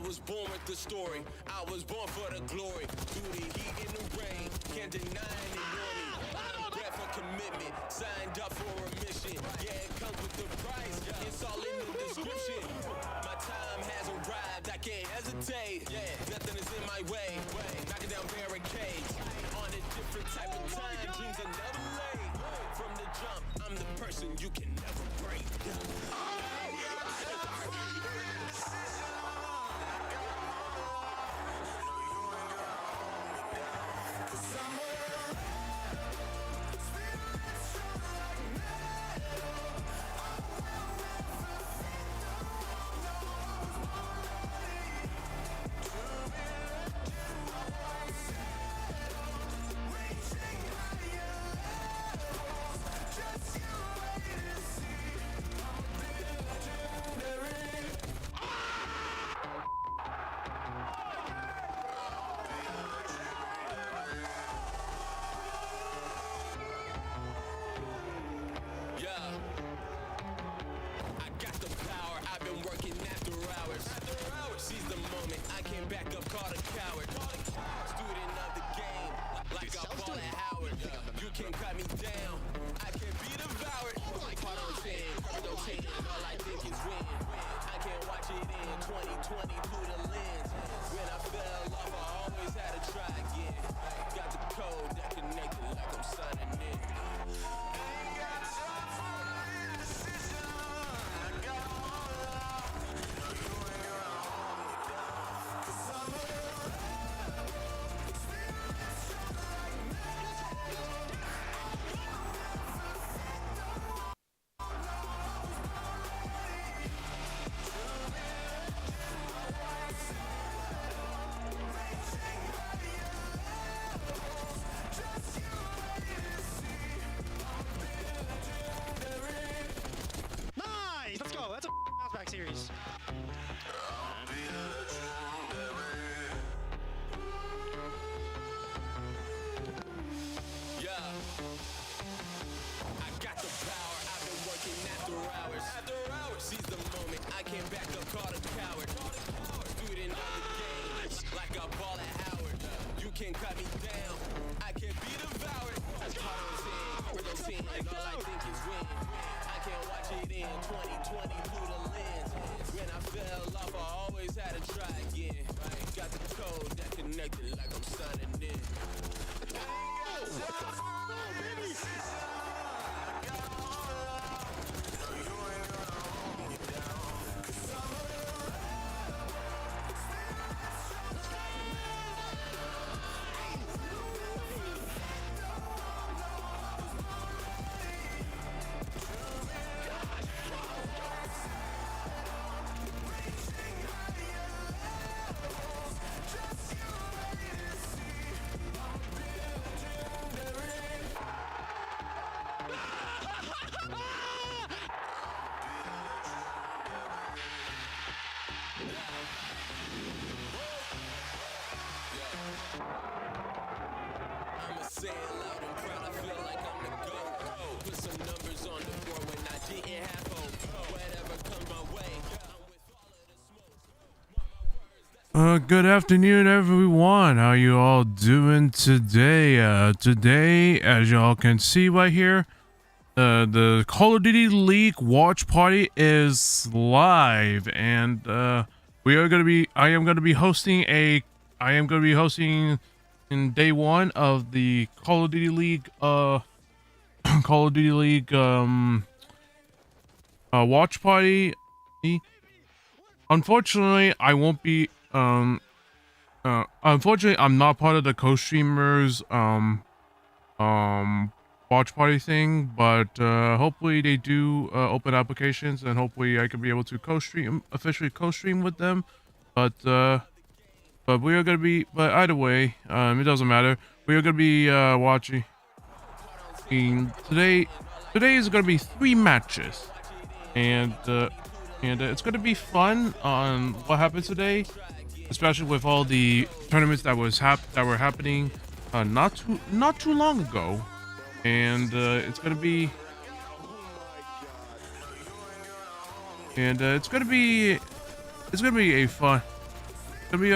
was born with the story. I was born for the glory. Through the heat and the rain, can't deny and ignore me. I'm bred for commitment, signed up for a mission. Yeah, it comes with the price. It's all in the description. My time has arrived. I can't hesitate. Yeah, nothing is in my way. Knocking down barricades. On a different type of time. Dreams are never late. From the jump, I'm the person you can never break. Series. Yeah. I got the power. I've been working after hours. Seize the moment. I came back up, caught a coward. Student of the game, like a ball at Howard. You can cut me down. I can be devoured. That's part of the team. And all I think is win. I can't watch it in 2020 through the lens. When I fell off, I always had to try again. Got the code that connected like I'm signing in. Say it loud and proud, I feel like I'm the GOAT. Put some numbers on the board when I didn't have hope. Whatever comes my way, I'm with all of the smoke. Good afternoon, everyone. How you all doing today? Today, as y'all can see right here, the Call of Duty League watch party is live, and I am gonna be hosting in day one of the Call of Duty League Call of Duty League watch party. Unfortunately, I won't be unfortunately I'm not part of the co-streamers watch party thing, but hopefully they do open applications, and hopefully I can be able to officially co-stream with them. But we are gonna be, but either way, it doesn't matter. We are gonna be watching today. Today is gonna be 3 matches, and it's gonna be fun on what happened today, especially with all the tournaments that were happening not too long ago, and it's gonna be a gonna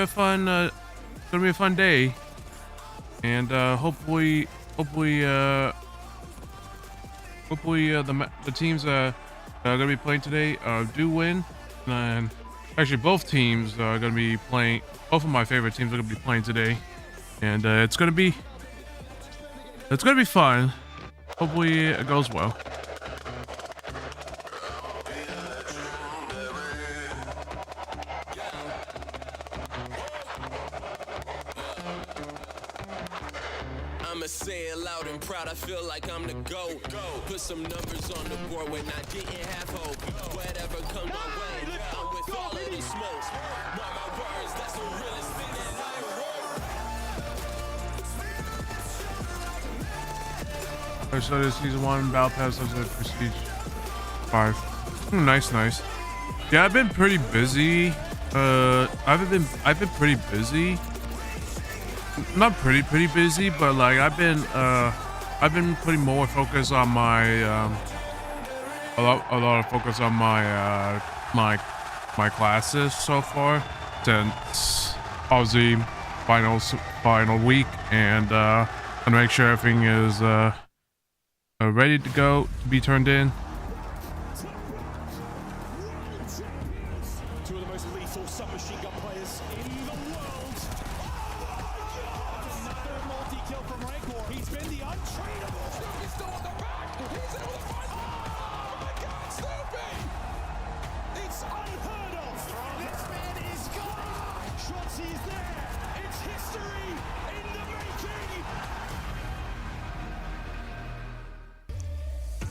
be a fun day, and hopefully the teams gonna be playing today do win, and actually both teams are gonna be playing. Both of my favorite teams are gonna be playing today, and it's gonna be fun. Hopefully it goes well. I'ma say it loud and proud, I feel like I'm the GOAT. Put some numbers on the board when I didn't have hope. Whatever comes my way, I'm with all of the smoke. Mark my words, that's the realest thing that I wrote. I started season 1 Battle Pass as a Prestige 5. Nice. Yeah, I've been pretty busy. I've been pretty busy. Not pretty busy, but like I've been putting more focus on my a lot of focus on my my classes so far, since obviously final week, and gonna make sure everything is ready to go to be turned in. Two of the most lethal submachine gun players in the world. Another multi-kill from Rancor. He's been the untradeable. He's still on the back. He's able to find. Oh my God, Snoopy! It's unheard of. This man is gone. Shotzi's there. It's history in the making.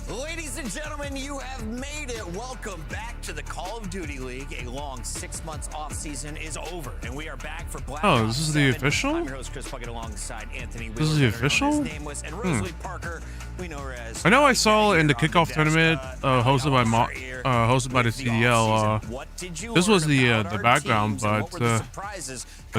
Ladies and gentlemen, you have made it. Welcome back to the Call of Duty League. A long 6 months off season is over, and we are back for Black Oh, Ops this is the 7. official? I'm your host, Chris Puckett, alongside Anthony. This is the official? Nameless, and Rosalie Parker. We know her as. I know I saw in the kickoff tournament hosted by the CDL. This was the background, but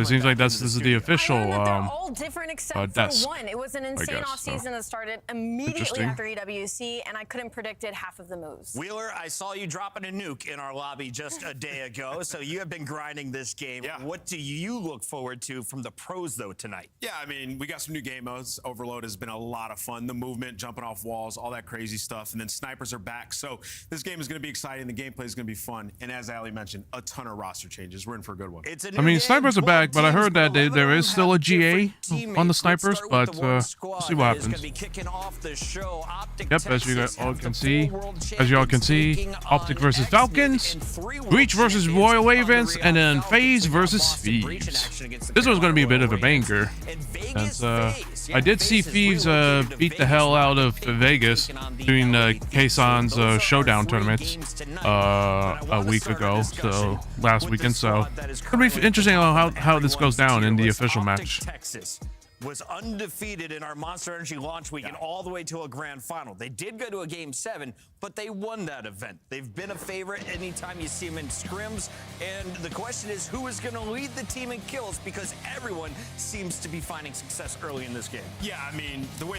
it seems like this is the official. They're all different except desk, for one. It was an insane off season that started immediately after EWC, and I couldn't predict half of the moves. Wheeler, I saw you dropping a nuke in our lobby just a day ago, so you have been grinding this game. Yeah. What do you look forward to from the pros, though, tonight? Yeah, I mean, we got some new game modes. Overload has been a lot of fun. The movement, jumping off walls, all that crazy stuff. And then snipers are back. So this game is going to be exciting. The gameplay is going to be fun. And as Ali mentioned, a ton of roster changes. We're in for a good one. It's a I mean, snipers are back, but I heard that there is still a GA on the snipers, but we'll see what happens. Yep, as you all can see, Optic versus Falcons, Breach versus Royal Ravens, and then FaZe versus Thieves. This was going to be a bit of a banger, and I did see Thieves beat the hell out of Vegas during Kayson's Showdown tournament a week ago, so last weekend. So it'll be interesting how this goes down in the official match. Texas was undefeated in our Monster Energy launch weekend all the way to a grand final. They did go to a game 7, but they won that event. They've been a favorite anytime you see them in scrims. And the question is, who is going to lead the team in kills? Because everyone seems to be finding success early in this game. Yeah, I mean, the way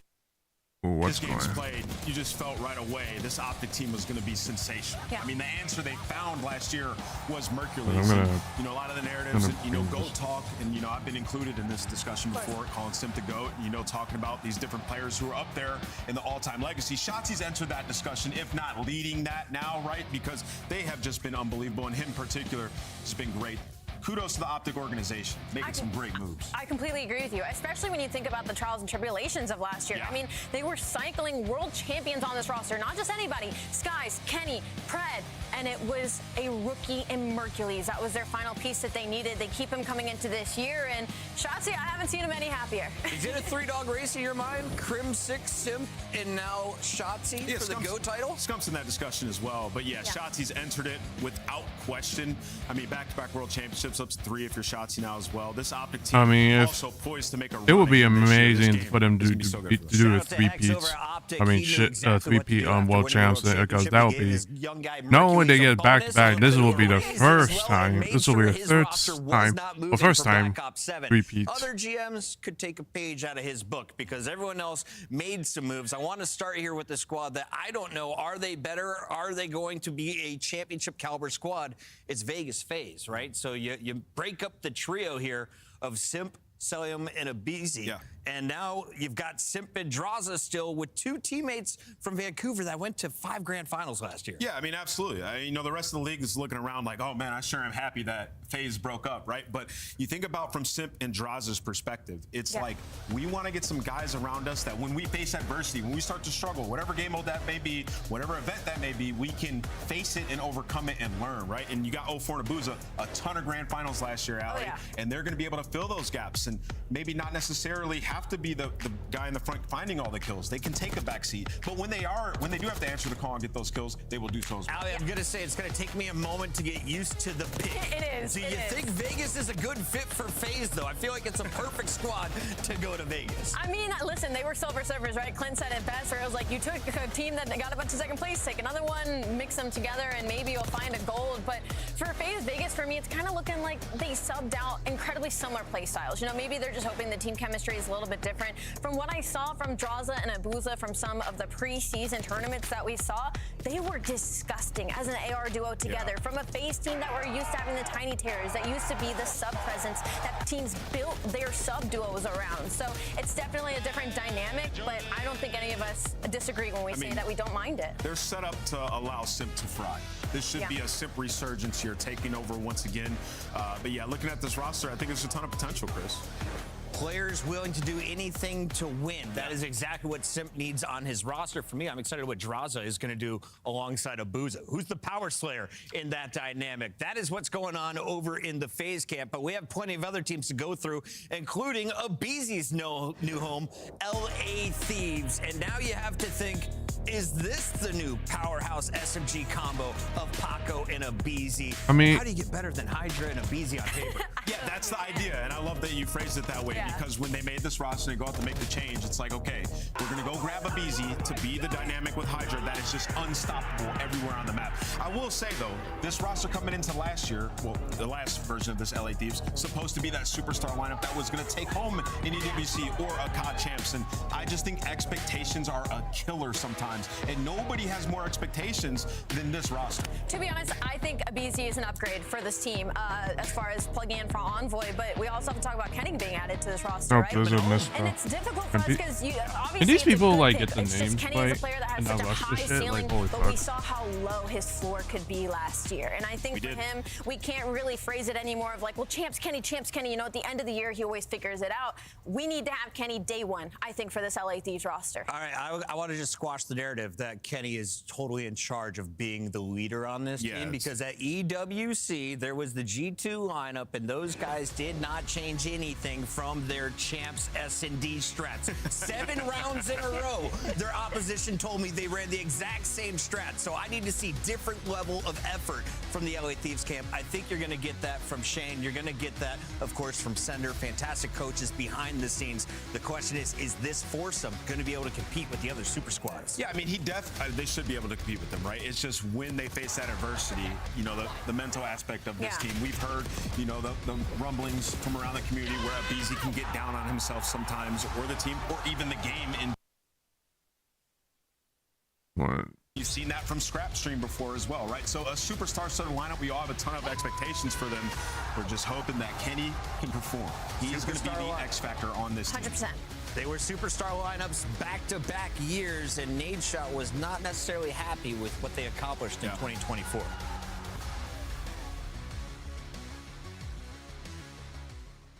What's this game's going on? played, you just felt right away this Optic team was going to be sensational. Yeah. I mean, the answer they found last year was Mercules. I'm gonna- And, you know, a lot of the narratives, and, you know, GOAT talk, and, you know, I've been included in this discussion before, calling Sim the GOAT, you know, talking about these different players who are up there in the all-time legacy. Shotzi's entered that discussion, if not leading that now, right? Because they have just been unbelievable, and him in particular has been great. Kudos to the Optic organization, making some great moves. I completely agree with you, especially when you think about the trials and tribulations of last year. Yeah. I mean, they were cycling world champions on this roster, not just anybody. Skies, Kenny, Pred, and it was a rookie in Mercules. That was their final piece that they needed. They keep him coming into this year, and Shotzi, I haven't seen him any happier. Is it a 3-dog race in your mind? Crim 6, Simp, and now Shotzi for the GOAT title? Scump's in that discussion as well. But yeah, Shotzi's entered it without question. I mean, back-to-back world championships, up to 3 if you're Shotzi now as well. This Optic team I mean, also poised to make a it would be run this year. This amazing game for them is to gonna be so good do for us. a three-peat. optic. I mean, He knew shit, exactly what to three-peat do after world winning the champs, World because Championship. that He would gave be his young guy not only they Mercules a get back to bonus, back. a This little will be the raise as first well, and time. made This will be sure the his third roster was time. not Well, moving first for time. Black Ops 7. Three-peats. Other GMs could take a page out of his book because everyone else made some moves. I want to start here with the squad that I don't know. Are they better? Are they going to be a championship caliber squad? It's Vegas FaZe, right? So you break up the trio here of Simp, Celium, and Abizi. Yeah. And now you've got Simp and Draza still with two teammates from Vancouver that went to 5 grand finals last year. Yeah, I mean, absolutely. You know, the rest of the league is looking around like, oh, man, I sure am happy that FaZe broke up, right? But you think about from Simp and Draza's perspective, it's like we want to get some guys around us that when we face adversity, when we start to struggle, whatever game mode that may be, whatever event that may be, we can face it and overcome it and learn, right? And you got 04 and Abuza, a ton of grand finals last year, Allie, and they're going to be able to fill those gaps and maybe not necessarily have to be the guy in the front finding all the kills. They can take a back seat, but when they do have to answer the call and get those kills, they will do so as well. Allie, I'm going to say it's going to take me a moment to get used to the pick. It is. Do you think Vegas is a good fit for FaZe, though? I feel like it's a perfect squad to go to Vegas. I mean, listen, they were silver surfers, right? Clint said it best, where it was like you took a team that got a bunch of second place, take another one, mix them together, and maybe you'll find a gold. But for FaZe Vegas, for me, it's kind of looking like they subbed out incredibly similar play styles. You know, maybe they're just hoping the team chemistry is a little bit different. From what I saw from Draza and Abuza from some of the preseason tournaments that we saw, they were disgusting as an AR duo together. From a FaZe team that were used to having the tiny terrors, that used to be the sub presence that teams built their sub duos around. So it's definitely a different dynamic, but I don't think any of us disagree when we say that we don't mind it. They're set up to allow Simp to fry. This should be a Simp resurgence here, taking over once again. But yeah, looking at this roster, I think there's a ton of potential, Chris. Players willing to do anything to win. That is exactly what Simp needs on his roster. For me, I'm excited what Draza is going to do alongside Abuza. Who's the power slayer in that dynamic? That is what's going on over in the FaZe camp. But we have plenty of other teams to go through, including Abizi's new home, LA Thieves. And now you have to think, is this the new powerhouse SMG combo of Paco and Abizi? I mean, how do you get better than Hydra and Abizi on paper? Yeah, that's the idea, and I love that you phrased it that way because when they made this roster and they go out to make the change, it's like, okay, we're going to go grab Abizi to be the dynamic with Hydra that is just unstoppable everywhere on the map. I will say, though, this roster coming into last year, well, the last version of this LA Thieves, supposed to be that superstar lineup that was going to take home an EWC or a COD champs, and I just think expectations are a killer sometimes, and nobody has more expectations than this roster. To be honest, I think Abizi is an upgrade for this team as far as plugging in for Envoy, but we also have to talk about Kenny being added to this roster, right? And it's difficult for us because obviously and these people like pick. get the it's names just Kenny is right a player that has and such not a rush high this shit. ceiling, Like, holy but fuck. we saw how low his floor could be last year. And I think for him, we can't really phrase it anymore of like, well, champs Kenny. You know, at the end of the year, he always figures it out. We need to have Kenny day one, I think, for this LA Thieves roster. All right, I want to just squash the narrative that Kenny is totally in charge of being the leader on this team, because at EWC, there was the G2 lineup, and those guys did not change anything from their champs S&D strats. 7 rounds in a row, their opposition told me they ran the exact same strat. So I need to see different level of effort from the LA Thieves camp. I think you're going to get that from Shane. You're going to get that, of course, from Sender. Fantastic coaches behind the scenes. The question is this foursome going to be able to compete with the other super squads? Yeah, I mean, they should be able to compete with them, right? It's just when they face that adversity, you know, the mental aspect of this team. We've heard, you know, the rumblings from around the community where Abizi can get down on himself sometimes, or the team, or even the game. What? You've seen that from Scrap Stream before as well, right? So a superstar starting lineup, we all have a ton of expectations for them. We're just hoping that Kenny can perform. He is going to be the X factor on this team. 100%. They were superstar lineups back-to-back years, and Nadeshot was not necessarily happy with what they accomplished in 2024.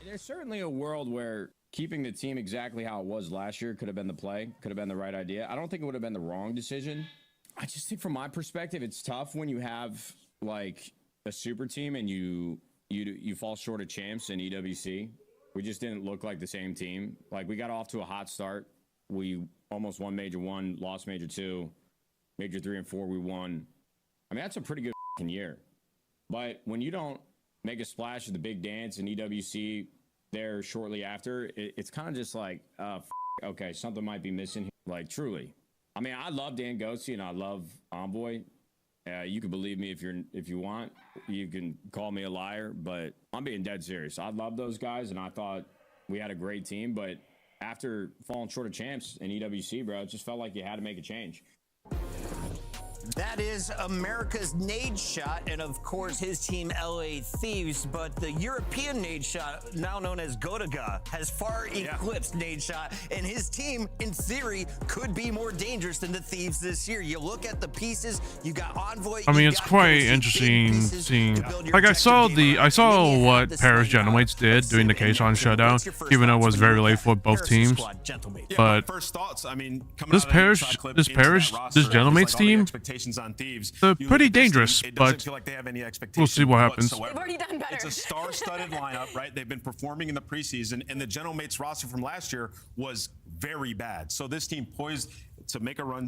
There's certainly a world where keeping the team exactly how it was last year could have been the play, could have been the right idea. I don't think it would have been the wrong decision. I just think from my perspective, it's tough when you have like a super team and you fall short of champs in EWC. We just didn't look like the same team. Like, we got off to a hot start. We almost won Major 1, lost Major 2. Major 3 and 4, we won. I mean, that's a pretty good year. But when you don't make a splash at the big dance in EWC there shortly after, it's kind of just like, okay, something might be missing here. Like, truly. I mean, I love Dan Ghosty and I love Envoy. You can believe me if you want. You can call me a liar, but I'm being dead serious. I love those guys, and I thought we had a great team. But after falling short of champs in EWC, bro, it just felt like you had to make a change. That is America's Nade Shot, and of course his team LA Thieves, but the European Nade Shot, now known as Gotaga, has far eclipsed Nade Shot, and his team, in theory, could be more dangerous than the Thieves this year. You look at the pieces, you got Envoy. I mean, it's quite interesting seeing. Like I saw what Paris Gentlemates did during the Kaishan shutdown, even though it was very late for both teams. But first thoughts, I mean, this Gentlemates team, on Thieves, they're pretty dangerous, but feel like they have any we'll see what happens. They've already done better. It's a star-studded lineup, right? They've been performing in the preseason, and the Gentlemates roster from last year was very bad. So this team poised to make a run,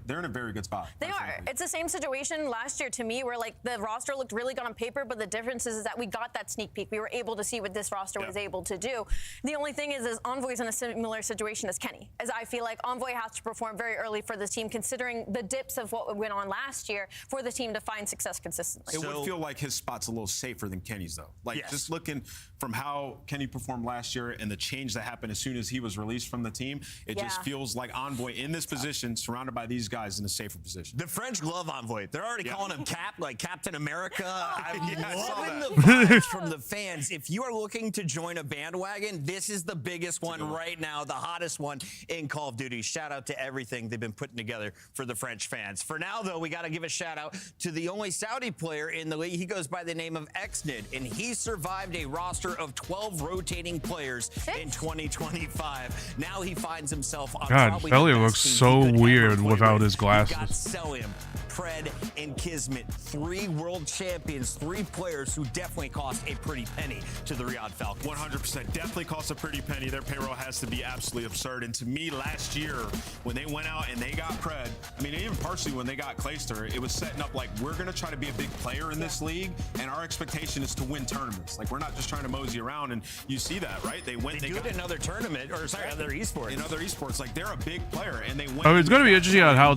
they're in a very good spot. They are. It's the same situation last year to me, where like the roster looked really good on paper, but the difference is that we got that sneak peek. We were able to see what this roster was able to do. The only thing is Envoy's in a similar situation as Kenny, as I feel like Envoy has to perform very early for this team, considering the dips of what went on last year, for the team to find success consistently. It would feel like his spot's a little safer than Kenny's, though. Like, just looking from how Kenny performed last year and the change that happened as soon as he was released from the team, it just feels like Envoy in this position, surrounded by these guys, in a safer position. The French love Envoy. They're already calling him Cap, like Captain America. I'm loving the vibes from the fans. If you are looking to join a bandwagon, this is the biggest one right now, the hottest one in Call of Duty. Shout out to everything they've been putting together for the French fans. For now, though, we got to give a shout out to the only Saudi player in the league. He goes by the name of XNID, and he survived a roster of 12 rotating players in 2025. Now he finds himself on probably Belly the best looks team so he could weird ever play without with. his glasses. You got Selim, Pred, and Kismet, 3 world champions, 3 players who definitely cost a pretty penny to the Riyadh Falcons. 100%. Definitely costs a pretty penny. Their payroll has to be absolutely absurd. And to me, last year, when they went out and they got Pred, I mean, even partially when they got Clayster, it was setting up like, we're going to try to be a big player in this league, and our expectation is to win tournaments. Like, we're not just trying to mosey around, and you see that, right? They went, they got another tournament, or sorry, other esports. In other esports, like, they're a big player, and they went. Oh, it's going to be interesting on how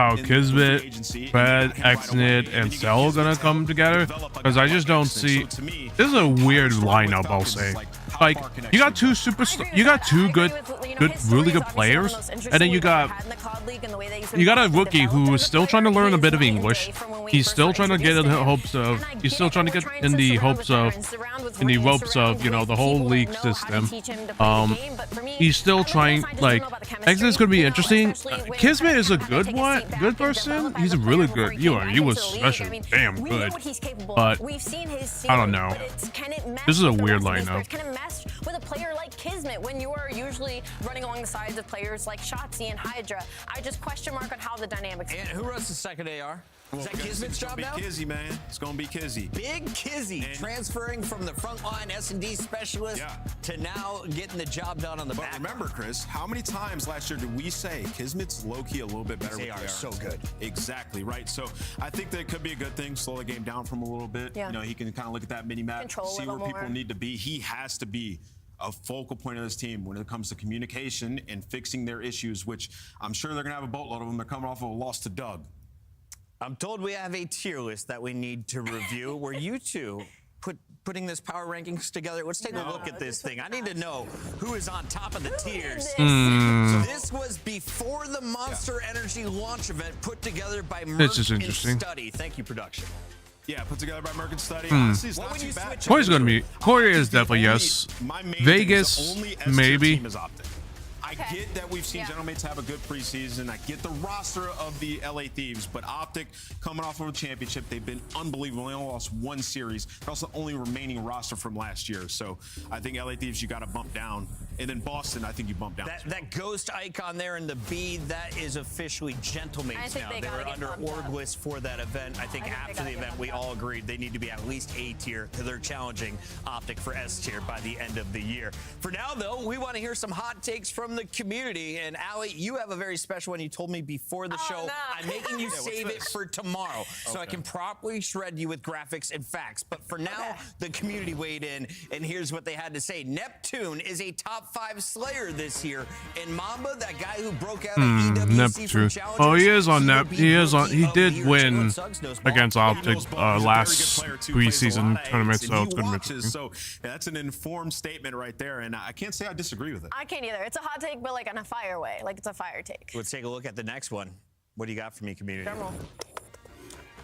how Kismet, Pred, XNID, and Cell are going to come together, because I just don't see. This is a weird lineup, I'll say. Like, you got two really good players, and then you got a rookie who is still trying to learn a bit of English. He's still trying to get in the hopes of, you know, the whole league system. He's still trying, like, XNID's gonna be interesting. Kismet is a good person. He's really good. He was especially damn good. But I don't know. This is a weird lineup. With a player like Kismet, when you are usually running along the sides of players like Shotzi and Hydra, I just question mark on how the dynamics. And who runs the second AR? Is that Kismet's job now? Kizzy, man. It's gonna be Kizzy. Big Kizzy transferring from the frontline S&D specialist to now getting the job done on the back. Remember, Chris, how many times last year did we say Kismet's low-key a little bit better? They are so good. Exactly, right? So I think that it could be a good thing. Slow the game down from a little bit. You know, he can kind of look at that mini-map, see where people need to be. He has to be a focal point of this team when it comes to communication and fixing their issues, which I'm sure they're gonna have a boatload of them. They're coming off of a loss to Doug. I'm told we have a tier list that we need to review. Were you two putting this power rankings together? Let's take a look at this thing. I need to know who is on top of the tiers. So this was before the Monster Energy launch event put together by Merc and Study. Thank you, production. Yeah, put together by Merc and Study. Honestly, it's not too bad. Corey's gonna be. Corey is definitely yes. Vegas, maybe. I get that we've seen Gentlemates have a good preseason. I get the roster of the LA Thieves, but Optic coming off of a championship, they've been unbelievable. They only lost 1 series. They're also the only remaining roster from last year. So I think LA Thieves, you got to bump down. And then Boston, I think you bump down. That ghost icon there in the B, that is officially Gentlemates now. They were under org list for that event. I think after the event, we all agreed they need to be at least A tier because they're challenging Optic for S tier by the end of the year. For now, though, we want to hear some hot takes from the community. And Allie, you have a very special one. You told me before the show. I'm making you save it for tomorrow so I can properly shred you with graphics and facts. But for now, the community weighed in, and here's what they had to say. Neptune is a top top 5 Slayer this year. And Mamba, that guy who broke out at EWC Not from true. Challengers, Oh, he is on that. should be He is on. Rookie He of the did Year. win Jalen Suggs knows ball. against Optic last preseason tournament, so it's gonna be interesting. So that's an informed statement right there, and I can't say I disagree with it. I can't either. It's a hot take, but like on a fire way. Like it's a fire take. Let's take a look at the next one. What do you got for me, community? Drum roll.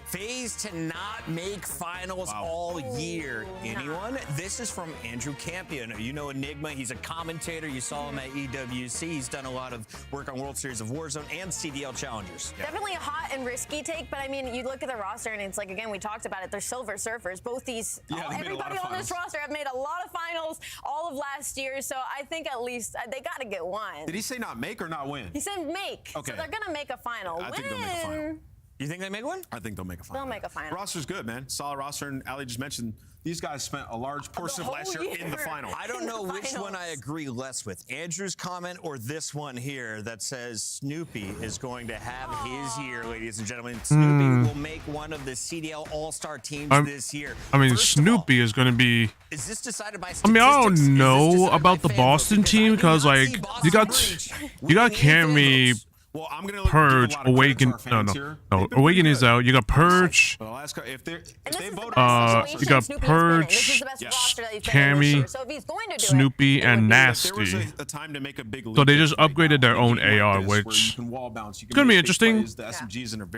FaZe to not make finals all year. Anyone? This is from Andrew Campion. You know Enigma. He's a commentator. You saw him at EWC. He's done a lot of work on World Series of Warzone and CDL Challengers. Definitely a hot and risky take, but I mean, you look at the roster and it's like, again, we talked about it. They're Silver Surfers. Both these, everybody on this roster have made a lot of finals all of last year. So I think at least they got to get one. Did he say not make or not win? He said make. Okay. So they're going to make a final. I think they'll make a final. You think they make one? I think they'll make a final. They'll make a final. Roster's good, man. Solid roster, and Ali just mentioned these guys spent a large portion of last year in the final. I don't know which one I agree less with, Andrew's comment or this one here that says Snoopy is going to have his year, ladies and gentlemen. Snoopy will make one of the CDL All-Star teams this year. I mean, First of Snoopy is going to be. Is this decided by I statistics? mean, I don't Is this know decided about by the fan vote? Boston Because I team do because, not like, see you Boston got Breach Cammy, winning votes. Well, I'm gonna Purge, Awaken. No. Awaken is out. You got Purge. Well, if they vote you got Purge, Cammy, Snoopy, and Nasty. There was a time to make a big leap. So they just upgraded their own AR, which is gonna be interesting.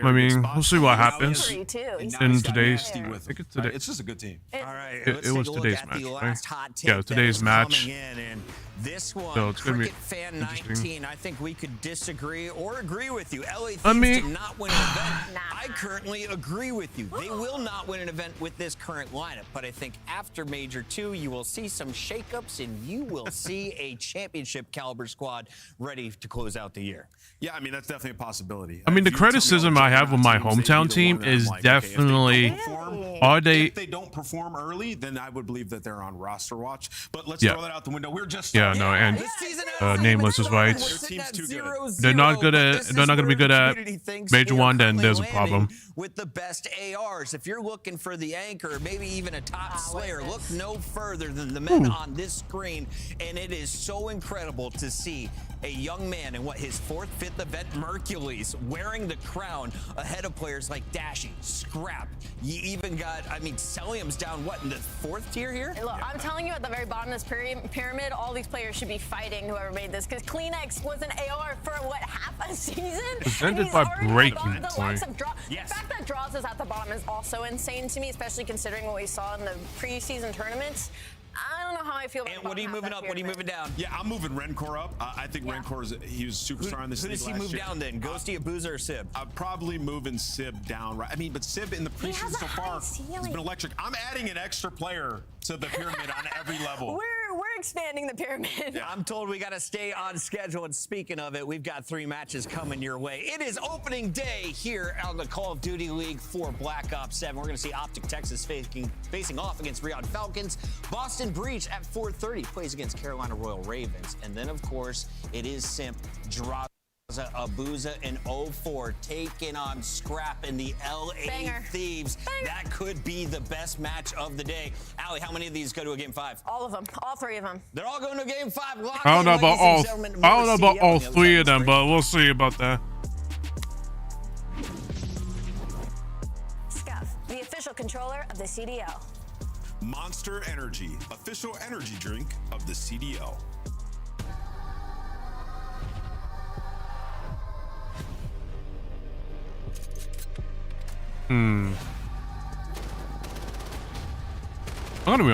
I mean, we'll see what happens in today's. It's just a good team. All right, It was today's match, right? Yeah, today's match. This one, So it's gonna be Cricket Fan interesting. 19, I think we could disagree or agree with you. LA Thieves I mean- did not win an event. I currently agree with you. They will not win an event with this current lineup, but I think after Major 2, you will see some shakeups and you will see a championship caliber squad ready to close out the year. Yeah, I mean, that's definitely a possibility. I mean, the If you tell me criticism all I have with my teams, they hometown either team won, then I'm is like, okay, if they don't definitely perform- if they don't perform early, then I would believe that they're on roster watch. But let's throw that out the window. We're just Yeah, no, and This season hasn't Nameless even is right. started. We're sitting at 0-0, They're not good but at. this They're is not going to be where good at community thinks Major we are 1. Then currently there's a landing problem. with the best ARs. If you're looking for the anchor, maybe even a top Slayer, look no further than the men on this screen. And it is so incredible to see a young man in his 4th, 5th event, Mercules, wearing the crown ahead of players like Dashy, Scrap. You even got, I mean, Celium's down, in the 4th tier here? Look, I'm telling you, at the very bottom of this pyramid, all these players should be fighting whoever made this, because Kleenex was an AR for, half a season? Presented by Breaking Point. The fact that Draws is at the bottom is also insane to me, especially considering what we saw in the preseason tournaments. I don't know how I feel about. And what are you moving up? What are you moving down? Yeah, I'm moving Rencor up. I think Rencor he was a superstar in this Who league does he last move year. down then? Ghosty, Abuza, or Sib? I'm probably moving Sib down. Right? I mean, but Sib in the preseason so far has been electric. I'm adding an extra player to the pyramid on every level. We're expanding the pyramid. Yeah, I'm told we got to stay on schedule. And speaking of it, we've got 3 matches coming your way. It is opening day here on the Call of Duty League for Black Ops 7. We're going to see Optic Texas facing off against Riyadh Falcons. Boston Breach at 4:30 plays against Carolina Royal Ravens. And then, of course, it is Simp, Draza, Abuza, and 04 taking on Scrap and the LA Thieves. That could be the best match of the day. Allie, how many of these go to a game 5? All of them. All 3 of them. They're all going to game 5. I don't know about all 3 of them, but we'll see about that. Scuff, the official controller of the CDL. Monster Energy, official energy drink of the CDL. I'm gonna be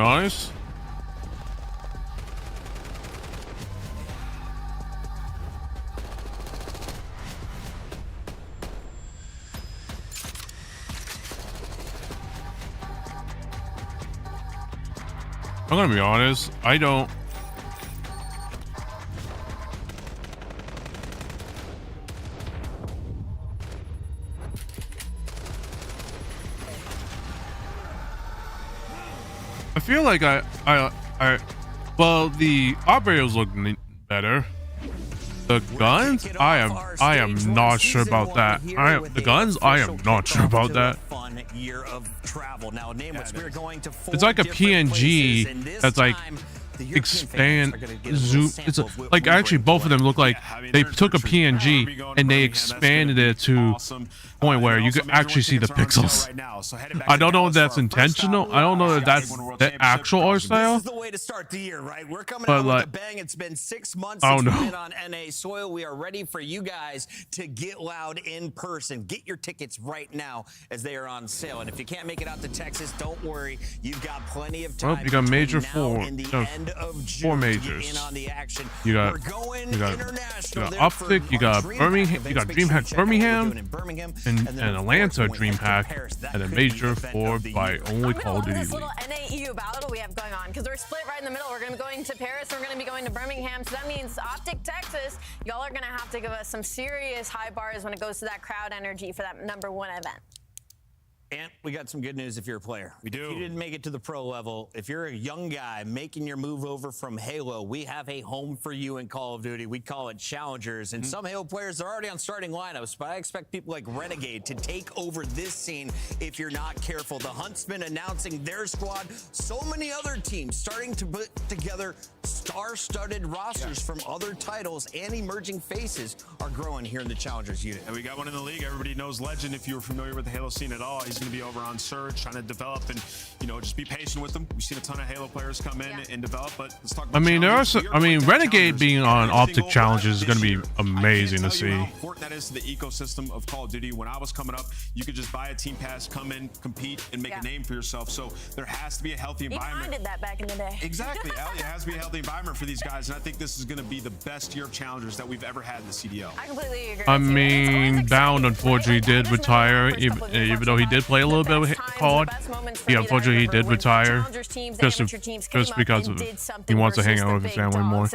honest. I don't. I feel like well, the operators look better. The guns, I am not sure about that. The guns, I am not sure about that. Year of travel. Now, Nameless, we're going to 4 It's like a different PNG places, and this that's like time, expand zoom. It's like actually both of them look like they took a PNG and they expanded it to point where you could actually see the pixels. I don't know if that's intentional. I don't know if that's the actual art style. This is the way to start the year, right? We're coming But out like, with a bang. It's been 6 months I since don't we've know. been on NA soil. We are ready for you guys to get loud in person. Get your tickets right now as they are on sale. And if you can't make it out to Texas, don't worry. You've got plenty of time. Well, you got major between now four, and the no, end of June four to majors. get in on the action. You got, We're going you got international. Optic, you got Birmingham, you got DreamHack Birmingham, and Atlanta DreamHack, and a major for by only Call of Duty This League. little NA-EU battle we have going on because we're split right in the middle. We're going to be going to Paris. We're going to be going to Birmingham. So that means Optic, Texas. Y'all are going to have to give us some serious high bars when it goes to that crowd energy for that #1 event. And we got some good news if you're a player. We do. If you didn't make it to the pro level, if you're a young guy making your move over from Halo, we have a home for you in Call of Duty. We call it Challengers. And some Halo players are already on starting lineups, but I expect people like Renegade to take over this scene if you're not careful. The Huntsmen announcing their squad. So many other teams starting to put together star-studded rosters from other titles, and emerging faces are growing here in the Challengers unit. And we got one in the league. Everybody knows Legend. If you were familiar with the Halo scene at all, he's going to be over on Surge trying to develop and, you know, just be patient with them. We've seen a ton of Halo players come in and develop, but let's talk about I mean, there are Challengers. some, I mean, Renegade being on Optic Challenges is going to be amazing to I can't tell you how see. important that is to the ecosystem of Call of Duty. When I was coming up, you could just buy a team pass, come in, compete, and make a name for yourself. So there has to be a healthy environment. I did that back in the day. Exactly, Allie. It has to be a healthy environment for these guys, and I think this is going to be the best year of Challengers that we've ever had in the CDL. I completely agree. I with you. mean, Bound unfortunately did retire, even though he did play a little bit with COD. He unfortunately did retire just because of, he wants to hang out with his family more.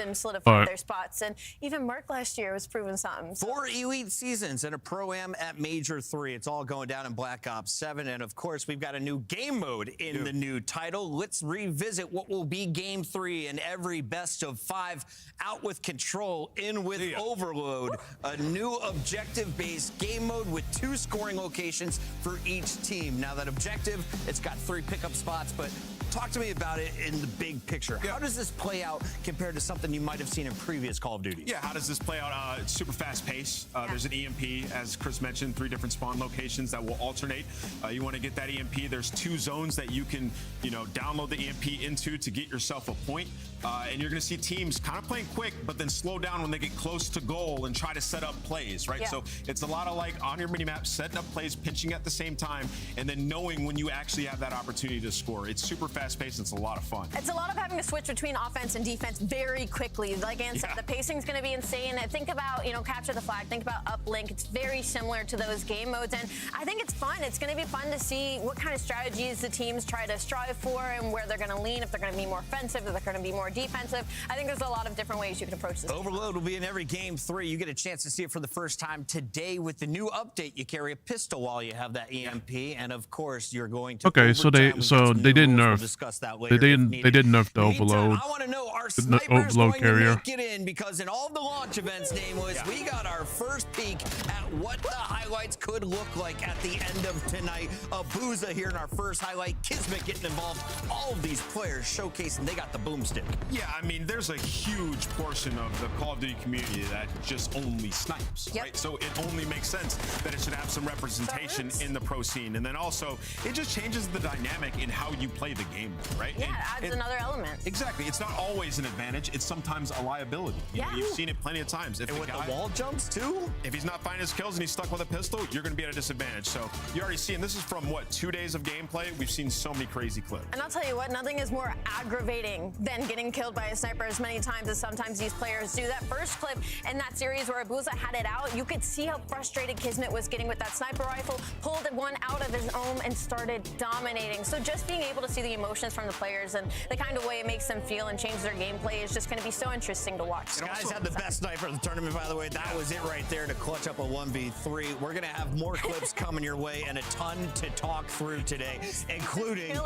But their spots, and even Merc last year was proving something. So. 4 elite seasons and a Pro-Am at Major 3. It's all going down in Black Ops 7. And of course, we've got a new game mode in the new title. Let's revisit what will be Game 3 and every best of 5. Out with Control, in with Overload. A new objective-based game mode with 2 scoring locations for each team. Now that objective, it's got 3 pickup spots, but talk to me about it in the big picture. How does this play out compared to something you might have seen in previous Call of Duty? Yeah, how does this play out? It's super fast pace. There's an EMP, as Chris mentioned, 3 different spawn locations that will alternate. You want to get that EMP. There's 2 zones that you can, you know, download the EMP into to get yourself a point. And you're going to see teams kind of playing quick, but then slow down when they get close to goal and try to set up plays, right? So it's a lot of like on your mini map, setting up plays, pinching at the same time, and then knowing when you actually have that opportunity to score. It's super fast paced. It's a lot of fun. It's a lot of having to switch between offense and defense very quickly. Like Ann said, the pacing's going to be insane. Think about, you know, capture the flag. Think about uplink. It's very similar to those game modes, and I think it's fun. It's going to be fun to see what kind of strategies the teams try to strive for and where they're going to lean. If they're going to be more offensive, if they're going to be more defensive. I think there's a lot of different ways you can approach this. Overload will be in every Game 3. You get a chance to see it for the first time today with the new update. You carry a pistol while you have that EMP, and of course you're going to. okay, so they did nerf. We'll discuss that later. They did nerf the Overload. I want to know, are The snipers Overload going carrier. to make it in? Because in all the launch events, Nameless, we got our first peek at what the highlights could look like at the end of tonight. Abuza here in our first highlight. Kismet getting involved. All of these players showcasing they got the boomstick. Yeah, I mean, there's a huge portion of the Call of Duty community that just only snipes, right? So it only makes sense that it should have some representation in the pro scene. And then also, it just changes the dynamic in how you play the game, right? Yeah, it adds another element. Exactly. It's not always an advantage. It's sometimes a liability. You know, you've seen it plenty of times. If And with the wall jumps, too? If he's not finding his kills and he's stuck with a pistol, you're going to be at a disadvantage. So you already see, and this is from, what, 2 days of gameplay? We've seen so many crazy clips. And I'll tell you what, nothing is more aggravating than getting killed by a sniper as many times as sometimes these players do. That first clip in that series where Abuza had it out, you could see how frustrated Kismet was getting with that sniper rifle, pulled one out of his own and started dominating. So just being able to see the emotions from the players and the kind of way it makes them feel and change their gameplay is just going to be so interesting to watch. You guys had the best sniper of the tournament, by the way. That was it right there to clutch up a 1v3. We're going to have more clips coming your way and a ton to talk through today, including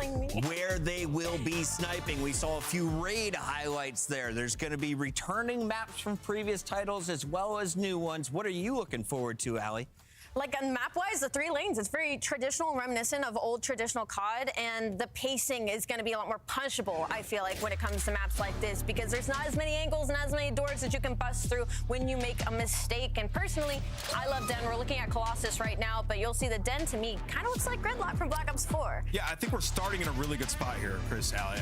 where they will be sniping. We saw a few raid highlights there. There's going to be returning maps from previous titles as well as new ones. What are you looking forward to, Allie? like on map-wise, the 3 lanes, it's very traditional, reminiscent of old traditional COD, and the pacing is going to be a lot more punishable, I feel like, when it comes to maps like this, because there's not as many angles and as many doors that you can bust through when you make a mistake. And personally, I love Den. We're looking at Colossus right now, but you'll see the Den, to me, kind of looks like Gridlock from Black Ops 4. Yeah, I think we're starting in a really good spot here, Chris, Allie.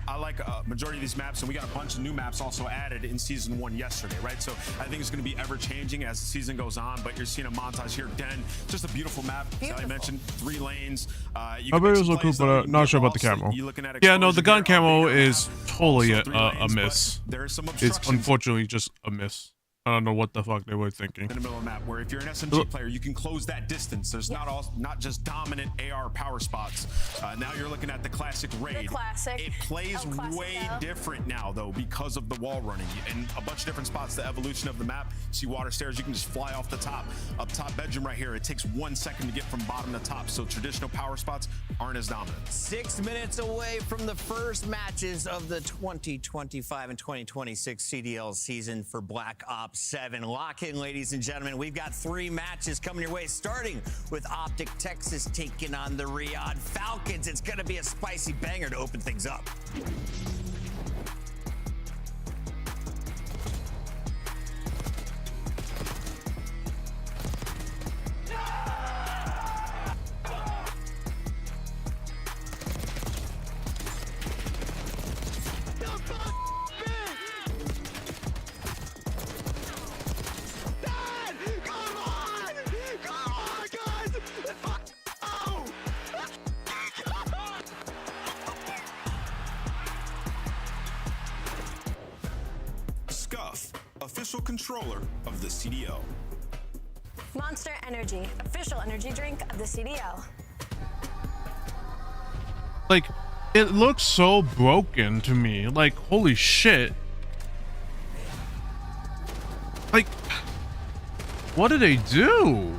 I like a majority of these maps, and we got a bunch of new maps also added in Season 1 yesterday, right? So I think it's going to be ever-changing as the season goes on, but you're seeing a montage here. Den, just a beautiful map. As I mentioned, 3 lanes. I bet it was look cool, but not sure about the camo. Yeah, no, the gun camo is totally a miss. It's unfortunately just a miss. I don't know what the fuck they were thinking. In the middle of the map, where if you're an SMG player, you can close that distance. There's not just dominant AR power spots. Now you're looking at the classic raid. The classic. It plays way different now, though, because of the wall running and a bunch of different spots. The evolution of the map. See water stairs, you can just fly off the top. Up top bedroom right here, it takes 1 second to get from bottom to top. So traditional power spots aren't as dominant. 6 minutes away from the first matches of the 2025 and 2026 CDL season for Black Ops 7. Lock in, ladies and gentlemen. We've got 3 matches coming your way, starting with Optic Texas taking on the Riyadh Falcons. It's going to be a spicy banger to open things up. Official controller of the CDL. Monster Energy, official energy drink of the CDL. Like, it looks so broken to me. Like, holy shit. Like, what did they do?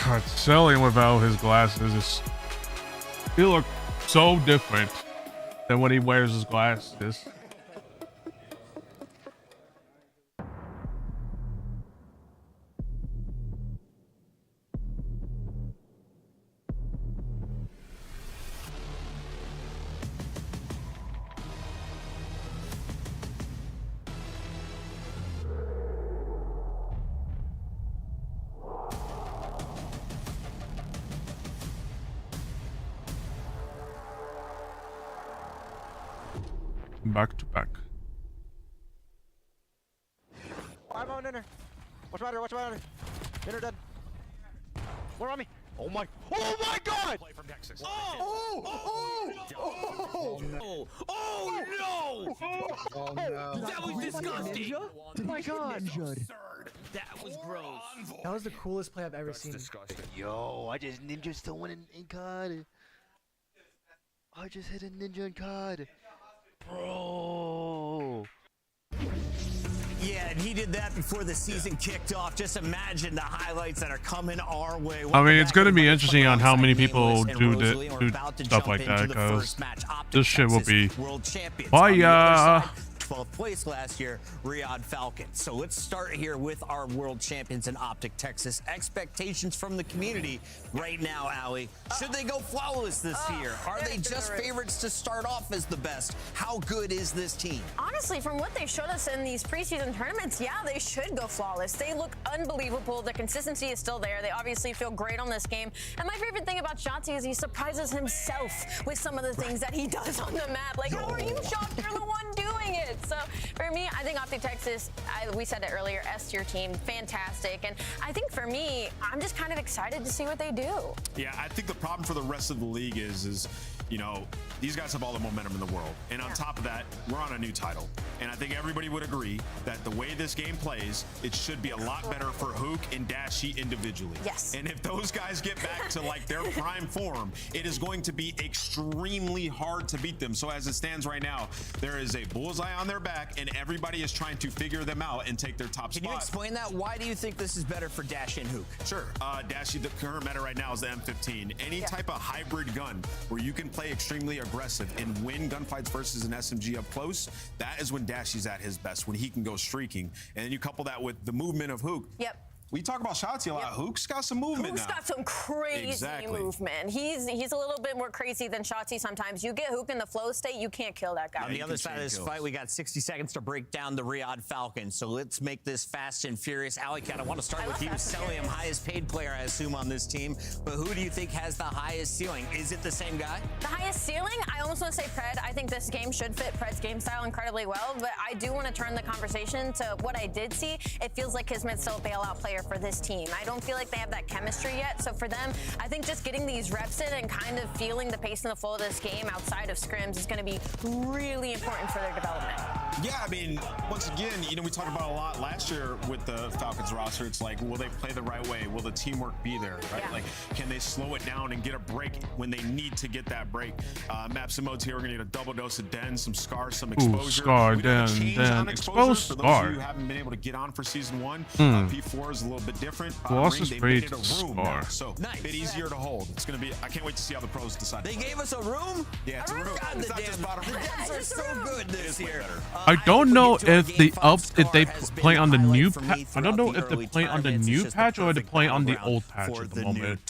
God, selling without his glasses is, he looks so different than when he wears his glasses. Back to back. I'm on inner. What's matter? What's matter? Inner dead. Where on me? Oh my god! Play from Texas. Oh no! That was disgusting. Oh my god! That was gross. That was the coolest play I've ever seen. Disgusting. Yo, I just ninja still winning in COD. I just hit a ninja in COD. Bro. Yeah, and he did that before the season kicked off. Just imagine the highlights that are coming our way. I mean, it's going to be interesting on how many people do stuff like that, because this shit will be fire. 12th place last year, Riyadh Falcons. So let's start here with our world champions in Optic Texas. Expectations from the community right now, Allie. Should they go flawless this year? Are they just favorites to start off as the best? How good is this team? Honestly, from what they showed us in these preseason tournaments, yeah, they should go flawless. They look unbelievable. The consistency is still there. They obviously feel great on this game. And my favorite thing about Shotzi is he surprises himself with some of the things that he does on the map. Like, how are you shocked you're the one doing it? So for me, I think Optic Texas, we said it earlier, S-tier team, fantastic. And I think for me, I'm just kind of excited to see what they do. Yeah, I think the problem for the rest of the league is you know, these guys have all the momentum in the world. And on top of that, we're on a new title. And I think everybody would agree that the way this game plays, it should be a lot better for Hook and Dashy individually. Yes. And if those guys get back to like their prime form, it is going to be extremely hard to beat them. So as it stands right now, there is a bullseye on their back and everybody is trying to figure them out and take their top spot. Can you explain that? Why do you think this is better for Dashy and Hook? Sure. Dashy, the current meta right now is the M15. Any type of hybrid gun where you can play extremely aggressive and win gunfights versus an SMG up close, that is when Dashy's at his best, when he can go streaking. And then you couple that with the movement of Hook. Yep. We talk about Shotzi a lot. Hook's got some movement Hook's now. got some crazy movement. He's a little bit more crazy than Shotzi sometimes. You get Hook in the flow state, you can't kill that guy. On the other side of this fight, we got 60 seconds to break down the Riyadh Falcons. So let's make this fast and furious. Alley Cat, I want to start with you. Celium, highest paid player, I assume, on this team. But who do you think has the highest ceiling? Is it the same guy? The highest ceiling? I almost want to say Pred. I think this game should fit Pred's game style incredibly well. But I do want to turn the conversation to what I did see. It feels like Kismet's still a bailout player for this team. I don't feel like they have that chemistry yet. So for them, I think just getting these reps in and kind of feeling the pace and the flow of this game outside of scrims is going to be really important for their development. Yeah, I mean, once again, you know, we talked about a lot last year with the Falcons roster. It's like, will they play the right way? Will the teamwork be there, right? Yeah. Like, can they slow it down and get a break when they need to get that break? Maps and modes here, we're going to get a double dose of Den, some Scar, some exposure. Ooh, Scar, Den. Exposed For those Scar. of you who haven't been able to get on for season 1, P4 is a little bit different. Lost is They great made it a room Scar. now, so a bit easier to hold. It's going to be, I can't wait to see how the pros decide. They gave us a room? Yeah, it's a room. God, It's not the just bottom room. Devs are so good this year. I don't know if they play on the new patch. I don't know if they play on the new patch or they play on the old patch at the moment.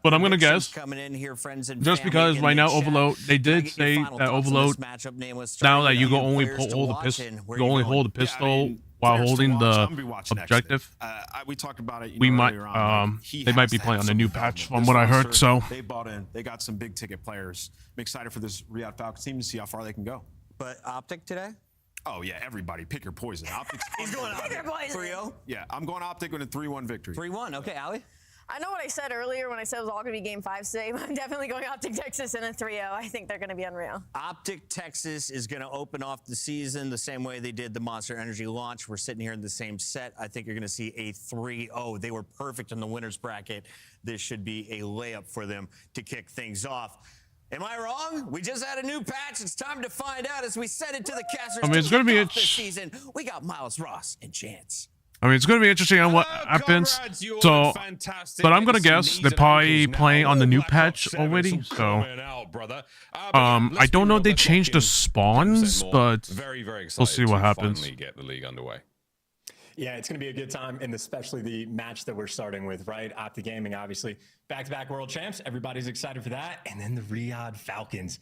But I'm gonna guess, just because right now Overload, they did say that Overload, now that you can only hold the pistol, you only hold the pistol while holding the objective. We talked about it. We might, they might be playing on the new patch from what I heard. So they bought in. They got some big ticket players. I'm excited for this Riyadh Falcons team to see how far they can go. But Optic today? Oh yeah, everybody pick your poison. Optic's He's going Optic. 3-0? Yeah, I'm going Optic with a 3-1 victory. 3-1. Okay, Allie? I know what I said earlier when I said it was all going to be game 5 today. I'm definitely going Optic Texas in a 3-0. I think they're going to be unreal. Optic Texas is going to open off the season the same way they did the Monster Energy launch. We're sitting here in the same set. I think you're going to see a 3-0. They were perfect in the winner's bracket. This should be a layup for them to kick things off. Am I wrong? We just had a new patch. It's time to find out as we send it to the casters. I mean, it's going to be this season. We got Miles Ross and Chance. I mean, it's going to be interesting on what happens. So, but I'm going to guess they're probably playing on the new patch already. So, I don't know if they changed the spawns, but we'll see what happens. Get the league underway. Yeah, it's going to be a good time, and especially the match that we're starting with, right? Optic Gaming, obviously, back-to-back world champs. Everybody's excited for that. And then the Riyadh Falcons,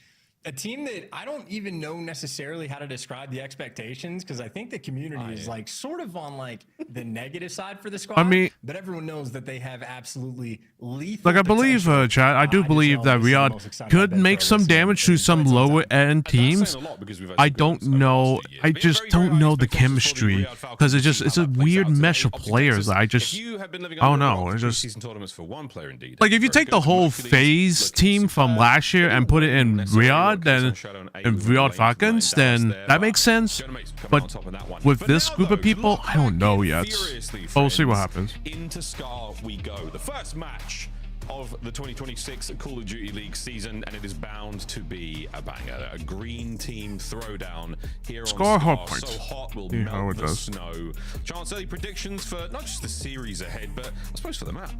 a team that I don't even know necessarily how to describe the expectations, because I think the community is like sort of on like the negative side for the squad. I mean, but everyone knows that they have absolutely lethal. Like I believe, Chad, I do believe that Riyadh could make some damage to some lower end teams. I don't know. I just don't know the chemistry because it's a weird mesh of players. I don't know. It's just like if you take the whole FaZe team from last year and put it in Riyadh, then in Riyadh Falcons, then that makes sense. But with this group of people, I don't know yet. We'll see what happens. Into Scar we go. The first match of the 2026 Call of Duty League season, and it is bound to be a banger. A green team throwdown here Scar on Scar. hot points. So hot will See how melt it the does. snow. Chance, early predictions for not just the series ahead, but I suppose for the map.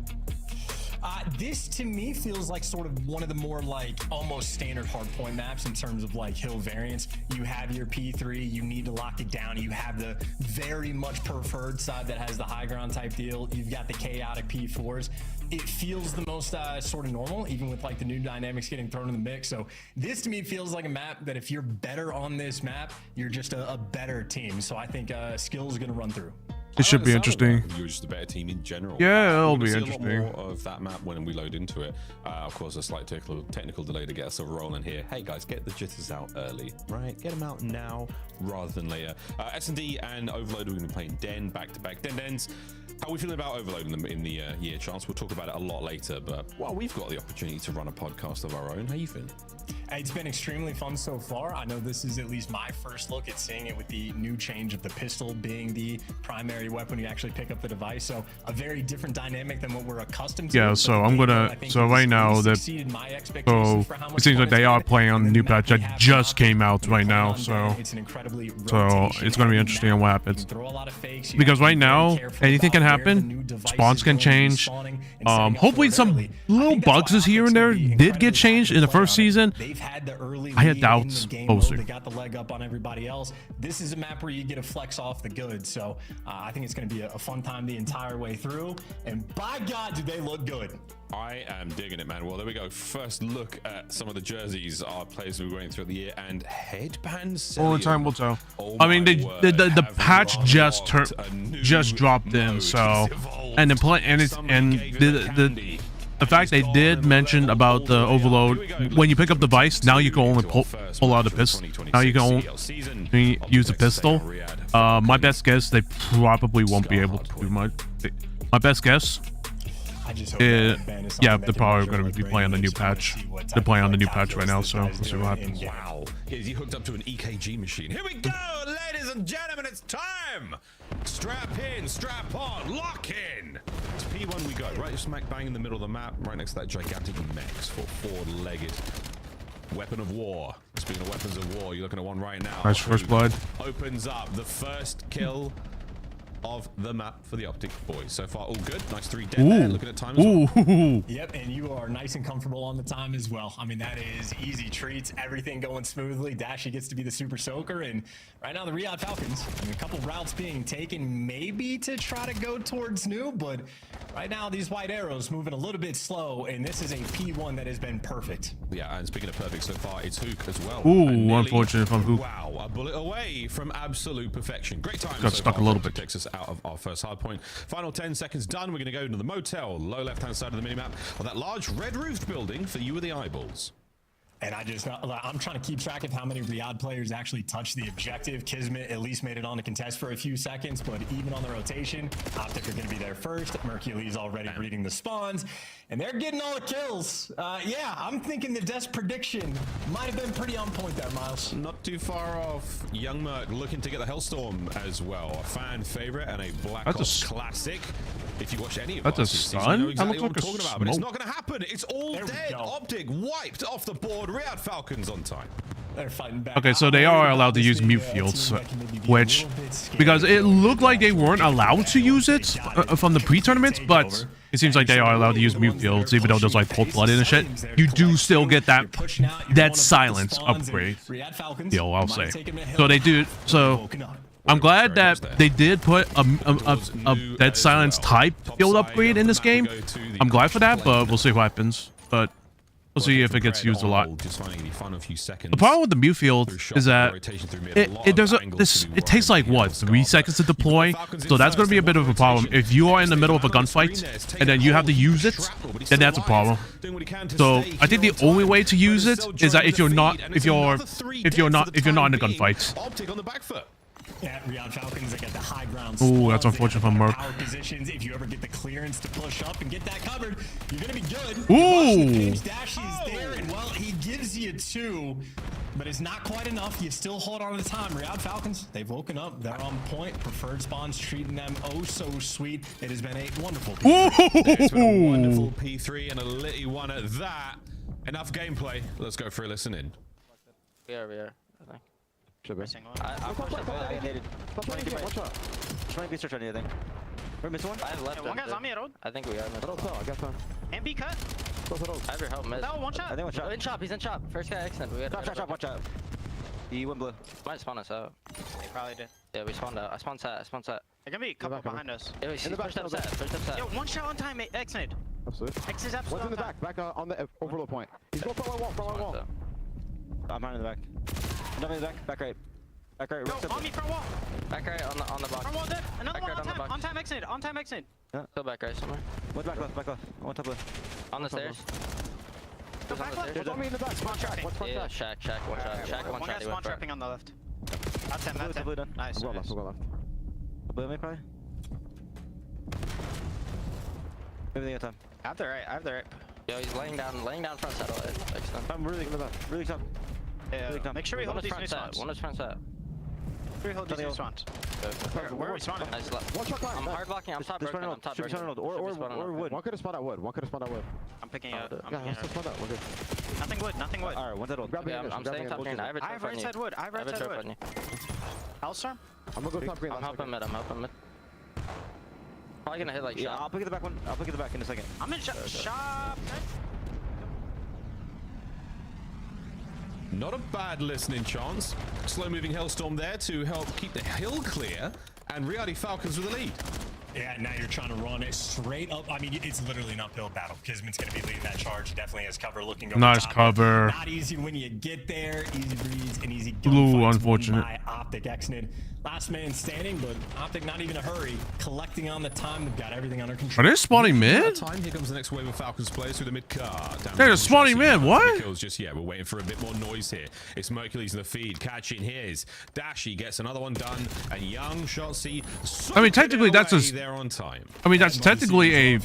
This to me feels like sort of one of the more like almost standard hardpoint maps in terms of like hill variants. You have your P3, you need to lock it down. You have the very much preferred side that has the high ground type deal. You've got the chaotic P4s. It feels the most sort of normal, even with like the new dynamics getting thrown in the mix. So this to me feels like a map that if you're better on this map, you're just a better team. So I think skill is going to run through. It should be interesting. You're just a better team in general. Yeah, it'll be see interesting. A lot more of that map when we load into it. Of course, a slight technical delay to get us rolling here. Hey guys, get the jitters out early, right? Get them out now rather than later. S&D and Overload, we're going to be playing Den back-to-back. Dens. How are we feeling about Overload in the year, Chance? We'll talk about it a lot later, but well, we've got the opportunity to run a podcast of our own. How you feeling? It's been extremely fun so far. I know this is at least my first look at seeing it with the new change of the pistol being the primary weapon you actually pick up the device. So a very different dynamic than what we're accustomed to. Yeah, so I'm gonna, so right now that, so it seems like they are playing on the new patch that just came out right now. So it's gonna be interesting on what happens. Because right now, anything can happen. Spawns can change. Hopefully some little bugs here and there did get changed in the first season. I had doubts. They got the leg up on everybody else. This is a map where you get a flex off the good. So I think it's going to be a fun time the entire way through. And by God, do they look good. I am digging it, man. Well, there we go. First look at some of the jerseys our players will be wearing throughout the year, and headbands. Only time will tell. I mean, the patch just dropped in, so and the fact they did mention about the overload, when you pick up the device, now you can only pull out a pistol. Now you can only use a pistol. My best guess, they probably won't be able to do much. My best guess, yeah, they're probably going to be playing on the new patch. They're playing on the new patch right now, so we'll see what happens. Wow, is he hooked up to an EKG machine? Here we go, ladies and gentlemen, it's time! Strap in, strap on, lock in! It's P1 we go, right smack bang in the middle of the map, right next to that gigantic Mex for four-legged weapon of war. Speaking of weapons of war, you're looking at one right now. Nice first blood. Opens up the first kill of the map for the Optic boys. So far, all good. Nice 3 dead there. Looking at time as well. Yep, and you are nice and comfortable on the time as well. I mean, that is easy treats. Everything going smoothly. Dashy gets to be the super soaker, and right now the Riyadh Falcons, I mean, a couple routes being taken maybe to try to go towards new, but right now these white arrows moving a little bit slow, and this is a P1 that has been perfect. Yeah, and speaking of perfect so far, it's Hook as well. Ooh, unfortunate from Hook. Wow, a bullet away from absolute perfection. Great time. Got stuck a little bit. Takes us out of our first hard point. Final 10 seconds done. We're going to go into the motel, low left-hand side of the minimap, of that large red-roofed building for you with the eyeballs. And I'm trying to keep track of how many Riyadh players actually touched the objective. Kismet at least made it on to contest for a few seconds, but even on the rotation, Optic are going to be there first. Mercury's already reading the spawns, and they're getting all the kills. Yeah, I'm thinking the Death's prediction might have been pretty on point there, Miles. Not too far off. Young Merc looking to get the Hellstorm as well. A fan favorite and a Black Ops classic. If you watch any of that's a stun? you know exactly that what looks I'm like talking about, but it's not going to happen. It's all dead. Optic wiped off the board. Riyadh Falcons on time. They're fighting back. Okay, so they are allowed to use mute fields, which, because it looked like they weren't allowed to use it from the pre-tournaments, but it seems like they are allowed to use mute fields, even though there's like cold-blooded and shit. You do still get that silence upgrade. Yo, I'll say. So they do. So I'm glad that they did put a dead silence type field upgrade in this game. I'm glad for that, but we'll see what happens. But we'll see if it gets used a lot. The problem with the mute field is that it takes like what, 3 seconds to deploy, so that's going to be a bit of a problem. If you are in the middle of a gunfight and then you have to use it, then that's a problem. So I think the only way to use it is that if you're not in the gunfight. Yeah, Riyadh Falcons, they got the high ground. Ooh, that's unfortunate for Merc. Power positions. If you ever get the clearance to push up and get that covered, you're gonna be good. Ooh. Dashy's there, and well, he gives you 2, but it's not quite enough. You still hold on to the time. Riyadh Falcons, they've woken up. They're on point. Preferred spawns treating them oh so sweet. It has been a wonderful P3. It's been a wonderful P3 and a litty one at that. Enough gameplay. Let's go for a listen in. We are. I think. Should be. I pushed up. I hated. 20 research on you, I think. We're missing one. I have left. Yeah, one guy's on me at old. I think we are. I don't know. I got time. And B cut. I have your help, mid. No, one shot. I think one shot. In shop. He's in shop. First guy exit. We got Chop, watch out. He went blue. Might spawn us out. They probably did. Yeah, we spawned out. I spawned set. There can be a couple behind us. Yeah, he's pushed up set. Pushed up set. Yo, one shot on time. X-nade. Absolutely. X is absolutely One's in the on back on the overload point. He's going front wall. I'm behind in the back. Another in the back. Back right. Yo, on me, front wall. Back right on the box. Front wall dead. Another Back one right on time. box. On time X-nade. On time X-nade. Still back right somewhere. One's back left. One top left. On the stairs. Go Who's on back the left. stairs? What's on me in the back? Spawn trapping. What's front Yeah, track? Shack. One shot. Shack one One shot. guy's He spawn went for it. trapping on the left. That's him. Blue done. Nice. I'll go left. Blue me probably. Everything at time. I have the right. Yo, he's laying down front saddle. I'm really tough. Yeah, make sure we hold these new spawns. One is front set. Make sure we hold these new spawns. Where are we spawning? Nice left. One shot I'm hard blocking. I'm top broken. I'm top broken. Or wood. One could have spawned out wood. I'm picking out. Yeah, let's spawn out. We're good. Nothing wood. Alright, one's at old. Grab me. Yeah, I'm staying top green. I have a I have trap on right you. side wood. I have right side trap on wood. you. Hellstorm? I'm gonna go top green. I'm helping mid. Probably gonna hit like Yeah, shot. I'll pick the back one. I'll pick the back in a second. I'm in shop. Not a bad listening chance. Slow moving Hellstorm there to help keep the hill clear, and Riyadi Falcons with the lead. Yeah, now you're trying to run it straight up. I mean, it's literally an uphill battle. Kisman's going to be leading that charge. He definitely has cover looking over Nice top. cover. Not easy when you get there. Easy breeze and easy Blue, gunfights unfortunate. won by Optic Xnid. Last man standing, but Optic not even a hurry. Collecting on the time. They've got everything under control. Are they spawning mid? Time. Here comes the next wave of Falcons players through the mid car. They're spawning mid. What? Kills just yet. We're waiting for a bit more noise here. It's Mercules in the feed. Catching his. Dashy gets another one done. And young Shotzi. I mean, technically, that's a. There on time. I mean, that's technically a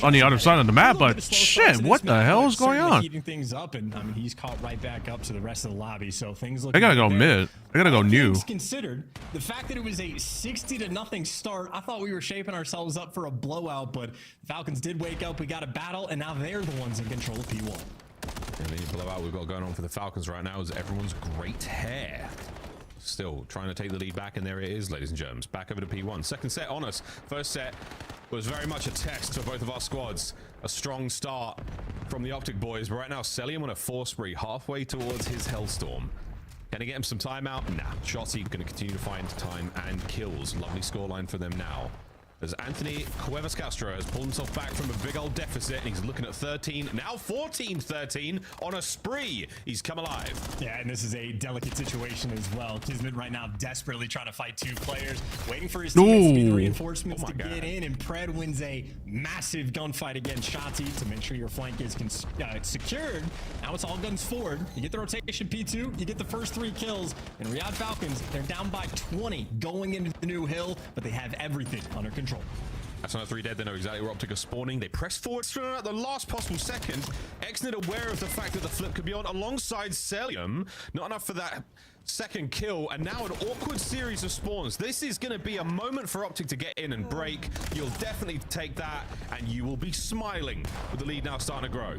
on the other side of the map, but shit, what the hell is going on? Heating things up, and I mean, he's caught right back up to the rest of the lobby. So things look. They gotta go good mid. They gotta go new. Considered the fact that it was a 60-0 start, I thought we were shaping ourselves up for a blowout, but Falcons did wake up. We got a battle, and now they're the ones in control of P1. And the blowout we've got going on for the Falcons right now is everyone's great hair. Still trying to take the lead back, and there it is, ladies and germs. Back over to P1. Second set on us. First set was very much a test for both of our squads. A strong start from the Optic boys, but right now Celium on a 4 spree halfway towards his Hellstorm. Can he get him some timeout? Nah. Shotzi going to continue to find time and kills. Lovely scoreline for them now. As Anthony Cuevas Castro has pulled himself back from a big old deficit, and he's looking at 13, now 14-13 on a spree. He's come alive. Yeah, and this is a delicate situation as well. Kismet right now desperately trying to fight 2 players, waiting for his teammates to be the reinforcements to get in, and Pred wins a massive gunfight against Shotzi to make sure your flank is secured. Now it's all guns forward. You get the rotation P2, you get the first 3 kills, and Riyadh Falcons, they're down by 20 going into the new hill, but they have everything under control. That's another 3 dead. They know exactly where Optic are spawning. They press forward at the last possible second. Xnid aware of the fact that the flip could be on alongside Celium. Not enough for that second kill, and now an awkward series of spawns. This is going to be a moment for Optic to get in and break. You'll definitely take that, and you will be smiling with the lead now starting to grow.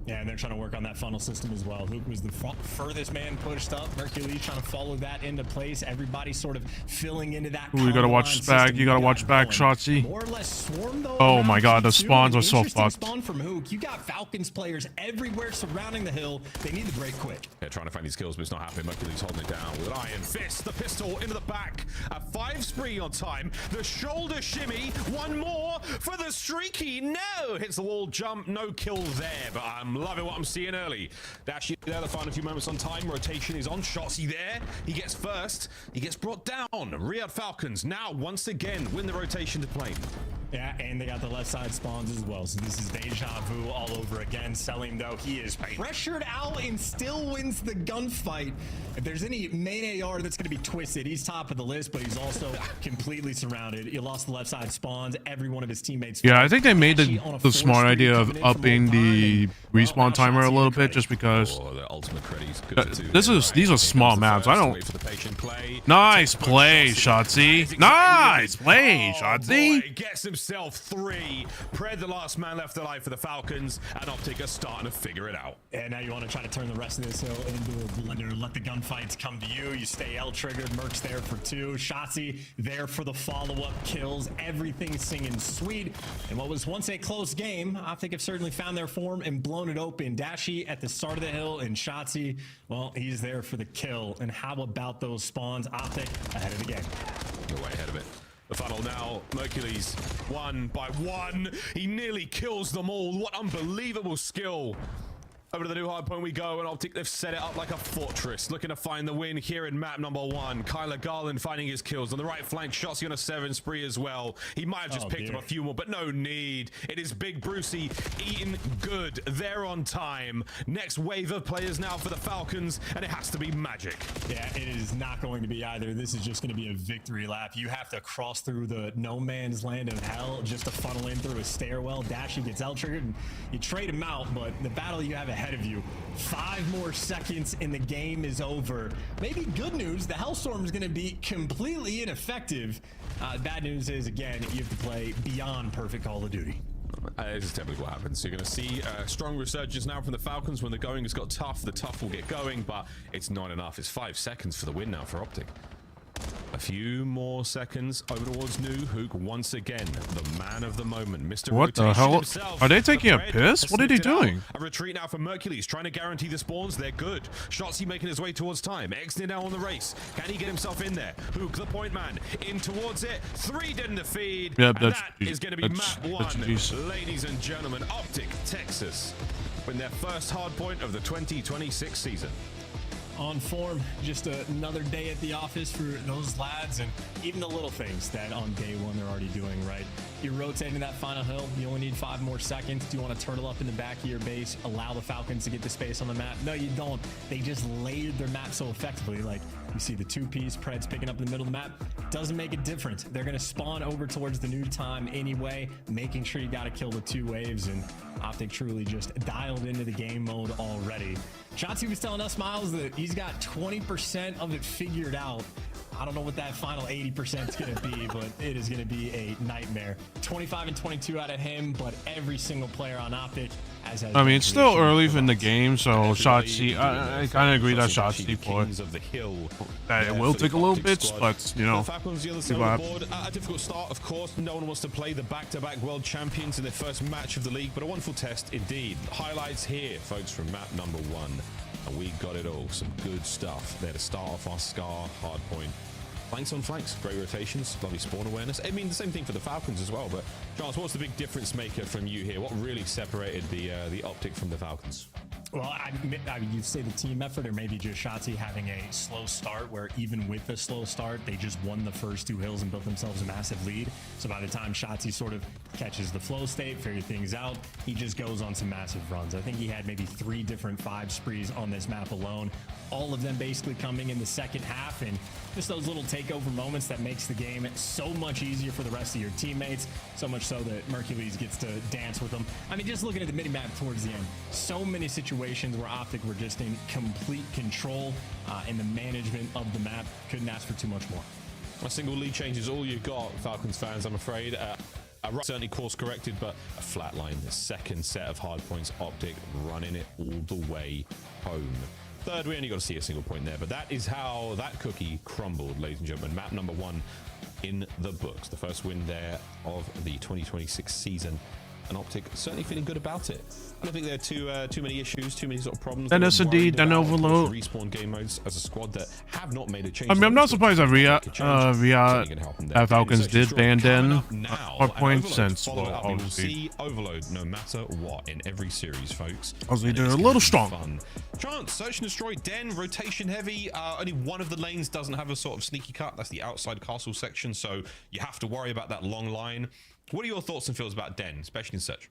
Yeah, and they're trying to work on that funnel system as well. Hook was the furthest man pushed up. Hercules trying to follow that into place. Everybody sort of filling into that. Ooh, you gotta watch back. You gotta watch back, Shotzi. More or less swarm though. Oh my god, the P2. spawns are so Interesting fucked. Spawn from Hook. You got Falcons players everywhere surrounding the hill. They need to break quick. Yeah, trying to find these kills, but it's not happening. Mercury's holding it down with an iron fist. The pistol into the back. A 5 spree on time. The shoulder shimmy. One more for the streaky. No! Hits the wall jump. No kill there, but I'm loving what I'm seeing early. Dash there, the final few moments on time. Rotation is on. Shotzi there. He gets first. He gets brought down. Riyadh Falcons now once again win the rotation to plane. Yeah, and they got the left side spawns as well. So this is deja vu all over again. Selim, though, he is pressured out and still wins the gunfight. If there's any main AR that's going to be twisted, he's top of the list, but he's also completely surrounded. He lost the left side spawns. Every one of his teammates. Yeah, I think they made the smart idea of upping the respawn timer a little bit just because the ultimate credits. Good to do these are small maps. I don't. Wait for the patient play. Nice play, Shotzi. Nice play, Shotzi. Boy, gets himself 3. Pred, the last man left alive for the Falcons, and Optic are starting to figure it out. And now you want to try to turn the rest of this hill into a blender. Let the gunfights come to you. You stay L-triggered. Merc's there for 2. Shotzi there for the follow-up kills. Everything singing sweet. And what was once a close game, Optic have certainly found their form and blown it open. Dashy at the start of the hill, and Shotzi, well, he's there for the kill. And how about those spawns? Optic ahead of the game. No way ahead of it. The funnel now, Mercules, 1 by 1. He nearly kills them all. What unbelievable skill. Over to the new hard point we go, and Optic, they've set it up like a fortress, looking to find the win here in map number 1. Kyler Garland finding his kills on the right flank. Shotzi on a 7 spree as well. He might have just picked up a few more, but no need. It is Big Brucey eating good. They're on time. Next wave of players now for the Falcons, and it has to be magic. Yeah, it is not going to be either. This is just going to be a victory lap. You have to cross through the no man's land of hell just to funnel in through a stairwell. Dashy gets L-triggered, and you trade him out, but the battle you have ahead of you, 5 more seconds and the game is over. Maybe good news, the Hellstorm is going to be completely ineffective. Bad news is, again, you have to play beyond perfect Call of Duty. This is typically what happens. You're going to see a strong resurgence now from the Falcons. When the going has got tough, the tough will get going, but it's not enough. It's 5 seconds for the win now for Optic. A few more seconds over towards New Hook once again, the man of the moment, Mr. What the hell? Himself. Are they taking a piss? What are they doing? A retreat now for Mercules, trying to guarantee the spawns. They're good. Shotzi making his way towards time. Exney now on the race. Can he get himself in there? Hook, the point man, in towards it. 3 dead in the feed. Yep, and that is going to be map 1. Ladies and gentlemen, Optic, Texas, win their first hard point of the 2026 season. On form, just another day at the office for those lads, and even the little things that on day 1 they're already doing right. You're rotating that final hill. You only need 5 more seconds. Do you want to turtle up in the back of your base, allow the Falcons to get the space on the map? No, you don't. They just layered their map so effectively. Like, you see the 2-piece, Pred's picking up in the middle of the map. Doesn't make it different. They're going to spawn over towards the new time anyway, making sure you got to kill the 2 waves, and Optic truly just dialed into the game mode already. Shotzi was telling us, Miles, that he's got 20% of it figured out. I don't know what that final 80% is going to be, but it is going to be a nightmare. 25 and 22 out of him, but every single player on Optic has. I mean, it's still early in the game, so Shotzi, I kind of agree that Shotzi for that it will take a little bit, but you know, Falcons the other side of the board. A difficult start, of course. No one wants to play the back-to-back world champions in their first match of the league, but a wonderful test indeed. Highlights here, folks, from map number 1. And we got it all. Some good stuff there to start off our Scar hard point. Flanks on flanks, great rotations, lovely spawn awareness. I mean, the same thing for the Falcons as well. But Charles, what's the big difference maker from you here? What really separated the Optic from the Falcons? Well, I mean, you'd say the team effort, or maybe just Shotzi having a slow start, where even with a slow start, they just won the first 2 hills and built themselves a massive lead. So by the time Shotzi sort of catches the flow state, figure things out, he just goes on some massive runs. I think he had maybe 3 different 5 sprees on this map alone, all of them basically coming in the second half, and just those little takeover moments that makes the game so much easier for the rest of your teammates, so much so that Mercules gets to dance with them. I mean, just looking at the mini-map towards the end, so many situations where Optic were just in complete control, and the management of the map couldn't ask for too much more. A single lead change is all you've got, Falcons fans, I'm afraid. Certainly course corrected, but a flat line. The second set of hard points, Optic running it all the way home. Third, we only got to see a single point there, but that is how that cookie crumbled, ladies and gentlemen. Map number 1 in the books. The first win there of the 2026 season. And Optic certainly feeling good about it. I don't think there are too many issues, too many sort of problems. Then S&D, then Overload. Respawn game modes as a squad that have not made a change. I mean, I'm not surprised that Falcons did ban Den hard points since, well, obviously. Overload no matter what in every series, folks. Obviously, they're a little strong. Chance, search and destroy, Den, rotation heavy. Only one of the lanes doesn't have a sort of sneaky cut. That's the outside castle section, so you have to worry about that long line. What are your thoughts and feels about Den, especially in search?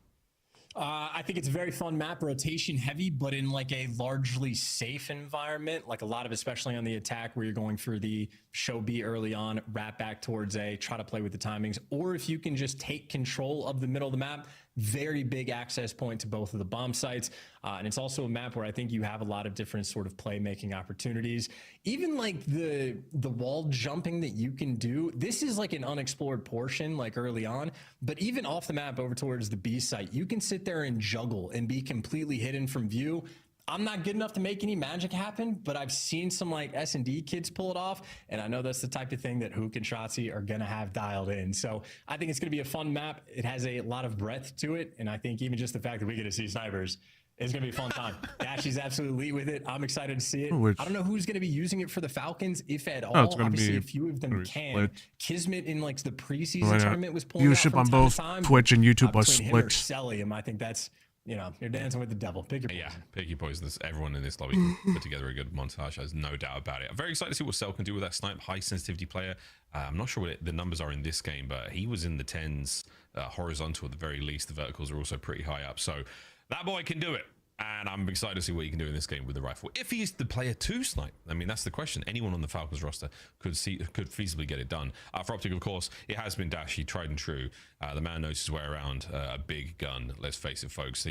I think it's a very fun map, rotation heavy, but in like a largely safe environment, like a lot of, especially on the attack where you're going for the show B early on, wrap back towards A, try to play with the timings, or if you can just take control of the middle of the map, very big access point to both of the bomb sites. And it's also a map where I think you have a lot of different sort of playmaking opportunities. Even like the wall jumping that you can do, this is like an unexplored portion like early on, but even off the map over towards the B site, you can sit there and juggle and be completely hidden from view. I'm not good enough to make any magic happen, but I've seen some like S&D kids pull it off, and I know that's the type of thing that Hook and Shotzi are going to have dialed in. So I think it's going to be a fun map. It has a lot of breadth to it, and I think even just the fact that we get to see snipers is going to be a fun time. Dashy's absolutely elite with it. I'm excited to see it. I don't know who's going to be using it for the Falcons, if at all. Obviously, a few of them can. Kismet in like the preseason tournament was pulling out from on time both to time. Twitch and YouTube was Between him or split. Celium, I think that's, you know, you're dancing with the devil. Pick your poison. Yeah, pick your poison. Everyone in this lobby can put together a good montage. There's no doubt about it. I'm very excited to see what Cell can do with that snipe. High sensitivity player. I'm not sure what the numbers are in this game, but he was in the 10s, horizontal at the very least. The verticals are also pretty high up. So that boy can do it. And I'm excited to see what he can do in this game with the rifle. If he's the player to snipe, I mean, that's the question. Anyone on the Falcons roster could feasibly get it done. For Optic, of course, it has been Dashy, tried and true. The man knows his way around a big gun. Let's face it, folks.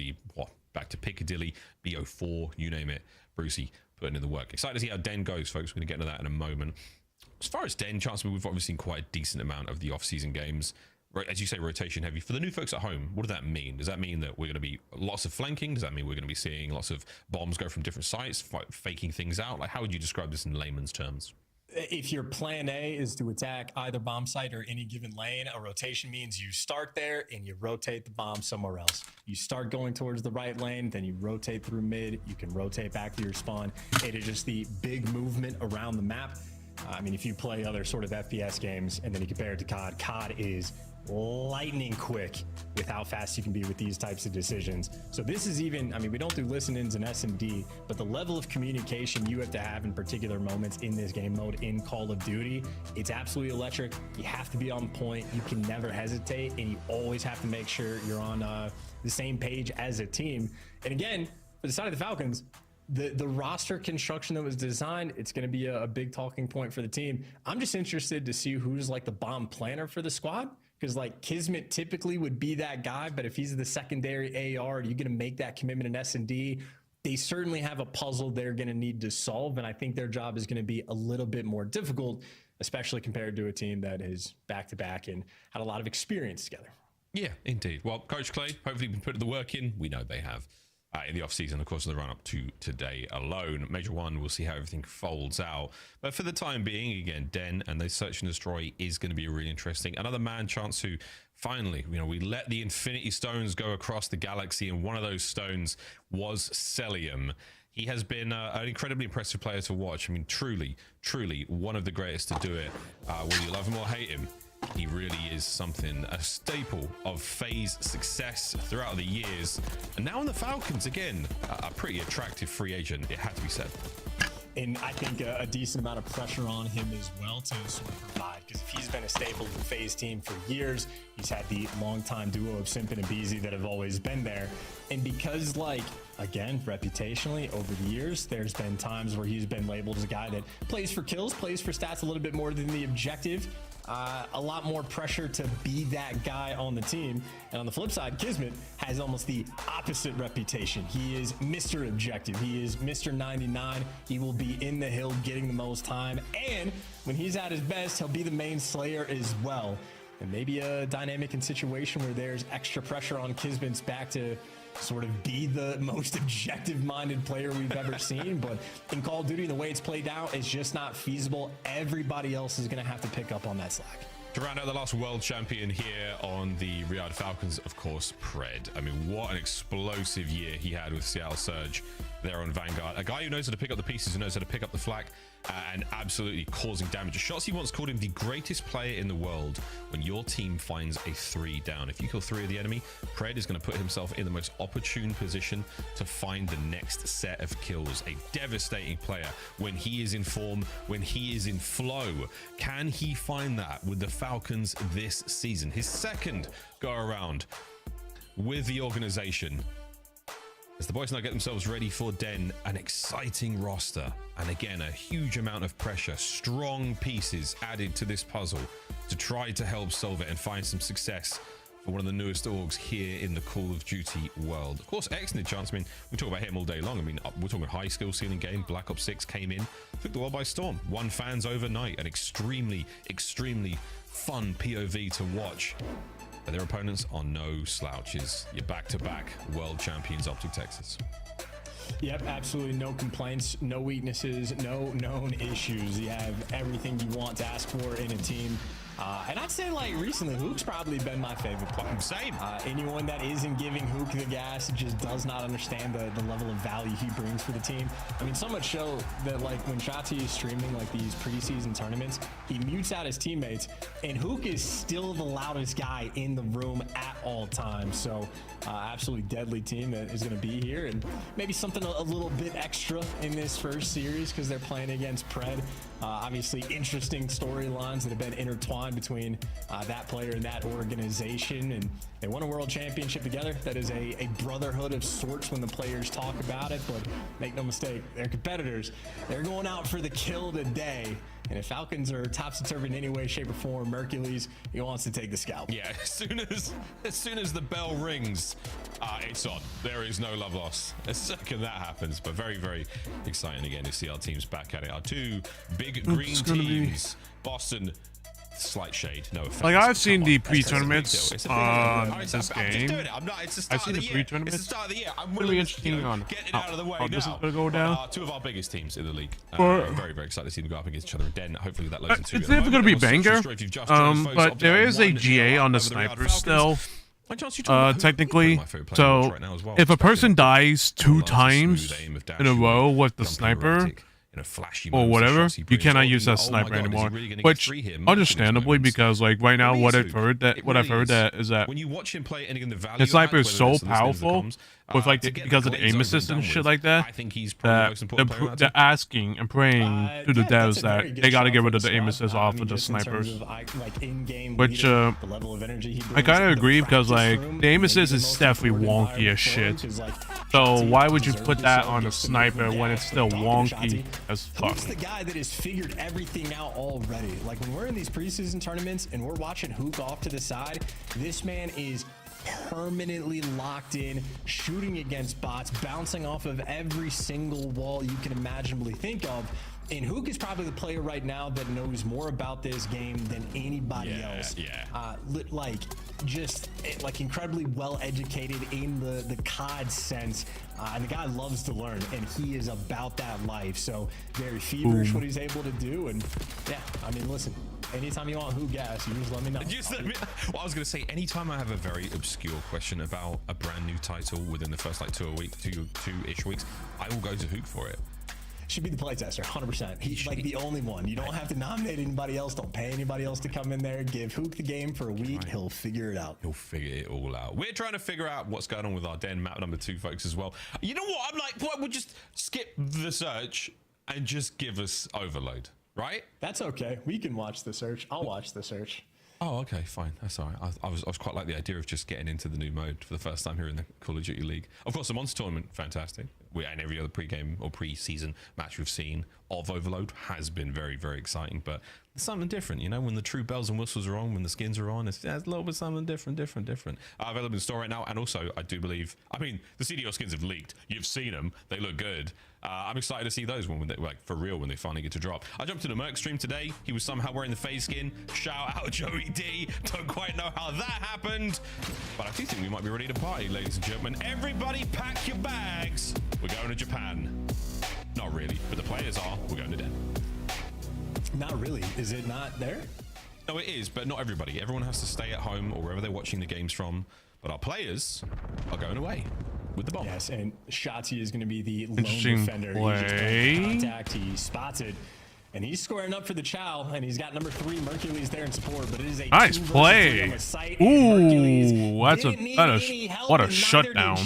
Back to Piccadilly, BO4, you name it. Brucey putting in the work. Excited to see how Den goes, folks. We're going to get into that in a moment. As far as Den, Chancellor, we've obviously seen quite a decent amount of the off-season games. As you say, rotation heavy. For the new folks at home, what does that mean? Does that mean that we're going to be lots of flanking? Does that mean we're going to be seeing lots of bombs go from different sites, faking things out? Like, how would you describe this in layman's terms? If your plan A is to attack either bomb site or any given lane, a rotation means you start there and you rotate the bomb somewhere else. You start going towards the right lane, then you rotate through mid, you can rotate back to your spawn. It is just the big movement around the map. I mean, if you play other sort of FPS games and then you compare it to COD, COD is lightning quick with how fast you can be with these types of decisions. So this is even, I mean, we don't do listen-ins and S&D, but the level of communication you have to have in particular moments in this game mode in Call of Duty, it's absolutely electric. You have to be on point. You can never hesitate, and you always have to make sure you're on the same page as a team. And again, for the side of the Falcons, the roster construction that was designed, it's going to be a big talking point for the team. I'm just interested to see who's like the bomb planner for the squad. Because like Kismet typically would be that guy, but if he's the secondary AR, you're going to make that commitment in S&D. They certainly have a puzzle they're going to need to solve, and I think their job is going to be a little bit more difficult, especially compared to a team that is back-to-back and had a lot of experience together. Yeah, indeed. Well, Coach Clay, hopefully been putting the work in. We know they have. In the offseason, of course, in the run-up to today alone. Major 1, we'll see how everything folds out. But for the time being, again, Den and the Search and Destroy is going to be really interesting. Another man, Chance, who finally, we let the Infinity Stones go across the galaxy, and one of those stones was Celium. He has been an incredibly impressive player to watch. I mean, truly, truly one of the greatest to do it. Whether you love him or hate him, he really is something, a staple of FaZe success throughout the years. And now on the Falcons, again, a pretty attractive free agent, it had to be said. And I think a decent amount of pressure on him as well to sort of provide, because if he's been a staple of the FaZe team for years, he's had the longtime duo of Simpin and Beezy that have always been there. And because, like, again, reputationally over the years, there's been times where he's been labeled as a guy that plays for kills, plays for stats a little bit more than the objective. A lot more pressure to be that guy on the team. And on the flip side, Kismet has almost the opposite reputation. He is Mr. Objective. He is Mr. 99. He will be in the hill getting the most time. And when he's at his best, he'll be the main slayer as well. And maybe a dynamic and situation where there's extra pressure on Kismet's back to sort of be the most objective-minded player we've ever seen. But in Call of Duty, the way it's played out, it's just not feasible. Everybody else is going to have to pick up on that slack. To round out the last world champion here on the Riyadh Falcons, of course, Pred. I mean, what an explosive year he had with Seattle Surge there on Vanguard. A guy who knows how to pick up the pieces, who knows how to pick up the flak, and absolutely causing damage. Shotzi once called him the greatest player in the world when your team finds a 3 down. If you kill 3 of the enemy, Pred is going to put himself in the most opportune position to find the next set of kills. A devastating player when he is in form, when he is in flow. Can he find that with the Falcons this season? His second go around with the organization. As the boys now get themselves ready for Den, an exciting roster. And again, a huge amount of pressure, strong pieces added to this puzzle to try to help solve it and find some success for one of the newest orgs here in the Call of Duty world. Of course, excellent chance. I mean, we talk about him all day long. I mean, we're talking high skill ceiling game. Black Ops 6 came in, took the world by storm, won fans overnight, an extremely fun POV to watch. But their opponents are no slouches. You're back-to-back world champions, Optic Texas. Yep, absolutely no complaints, no weaknesses, no known issues. You have everything you want to ask for in a team. And I'd say, like, recently, Hook's probably been my favorite player. Same. Anyone that isn't giving Hook the gas just does not understand the level of value he brings for the team. I mean, so much so that, like, when Shotzi is streaming, like, these preseason tournaments, he mutes out his teammates, and Hook is still the loudest guy in the room at all times. So, absolutely deadly team that is going to be here, and maybe something a little bit extra in this first series because they're playing against Pred. Obviously, interesting storylines that have been intertwined between that player and that organization, and they won a world championship together. That is a brotherhood of sorts when the players talk about it, but make no mistake, they're competitors. They're going out for the kill today. And if Falcons are topsy-turvy in any way, shape, or form, Mercules, he wants to take the scalp. Yeah, as soon as the bell rings, it's on. There is no love lost the second that happens. But very, very exciting again to see our teams back at it. Our two big green teams, Boston. Slight shade, no offense. Like, I've seen the pre-tournaments this game. I'm just doing it. It's the start I've seen of the the pre-tournaments. It's the start of the year. I'm Really really interesting on getting it out of the way how now. this is gonna go down. Two of our biggest teams in the league. Or- Very, very excited to see them go up against each other. And then hopefully that loads into It's never gonna be banger. But there is a GA on the sniper still. Technically, so if a person dies 2 times in a row with the sniper or whatever, you cannot use that sniper anymore. Which, understandably, because like right now, what I've heard is that when you watch him play any of the value, the sniper is so powerful with like because of the aim assist and shit like that. I think he's probably the most important player on that they're asking and praying to the devs that they gotta get rid of the aim assist off of the snipers. Which I kind of agree because like the aim assist is definitely wonky as shit. So why would you put that on a sniper when it's still wonky as fuck? Hook's the guy that has figured everything out already. Like when we're in these preseason tournaments and we're watching Hook off to the side, this man is permanently locked in, shooting against bots, bouncing off of every single wall you can imaginably think of. And Hook is probably the player right now that knows more about this game than anybody else. Like incredibly well educated in the COD sense, and the guy loves to learn, and he is about that life. So very feverish what he's able to do, and yeah, I mean, listen. Anytime you want Hook gas, you just let me know. Well, I was going to say, anytime I have a very obscure question about a brand new title within the first like 2-ish weeks, I will go to Hook for it. Should be the playtester, 100%. He's like the only one. You don't have to nominate anybody else. Don't pay anybody else to come in there. Give Hook the game for a week. He'll figure it out. He'll figure it all out. We're trying to figure out what's going on with our den map number 2, folks, as well. You know what? I'm like, what? We'll just skip the search and just give us Overload, right? That's okay. We can watch the search. I'll watch the search. Oh, okay, fine. That's all right. I was quite like the idea of just getting into the new mode for the first time here in the Call of Duty League. Of course, the Monster Tournament, fantastic. And every other pre-game or pre-season match we've seen of Overload has been very, very exciting. But it's something different, you know, when the true bells and whistles are on, when the skins are on, it's a little bit something different. Available in store right now. And also, I do believe, I mean, the CDO skins have leaked. You've seen them. They look good. I'm excited to see those when they, like, for real, when they finally get to drop. I jumped in a Merc stream today. He was somehow wearing the phase skin. Shout out Joey D. Don't quite know how that happened, but I do think we might be ready to party, ladies and gentlemen. Everybody pack your bags. We're going to Japan. Not really, but the players are. We're going to Den. Not really. Is it not there? No, it is, but not everybody. Everyone has to stay at home or wherever they're watching the games from. But our players are going away with the bomb. Yes, and Shotzi is going to be the lone Interesting defender. play. He just made contact. He spots it. And he's squaring up for the Chow, and he's got number 3 Mercules there in support, but it is a nice play. Ooh, what a shutdown.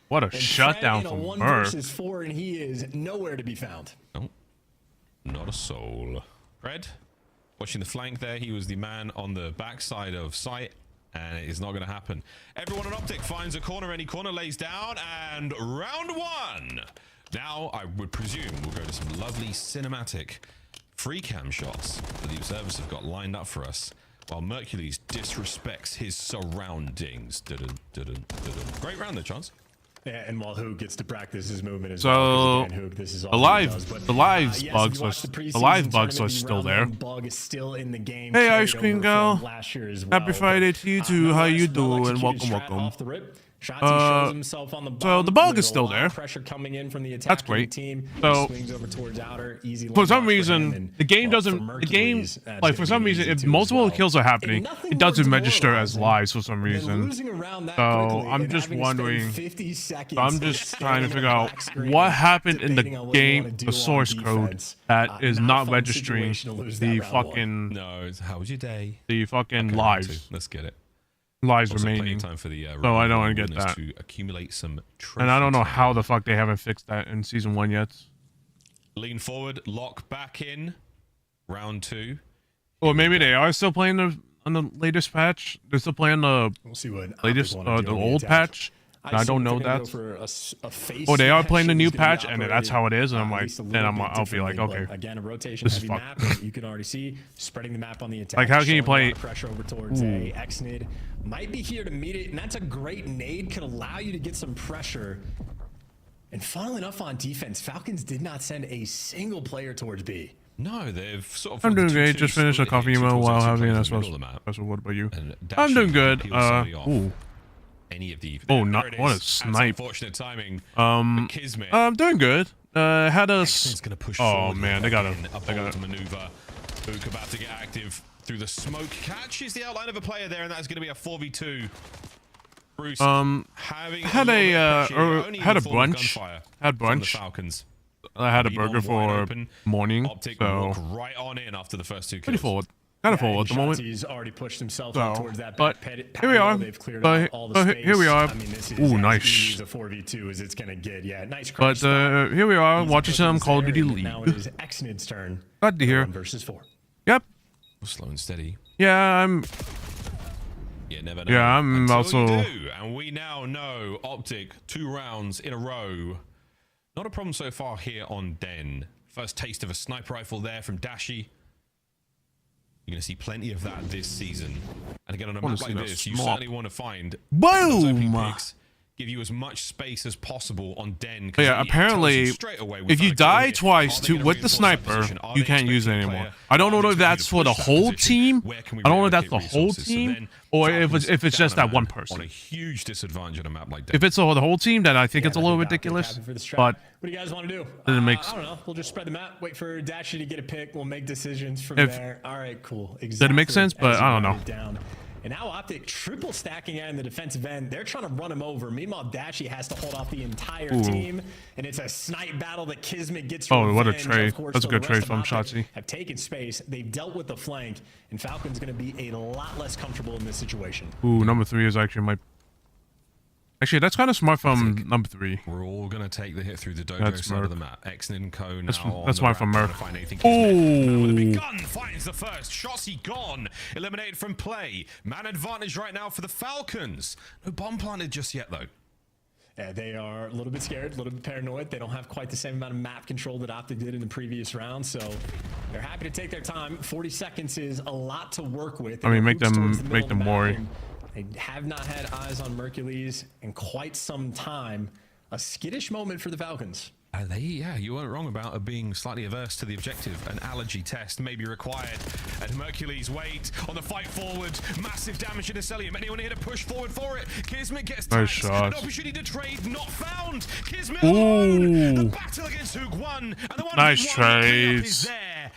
What a shutdown from Merc. 1 versus 4, and he is nowhere to be found. No, not a soul. Fred, watching the flank there, he was the man on the backside of sight, and it is not going to happen. Everyone on Optic finds a corner, any corner, lays down, and round 1. Now, I would presume we'll go to some lovely cinematic free cam shots that the observers have got lined up for us. while Mercules disrespects his surroundings. Great round there, Chance. Yeah, and while Hoog gets to practice his movement as So well, again, Hoog, this is all the he live does. But, the live yes, bugs if you are watch the the preseason live bugs tournament, are the still round there. one bug is still in the game. Hey, carried Ice Cream over Girl. from last year as well. Happy Friday to you too. How you doing? Welcome, welcome. Off the rip. Shotzi shows himself on the So bomb. the bug There's is a still lot of there. Pressure coming in from the attacking That's great. team. So He swings over towards outer, easy for some layup reason, him, and, the game well, doesn't. for The game, Mercules, that's like for gonna some be reason, easy if too as multiple well. kills are happening, nothing it doesn't more register as demoralizing lives for some than reason. losing around that So quickly I'm and just having to spend wondering. 50 seconds I'm just trying to staring figure at a out black screen, what happened in the debating on what you wanna game, do the on source code defense. that is Not a not fun registering situation to lose the that round one. fucking No, how was your day? the fucking Okay, lives. Let's get it. Lives Also, plenty remaining. of time for the So I don't get winners that. to accumulate some And I don't know trophy how time. the fuck they haven't fixed that in season 1 yet. Lean forward, lock back in. Round 2. Or maybe they are still playing on the latest patch. They're still playing the We'll see what latest, Optic wanna do the on old attack. patch. I don't know that. Or they are playing the new patch, and that's how it is. And I'm like, then I'll be like, okay, again, a rotation this is heavy fucked. map. You can already see spreading the map on the attack. Like, how can you showing a lot play- of pressure over towards A? Xnid might be here to meet it, and that's a great nade. Could allow you to get some pressure. And funnily enough, on defense, Falcons did not send a single player towards B. No, they've sort of. I'm doing 2-2 great. Just finished a split coffee here, emo 2-2 while playing having a from the middle of the map. special. What about you? And I'm Dashi doing good. peels somebody off. Ooh. Any of the. Oh, There not it what a is. That's snipe. unfortunate timing. Kismet. I'm doing good. Had a. Xnid's gonna push Oh forward man, they got a. again, They bold got a. maneuver. Book about to get active through the smoke. Catches the outline of a player there, and that's going to be a 4v2. Bruce having Had little a bit of pressure, or only in had the a form of brunch. gunfire Had from the brunch. Falcons. I had a Lead on burger wide for open. morning. Optic So walk right on in after the first 2 kills. pretty forward. Kind of forward at the moment. He's already pushed himself So, up towards that but back here we are. They've cleared But out all the but space. here we are. I mean, this is Ooh, as nice. easy as a 4v2 as it's gonna get. Yeah, nice. But crunch stop. here we are Easy watching some pushes Call of there, Duty and League. Now it is Xnid's turn. Glad to hear. 1 versus 4. Yep. Slow and steady. Yeah, I'm. You never know. Yeah, I'm until also. you do, and we now know Optic 2 rounds in a row. Not a problem so far here on Den. First taste of a sniper rifle there from Dashi. You're going to see plenty of that this season. And again, on a map like this, you certainly want to find those OP Boom! picks, give you as much space as possible on Den. But yeah, apparently, if you die twice with the sniper, you can't use it anymore. I don't know if that's for the whole team. I don't know if that's the whole team, or if it's just that one on a person. huge disadvantage on a map like Den. If it's the whole team, then I think it's a little ridiculous. But What do you guys want to do? then it makes. I don't know. We'll just spread the map, wait for Dashi to get a pick. We'll make decisions from If- there. All right, cool. Does it make sense? as But you I don't write know. it down. And now Optic triple stacking out in the defensive end. They're trying to run him over. Meanwhile, Dashi has to hold off the entire Ooh. team. And it's a snipe battle that Kismet gets Oh, what a revenge. trade. Of course, That's a so good the trade rest from of Optic Shotzi. have taken space. They've dealt with the flank. And Falcon's going to be a lot less comfortable in this situation. Ooh, number 3 is actually my. Actually, that's kind of smart from number 3. We're all going to take the hit through the dojo That's side of Merc. the map. Xnid and Co. now That's on that's the smart rack, from trying Merc. to find Nathan Kismet. Now with a big Ooh. gun finds the first. Shotzi gone. Eliminated from play. Man advantage right now for the Falcons. No bomb planted just yet, though. Yeah, they are a little bit scared, a little bit paranoid. They don't have quite the same amount of map control that Optic did in the previous round, so they're happy to take their time. 40 seconds is a lot to work with. I mean, make Hoops towards the them middle of the map, worry. and They have not had eyes on Mercules in quite some time. A skittish moment for the Falcons. Yeah, you weren't wrong about being slightly averse to the objective. An allergy test may be required. And Mercules wait on the fight forward. Massive damage to Decelium. Anyone here to push forward for it? Kismet gets Nice tagged. shot. An opportunity to trade, not found. Kismet Ooh. alone. The battle against Hoog won. And the one Nice who won the cleanup trades. is there.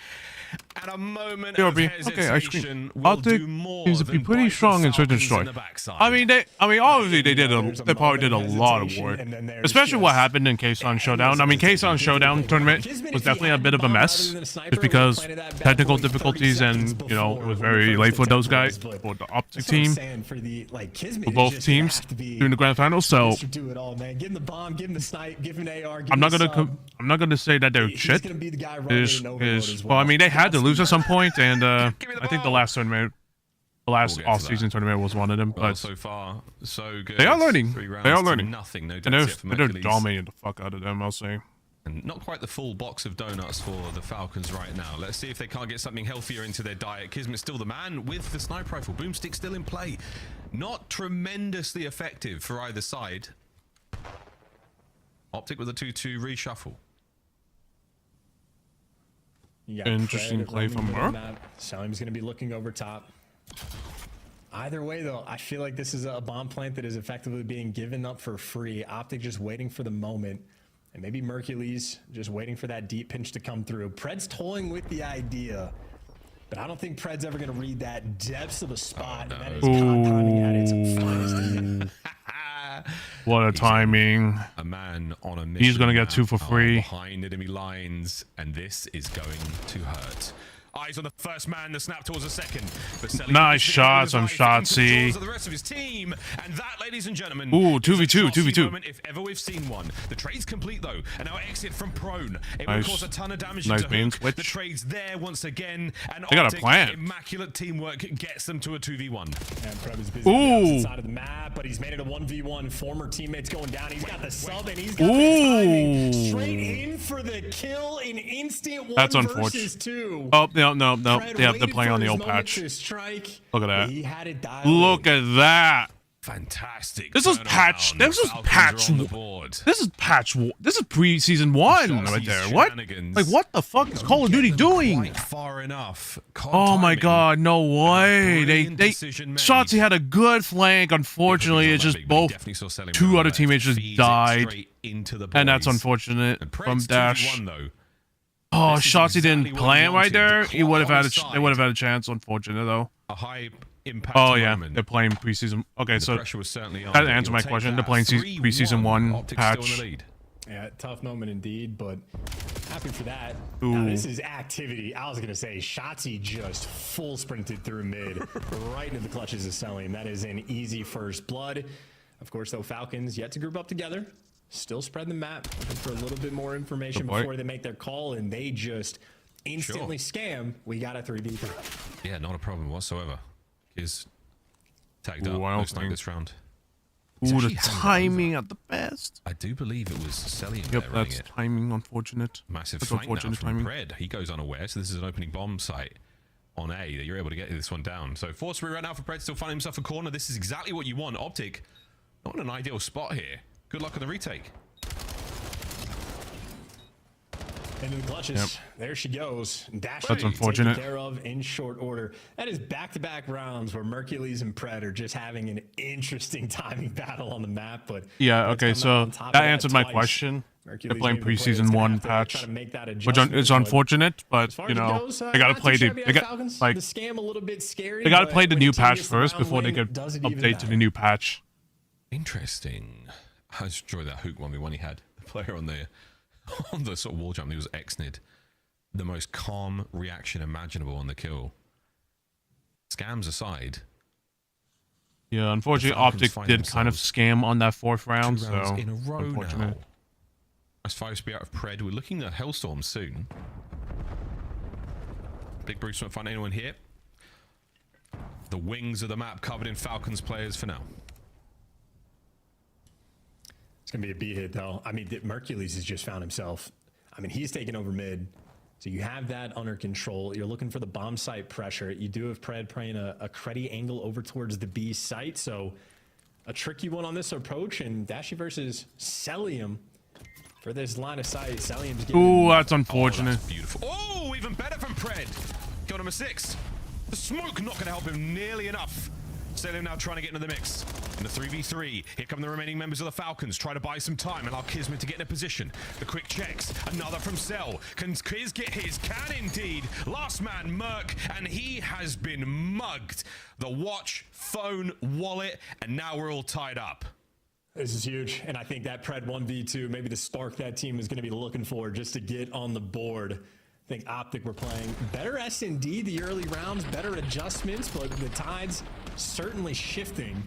And a moment BRB. of Okay, hesitation ice cream. will Optic do more seems to be than pretty bite strong the in search and Falcons in destroy. the backside. I mean, obviously they probably did a lot of work, especially what happened in K-Sun Showdown. I mean, K-Sun Showdown tournament was definitely a bit of a mess, just because technical difficulties and it was very late for those guys, for the Optic team, for both teams during the grand finals. So Do it all, man. Give him the bomb, give him the snipe, give him an AR. I'm not gonna say that they're shit. gonna be the guy running in overload as Well, I mean, they had to lose at some point, and I think the ball. last tournament, the last We'll get to off-season tournament was one of them. Well, But so far, so good. they are learning. 3 rounds They are to learning. Nothing. No And deaths yet for they're Mercules. dominating the fuck out of them, I'll say. And not quite the full box of donuts for the Falcons right now. Let's see if they can't get something healthier into their diet. Kismet's still the man with the sniper rifle. Boomstick still in play. Not tremendously effective for either side. Optic with a 2-2 reshuffle. Interesting play from her. Salim's going to be looking over top. Either way, though, I feel like this is a bomb plant that is effectively being given up for free. Optic just waiting for the moment. And maybe Mercules just waiting for that deep pinch to come through. Pred's toying with the idea. But I don't think Pred's ever going to read that depths of a spot. And that is compounding at its finest. What a timing. A man on a mission. He's going to get 2 for free. Behind enemy lines, and this is going to hurt. Eyes on the first man, the snap towards the second. Nice shots on Shotzi. The rest of his team, and that, ladies and gentlemen, ooh, 2v2. If ever we've seen one. The trade's complete though, and now exit from prone. It nice. will cause a ton of damage. Nice beam switch. The trade's there once again, and they got a plan. Immaculate teamwork gets them to a 2v1. And Preb is busy on the side of the map, but he's made it a 1v1. Former teammates going down. He's got the sub, and he's got the timing. Straight in for the kill in instant 1 versus 2. Oh, no. Yeah, they're playing on the old patch. Look at that. He had it Look at that. Fantastic. This is patch. This is patch. This is patch. This is pre-season 1 right there. What? Like, what the fuck is Call of Duty doing? Far enough. Oh my god, no way. They Shotzi had a good flank. Unfortunately, it's just both 2 other teammates just died. And that's unfortunate from Dash. Oh, Shotzi didn't plant right there. He would have had they would have had a chance. Unfortunate though. A high impact. Oh yeah, they're playing preseason. Okay, so that answered my question. They're playing preseason 1 patch. Yeah, tough moment indeed, but happy for that. Ooh. Now, this is activity. I was gonna say Shotzi just full sprinted through mid, right into the clutches of Selim. That is an easy first blood. Of course, though, Falcons yet to group up together. Still spreading the map, looking for a little bit more information before they make their call, and they just instantly scam. We got a 3v3. Yeah, not a problem whatsoever. Is tagged up. Looks like this round. Ooh, the timing at the best. I do believe it was Selim. Yep, that's timing. Unfortunate. Massive that's flank unfortunate now from Pred. He goes unaware, so this is an opening bomb site on A that you're able to get this one down. So force right now for Pred, still finding himself a corner. This is exactly what you want. Optic, not in an ideal spot here. Good luck on the retake. Into the clutches. Yep. There she goes. Dash that's unfortunate. Taken care of in short order. That is back-to-back rounds where Mercules and Pred are just having an interesting timing battle on the map. But yeah, okay, so that answered my question. They're playing preseason 1 patch, which is unfortunate, but you know they gotta play the scam a little bit scary. They gotta play the new patch first before they could update to the new patch. Interesting. I just enjoyed that hook 1v1 he had. The player on the sort of wall jump, he was X-nid. The most calm reaction imaginable on the kill. Scams aside. Yeah, unfortunately, Optic did kind of scam on that 4th round, so in a row unfortunate. Now. As far as be out of Pred, we're looking at Hellstorm soon. Big Bruce won't find anyone here. The wings of the map covered in Falcons players for now. It's going to be a B hit, though. I mean, Mercules has just found himself. I mean, he's taking over mid. So you have that under control. You're looking for the bomb site pressure. You do have Pred playing a cruddy angle over towards the B site. So a tricky one on this approach. And Dashi versus Selim for this line of sight. Selim's getting... Ooh, that's unfortunate. Oh, that's beautiful. Oh, even better from Pred. Kill number 6. The smoke not going to help him nearly enough. Selim now trying to get into the mix. In the 3v3, here come the remaining members of the Falcons. Try to buy some time and allow Kismet to get in a position. The quick checks. Another from Cell. Can Kiz get his? Can indeed. Last man, Merc, and he has been mugged. The watch, phone, wallet, and now we're all tied up. This is huge, and I think that Pred 1v2, maybe the spark that team is going to be looking for just to get on the board. I think Optic were playing better S&D the early rounds, better adjustments, but the tide's certainly shifting.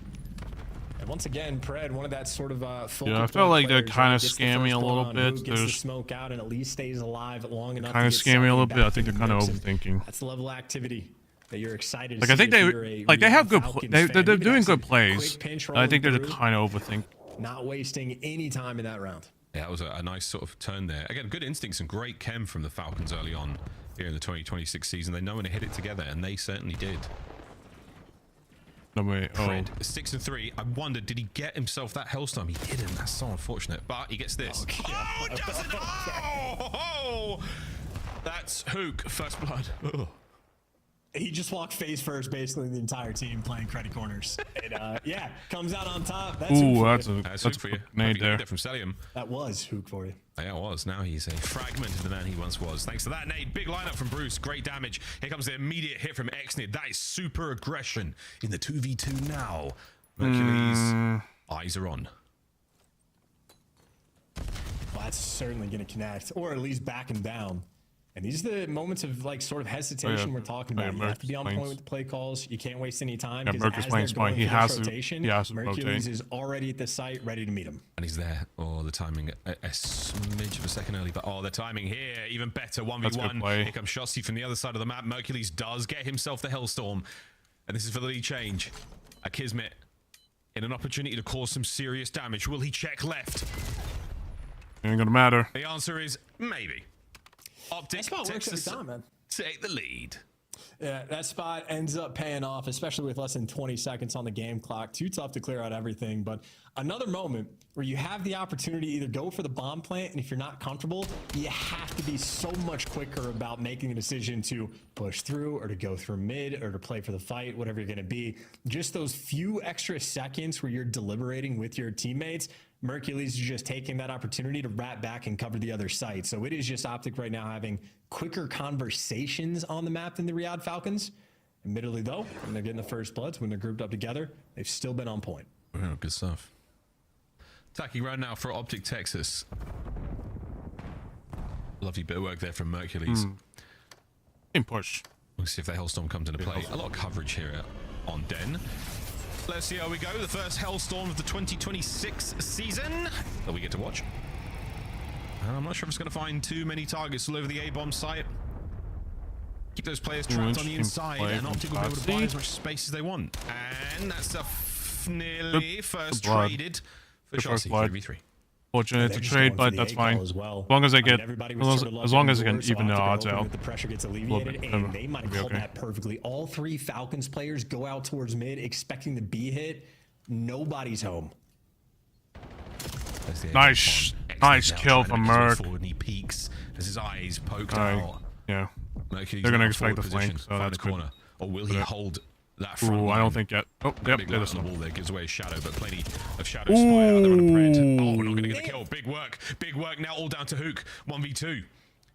And once again, Pred, one of that sort of yeah, I felt like they're kind of scamming a little bit. There's the smoke out and at least stays alive long enough. Kind of scamming a little bit. I think they're kind of overthinking. That's the level of activity that you're excited. Like I think they have good. They're doing good plays. I think they're kind of overthinking. Not wasting any time in that round. Yeah, that was a nice sort of turn there. Again, good instincts and great chem from the Falcons early on here in the 2026 season. They know when to hit it together, and they certainly did. No way. Fred, 6 and 3. I wondered, did he get himself that Hellstorm? He didn't. That's so unfortunate. But he gets this. Oh, doesn't! Oh! That's Hook. First blood. Ugh. He just walked face first, basically the entire team playing credit corners. And yeah, comes out on top. That's That's Hook for you. Nade there. From Celium. That was Hook for you. Yeah, it was. Now he's a fragment of the man he once was. Thanks to that nade. Big lineup from Bruce. Great damage. Here comes the immediate hit from Xnid. That is super aggression in the 2v2 now. Mercury's eyes are on. Well, that's certainly going to connect, or at least back him down. And these are the moments of like sort of hesitation we're talking about. You have to be on point with the play calls. You can't waste any time. Yeah, Merc is playing spine. He has to Mercules is already at the site, ready to meet him. And he's there. Oh, the timing a smidge of a second early, but the timing here even better. 1v1. Here comes Shotzi from the other side of the map. Mercules does get himself the Hellstorm, and this is for the lead change. A Kismet in an opportunity to cause some serious damage. Will he check left? Ain't gonna matter. The answer is maybe. Optic Texas time, man. Take the lead. Yeah, that spot ends up paying off, especially with less than 20 seconds on the game clock. Too tough to clear out everything, but another moment where you have the opportunity to either go for the bomb plant, and if you're not comfortable, you have to be so much quicker about making a decision to push through or to go through mid or to play for the fight, whatever you're going to be. Just those few extra seconds where you're deliberating with your teammates. Mercules is just taking that opportunity to wrap back and cover the other side. So it is just Optic right now having quicker conversations on the map than the Riyadh Falcons. Admittedly, though, when they're getting the first bloods, when they're grouped up together, they've still been on point. Oh, good stuff. Attacking right now for Optic Texas. Lovely bit of work there from Mercules. In push. We'll see if the Hellstorm comes into play. A lot of coverage here on Den. Let's see how we go. The first Hellstorm of the 2026 season that we get to watch. And I'm not sure if it's going to find too many targets all over the A-bomb site. Keep those players trapped on the inside, and Optic will be able to buy as much space as they want. And that's nearly first traded for Chelsea 3v3. Fortunate to trade, but that's fine. As long as I get, as long as I can even the odds out. The pressure gets alleviated, and they might have called that perfectly. All three Falcons players go out towards mid, expecting the B hit. Nobody's home. Nice kill from Merc. And he peeks as his eyes poked out. Yeah, Mercury's they're gonna expect the flank, so that's good. Corner. Or will he hold that front Ooh, line? I don't think yet. Oh, yep, big there's on the wall there, gives away a shadow, but plenty of shadow spy out there on a Pred. Oh, we're not going to get the kill. Big work now, all down to Hook. 1v2.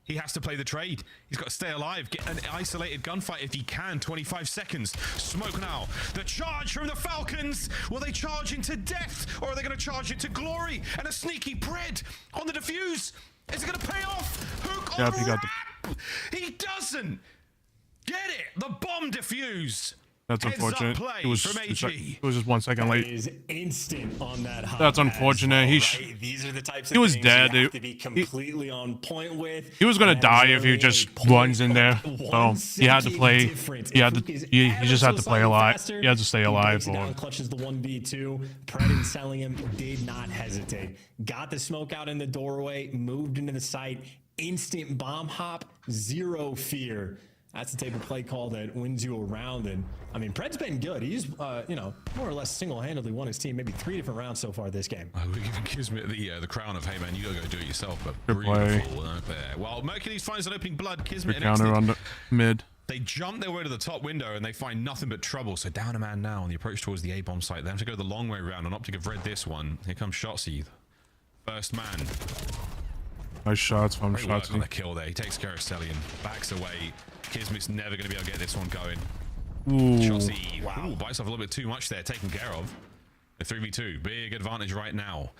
He has to play the trade. He's got to stay alive, get an isolated gunfight if he can. 25 seconds. Smoke now. The charge from the Falcons. Will they charge into death, or are they going to charge into glory? And a sneaky Pred on the defuse. Is it going to pay off? Hook on He doesn't get it. The bomb defuse. That's unfortunate. It was just 1 second late. Is instant on that. That's unfortunate. These are the types of he was things dead. you have to be completely on point with. He was gonna die if he just runs in there. So he had to play. He had to. He just had to play alive. He had to stay alive. Down, clutches the 1v2. Pred and selling him did not hesitate. Got the smoke out in the doorway. Moved into the site. Instant bomb hop. Zero fear. That's the type of play call that wins you around. And I mean, Pred's been good. He's, you know, more or less single-handedly won his team maybe 3 different rounds so far this game. We're giving Kismet the crown of, hey man, you gotta go do it yourself. But beautiful there. Well, Mercules finds an opening blood. Kismet counter on the mid. They jump their way to the top window and they find nothing but trouble. So down a man now on the approach towards the A-bomb site. They have to go the long way around. And Optic have read this one. Here comes Shotzi, first man. Nice shots from Shotzi. On the kill there. He takes care of Celium, backs away. Kismet's never going to be able to get this one going. Ooh. Shotzi, wow, bites off a little bit too much there, taken care of. The 3v2, big advantage right now.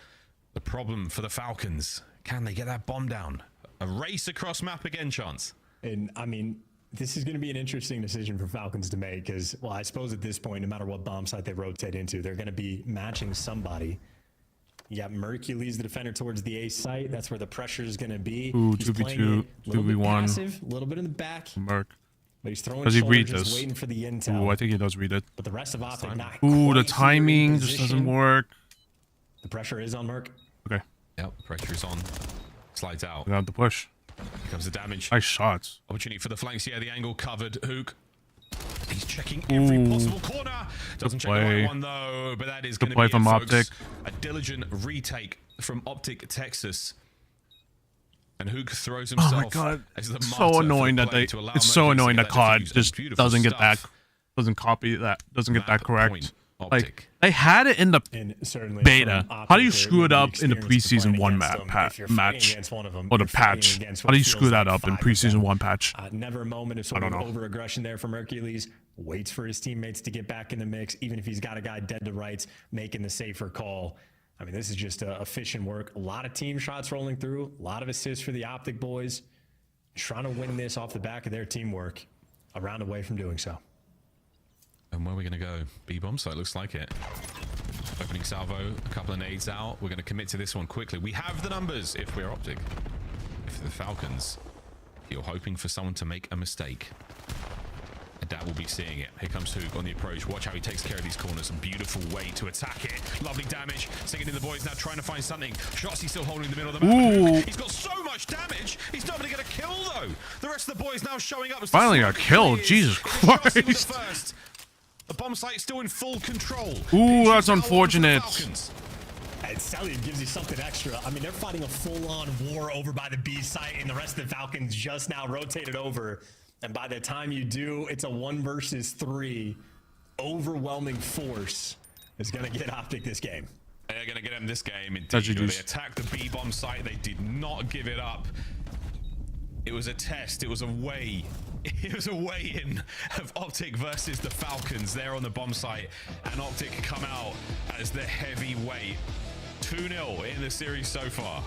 The problem for the Falcons, can they get that bomb down? A race across map again, Chance. And I mean, this is going to be an interesting decision for Falcons to make because, well, I suppose at this point, no matter what bomb site they rotate into, they're going to be matching somebody. You got Mercules, the defender towards the A site. That's where the pressure is going to be. Ooh, he's 2v2, 2v1. A little bit in the back. Merc. But he's throwing does he read just this? waiting for the intel. Ooh, I think he does read it. But the rest of Optic not Ooh, the quite timing just doesn't work. The pressure is on Merc. Okay. Yep, pressure is on. Slides out. Without the push. Here comes the damage. Nice shots. Opportunity for the flanks. Yeah, the angle covered. Hook. He's checking every possible corner. Doesn't check the right one though, but that is going to be from Optic. A diligent retake from Optic Texas. And Hook throws himself. Oh my god! As the So annoying that they. It's so annoying that COD just doesn't get that. Doesn't copy that. Doesn't get that correct. Like they had it in the beta. How do you screw it up in the preseason 1 match or the patch? How do you screw that up in preseason 1 patch? Never a moment of sort of over-aggression there from Hercules. Waits for his teammates to get back in the mix, even if he's got a guy dead to rights, making the safer call. I mean, this is just efficient work. A lot of team shots rolling through. A lot of assists for the Optic boys. Trying to win this off the back of their teamwork. A round away from doing so. And where are we going to go? B-bomb site, looks like it. Opening salvo, a couple of nades out. We're going to commit to this one quickly. We have the numbers if we're Optic. If the Falcons, you're hoping for someone to make a mistake. That will be seeing it. Here comes Hook on the approach. Watch how he takes care of these corners. A beautiful way to attack it. Lovely damage. Singing in the boys now trying to find something. Shotsy still holding the middle of the map. He's got so much damage. He's not going to get a kill though. The rest of the boys now showing up. Finally got killed. Jesus Christ. The bomb site still in full control. Ooh, that's unfortunate. And Sallium gives you something extra. I mean, they're fighting a full-on war over by the B site, and the rest of the Falcons just now rotated over. And by the time you do, it's a 1 versus 3. Overwhelming force is going to get Optic this game. They're going to get them this game. Indeed. They attacked the B-bomb site. They did not give it up. It was a test. It was a way. It was a weigh-in of Optic versus the Falcons there on the bomb site. And Optic come out as the heavyweight. 2-0 in the series so far.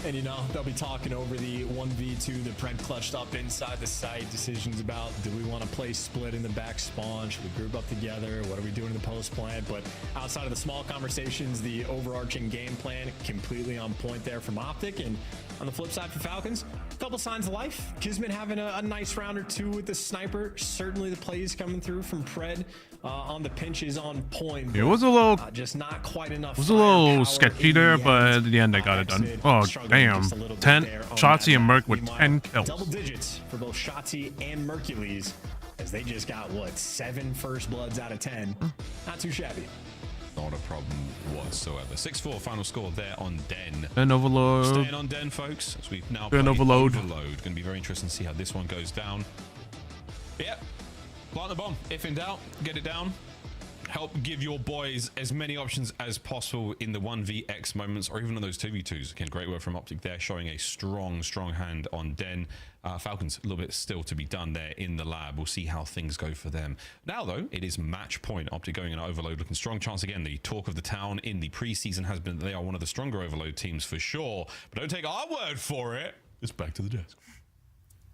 And, you know, they'll be talking over the 1v2 that Pred clutched up inside the site. Decisions about, do we want to play split in the back spawn? Should we group up together? What are we doing in the post plant? But outside of the small conversations, the overarching game plan completely on point there from Optic. And on the flip side for Falcons, a couple signs of life. Kismet having a nice round or two with the sniper. Certainly the plays coming through from Pred on the pinches on point. It was a little, just not quite enough. It was a little sketchy there, but at the end they got it done. Oh damn! 10 Shotzzy and Merc with 10 kills. Double digits for both Shotzzy and Mercules, as they just got what 7 first bloods out of 10. Not too shabby. Not a problem whatsoever. 6-4 final score there on Den. Den overload. Staying on Den, folks, as we've now Den overload. Going to be very interesting to see how this one goes down. Yep. Plant the bomb. If in doubt, get it down. Help give your boys as many options as possible in the 1vx moments, or even on those 2v2s. Again, great work from Optic there, showing a strong hand on Den. Falcons, a little bit still to be done there in the lab. We'll see how things go for them. Now, though, it is match point. Optic going in overload, looking strong. Chance again. The talk of the town in the preseason has been that they are one of the stronger overload teams for sure. But don't take our word for it. It's back to the desk.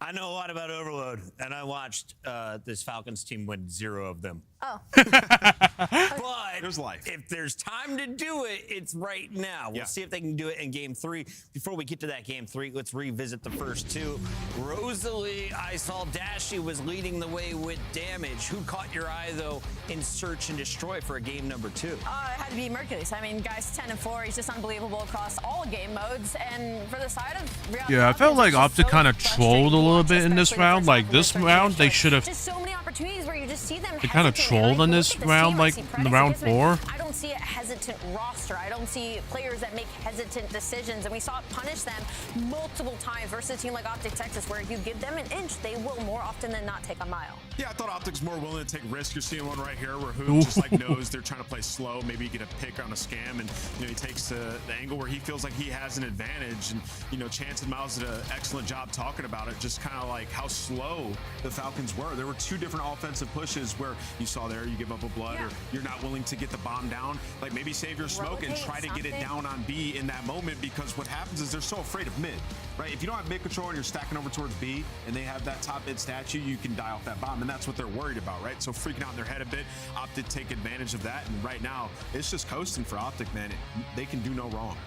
I know a lot about Overload, and I watched this Falcons team win 0 of them. Oh. But there's life. If there's time to do it, it's right now. We'll see if they can do it in game 3. Before we get to that game 3, let's revisit the first 2. Rosalie, I saw Dashy was leading the way with damage. Who caught your eye, though, in Search and Destroy for a game number 2? It had to be Mercules. I mean, guy's 10 and 4. He's just unbelievable across all game modes. And for the side of yeah, I felt like Optic kind of trolled a little bit in this round. Like this round, they should have. Just so many opportunities where you just see them. They kind of trolled in this round, like in the round 4. I don't see a hesitant roster. I don't see players that make hesitant decisions, and we saw it punish them multiple times versus a team like Optic Texas, where if you give them an inch, they will more often than not take a mile. Yeah, I thought Optic's more willing to take risks. You're seeing one right here where Hook just like knows they're trying to play slow, maybe get a pick on a scam, and you know he takes the angle where he feels like he has an advantage. And you know, Chance and Miles did an excellent job talking about it, just kind of like how slow the Falcons were. There were 2 different offensive pushes where you saw there you give up a blood, or you're not willing to get the bomb down. Like maybe save your smoke and try to get it down on B in that moment, because what happens is they're so afraid of mid, right? If you don't have mid control and you're stacking over towards B and they have that top mid statue, you can die off that bomb, and that's what they're worried about, right? So freaking out in their head a bit. Optic take advantage of that, and right now it's just coasting for Optic, man. They can do no wrong.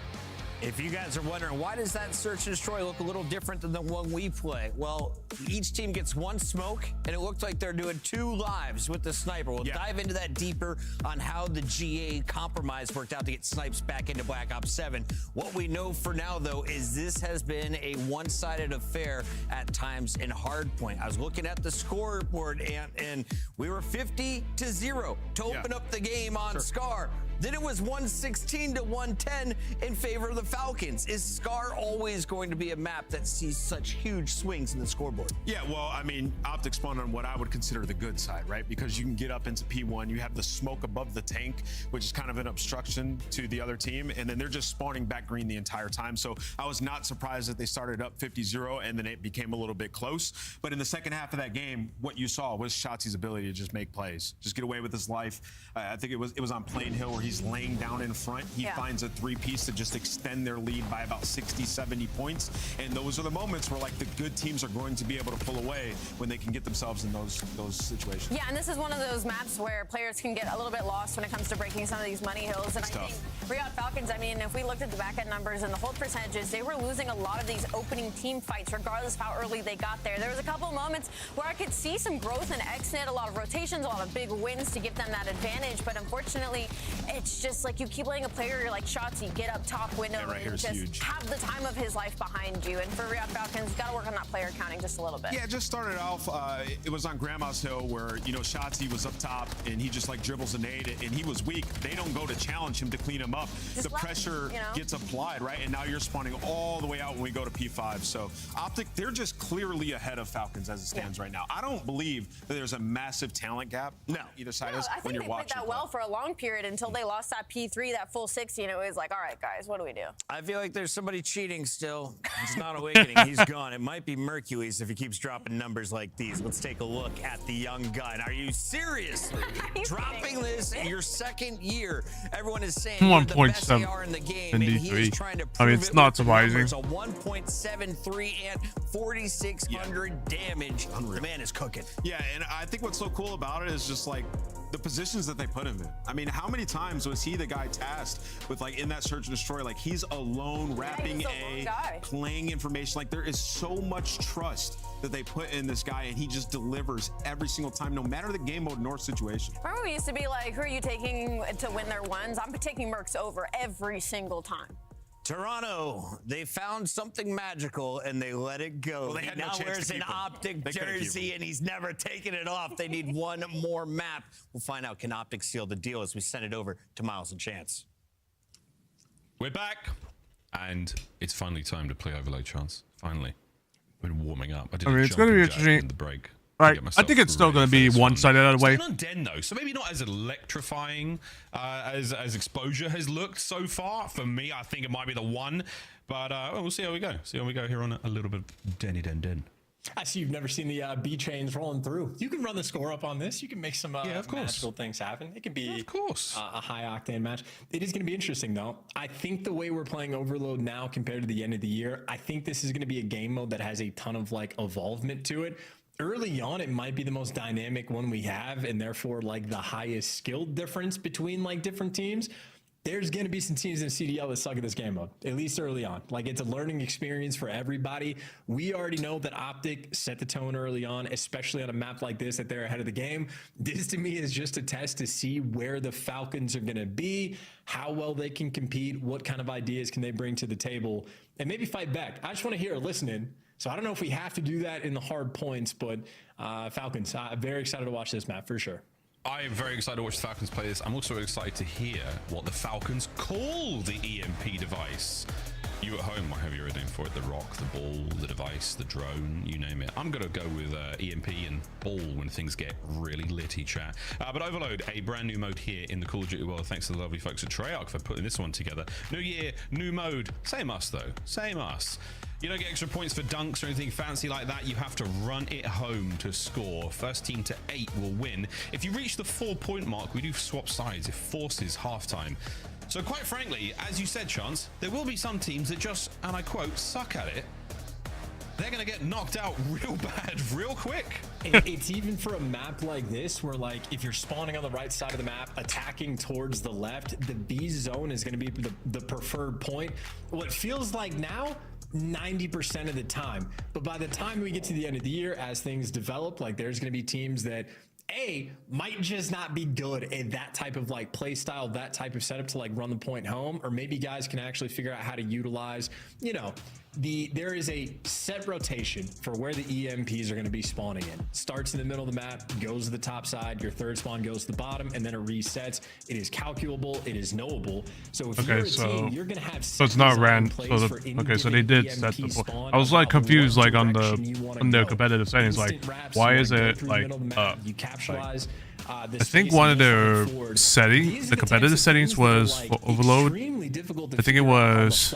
If you guys are wondering, why does that search and destroy look a little different than the one we play? Well, each team gets one smoke, and it looks like they're doing 2 lives with the sniper. We'll dive into that deeper on how the GA compromise worked out to get snipes back into Black Ops 7. What we know for now, though, is this has been a one-sided affair at times in Hardpoint. I was looking at the scoreboard, and we were 50-0 to open up the game on Scar. Then it was 116 to 110 in favor of the Falcons. Is Scar always going to be a map that sees such huge swings in the scoreboard? Yeah, well, I mean, Optic spawned on what I would consider the good side, right? Because you can get up into P1, you have the smoke above the tank, which is kind of an obstruction to the other team, and then they're just spawning back green the entire time. So I was not surprised that they started up 50-0, and then it became a little bit close. But in the second half of that game, what you saw was Shotzi's ability to just make plays, just get away with his life. I think it was on Plain Hill where he's laying down in front. He finds a 3-piece to just extend their lead by about 60-70 points. And those are the moments where like the good teams are going to be able to pull away when they can get themselves in those situations. Yeah, and this is one of those maps where players can get a little bit lost when it comes to breaking some of these money hills. And I think Riyadh Falcons, I mean, if we looked at the back end numbers and the hold percentages, they were losing a lot of these opening team fights, regardless of how early they got there. There was a couple of moments where I could see some growth in XNet, a lot of rotations, a lot of big wins to give them that advantage. But unfortunately, it's just like you keep letting a player like Shotzi get up top window and just have the time of his life behind you. And for Riyadh Falcons, got to work on that player counting just a little bit. Yeah, it just started off, it was on Grandma's Hill where, you know, Shotzi was up top and he just like dribbles a nade and he was weak. They don't go to challenge him to clean him up. The pressure gets applied, right? And now you're spawning all the way out when we go to P5. So Optic, they're just clearly ahead of Falcons as it stands right now. I don't believe that there's a massive talent gap on either side is when you're watching. I think they played that well for a long period until they lost that P3, that full 60, and it was like, all right, guys, what do we do? I feel like there's somebody cheating still. It's not Awakening. He's gone. It might be Mercules if he keeps dropping numbers like these. Let's take a look at the young gun. Are you seriously dropping this in your second year? Everyone is saying you're the best AR in the game, and he is trying to prove it's not surprising. It's a 1.73 and 4,600 damage. The man is cooking. Yeah, and I think what's so cool about it is just like the positions that they put him in. I mean, how many times was he the guy tasked with like in that search and destroy? Like he's alone wrapping playing information. Like there is so much trust that they put in this guy, and he just delivers every single time, no matter the game mode nor situation. Remember we used to be like, who are you taking to win their ones? I'm taking Mercs over every single time. Toronto, they found something magical and they let it go. Well, they had now wears an Optic jersey and he's never taken it off. They need one more map. We'll find out, can Optic seal the deal as we send it over to Miles and Chance. We're back, and it's finally time to play Overload, Chance. Finally. Been warming up. I mean, it's going to be interesting. In the break. Right. I think it's still going to be one-sided out of the way. It's on Den though, so maybe not as electrifying as Exposure has looked so far. For me, I think it might be the one, but we'll see how we go. See how we go here on a little bit of Den. I see you've never seen the B trains rolling through. You can run the score up on this. You can make some magical things happen. It can be, of course, a high octane match. It is going to be interesting though. I think the way we're playing Overload now compared to the end of the year, I think this is going to be a game mode that has a ton of like evolvement to it. Early on, it might be the most dynamic one we have, and therefore like the highest skill difference between like different teams. There's going to be some teams in CDL that suck at this game mode, at least early on. Like, it's a learning experience for everybody. We already know that Optic set the tone early on, especially on a map like this, that they're ahead of the game. This, to me, is just a test to see where the Falcons are going to be, how well they can compete, what kind of ideas can they bring to the table, and maybe fight back. I just want to hear it listening. So I don't know if we have to do that in the hard points, but Falcons, I'm very excited to watch this map for sure. I am very excited to watch the Falcons play this. I'm also excited to hear what the Falcons call the EMP device. You at home might have your own name for it: the rock, the ball, the device, the drone, you name it. I'm going to go with EMP and ball when things get really litty, chat. But Overload, a brand new mode here in the Call of Duty world. Thanks to the lovely folks at Treyarch for putting this one together. New year, new mode. Same us, though. Same us. You don't get extra points for dunks or anything fancy like that. You have to run it home to score. First team to 8 will win. If you reach the 4-point mark, we do swap sides. It forces halftime. So quite frankly, as you said, Chance, there will be some teams that just, and I quote, suck at it. they're going to get knocked out real bad, real quick. It's even for a map like this where, like, if you're spawning on the right side of the map, attacking towards the left, the B zone is going to be the preferred point. What feels like now, 90% of the time. But by the time we get to the end of the year, as things develop, like, there's going to be teams that might just not be good at that type of like play style, that type of setup to like run the point home, or maybe guys can actually figure out how to utilize, you know, there is a set rotation for where the EMPs are going to be spawning in. Starts in the middle of the map, goes to the top side, your third spawn goes to the bottom, and then it resets. It is calculable, it is knowable. So if you're a team, you're going to have so it's not random. So they did set the point. I was like confused, like on the competitive settings, like why is it like you capitalize. I think one of their settings, the competitive settings, was for overload. I think it was.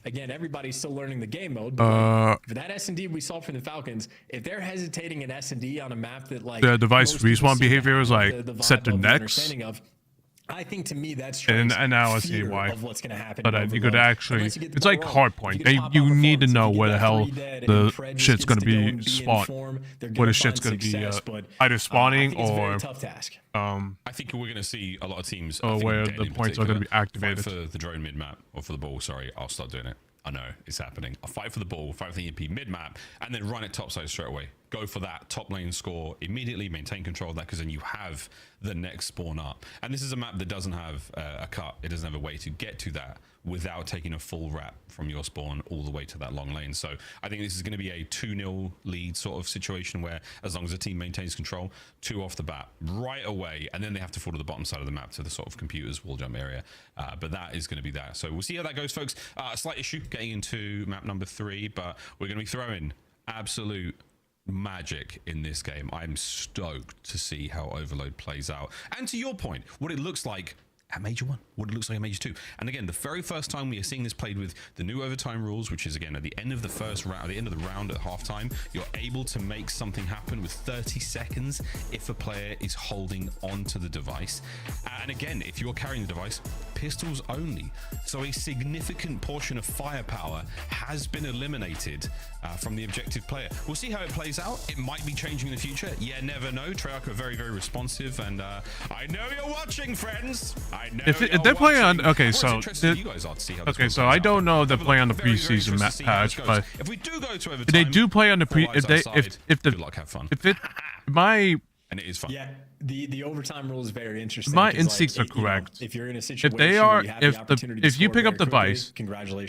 Again, everybody's still learning the game mode. But for that S&D we saw from the Falcons, if they're hesitating in S&D on a map that like the device respawn behavior is like set to next. I think to me that's and now I see why. Of what's going to happen. But you could actually, it's like hard point. You need to know where the hell the shit's going to be spawned. Where the shit's going to be either spawning or. Tough task. I think we're going to see a lot of teams. Or where the points are going to be activated. For the drone mid map or for the ball. Sorry, I'll start doing it. I know it's happening. I'll fight for the ball, fight for the EMP mid map, and then run it topside straight away. Go for that top lane score immediately, maintain control of that, because then you have the next spawn up. And this is a map that doesn't have a cut. It doesn't have a way to get to that without taking a full wrap from your spawn all the way to that long lane. So I think this is going to be a 2-0 lead sort of situation where as long as the team maintains control, 2 off the bat right away, and then they have to fall to the bottom side of the map to the sort of computers wall jump area. But that is going to be that. So we'll see how that goes, folks. A slight issue getting into map number 3, but we're going to be throwing absolute magic in this game. I'm stoked to see how Overload plays out, and to your point, what it looks like at Major 1, what it looks like at Major 2. And again, the very first time we are seeing this played with the new overtime rules, which is again at the end of the first round, at the end of the round at halftime, you're able to make something happen with 30 seconds if a player is holding onto the device. And again, if you're carrying the device, pistols only. So a significant portion of firepower has been eliminated from the objective player. We'll see how it plays out. It might be changing in the future. Yeah, never know. Treyarch are very, very responsive, and I know you're watching, friends. I know if they're playing on, okay, so I don't know if they're playing on the preseason patch, but if we do go to overtime, they do play on the good luck, have fun. And it is fun. Yeah, the overtime rule is very interesting. My instincts are correct. If you're in a situation where you have the opportunity to if you pick up the device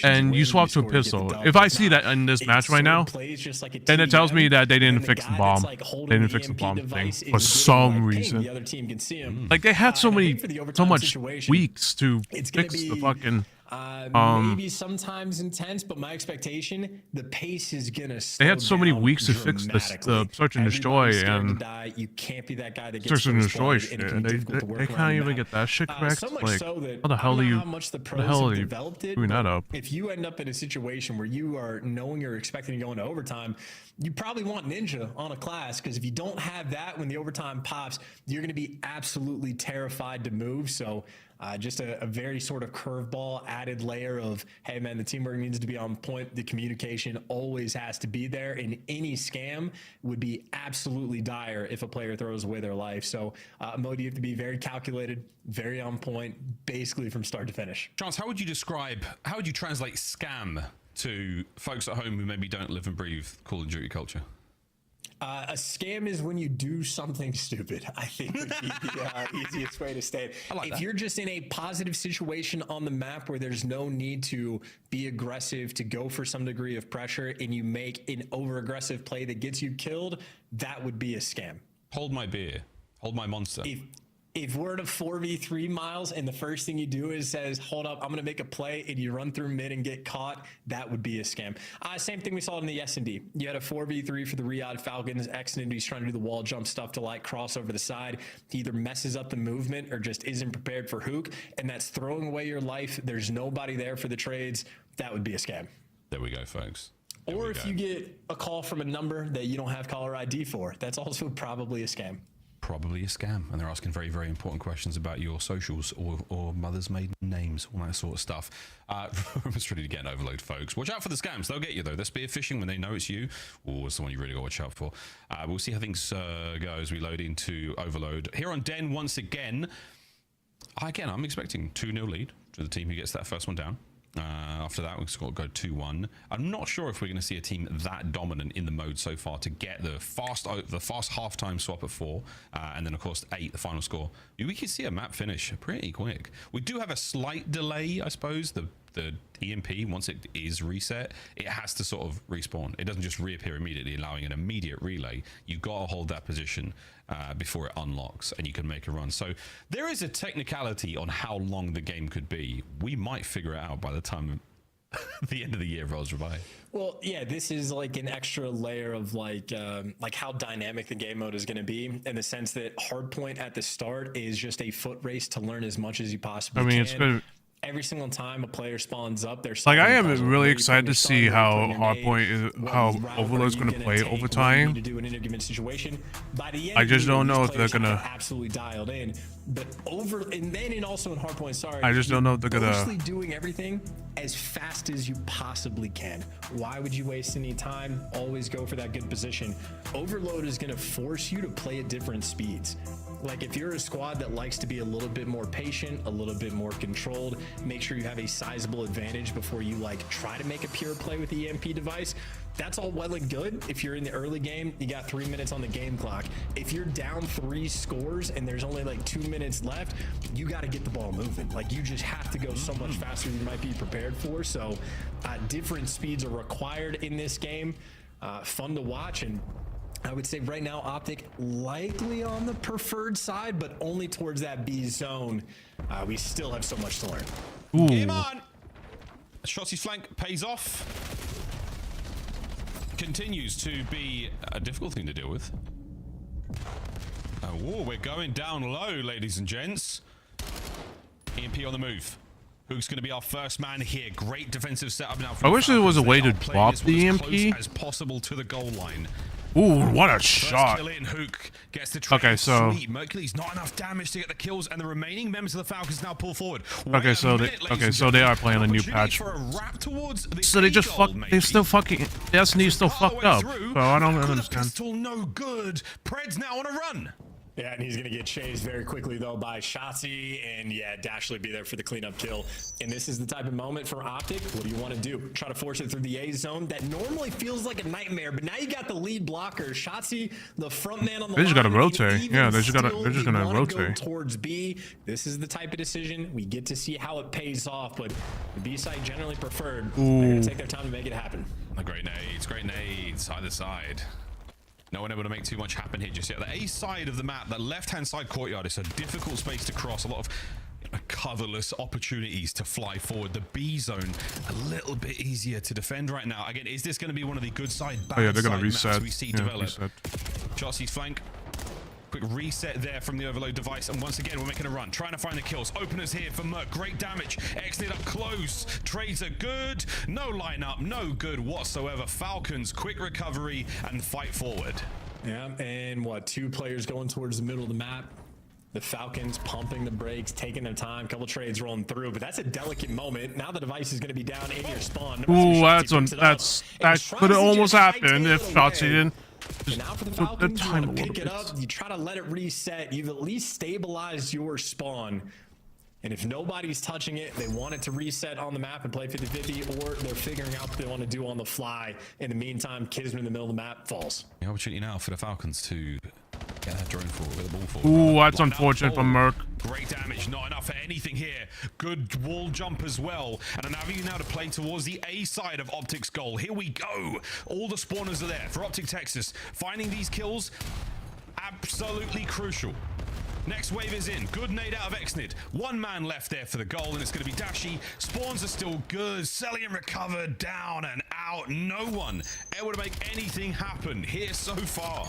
and you swap to a pistol, if I see that in this match right now, then it tells me that they didn't fix the bomb. They didn't fix the bomb thing for some reason. The other team can see him. Like they had so much weeks to fix the fucking. Maybe sometimes intense, but my expectation, the pace is gonna slow they had so many weeks to fix the search and destroy, and you can't be that guy that gets search and destroy shit, and they can't even get that shit correct. So much like, so that how the hell are you? How much the pros have developed it, doing that up? If you end up in a situation where you are knowing you're expecting to go into overtime, you probably want Ninja on a class, because if you don't have that when the overtime pops, you're going to be absolutely terrified to move. So just a very sort of curveball added layer of, hey man, the teamwork needs to be on point. The communication always has to be there, and any scam would be absolutely dire if a player throws away their life. So Modi, you have to be very calculated, very on point, basically from start to finish. Chance, how would you translate scam to folks at home who maybe don't live and breathe Call of Duty culture? A scam is when you do something stupid, I think would be the easiest way to state it. If you're just in a positive situation on the map where there's no need to be aggressive, to go for some degree of pressure, and you make an over-aggressive play that gets you killed, that would be a scam. Hold my beer. Hold my monster. If we're at a 4v3 Miles and the first thing you do is says, hold up, I'm going to make a play, and you run through mid and get caught, that would be a scam. Same thing we saw in the S&D. You had a 4v3 for the Riyadh Falcons. X-Nindy's trying to do the wall jump stuff to like cross over the side. He either messes up the movement or just isn't prepared for Hook, and that's throwing away your life. There's nobody there for the trades. That would be a scam. There we go, folks. Or if you get a call from a number that you don't have caller ID for, that's also probably a scam. probably a scam, and they're asking very, very important questions about your socials or mother's maiden names, all that sort of stuff. It's ready to get an overload, folks. Watch out for the scams. They'll get you, though. They're spear phishing when they know it's you, or it's the one you really got to watch out for. We'll see how things go as we load into overload. Here on Den, once again, I'm expecting 2-0 lead to the team who gets that first one down. After that, we've got to go 2-1. I'm not sure if we're going to see a team that dominant in the mode so far to get the fast halftime swap at 4, and then of course 8, the final score. We could see a map finish pretty quick. We do have a slight delay, I suppose. The EMP, once it is reset, it has to sort of respawn. It doesn't just reappear immediately, allowing an immediate relay. You've got to hold that position before it unlocks and you can make a run. So there is a technicality on how long the game could be. We might figure it out by the time the end of the year rolls by. Well, yeah, this is like an extra layer of like how dynamic the game mode is going to be, in the sense that hardpoint at the start is just a foot race to learn as much as you possibly can. It's good. Every single time a player spawns up, they're like, I am really excited to see how Hardpoint is, how Overload's going to play over time. I just don't know if they're gonna absolutely dialed in, but also in Hardpoint. Sorry, I just don't know if they're gonna mostly doing everything as fast as you possibly can. Why would you waste any time? Always go for that good position. Overload is going to force you to play at different speeds. Like, if you're a squad that likes to be a little bit more patient, a little bit more controlled, make sure you have a sizable advantage before you like try to make a pure play with the EMP device. That's all well and good. If you're in the early game, you got 3 minutes on the game clock. If you're down 3 scores and there's only like 2 minutes left, you got to get the ball moving. Like, you just have to go so much faster than you might be prepared for. So different speeds are required in this game. Fun to watch, and I would say right now Optic likely on the preferred side, but only towards that B zone. We still have so much to learn. Ooh. Game on. Shotzi's flank pays off. Continues to be a difficult thing to deal with. Oh, we're going down low, ladies and gents. EMP on the move. Hook's going to be our first man here. Great defensive setup now. I wish there was a way to drop the EMP as possible to the goal line. Ooh, what a shot. Kill in. Hook gets the okay, so sweet. Mercury's not enough damage to get the kills, and the remaining members of the Falcons now pull forward. Okay, so they are playing a new patch. So they just they still fucking Destiny's still fucked up. So I don't understand. Pistol no good. Pred's now on a run. Yeah, and he's going to get chased very quickly, though, by Shotzi. And yeah, Dashley be there for the cleanup kill. And this is the type of moment for Optic. What do you want to do? Try to force it through the A zone. That normally feels like a nightmare, but now you got the lead blocker. Shotzi, the front man on the They just got to line, rotate. Yeah, they're just going to rotate. Go towards B. This is the type of decision. We get to see how it pays off, but the B side generally preferred. They're going to take their time to make it happen. Great nades, either side. No one able to make too much happen here just yet. The A side of the map, that left-hand side courtyard, is a difficult space to cross. A lot of coverless opportunities to fly forward. The B zone, a little bit easier to defend right now. Again, is this going to be one of the good side, bad they're going to reset reset. We see develop? Shotzi's flank. Quick reset there from the overload device, and once again we're making a run, trying to find the kills. Openers here for Merc, great damage. Exit up close, trades are good, no lineup, no good whatsoever. Falcons, quick recovery and fight forward. Yeah, and what, 2 players going towards the middle of the map. The Falcons pumping the brakes, taking their time, couple trades rolling through, but that's a delicate moment. Now the device is going to be down in your spawn. Ooh, that could have almost happened if Shotzi didn't. And now for the Falcons, you want to pick it up, you try to let it reset, you've at least stabilized your spawn. And if nobody's touching it, they want it to reset on the map and play 50-50, or they're figuring out what they want to do on the fly. In the meantime, Kisman in the middle of the map falls. The opportunity now for the Falcons to get that drone forward with the ball forward. Ooh, that's unfortunate for Merc. Great damage, not enough for anything here. Good wall jump as well. And an avenue now to play towards the A side of Optic's goal. Here we go. All the spawners are there for Optic Texas. Finding these kills, absolutely crucial. Next wave is in. Good nade out of Exnid. 1 man left there for the goal, and it's going to be Dashy. Spawns are still good. Cellian recovered, down and out. No one able to make anything happen here so far.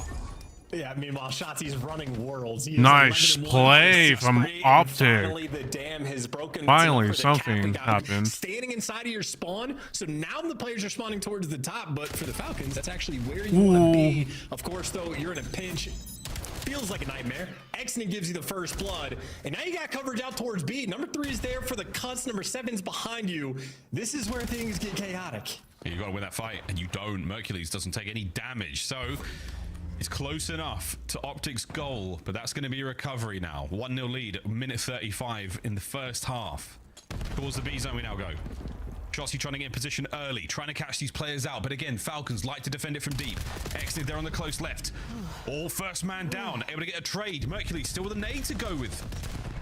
Yeah, meanwhile, Shotzi's running worlds. Nice play from Optic. Finally, the dam has broken. Finally, something happened. Standing inside of your spawn, so now the players are spawning towards the top, but for the Falcons, that's actually where you want to be. Of course, though, you're in a pinch. feels like a nightmare. Exney gives you the first blood, and now you got coverage out towards B. Number 3 is there for the cuts. Number 7's behind you. This is where things get chaotic. You got to win that fight, and you don't. Mercules doesn't take any damage, so it's close enough to Optic's goal, but that's going to be a recovery now. 1-0 lead, minute 35 in the first half. Towards the B zone we now go. Shotzi trying to get in position early, trying to catch these players out, but again, Falcons like to defend it from deep. Exney there on the close left. All first man down, able to get a trade. Mercury still with a nade to go with.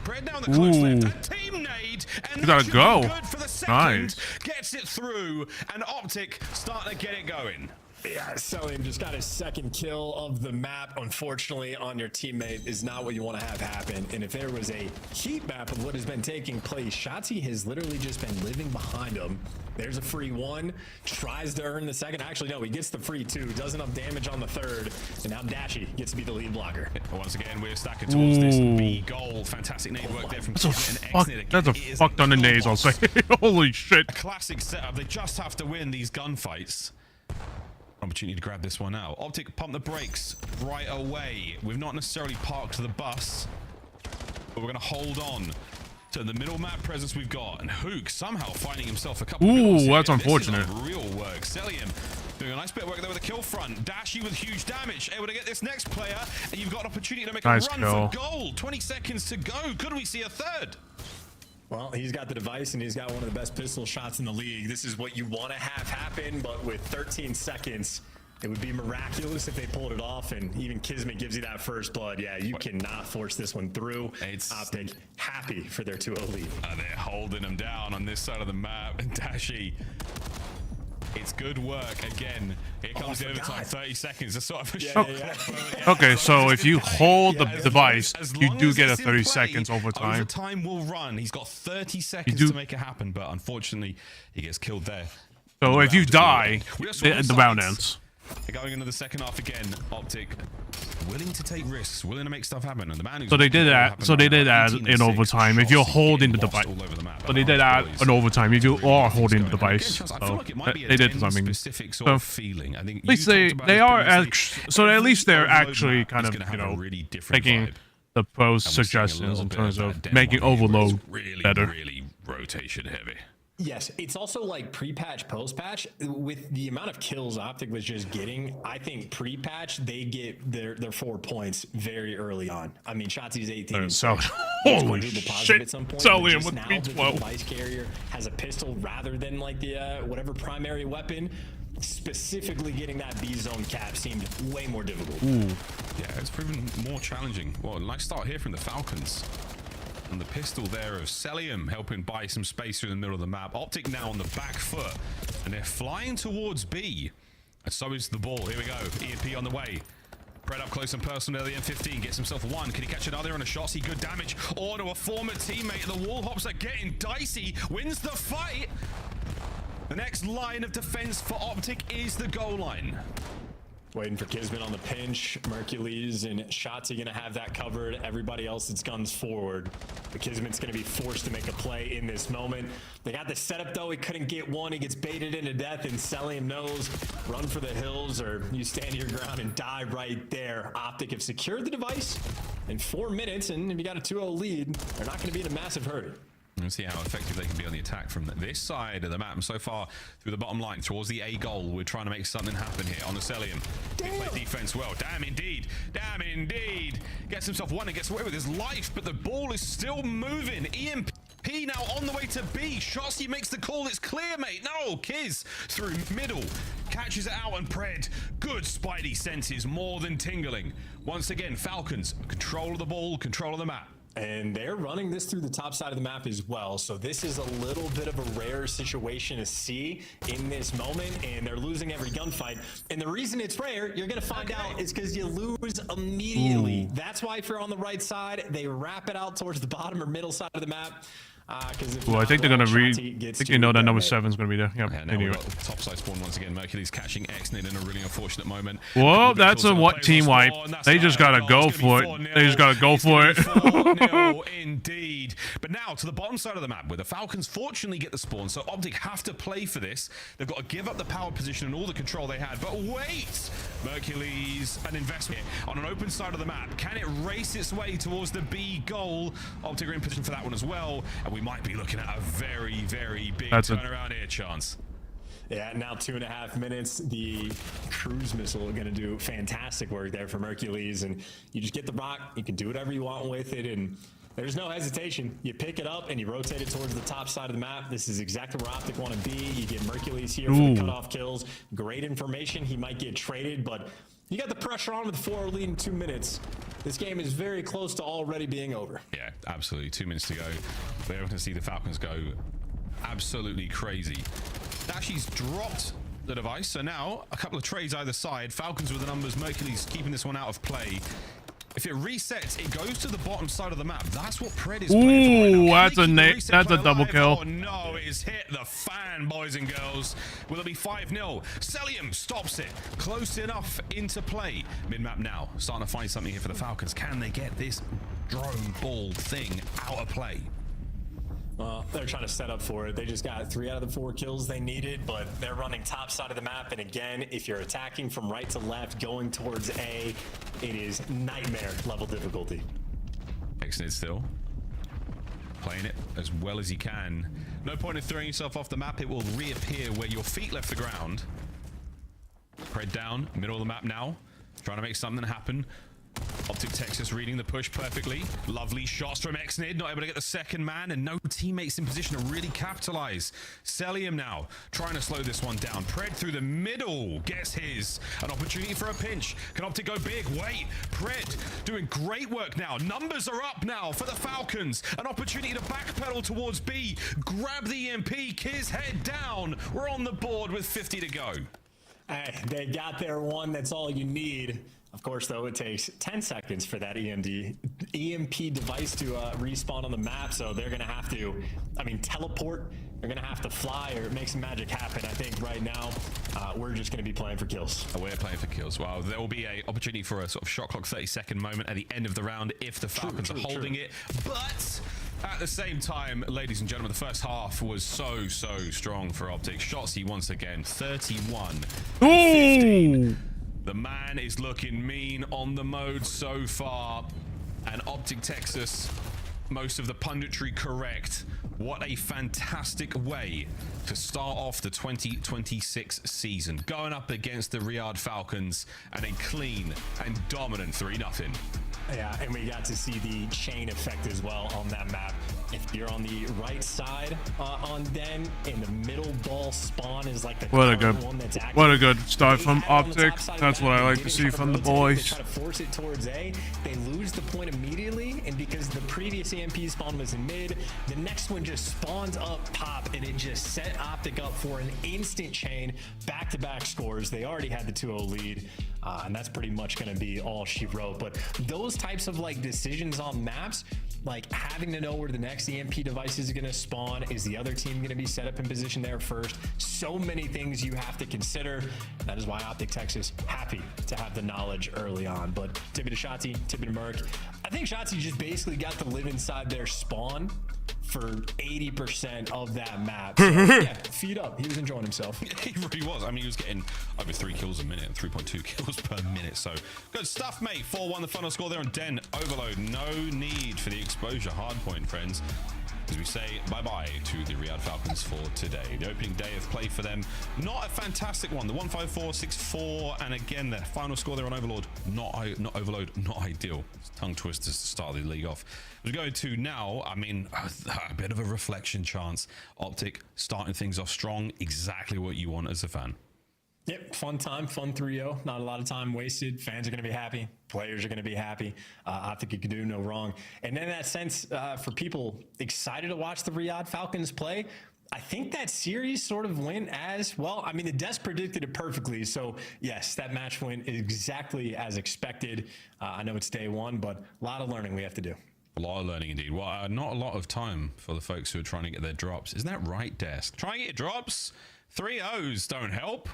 Spread down the close left, a team nade, and you gotta go. Good for the second. Nice. Gets it through, and Optic starting to get it going. Yeah, Selim just got his second kill of the map. Unfortunately, on your teammate is not what you want to have happen. And if there was a heat map of what has been taking place, Shotzi has literally just been living behind him. There's a free 1, tries to earn the second. Actually, no, he gets the free 2, does enough damage on the 3rd, and now Dashy gets to be the lead blocker. Once again, we're stacking towards this B goal. Fantastic nade work there from That's a fuck ton of nades, I'll say. Holy shit. A classic setup. They just have to win these gunfights. Opportunity to grab this one out. Optic pump the brakes right away. We've not necessarily parked the bus, but we're going to hold on to the middle map presence we've got. And Hook somehow finding himself a couple of that's unfortunate. This is real work. Celium doing a nice bit of work there with a kill front. Dashy with huge damage, able to get this next player, and you've got an opportunity to make a run for goal. 20 seconds to go. Could we see a third? Well, he's got the device, and he's got one of the best pistol shots in the league. This is what you want to have happen, but with 13 seconds, it would be miraculous if they pulled it off, and even Kismet gives you that first blood. Yeah, you cannot force this one through. It's Optic happy for their 2-0 lead. They're holding them down on this side of the map, and Dashy, it's good work again. Here comes the overtime. 30 seconds. It's sort of a Okay, so if you hold the device, you do get a 30 seconds overtime. Overtime will run. He's got 30 seconds to make it happen, but unfortunately, he gets killed there. So if you die, the round ends. They're going into the second half again. Optic willing to take risks, willing to make stuff happen, and the man who's so they did that. So they did add in overtime if you're holding the device. So they did add an overtime if you are holding the device. So they did something. So at least they are actually. So at least they're actually kind of making the pros suggestions in terms of making Overload better. Really rotation heavy. Yes, it's also like pre-patch, post-patch. With the amount of kills Optic was just getting, I think pre-patch, they get their 4 points very early on. I mean, Shotzi's 18. Holy shit. At some point, Celium with now B12. the device carrier has a pistol rather than like the whatever primary weapon. Specifically getting that B zone cap seemed way more difficult. Yeah, it's proven more challenging. Well, nice start here from the Falcons. And the pistol there of Celium helping buy some space through the middle of the map. Optic now on the back foot, and they're flying towards B. And so is the ball. Here we go. EMP on the way. Spread up close and personal near the M15. Gets himself 1. Can he catch another on a shot? See good damage. Or to a former teammate. The wall hops are getting dicey. Wins the fight. The next line of defense for Optic is the goal line. Waiting for Kismet on the pinch. Mercules and Shotzi gonna have that covered. Everybody else, it's guns forward. But Kismet's gonna be forced to make a play in this moment. They got the setup though. He couldn't get one. He gets baited into death, and Celium knows run for the hills, or you stand your ground and die right there. Optic have secured the device in 4 minutes, and if you got a 2-0 lead, they're not gonna be in a massive hurry. Let's see how effective they can be on the attack from this side of the map. And so far, through the bottom line, towards the A goal, we're trying to make something happen here on the Celium. They play defense well. Damn indeed. Damn indeed. Gets himself 1 and gets away with his life, but the ball is still moving. EMP now on the way to B. Shotzi makes the call. It's clear, mate. No, Kiz through middle. Catches it out, and Pred. Good Spidey senses, more than tingling. Once again, Falcons, control of the ball, control of the map. And they're running this through the top side of the map as well. So this is a little bit of a rare situation to see in this moment. And they're losing every gunfight. And the reason it's rare, you're going to find out, is because you lose immediately. That's why if you're on the right side, they wrap it out towards the bottom or middle side of the map. Well, I think they're gonna read. I think you know that number 7 is gonna be there. Yep. Yeah, now we've got topside spawn once again. Mercury's catching Xnid in a really unfortunate moment. Whoa, that's a what team wipe. They just gotta go for it. They just gotta go for it. 4-0 indeed. But now to the bottom side of the map, where the Falcons fortunately get the spawn, so Optic have to play for this. They've got to give up the power position and all the control they had. But wait, Mercury's an investment on an open side of the map. Can it race its way towards the B goal? Optic are in position for that one as well, and we might be looking at a very, very big turnaround here, Chance. Yeah, now 2.5 minutes. The cruise missile are going to do fantastic work there for Mercules, and you just get the rock. You can do whatever you want with it, and there's no hesitation. You pick it up and you rotate it towards the top side of the map. This is exactly where Optic want to be. You get Mercules here for the cutoff kills. Great information. He might get traded, but you got the pressure on with the 4 lead in 2 minutes. This game is very close to already being over. Yeah, absolutely. 2 minutes to go. We're going to see the Falcons go absolutely crazy. Now she's dropped the device, so now a couple of trades either side. Falcons with the numbers, Mercury's keeping this one out of play. If it resets, it goes to the bottom side of the map. That's what Pred is playing for right now. That's a double kill. Oh no, it has hit the fan, boys and girls. Will it be 5-0? Celium stops it. Close enough into play. Mid-map now. Starting to find something here for the Falcons. Can they get this drone ball thing out of play? Well, they're trying to set up for it. They just got 3 out of the 4 kills they needed, but they're running top side of the map. And again, if you're attacking from right to left, going towards A, it is nightmare level difficulty. Xnid still playing it as well as he can. No point in throwing yourself off the map. It will reappear where your feet left the ground. Pred down, middle of the map now. Trying to make something happen. Optic Texas reading the push perfectly. Lovely shots from Xnid, not able to get the second man, and no teammates in position to really capitalize. Celium now trying to slow this one down. Pred through the middle gets his. An opportunity for a pinch. Can Optic go big? Wait, Pred doing great work now. Numbers are up now for the Falcons. An opportunity to backpedal towards B. Grab the EMP. Kiz head down. We're on the board with 50 to go. Hey, they got their one. That's all you need. Of course, though, it takes 10 seconds for that EMP device to respawn on the map, so they're going to have to, teleport. They're going to have to fly or make some magic happen. I think right now, we're just going to be playing for kills. We're playing for kills. Well, there will be an opportunity for a sort of shot clock 30-second moment at the end of the round if the Falcons are holding it. But at the same time, ladies and gentlemen, the first half was so strong for Optic. Shotsy once again, 31-15. The man is looking mean on the mode so far. And Optic Texas, most of the punditry correct. What a fantastic way to start off the 2026 season. Going up against the Riyadh Falcons and a clean and dominant 3-0. Yeah, and we got to see the chain effect as well on that map. If you're on the right side on Den, in the middle ball spawn is like the what a good start from the Optic. That's what I like to see from the boys. They try to force it towards A. They lose the point immediately, and because the previous EMP spawn was in mid, the next one just spawns up top, and it just set Optic up for an instant chain, back-to-back scores. They already had the 2-0 lead, and that's pretty much going to be all she wrote. But those types of decisions on maps, like having to know where the next EMP device is going to spawn, is the other team going to be set up in position there first? So many things you have to consider. That is why Optic Texas happy to have the knowledge early on. But tip it to Shotzi, tip it to Merc. I think Shotzi just basically got to live inside their spawn for 80% of that map. So, yeah, feed up. He was enjoying himself. He really was. He was getting over 3 kills a minute, 3.2 kills per minute. So good stuff, mate. 4-1 the final score there on Den Overload. No need for the exposure hardpoint, friends. As we say bye-bye to the Riyadh Falcons for today. The opening day of play for them, not a fantastic one. The 154-64, and again, the final score there on Overlord, not Overload, not ideal. Tongue twisters to start the league off. We're going to now, a bit of a reflection chance. Optic starting things off strong, exactly what you want as a fan. Yep, fun time, fun 3-0. Not a lot of time wasted. Fans are going to be happy. Players are going to be happy. I think you can do no wrong. And in that sense, for people excited to watch the Riyadh Falcons play, I think that series sort of went as well. The desk predicted it perfectly. So, yes, that match went exactly as expected. I know it's day one, but a lot of learning we have to do. A lot of learning indeed. Well, not a lot of time for the folks who are trying to get their drops. Isn't that right, Desk? Try and get your drops. 3 O's don't help.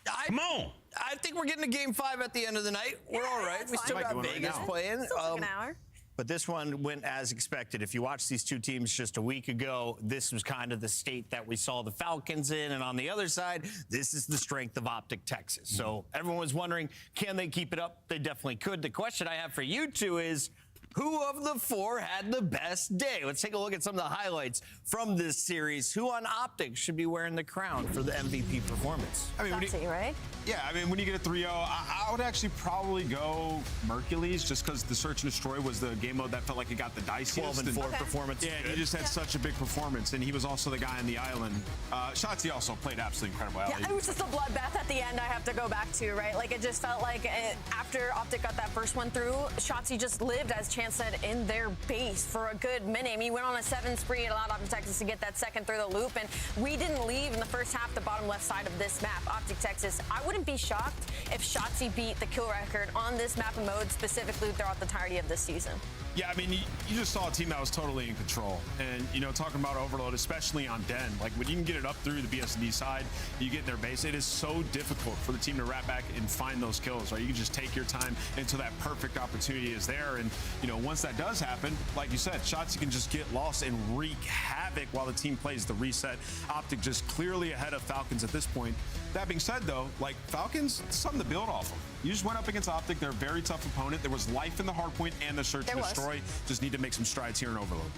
Come on. I think we're getting to game 5 at the end of the night. We're all right. We still got Vegas playing. Still took an hour. But this one went as expected. If you watch these two teams just a week ago, this was kind of the state that we saw the Falcons in. And on the other side, this is the strength of Optic Texas. So everyone was wondering, can they keep it up? They definitely could. The question I have for you two is, who of the 4 had the best day? Let's take a look at some of the highlights from this series. Who on Optic should be wearing the crown for the MVP performance? I mean, right? Yeah, I mean, when you get a 3-0, I would actually probably go Mercules just because the Search and Destroy was the game mode that felt like it got the diciest. 12-4 performance. Yeah, he just had such a big performance, and he was also the guy on the island. Shotzi also played absolutely incredible. Yeah, it was just a bloodbath at the end I have to go back to, right? Like, it just felt like after Optic got that first one through, Shotzi just lived, as Chance said, in their base for a good minute. I mean, he went on a 7 spree and allowed Optic Texas to get that second through the loop, and we didn't leave in the first half the bottom left side of this map. Optic Texas, I wouldn't be shocked if Shotzi beat the kill record on this map and mode specifically throughout the entirety of this season. Yeah, I mean, you just saw a team that was totally in control. And, you know, talking about overload, especially on Den, like when you can get it up through the BSD side, you get in their base, it is so difficult for the team to wrap back and find those kills, right? You can just take your time until that perfect opportunity is there. And, you know, once that does happen, like you said, Shotzi can just get lost and wreak havoc while the team plays the reset. Optic just clearly ahead of Falcons at this point. That being said, though, like Falcons, something to build off of. You just went up against Optic. They're a very tough opponent. There was life in the hardpoint and the Search and Destroy. Just need to make some strides here in Overload.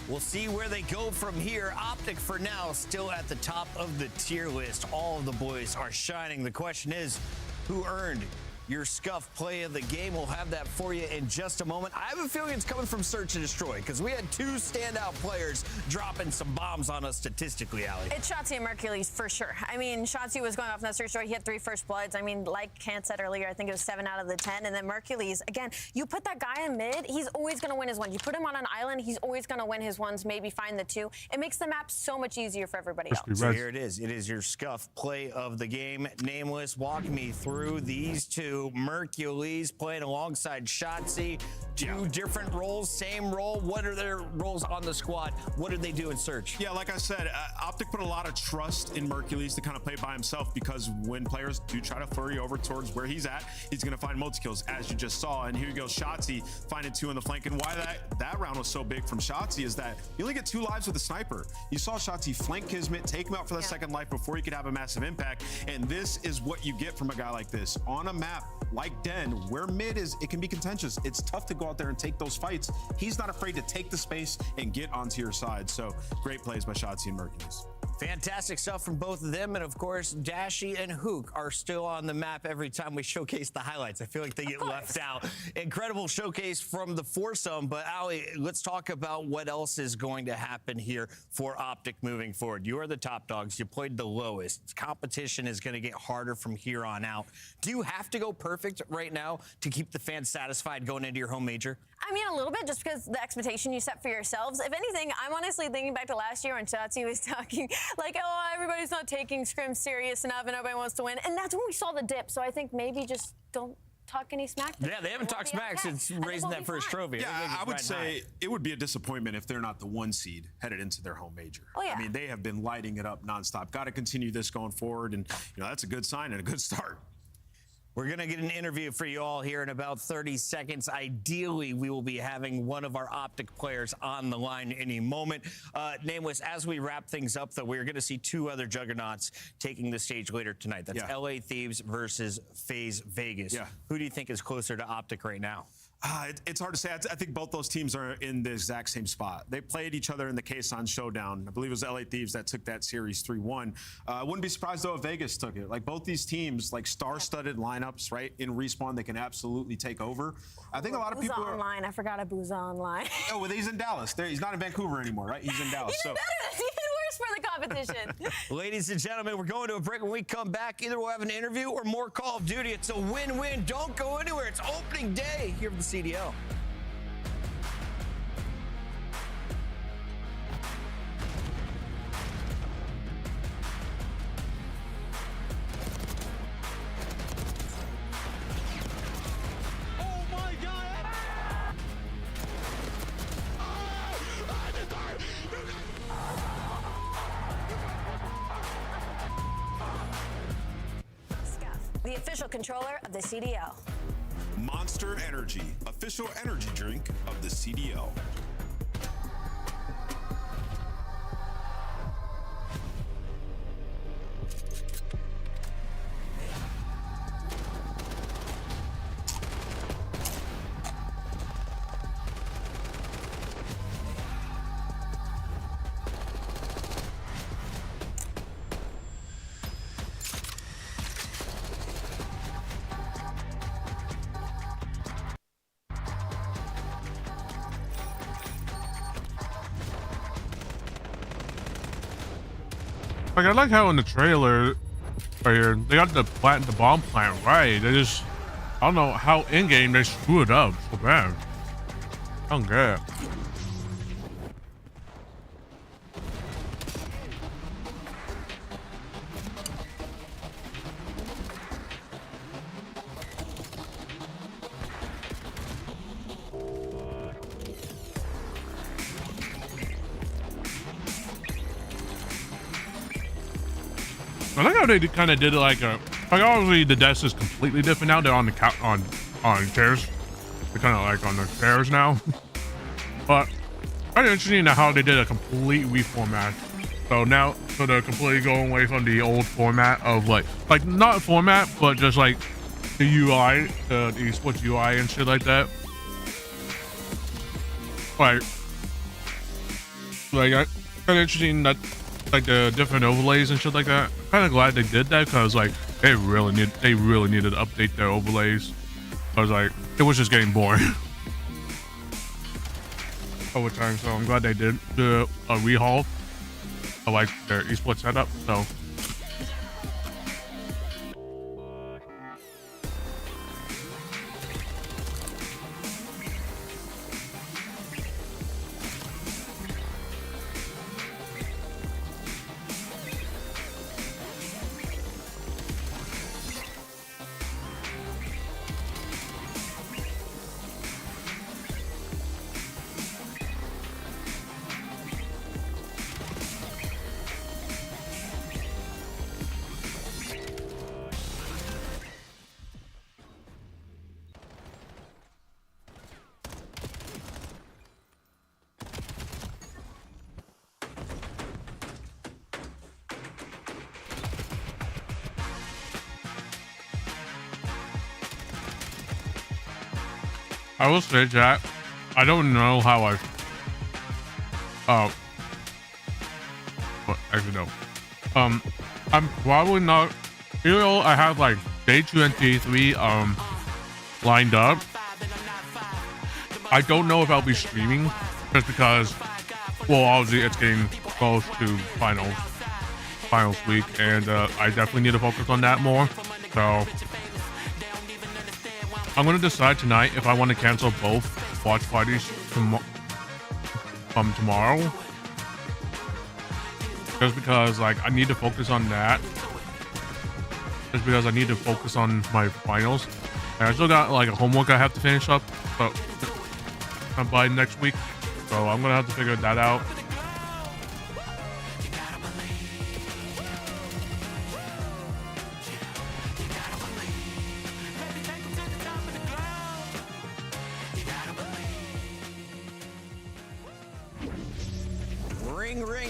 We'll see where they go from here. Optic, for now, still at the top of the tier list. All of the boys are shining. The question is, who earned your scuff play of the game? We'll have that for you in just a moment. I have a feeling it's coming from Search and Destroy because we had 2 standout players dropping some bombs on us statistically, Allie. It's Shotzi and Mercules for sure. I mean, Shotzi was going off in that Search Destroy. He had 3 first bloods. I mean, like Kant said earlier, I think it was 7 out of the 10. And then Mercules, again, you put that guy in mid, he's always going to win his ones. You put him on an island, he's always going to win his ones, maybe find the 2. It makes the map so much easier for everybody else. So here it is. It is your scuff play of the game. Nameless, walk me through these 2. Mercules playing alongside Shotzi. 2 different roles, same role. What are their roles on the squad? What did they do in Search? Yeah, like I said, Optic put a lot of trust in Mercules to kind of play by himself because when players do try to flurry over towards where he's at, he's going to find multi-kills, as you just saw. And here you go, Shotzi finding 2 in the flank. And why that round was so big from Shotzi is that you only get 2 lives with a sniper. You saw Shotzi flank Kismet, take him out for the second life before he could have a massive impact. And this is what you get from a guy like this. On a map like Den, where mid is, it can be contentious. It's tough to go out there and take those fights. He's not afraid to take the space and get onto your side. So great plays by Shotzi and Mercules. Fantastic stuff from both of them. And of course, Dashy and Hook are still on the map every time we showcase the highlights. I feel like they get left out. Incredible showcase from the foursome. But Allie, let's talk about what else is going to happen here for Optic moving forward. You are the top dogs. You played the lowest. Competition is going to get harder from here on out. Do you have to go perfect right now to keep the fans satisfied going into your home major? I mean, a little bit, just because the expectation you set for yourselves. If anything, I'm honestly thinking back to last year when Shotzi was talking like, oh, everybody's not taking scrim serious enough and everybody wants to win. And that's when we saw the dip. So I think maybe just don't talk any smack. Yeah, they haven't talked smack since raising that first trophy. Yeah, I would say it would be a disappointment if they're not the 1 seed headed into their home major. Oh, yeah. I mean, they have been lighting it up nonstop. Got to continue this going forward. And, you know, that's a good sign and a good start. We're going to get an interview for you all here in about 30 seconds. Ideally, we will be having one of our Optic players on the line any moment. Nameless, as we wrap things up, though, we're going to see 2 other juggernauts taking the stage later tonight. That's LA Thieves versus FaZe Vegas. Yeah. Who do you think is closer to Optic right now? It's hard to say. I think both those teams are in the exact same spot. They played each other in the Kason Showdown. I believe it was LA Thieves that took that series 3-1. Wouldn't be surprised, though, if Vegas took it. Like, both these teams, like, star-studded lineups, right? In Respawn, they can absolutely take over. I think a lot of people are... online. I forgot Abuza online. Oh, well, he's in Dallas. He's not in Vancouver anymore, right? He's in Dallas. Even better. That's even worse for the competition. Ladies and gentlemen, we're going to a break. When we come back, either we'll have an interview or more Call of Duty. It's a win-win. Don't go anywhere. It's opening day here for the CDL. the official controller of the CDL. Monster Energy, official energy drink of the CDL. Like, I like how in the trailer right here, they got the bomb plant right. They just, I don't know how in game they screw it up so bad. I don't get it. I like how they kind of did it like obviously the desk is completely different now. They're on the on chairs. They're kind of like on the chairs now. But kind of interesting how they did a complete reformat. So they're completely going away from the old format of like not format, but just like the UI, the esports UI and shit like that. Like kind of interesting that like the different overlays and shit like that. I'm kind of glad they did that because like they really needed to update their overlays. I was like, it was just getting boring over time. So I'm glad they did do a rehaul of like their esports setup. So. I will say, Jack, I don't know how actually no. I'm probably not, even though I have like day 2 and day 3 lined up. I don't know if I'll be streaming just because, well, obviously it's getting close to finals week, and I definitely need to focus on that more. So I'm gonna decide tonight if I want to cancel both watch parties from tomorrow, just because like I need to focus on that. Just because I need to focus on my finals, and I still got like a homework I have to finish up, but by next week. So I'm gonna have to figure that out.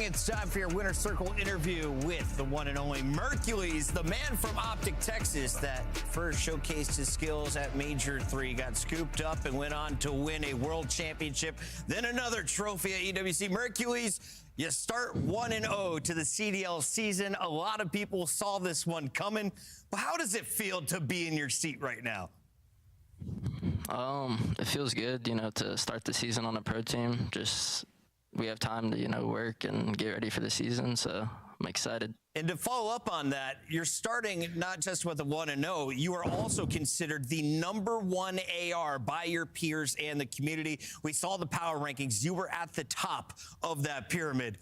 It's time for your Winner Circle interview with the one and only Mercules, the man from Optic, Texas, that first showcased his skills at Major 3, got scooped up and went on to win a world championship, then another trophy at EWC. Mercules, you start 1-0 to the CDL season. A lot of people saw this one coming, but how does it feel to be in your seat right now? It feels good, to start the season on a pro team. Just we have time to, work and get ready for the season, so I'm excited. And to follow up on that, you're starting not just with a 1-0, you are also considered the #1 AR by your peers and the community. We saw the power rankings. You were at the top of that pyramid.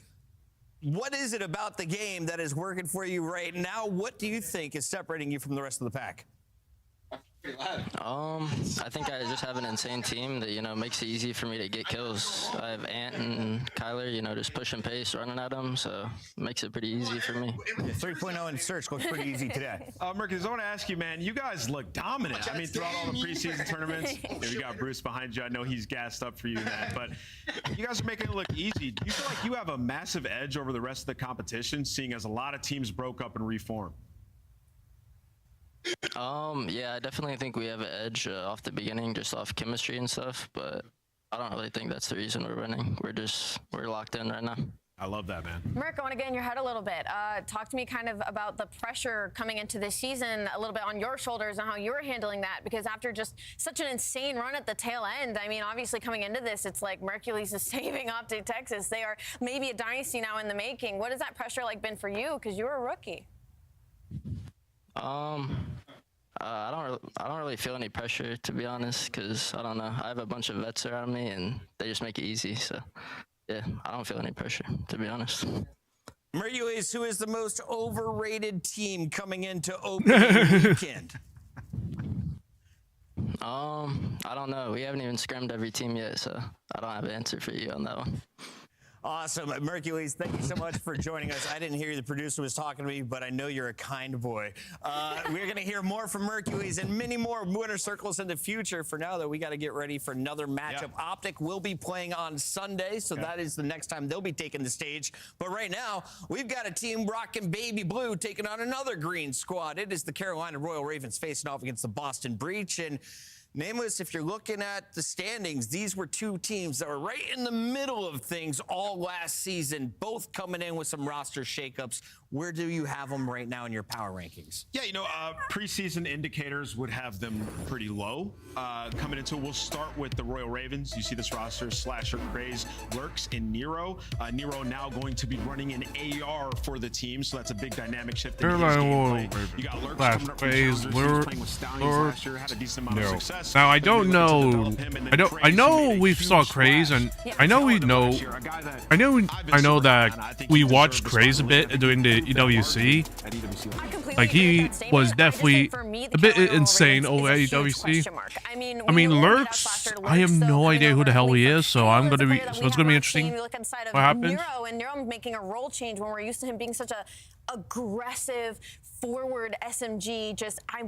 What is it about the game that is working for you right now? What do you think is separating you from the rest of the pack? I think I just have an insane team that, you know, makes it easy for me to get kills. I have Ant and Kyler, you know, just pushing pace, running at them, so it makes it pretty easy for me. 3.0 in search looks pretty easy today. Merkins, I want to ask you, man, you guys look dominant. I mean, throughout all the preseason tournaments, we got Bruce behind you. I know he's gassed up for you, man, but you guys are making it look easy. Do you feel like you have a massive edge over the rest of the competition, seeing as a lot of teams broke up and reformed? Yeah, I definitely think we have an edge off the beginning, just off chemistry and stuff, but I don't really think that's the reason we're winning. We're locked in right now. I love that, man. Merk, I want to get in your head a little bit. Talk to me kind of about the pressure coming into this season, a little bit on your shoulders and how you were handling that, because after just such an insane run at the tail end, I mean, obviously coming into this, it's like Mercules is saving Optic Texas. They are maybe a dynasty now in the making. What has that pressure like been for you? Because you were a rookie. I don't really feel any pressure, to be honest, because I don't know. I have a bunch of vets around me, and they just make it easy. So, yeah, I don't feel any pressure, to be honest. Mercules, who is the most overrated team coming into opening weekend? I don't know. We haven't even scrimmed every team yet, so I don't have an answer for you on that one. Awesome. Mercules, thank you so much for joining us. I didn't hear the producer was talking to me, but I know you're a kind boy. We're going to hear more from Mercules and many more winner circles in the future. For now, though, we got to get ready for another matchup. Yeah. Optic will be playing on Sunday, so that is the next time they'll be taking the stage. But right now, we've got a team rocking baby blue taking on another green squad. It is the Carolina Royal Ravens facing off against the Boston Breach. And Nameless, if you're looking at the standings, these were two teams that were right in the middle of things all last season, both coming in with some roster shakeups. Where do you have them right now in your power rankings? Yeah, you know, preseason indicators would have them pretty low. Coming into it, we'll start with the Royal Ravens. You see this roster, Slasher, Craze, Lurks, and Nero. Nero now going to be running an AR for the team, so that's a big dynamic shift in his gameplay. You got Lurks coming up from Challenger, he's playing with Stallions last year, had a decent amount of success. Now I don't know. I know we saw Craze, and I know we know. I know that we watched Craze a bit during the EWC. Like he was definitely a bit insane over at EWC. I mean, Lurks, I have no idea who the hell he is, so I'm gonna be. So it's gonna be interesting. What happens? Nero making a role change when we're used to him being such a aggressive forward SMG. I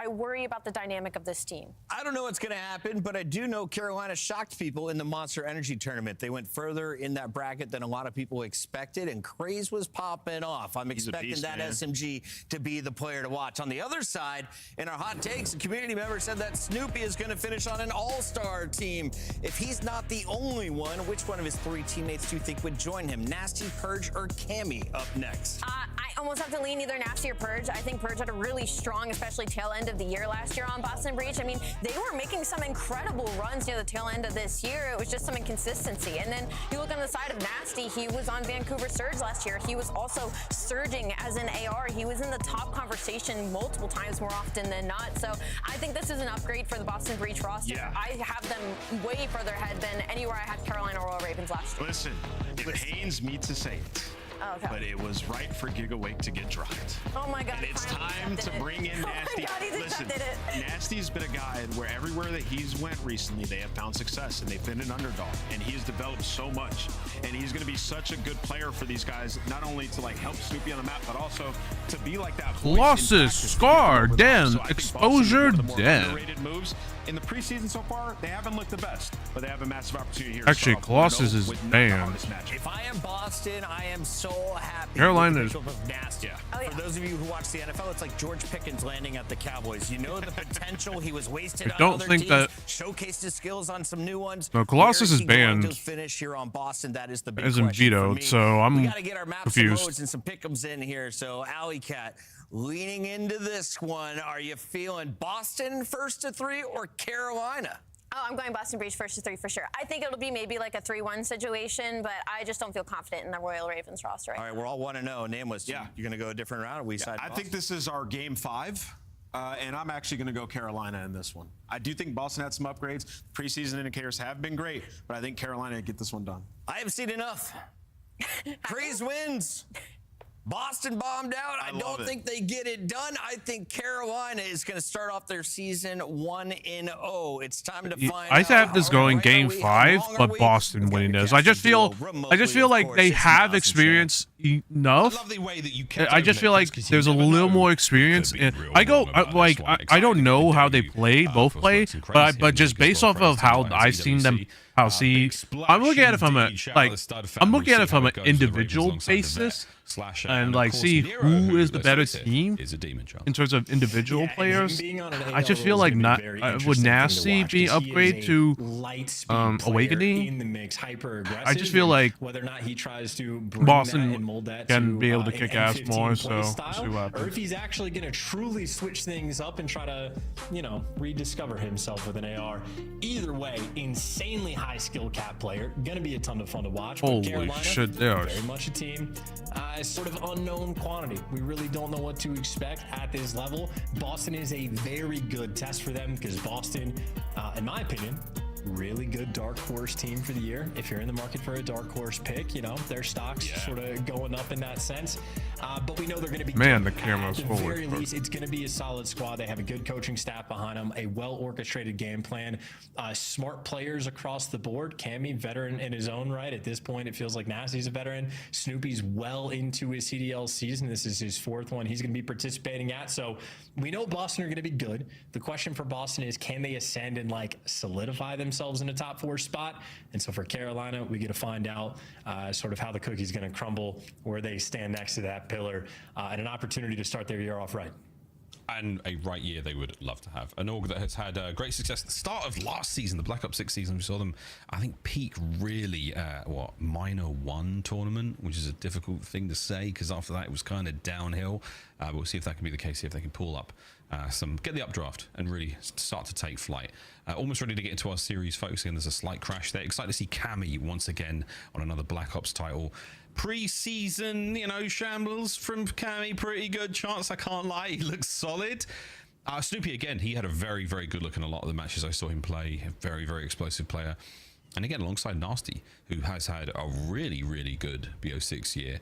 worry about the dynamic of this team. I don't know what's going to happen, but I do know Carolina shocked people in the Monster Energy tournament. They went further in that bracket than a lot of people expected, and Craze was popping off. I'm expecting that SMG to be the player to watch. On the other side, in our hot takes, a community member said that Snoopy is going to finish on an all-star team. If he's not the only one, which one of his three teammates do you think would join him? Nasty, Purge, or Cammy up next? I almost have to lean either Nasty or Purge. I think Purge had a really strong, especially tail end of the year last year on Boston Breach. I mean, they were making some incredible runs near the tail end of this year. It was just some inconsistency. And then you look on the side of Nasty, he was on Vancouver Surge last year. He was also surging as an AR. He was in the top conversation multiple times more often than not. So I think this is an upgrade for the Boston Breach roster. Yeah. I have them way further ahead than anywhere I had Carolina Royal Ravens last year. Listen, it pains me to say it. Okay. But it was right for Gigawake to get dropped. Oh my God! And it's time to bring in Nasty. Listen, Nasty's been a guy where everywhere that he's went recently, they have found success and they've been an underdog. And he has developed so much. And he's going to be such a good player for these guys, not only to like help Snoopy on the map, but also to be like that. Colossus, Scar, Den, so Exposure, Den. Underrated moves. In the preseason so far, they haven't looked the best, but they have a massive opportunity here. Actually, Colossus is banned. If I am Boston, I am so happy. Carolina is nasty. For those of you who watch the NFL, it's like George Pickens landing at the Cowboys. You know the potential. He was wasted on other teams. Showcased his skills on some new ones. No, Colossus is banned. Finish here on Boston. That is the big question. Isn't vetoed, so I'm we got to get our maps and modes and some pick'ems in here. So, Alley Cat, leaning into this one, are you feeling Boston first to three or Carolina? Oh, I'm going Boston Breach first to three for sure. I think it'll be maybe like a 3-1 situation, but I just don't feel confident in the Royal Ravens roster right now. All right, we're all 1-0. Nameless, you're going to go a different route? We side I think this is our game 5. And I'm actually going to go Carolina in this one. I do think Boston had some upgrades. Preseason indicators have been great, but I think Carolina get this one done. I have seen enough. Craze wins. Boston bombed out. I don't think they get it done. I think Carolina is going to start off their season 1-0. It's time to find I out. have this going game 5, but Boston winning this. I just feel like they have experience enough. I just feel like there's a little more experience, and I don't know how they play, both play, but just based off of how I've seen them. I'm looking at it from an individual basis, and like see who is the better team in terms of individual players. I just feel like would Nasty be upgrade to Awakening? I just feel like Boston can be able to kick ass more. So we'll see what happens. Or if he's actually going to truly switch things up and try to, rediscover himself with an AR. Either way, insanely high skill cap player, gonna be a ton of fun to watch. Holy shit, they are very much a team sort of unknown quantity. We really don't know what to expect at this level. Boston is a very good test for them because Boston, in my opinion, really good dark horse team for the year. If you're in the market for a dark horse pick, their stocks sort of going up in that sense. But we know they're going to be the camera's at the very least, it's going to be a solid squad. They have a good coaching staff behind them, a well-orchestrated game plan, smart players across the board. Cammy, veteran in his own right. At this point, it feels like Nasty's a veteran. Snoopy's well into his CDL season. This is his 4th one he's going to be participating at. So we know Boston are going to be good. The question for Boston is, can they ascend and solidify themselves in a top 4 spot? And so for Carolina, we get to find out sort of how the cookie's going to crumble, where they stand next to that pillar, and an opportunity to start their year off right. And a right year they would love to have. An org that has had great success at the start of last season, the Black Ops 6 season. We saw them, I think, peak really at minor 1 tournament, which is a difficult thing to say because after that it was kind of downhill. But we'll see if that can be the case, see if they can pull up get the updraft and really start to take flight. Almost ready to get into our series, focusing. There's a slight crash there. Excited to see Cammy once again on another Black Ops title. Pre-season, shambles from Cammy, pretty good chance, I can't lie. He looks solid. Snoopy, again, he had a very, very good look in a lot of the matches I saw him play. A very, very explosive player. And again, alongside Nasty, who has had a really, really good BO6 year.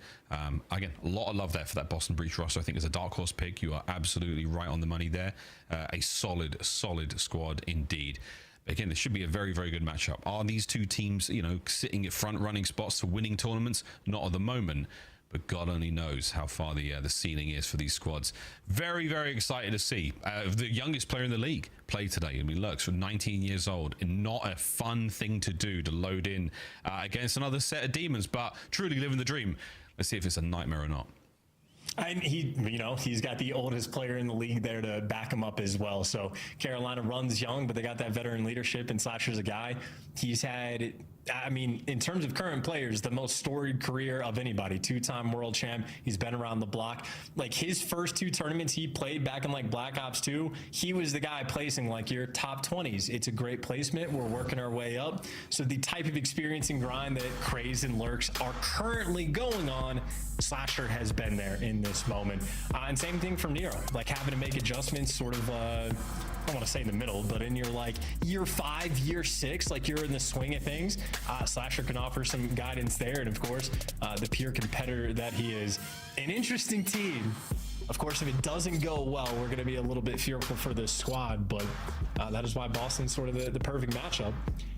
Again, a lot of love there for that Boston Breach roster. I think as a dark horse pick, you are absolutely right on the money there. A solid, solid squad indeed. Again, this should be a very, very good matchup. Are these two teams, sitting at front-running spots for winning tournaments? Not at the moment, but God only knows how far the ceiling is for these squads. Very, very excited to see the youngest player in the league play today. I mean, Lurks, from 19 years old, and not a fun thing to do to load in against another set of demons, but truly living the dream. Let's see if it's a nightmare or not. And he's got the oldest player in the league there to back him up as well. So Carolina runs young, but they got that veteran leadership, and Slasher's a guy. He's had, in terms of current players, the most storied career of anybody. 2-time world champ. He's been around the block. His first 2 tournaments he played back in Black Ops 2, he was the guy placing your top 20s. It's a great placement. We're working our way up. So the type of experience and grind that Craze and Lurks are currently going on, Slasher has been there in this moment. And same thing from Nero, having to make adjustments sort of, I don't want to say in the middle, but in your year 5, year 6, you're in the swing of things. Slasher can offer some guidance there. And of course, the pure competitor that he is. An interesting team. Of course, if it doesn't go well, we're going to be a little bit fearful for this squad, but that is why Boston's sort of the perfect matchup.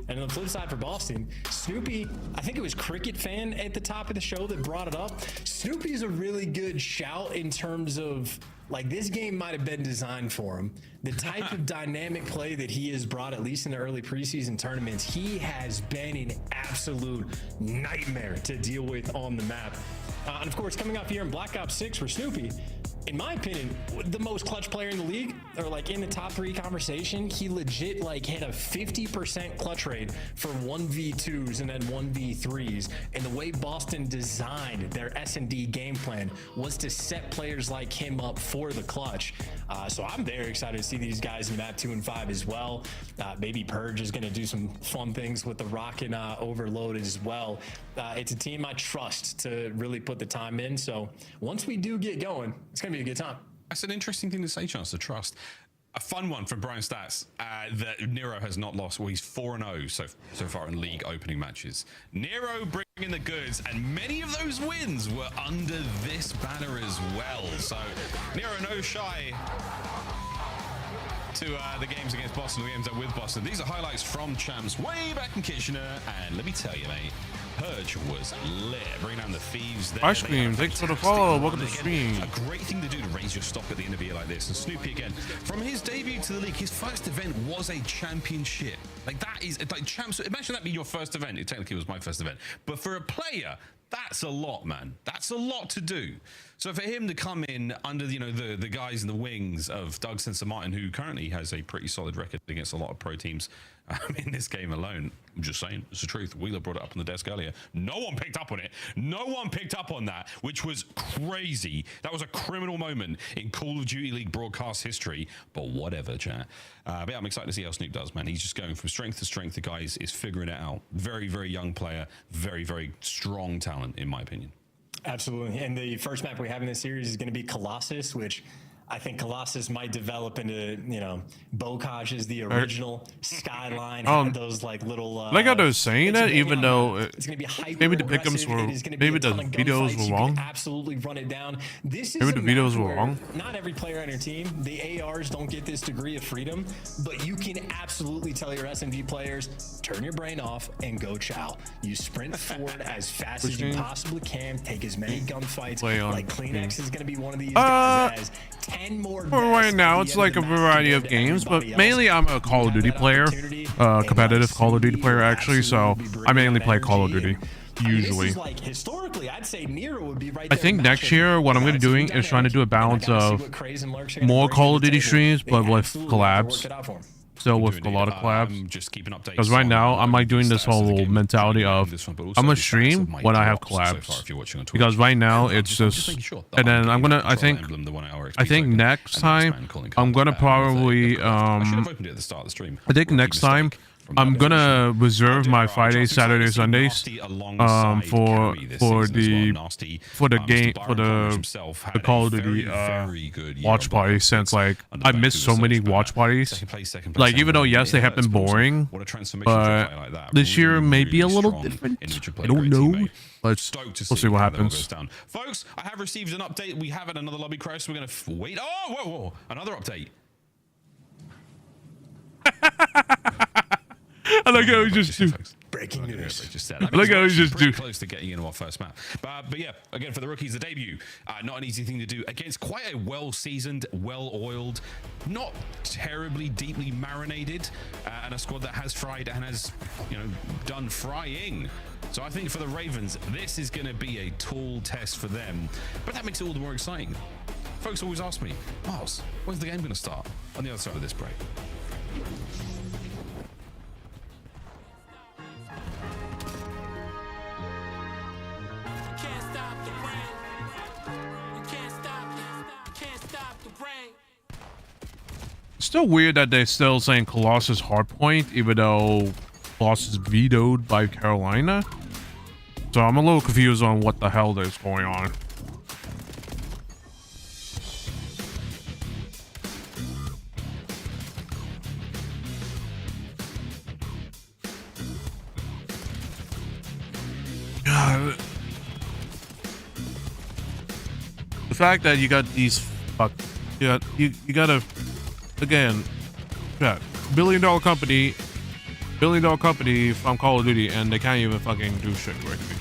And on the flip side for Boston, Snoopy, I think it was Cricket Fan at the top of the show that brought it up. Snoopy's a really good shout in terms of, this game might have been designed for him. The type of dynamic play that he has brought, at least in the early preseason tournaments, he has been an absolute nightmare to deal with on the map. And of course, coming off here in Black Ops 6 for Snoopy, in my opinion, the most clutch player in the league, or in the top 3 conversation. He legit had a 50% clutch rate for 1v2s and then 1v3s. And the way Boston designed their S&D game plan was to set players like him up for the clutch. So I'm very excited to see these guys in map 2 and 5 as well. Maybe Purge is going to do some fun things with the Rocket Overload as well. It's a team I trust to really put the time in. So once we do get going, it's going to be a good time. That's an interesting thing to say, Chance, to trust. A fun one from Brian Stats that Nero has not lost. Well, he's 4-0 so far in league opening matches. Nero bringing the goods, and many of those wins were under this banner as well. So Nero no shy to the games against Boston, the games with Boston. These are highlights from champs way back in Kitchener, and let me tell you, mate, Purge was lit. Bring down the thieves there. Ice cream, thanks for the follow. Welcome to the stream. A great thing to do to raise your stock at the end of a year like this. And Snoopy again, from his debut to the league, his first event was a championship. Like that is like champs. Imagine that being your first event. It technically was my first event, but for a player, that's a lot, man. That's a lot to do. So for him to come in under, you know, the guys in the wings of Doug Sensa-Martin, who currently has a pretty solid record against a lot of pro teams in this game alone. I'm just saying, it's the truth. Wheeler brought it up on the desk earlier. No one picked up on it. No one picked up on that, which was crazy. That was a criminal moment in Call of Duty League broadcast history, but whatever, chat. But yeah, I'm excited to see how Snoop does, man. He's just going from strength to strength. The guy is figuring it out. Very, very young player. Very, very strong talent, in my opinion. Absolutely. And the first map we have in this series is going to be Colossus, which I think Colossus might develop into, you know, Bocage is the original Skyline. Had those like little. Like how they're saying that, even though it's going to be hyper maybe the pickums were, maybe the videos were wrong. Absolutely run it down. This is maybe the videos were wrong. Not every player on your team, the ARs don't get this degree of freedom, but you can absolutely tell your SMV players, turn your brain off and go chow. You sprint forward as fast as you possibly can. Take as many gunfights. Like Kleenex is going to be one of these guys as 10 more. For right now, it's like a variety of games, but mainly I'm a Call of Duty player, competitive Call of Duty player actually. So I mainly play Call of Duty usually. Like historically, I'd say Nero would be right I think next year what I'm going to be doing is trying to do a balance of more Call of Duty streams, but with collabs. Still with a lot of collabs. Because right now I'm like doing this whole mentality of I'm gonna stream when I have collabs. Because right now it's just, and then I'm gonna, I think next time I'm gonna probably I think next time I'm gonna reserve my Fridays, Saturdays, Sundays for the Call of Duty watch parties, since like I missed so many watch parties. Like even though yes they have been boring, but this year may be a little different. I don't know. We'll see what happens. Folks, I have received an update. We have another lobby crash. We're gonna wait. Oh, whoa, another update. I like how we just do breaking news. I like how we just do close to getting into our first map. But yeah, again for the rookies, the debut, not an easy thing to do against quite a well-seasoned, well-oiled, not terribly deeply marinated, and a squad that has fried and has, you know, done frying. So I think for the Ravens, this is going to be a tall test for them, but that makes it all the more exciting. Folks always ask me, Miles, when's the game going to start? On the other side of this break. It's still weird that they're still saying Colossus hardpoint, even though Colossus is vetoed by Carolina. So I'm a little confused on what the hell is going on. God. The fact that you got these you gotta again, yeah, billion dollar company from Call of Duty, and they can't even fucking do shit correctly.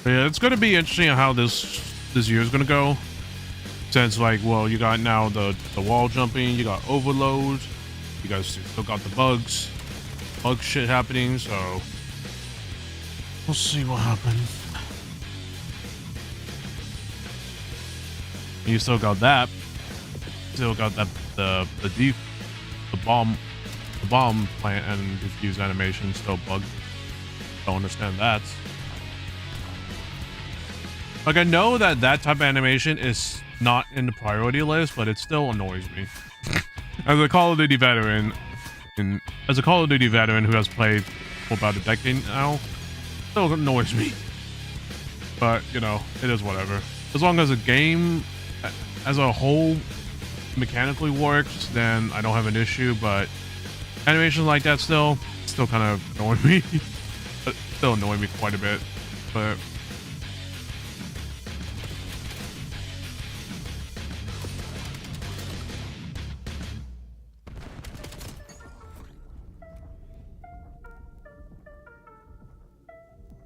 Yeah, it's gonna be interesting how this year is gonna go. Since like, well, you got now the wall jumping, you got overload, you guys still got the bug shit happening. So we'll see what happens. You still got that. Still got that the bomb plant and diffuse animation still bugged. Don't understand that. Like, I know that type of animation is not in the priority list, but it still annoys me. As a Call of Duty veteran who has played for about a decade now, it still annoys me. But you know, it is whatever. As long as a game as a whole mechanically works, then I don't have an issue. But animations like that still kind of annoy me. Still annoy me quite a bit. But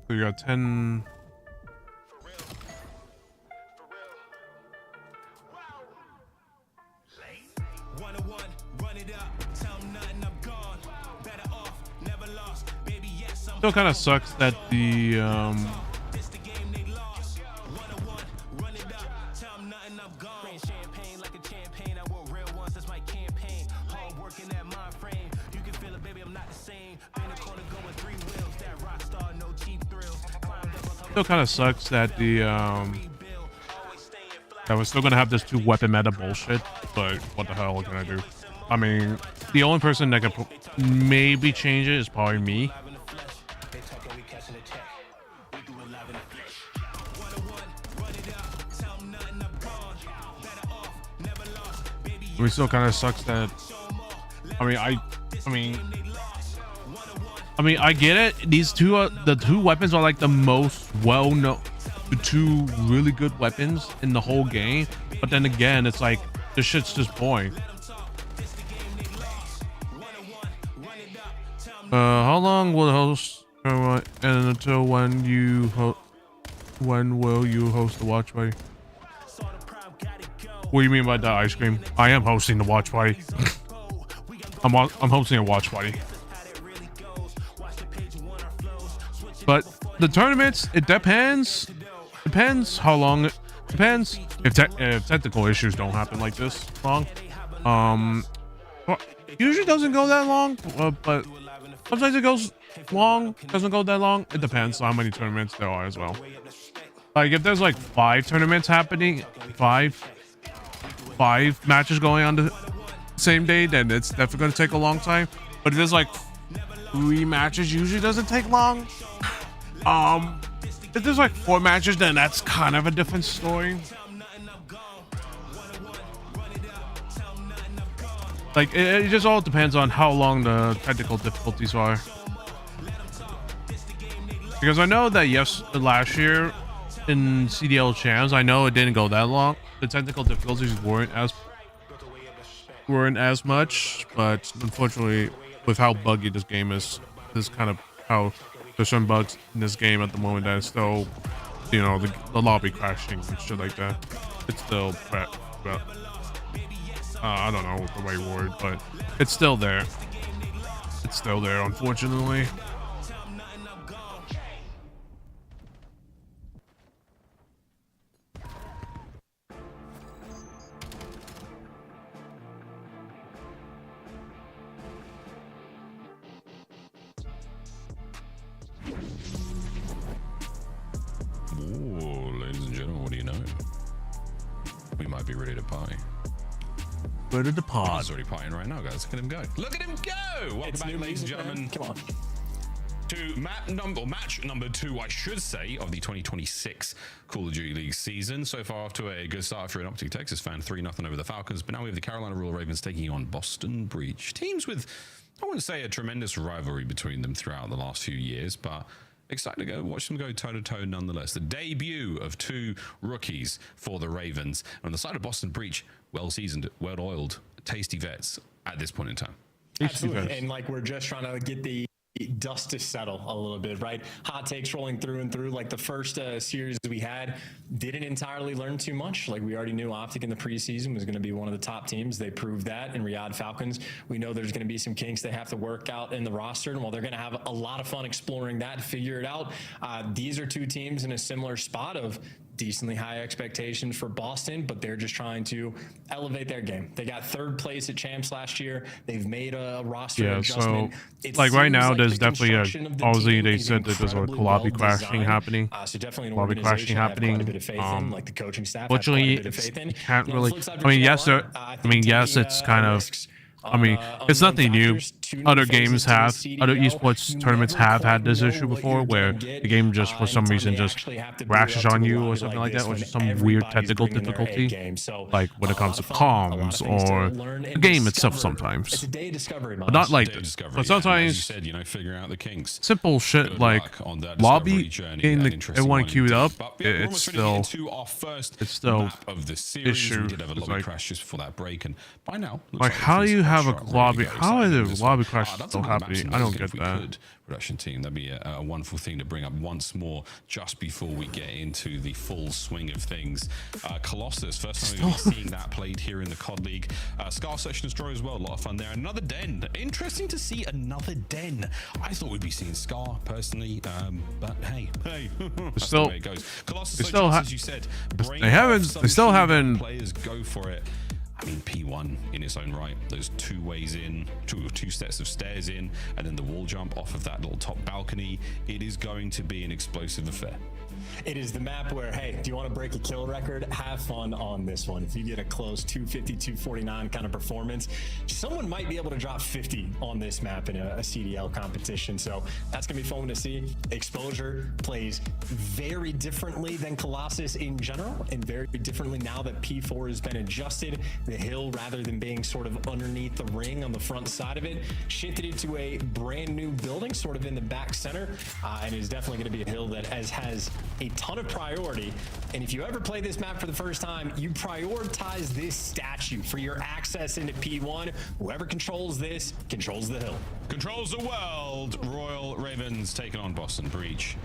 we got 10. Still kind of sucks that the that we're still gonna have this 2 weapon meta bullshit, but what the hell can I do? I mean, the only person that could maybe change it is probably me. It still kind of sucks that. I mean, I get it. These two, the 2 weapons are like the most well-known, the 2 really good weapons in the whole game. But then again, it's like this shit's just boring. How long will host and until when will you host the watch party? What do you mean by that, ice cream? I am hosting the watch party. I'm hosting a watch party. But the tournaments, it depends. Depends how long. Depends if technical issues don't happen like this long. Well, usually doesn't go that long, but sometimes it goes long. Doesn't go that long. It depends on how many tournaments there are as well. Like if there's like 5 tournaments happening, 5 matches going on the same day, then it's definitely going to take a long time. But if there's like 3 matches, usually doesn't take long. If there's like 4 matches, then that's kind of a different story. Like it just all depends on how long the technical difficulties are. Because I know that last year in CDL champs, I know it didn't go that long. The technical difficulties weren't as much, but unfortunately, with how buggy this game is kind of how there's some bugs in this game at the moment that is still, you know, the lobby crashing and shit like that. It's still I don't know the right word, but it's still there. It's still there, unfortunately. Ladies and gentlemen, what do you know? We might be ready to party. Ready to party. He's already partying right now, guys. Look at him go. Look at him go! Welcome back, ladies and gentlemen. Come on. To match number 2, I should say, of the 2026 Call of Duty League season. So far, off to a good start for an Optic Texas fan, 3-0 over the Falcons. But now we have the Carolina Royal Ravens taking on Boston Breach. Teams with, I wouldn't say a tremendous rivalry between them throughout the last few years, but excited to watch them go toe-to-toe nonetheless. The debut of 2 rookies for the Ravens. On the side of Boston Breach, well-seasoned, well-oiled, tasty vets at this point in time. Absolutely. And like we're just trying to get the dust to settle a little bit, right? Hot takes rolling through and through. Like the first series we had didn't entirely learn too much. Like we already knew Optic in the preseason was going to be one of the top teams. They proved that in Riyadh Falcons. We know there's going to be some kinks they have to work out in the roster, and while they're going to have a lot of fun exploring that to figure it out, these are two teams in a similar spot of decently high expectations for Boston, but they're just trying to elevate their game. They got third place at champs last year. They've made a roster adjustment. So like right now, there's definitely obviously they said that there's a lobby crashing happening. So definitely an lobby crashing happening. Quite a bit of faith in, like the coaching staff. Fortunately, you can't really. I mean, yes, yes, it's kind of. I mean, it's nothing new. Other games have, other esports tournaments have had this issue before, where the game just for some reason just crashes on you or something like that, or just some weird technical difficulty, like when it comes to comms or the game itself sometimes. But not like this. But sometimes figuring out the kinks. Simple shit like lobby, getting everyone queued up, it's still of the series. issue. We did have a lobby crash just before that break, and by now, like how do you have a lobby? How are the lobby crashes still happening? I don't get that. Production team, that'd be a wonderful thing to bring up once more just before we get into the full swing of things. Colossus, first time we've been seeing that played here in the COD League. Scar Section Destroyer as well, a lot of fun there. Another den, interesting to see another den. I thought we'd be seeing Scar personally, but hey, that's still, the way it goes. Colossus, as you said, they still haven't players go for it. I mean, P1 in its own right. There's two ways in, two sets of stairs in, and then the wall jump off of that little top balcony. It is going to be an explosive affair. It is the map where, hey, do you want to break a kill record? Have fun on this one. If you get a close 250, 249 kind of performance, someone might be able to drop 50 on this map in a CDL competition. So that's going to be fun to see. Exposure plays very differently than Colossus in general, and very differently now that P4 has been adjusted. The hill, rather than being sort of underneath the ring on the front side of it, shifted it to a brand new building sort of in the back center, and is definitely going to be a hill that has a ton of priority. And if you ever play this map for the first time, you prioritize this statue for your access into P1. Whoever controls this controls the hill. Controls the world. Royal Ravens taking on Boston Breach.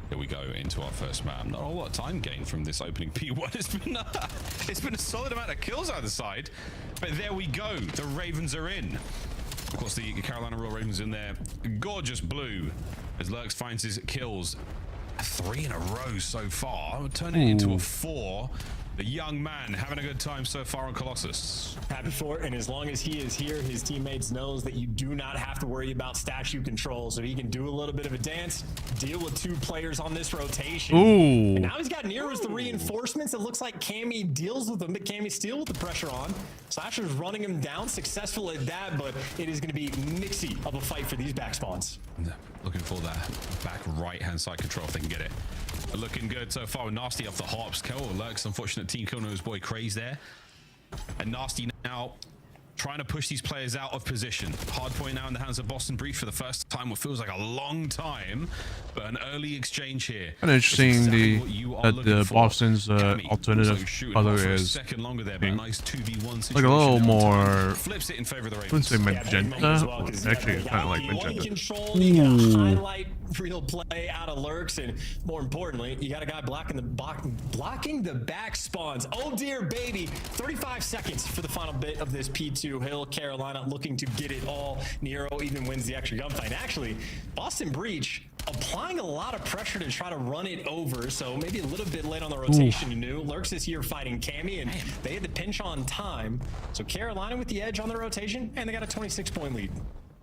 Here we go into our first map. Not a whole lot of time gained from this opening P1. It's been a solid amount of kills either side, but there we go. The Ravens are in. Of course, the Carolina Royal Ravens in there. Gorgeous blue as Lurks finds his kills. 3 in a row so far. I'll turn it into a 4. The young man having a good time so far on Colossus. Happy for it, and as long as he is here, his teammates knows that you do not have to worry about statue control, so he can do a little bit of a dance, deal with 2 players on this rotation. Ooh. And now he's got Nero's the reinforcements. It looks like Cammy deals with them, but Cammy still with the pressure on. Slasher's running him down, successful at that, but it is going to be mixy of a fight for these back spawns. Looking for that back right-hand side control if they can get it. Looking good so far. Nasty off the hops. Kill Lurks. Unfortunate team kill. No, his boy Craze there. And Nasty now trying to push these players out of position. Hard point now in the hands of Boston Breach for the first time, what feels like a long time, but an early exchange here. And interesting the Boston's alternative color is second longer there, but a nice 2v1 like a little more, flips it in favor of the I wouldn't say magenta. Actually, it's kind of like magenta. Control, you gotta highlight real play out of Lurks, and more importantly, you got a guy blocking the back spawns. Oh dear baby, 35 seconds for the final bit of this P2 hill. Carolina looking to get it all. Nero even wins the extra gunfight. Actually, Boston Breach applying a lot of pressure to try to run it over, so maybe a little bit late on the rotation. You knew Lurks is here fighting Cammy, and they had the pinch on time, so Carolina with the edge on the rotation, and they got a 26-point lead.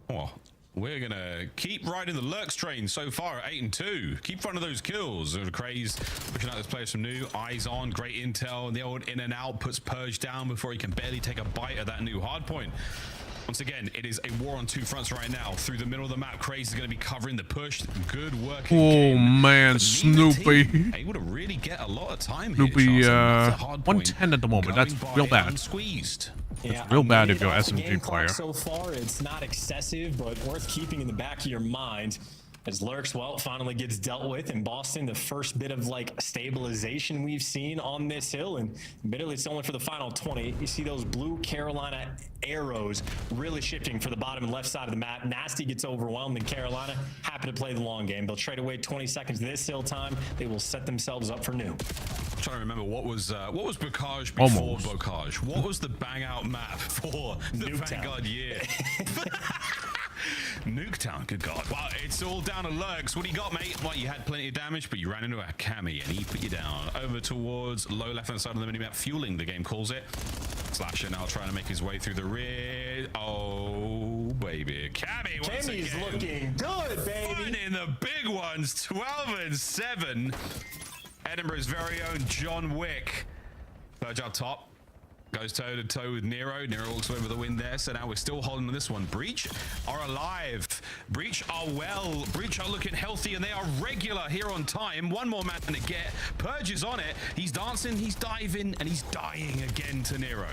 Oh, we're gonna keep riding the Lurks train so far at 8-2. Keep finding those kills. Craze pushing out those players from new. Eyes on, great intel, and the old in and out puts Purge down before he can barely take a bite of that new hard point. Once again, it is a war on 2 fronts right now. Through the middle of the map, Craze is going to be covering the push. Good work. Oh man, Snoopy. Able to really get a lot of time Snoopy, here. 110 at the moment. That's real bad. Squeezed. It's real bad if you're SMG player. So far, it's not excessive, but worth keeping in the back of your mind. as Lurks, well, finally gets dealt with in Boston. The first bit of like stabilization we've seen on this hill, and admittedly it's only for the final 20. You see those blue Carolina arrows really shifting for the bottom and left side of the map. Nasty gets overwhelmed, and Carolina happy to play the long game. They'll trade away 20 seconds this hill time. They will set themselves up for new. I'm trying to remember what was Bocage before Bocage. What was the bang out map for the Vanguard year? Nuketown, good God. Well, it's all down to Lurks. What do you got, mate? Well, you had plenty of damage, but you ran into a Cammy and he put you down. Over towards low left-hand side of the minimap, fueling, the game calls it. Slasher now trying to make his way through the rear. Oh, baby. Cammy once again. Cammy's looking good, baby. Finding the big ones, 12 and 7. Edinburgh's very own John Wick. Purge up top. Goes toe to toe with Nero. Nero walks away with the win there. So now we're still holding on this one. Breach are alive. Breach are well. Breach are looking healthy, and they are regular here on time. One more man to get. Purge is on it. He's dancing, he's diving, and he's dying again to Nero.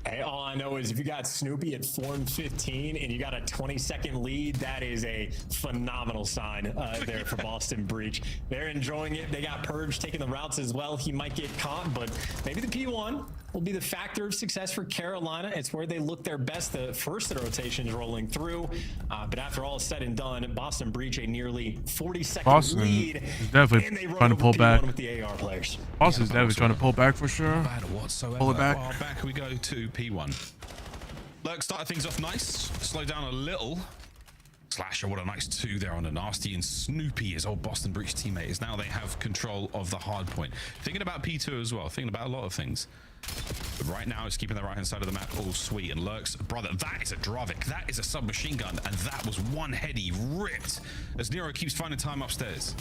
Hey, all I know is if you got Snoopy at 4-15 and you got a 20-second lead, that is a phenomenal sign there for Boston Breach. They're enjoying it. They got Purge taking the routes as well. He might get caught, but maybe the P1 will be the factor of success for Carolina. It's where they look their best. The first of the rotations rolling through, but after all is said and done, Boston Breach a nearly 40-second lead. Is definitely trying to pull back. With the AR players. Boston's definitely trying to pull back for sure. Bad whatsoever. Pull it back. Well, back we go to P1. Lurk started things off nice, slow down a little. Slasher, what a nice 2 there on the Nasty, and Snoopy, his old Boston Breach teammate, is now they have control of the hard point. Thinking about P2 as well, thinking about a lot of things. But right now it's keeping the right hand side of the map all sweet, and Lurk's brother, that is a Dravik, that is a submachine gun, and that was one heady ripped as Nero keeps finding time upstairs.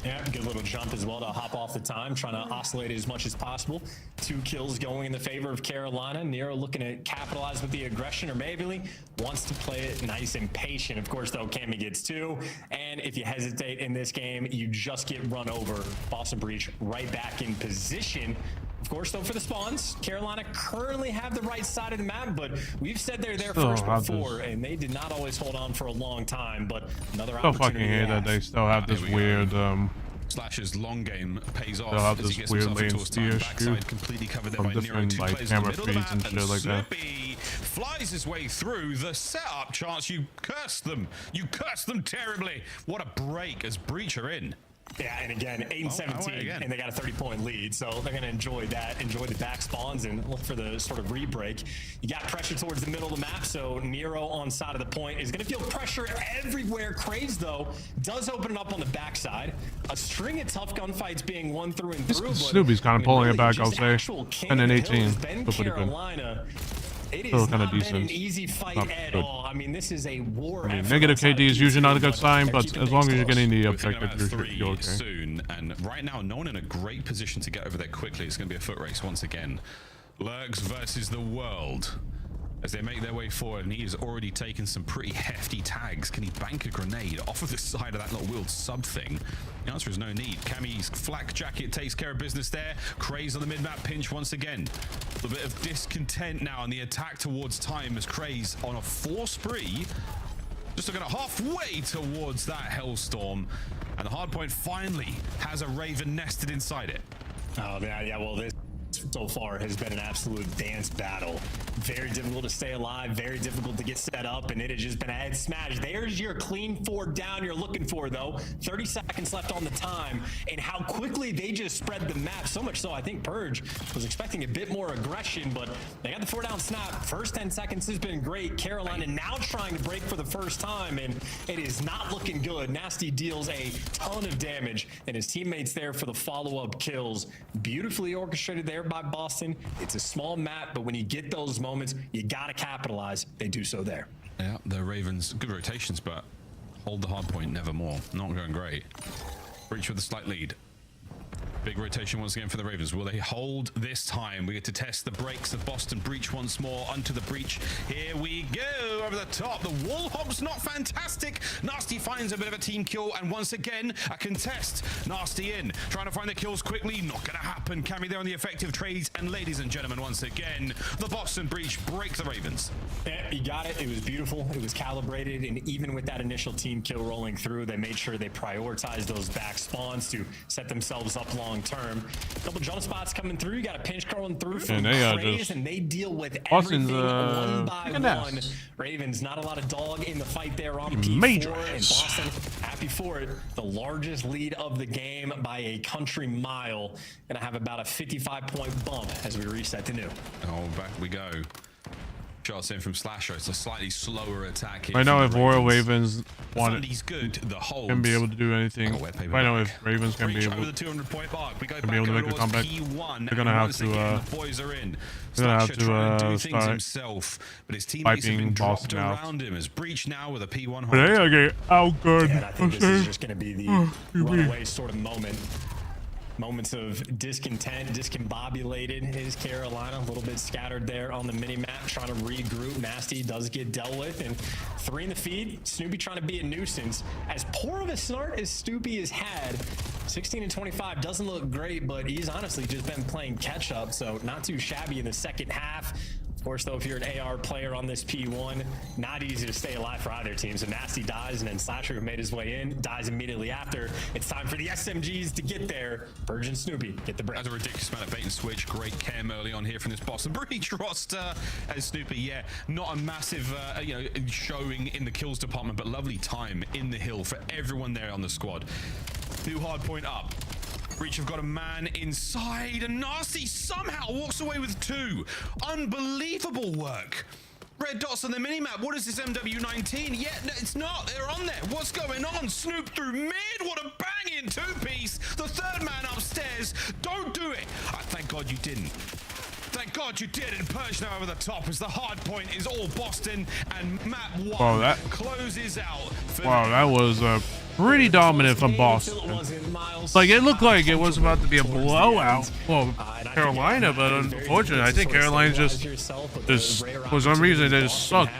Yeah, good little jump as well to hop off the time, trying to oscillate as much as possible. 2 kills going in the favor of Carolina. Nero looking to capitalize with the aggression, or maybe wants to play it nice and patient. Of course, though, Cammy gets 2. And if you hesitate in this game, you just get run over. Boston Breach right back in position. Of course, though, for the spawns, Carolina currently have the right side of the map, but we've said they're there first before, and they did not always hold on for a long time. But another opportunity. I fucking hate that they still have this weird. Slasher's long game pays off. They'll have as this he gets weird himself lane into his steer backside, completely covered there from by Nero. different 2 like players in the camera middle of the feeds map, and shit like that. Snoopy flies his way through the setup chance. You curse them. You curse them terribly. What a break as Breach are in. Yeah, and again, 8 and 17, and they got a 30-point lead, so they're going to enjoy that, enjoy the back spawns, and look for the sort of re-break. You got pressure towards the middle of the map, so Nero on side of the point is going to feel pressure everywhere. Craze, though, does open it up on the backside. A string of tough gunfights being won through and through. Snoopy's kind of pulling it back, I'll say. And then 18, still pretty good. It Still is kind of not decent. been an easy fight at all. I mean, this is a war. I mean, negative KD is usually not a good sign, but as long as you're getting the objective, you're okay. Soon, and right now, no one in a great position to get over there quickly. It's going to be a foot race once again. Lurks versus the world. As they make their way forward, and he has already taken some pretty hefty tags. Can he bank a grenade off of the side of that little wheeled sub thing? The answer is no need. Cammy's flak jacket takes care of business there. Craze on the mid-map pinch once again. A little bit of discontent now on the attack towards time as Craze on a 4 spree. Just looking at halfway towards that Hellstorm. And the hardpoint finally has a Raven nested inside it. Oh, yeah, well, this so far has been an absolute dance battle. Very difficult to stay alive, very difficult to get set up, and it has just been a head smash. There's your clean 4 down you're looking for, though. 30 seconds left on the time, and how quickly they just spread the map. So much so, I think Purge was expecting a bit more aggression, but they got the 4 down snap. First 10 seconds has been great. Carolina now trying to break for the first time, and it is not looking good. Nasty deals a ton of damage, and his teammates there for the follow-up kills. Beautifully orchestrated there by Boston. It's a small map, but when you get those moments, you gotta capitalize. They do so there. Yeah, the Ravens, good rotations, but hold the hard point nevermore. Not going great. Breach with a slight lead. Big rotation once again for the Ravens. Will they hold this time? We get to test the brakes of Boston. Breach once more onto the breach. Here we go over the top. The wall hop's not fantastic. Nasty finds a bit of a team kill, and once again a contest. Nasty in, trying to find the kills quickly. Not gonna happen. Cammy there on the effective trades, and ladies and gentlemen, once again the Boston breach break the Ravens. Yeah, you got it. It was beautiful. It was calibrated, and even with that initial team kill rolling through, they made sure they prioritized those back spawns to set themselves up long term. Double jump spots coming through. You got a pinch crawling through from Craze, and they deal with Boston's, everything one by one. Ravens, not a lot of dog in the fight there on P4, and Boston happy for it. The largest lead of the game by a country mile. Gonna have about a 55-point bump as we reset to new. Oh, back we go. Shots in from Slasher. It's a slightly slower attack here. Right now, if Royal Ravens Fundy's good. The hold can be able to do anything. Right now, if Ravens can be able over the 200-point mark, we go to make a comeback, P1, they're gonna have to. the boys are in. They're gonna have to do things himself, but his teammates have been dropped around him. As Breach now with a P1 hold. But they get outgunned. And I think this is just going to be the runaway sort of moment. Moments of discontent, discombobulated is Carolina. A little bit scattered there on the mini-map, trying to regroup. Nasty does get dealt with, and 3 in the feed. Snoopy trying to be a nuisance. As poor of a start as Snoopy has had, 16 and 25 doesn't look great, but he's honestly just been playing catch-up, so not too shabby in the second half. Of course, though, if you're an AR player on this P1, not easy to stay alive for either team. So Nasty dies, and then Slasher, who made his way in, dies immediately after. It's time for the SMGs to get there. Virgin Snoopy, get the break. That's a ridiculous amount of bait and switch. Great chem early on here from this Boston Breach roster. As Snoopy, yeah, not a massive showing in the kills department, but lovely time in the hill for everyone there on the squad. New hard point up. Breach have got a man inside, and Nasty somehow walks away with 2. Unbelievable work. Red dots on the minimap. What is this MW19? Yeah, no, it's not. They're on there. What's going on? Snoop through mid. What a banging 2-piece. The 3rd man upstairs. Don't do it. Thank God you didn't. Thank God you did. And Purge now over the top as the hard point is all Boston, and map 1 closes out. Wow, that was pretty dominant from Boston. Like, it looked like it was about to be a blowout. Well, Carolina, but unfortunately, I think Carolina just for some reason, they just sucked.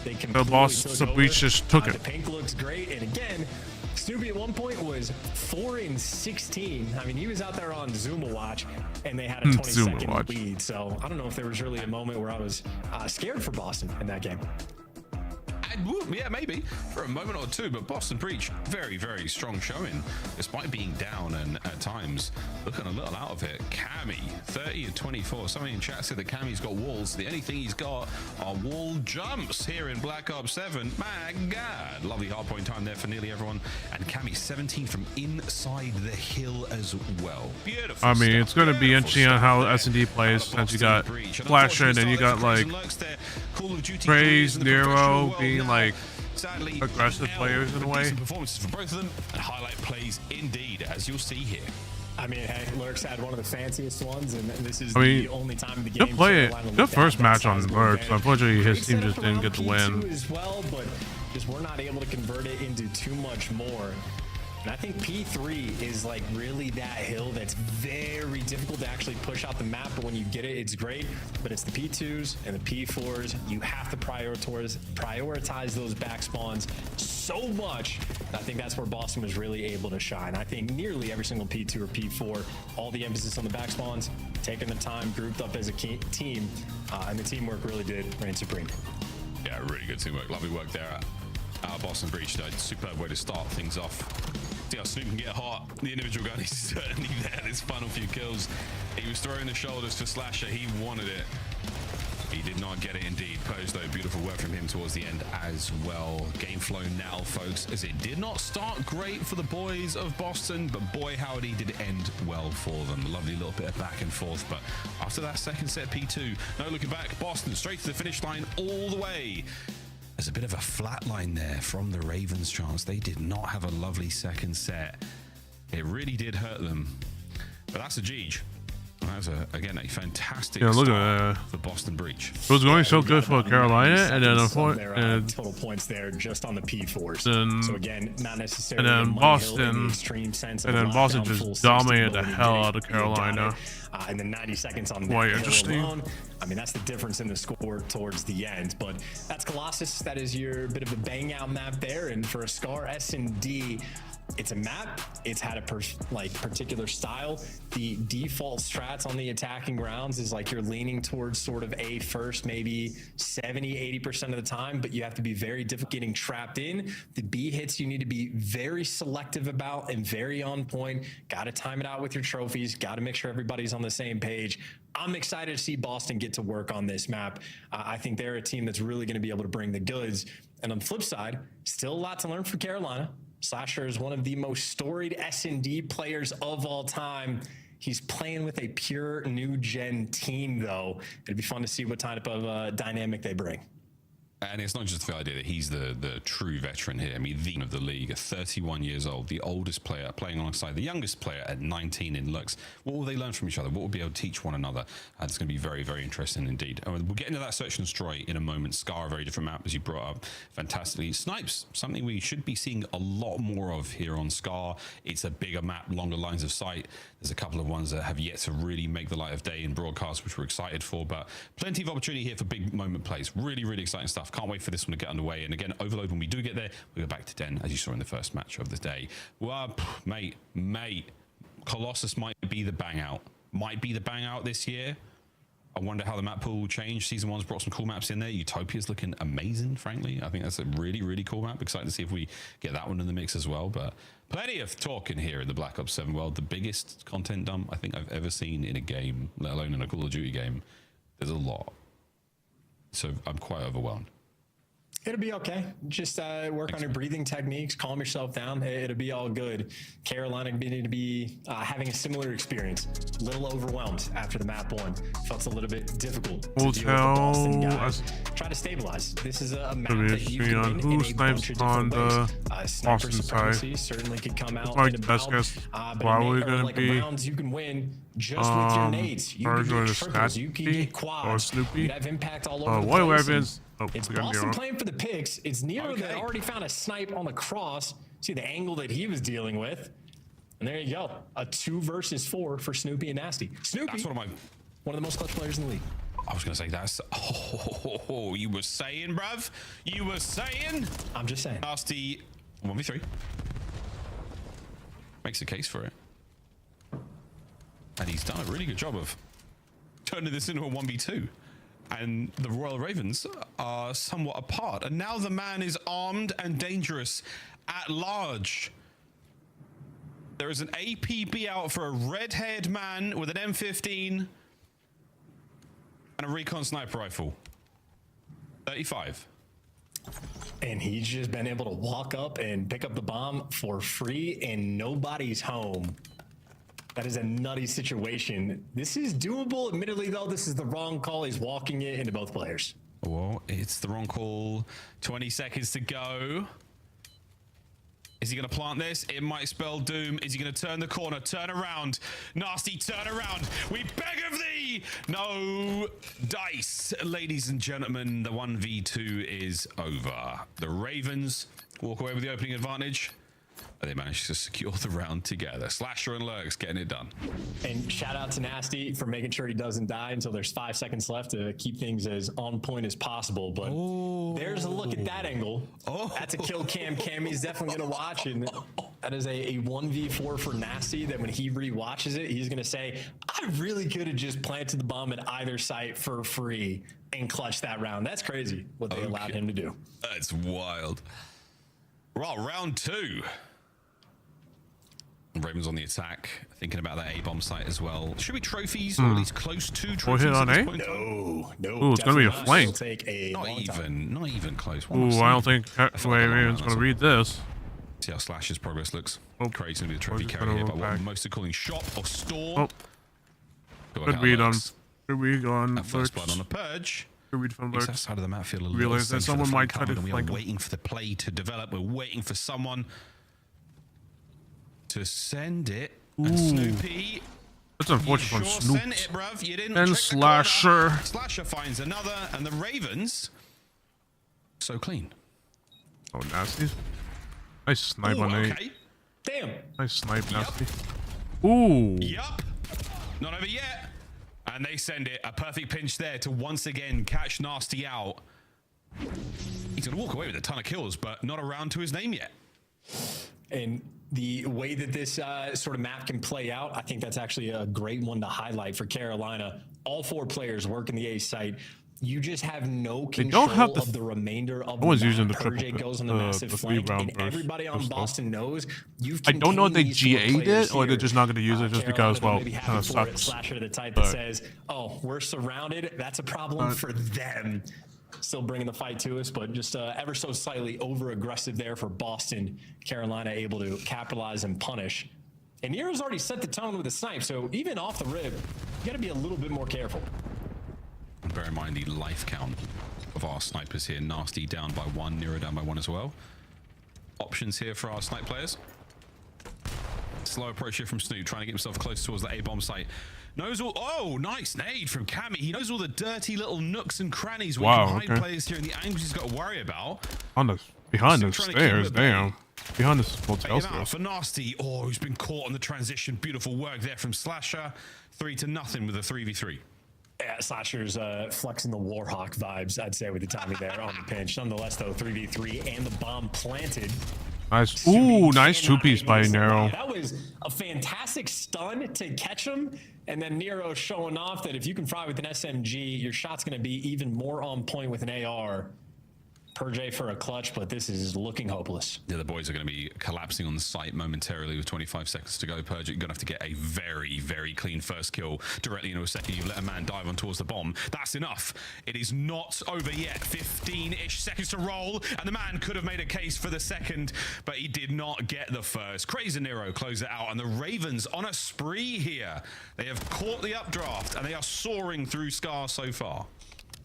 The Boston Breach just took it. The pink looks great, and again, Snoopy at one point was 4 in 16. I mean, he was out there on Zuma Watch, and they had a 20-second lead. So I don't know if there was really a moment where I was scared for Boston in that game. Yeah, maybe for a moment or two, but Boston Breach, very, very strong showing, despite being down and at times looking a little out of it. Cammy, 30 and 24. Somebody in chat said that Cammy's got walls. The only thing he's got are wall jumps here in Black Ops 7. My God, lovely hardpoint time there for nearly everyone. And Cammy 17 from inside the hill as well. Beautiful. I mean, it's going to be interesting on how S&D plays, since you got Flasher and then you got like Craze, Nero being like aggressive players in a way. Performances for both of them, and highlight plays indeed, as you'll see here. I mean, hey, Lurks had one of the fanciest ones, and this is the only time in the game. Good first match on Lurks. Unfortunately, his team just didn't get the win. As well, but just we're not able to convert it into too much more. And I think P3 is like really that hill that's very difficult to actually push out the map, but when you get it, it's great. But it's the P2s and the P4s. You have to prioritize those back spawns so much. I think that's where Boston was really able to shine. I think nearly every single P2 or P4, all the emphasis on the back spawns, taking the time, grouped up as a team, and the teamwork really did reign supreme. Yeah, really good teamwork. Lovely work there. Boston Breach, superb way to start things off. See how Snoop can get hot. The individual gun is certainly there. This final few kills. He was throwing the shoulders to Slasher. He wanted it. He did not get it indeed. Pose, though, beautiful work from him towards the end as well. Game flow now, folks, as it did not start great for the boys of Boston, but boy, howdy, did it end well for them. Lovely little bit of back and forth, but after that second set P2, no looking back. Boston straight to the finish line all the way. There's a bit of a flat line there from the Ravens' chance. They did not have a lovely second set. It really did hurt them. But that's a Jeej. That's again a fantastic Yeah, look start at for Boston Breach. It was going so good for Carolina, and then total points there just on the P4s. So again, not necessarily. And then Boston, in the extreme sense of Boston lockdown, full just dominated 60, the hell out of Carolina. And then 90 seconds on Quite that interesting. alone. I mean, that's the difference in the score towards the end. But that's Colossus. That is your bit of a bang out map there. And for a Scar S&D, it's a map. It's had a particular style. The default strats on the attacking rounds is like you're leaning towards sort of A first, maybe 70-80% of the time, but you have to be very difficult getting trapped in. The B hits you need to be very selective about and very on point. Got to time it out with your trophies. Got to make sure everybody's on the same page. I'm excited to see Boston get to work on this map. I think they're a team that's really going to be able to bring the goods. And on the flip side, still a lot to learn from Carolina. Slasher is one of the most storied S&D players of all time. He's playing with a pure new gen team, though. It'd be fun to see what type of dynamic they bring. And it's not just the idea that he's the true veteran here. I mean, the of the league, at 31 years old, the oldest player playing alongside the youngest player at 19 in looks. What will they learn from each other? What will be able to teach one another? It's going to be very, very interesting indeed. We'll get into that search and destroy in a moment. Scar, a very different map, as you brought up fantastically. Snipes, something we should be seeing a lot more of here on Scar. It's a bigger map, longer lines of sight. There's a couple of ones that have yet to really make the light of day in broadcast, which we're excited for, but plenty of opportunity here for big moment plays. Really, really exciting stuff. Can't wait for this one to get underway. And again, Overload, when we do get there, we go back to Den, as you saw in the first match of the day. Well, mate, Colossus might be the bang out. Might be the bang out this year. I wonder how the map pool will change. Season 1's brought some cool maps in there. Utopia's looking amazing, frankly. I think that's a really, really cool map. Excited to see if we get that one in the mix as well. But plenty of talk in here in the Black Ops 7 world. The biggest content dump I think I've ever seen in a game, let alone in a Call of Duty game. There's a lot. So I'm quite overwhelmed. It'll be okay. Just work on your breathing techniques, calm yourself down. It'll be all good. Carolina needed to be having a similar experience. A little overwhelmed after the map one. Felt a little bit difficult to deal with the Boston guys. Try to stabilize. This is a map that you can win in a bunch of different ways. Sniper supremacy certainly could come out in about. But in like rounds you can win just with your nades. You can get triples. You can get quads. You can have impact all over the place. It's Boston playing for the picks. It's Nero that already found a snipe on the cross. See the angle that he was dealing with. And there you go. A 2 versus 4 for Snoopy and Nasty. Snoopy, that's one of the most clutch players in the league. I was going to say that's... Oh, you were saying, bruv? You were saying? I'm just saying. Nasty 1v3. Makes a case for it. And he's done a really good job of turning this into a 1v2. And the Royal Ravens are somewhat apart. And now the man is armed and dangerous at large. There is an APB out for a red-haired man with an M15 and a recon sniper rifle. 35. And he's just been able to walk up and pick up the bomb for free and nobody's home. That is a nutty situation. This is doable. Admittedly, though, this is the wrong call. He's walking it into both players. Well, it's the wrong call. 20 seconds to go. Is he going to plant this? It might spell doom. Is he going to turn the corner? Turn around. Nasty, turn around. We beg of thee. No dice. Ladies and gentlemen, the 1v2 is over. The Ravens walk away with the opening advantage. They managed to secure the round together. Slasher and Lurks getting it done. And shout out to Nasty for making sure he doesn't die until there's 5 seconds left to keep things as on point as possible. But there's a look at that angle. That's a kill cam. Cammy's definitely going to watch. And that is a 1v4 for Nasty that when he re-watches it, he's going to say, I really could have just planted the bomb at either site for free and clutched that round. That's crazy what they allowed him to do. That's wild. Well, round 2. Ravens on the attack, thinking about that A-bomb site as well. Should be trophies, or at least close to trophies. Hit on at this A? point. No. Ooh, it's going to be a flank. Not even close. Ooh, I don't think Ravens going to read this. See how Slash's progress looks. Craig's going to be the trophy just carrier here, gonna but what back. I'm mostly calling shot or storm. Good read on. Good read on. First blood on a purge. Good read from Makes Lurks. that side of the map feel a little Realize that safer. someone The might flank try to covered, and we flank are him. waiting for the play to develop. We're waiting for someone to send it. And Snoopy That's unfortunate from Sure Snoop. sent it, bruv. You didn't And check the Slasher. corner. Slasher finds another, and the Ravens so clean. Oh, nasty. Nice snipe Ooh, on A. okay. Damn. Nice snipe, nasty. Ooh. Yup. Not over yet. And they send it. A perfect pinch there to once again catch Nasty out. He's going to walk away with a ton of kills, but not around to his name yet. And the way that this sort of map can play out, I think that's actually a great one to highlight for Carolina. All 4 players work in the A site. You just have no control of the remainder of the map. using the Perjay goes on the massive flank, and everybody on Boston knows you've I don't know if they contained these 4 GA'd players it or they're here. just not going to use it just because, well, Maybe kind having of for it sucks. Slasher to the type But- that says, oh, we're surrounded. That's a problem for them. Still bringing the fight to us, but just ever so slightly over aggressive there for Boston. Carolina able to capitalize and punish. And Nero's already set the tone with a snipe, so even off the rip, you got to be a little bit more careful. Bear in mind the life count of our snipers here. Nasty down by 1, Nero down by 1 as well. Options here for our snipe players. Slow approach here from Snoop, trying to get himself close towards the A-bomb site. Knows all. Oh, nice nade from Cammy. He knows all the dirty little nooks and crannies where you can hide players here and the angles he's got to worry about. Behind the stairs, damn. Behind the hotel stairs. For Nasty. Oh, who's been caught on the transition. Beautiful work there from Slasher. 3-0 with a 3v3. Yeah, Slasher's flexing the Warhawk vibes, I'd say, with the timing there on the pinch. Nonetheless, though, 3v3 and the bomb planted. Nice. Ooh, nice 2-piece by Nero. That was a fantastic stun to catch him. And then Nero showing off that if you can fry with an SMG, your shot's going to be even more on point with an AR. Perjay for a clutch, but this is looking hopeless. The other boys are going to be collapsing on the site momentarily with 25 seconds to go. Perjay, you're going to have to get a very, very clean first kill directly into a second. You let a man dive on towards the bomb. That's enough. It is not over yet. 15-ish seconds to roll, and the man could have made a case for the second, but he did not get the first. Crazy Nero close it out, and the Ravens on a spree here. They have caught the updraft, and they are soaring through Scar so far.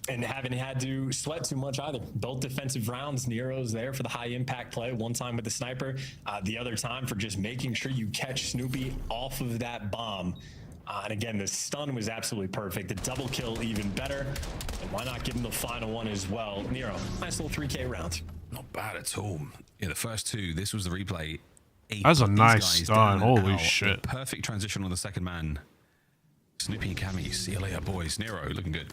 And haven't had to sweat too much either. Both defensive rounds, Nero's there for the high impact play. One time with the sniper, the other time for just making sure you catch Snoopy off of that bomb. And again, the stun was absolutely perfect. The double kill even better. And why not give him the final one as well? Nero, nice little 3K round. Not bad at all. Yeah, the first 2, this was the replay. That's a nice stun. Holy shit. The perfect transition on the second man. Snoopy and Cammy, see you later, boys. Nero looking good.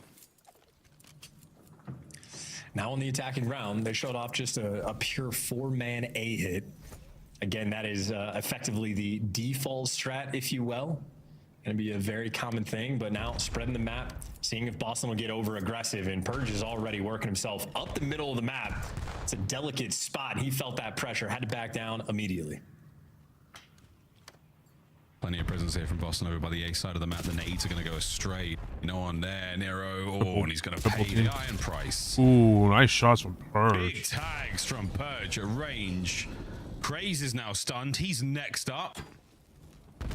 Now on the attacking round, they showed off just a pure 4-man A hit. Again, that is effectively the default strat, if you will. Going to be a very common thing, but now spreading the map, seeing if Boston will get over aggressive, and Purge is already working himself up the middle of the map. It's a delicate spot. He felt that pressure, had to back down immediately. Plenty of presence here from Boston over by the A side of the map. The nades are going to go astray. No one there, Nero. Oh, and he's going to pay the iron price. Ooh, nice shots from Purge. Big tags from Purge at range. Craze is now stunned. He's next up.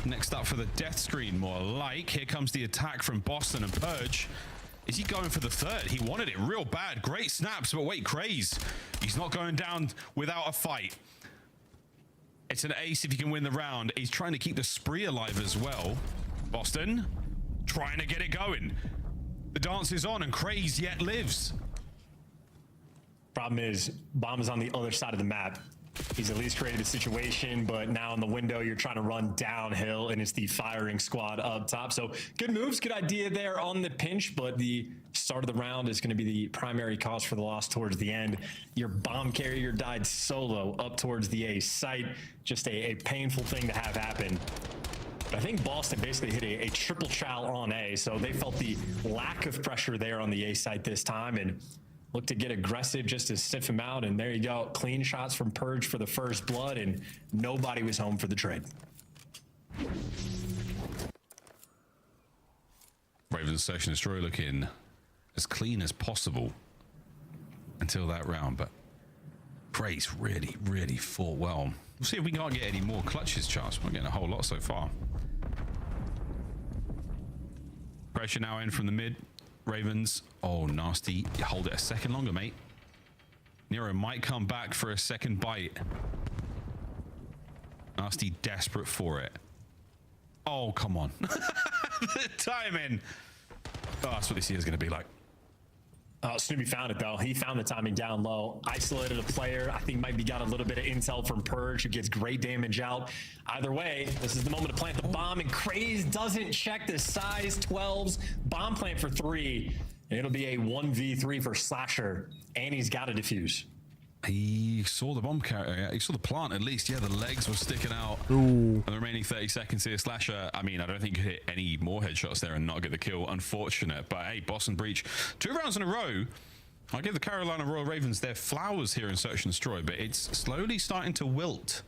Next up for the death screen, more like. Here comes the attack from Boston and Purge. Is he going for the third? He wanted it real bad. Great snaps, but wait, Craze. He's not going down without a fight. It's an ace if you can win the round. He's trying to keep the spree alive as well. Boston trying to get it going. The dance is on and Craze yet lives. Problem is, bomb is on the other side of the map. He's at least created a situation, but now in the window, you're trying to run downhill, and it's the firing squad up top. So good moves, good idea there on the pinch, but the start of the round is going to be the primary cause for the loss towards the end. Your bomb carrier died solo up towards the A site. Just a painful thing to have happen. But I think Boston basically hit a triple chow on A, so they felt the lack of pressure there on the A site this time, and look to get aggressive just to sniff him out. And there you go. Clean shots from Purge for the first blood, and nobody was home for the trade. Ravens Search and Destroy looking as clean as possible until that round, but Craze really, really fought well. We'll see if we can't get any more clutches, Charles. We're getting a whole lot so far. Pressure now in from the mid. Ravens, oh, nasty. You hold it a second longer, mate. Nero might come back for a second bite. Nasty desperate for it. Oh, come on. The timing. Oh, that's what this year's going to be like. Oh, Snoopy found it, though. He found the timing down low. Isolated a player. I think maybe got a little bit of intel from Purge, who gets great damage out. Either way, this is the moment to plant the bomb, and Craze doesn't check the size 12s. Bomb plant for 3. And it'll be a 1v3 for Slasher. And he's got to defuse. He saw the bomb carrier. He saw the plant at least. Yeah, the legs were sticking out. Ooh. And the remaining 30 seconds here, Slasher. I mean, I don't think he could hit any more headshots there and not get the kill. Unfortunate. But hey, Boston Breach, 2 rounds in a row. I'll give the Carolina Royal Ravens their flowers here in Search and Destroy, but it's slowly starting to wilt.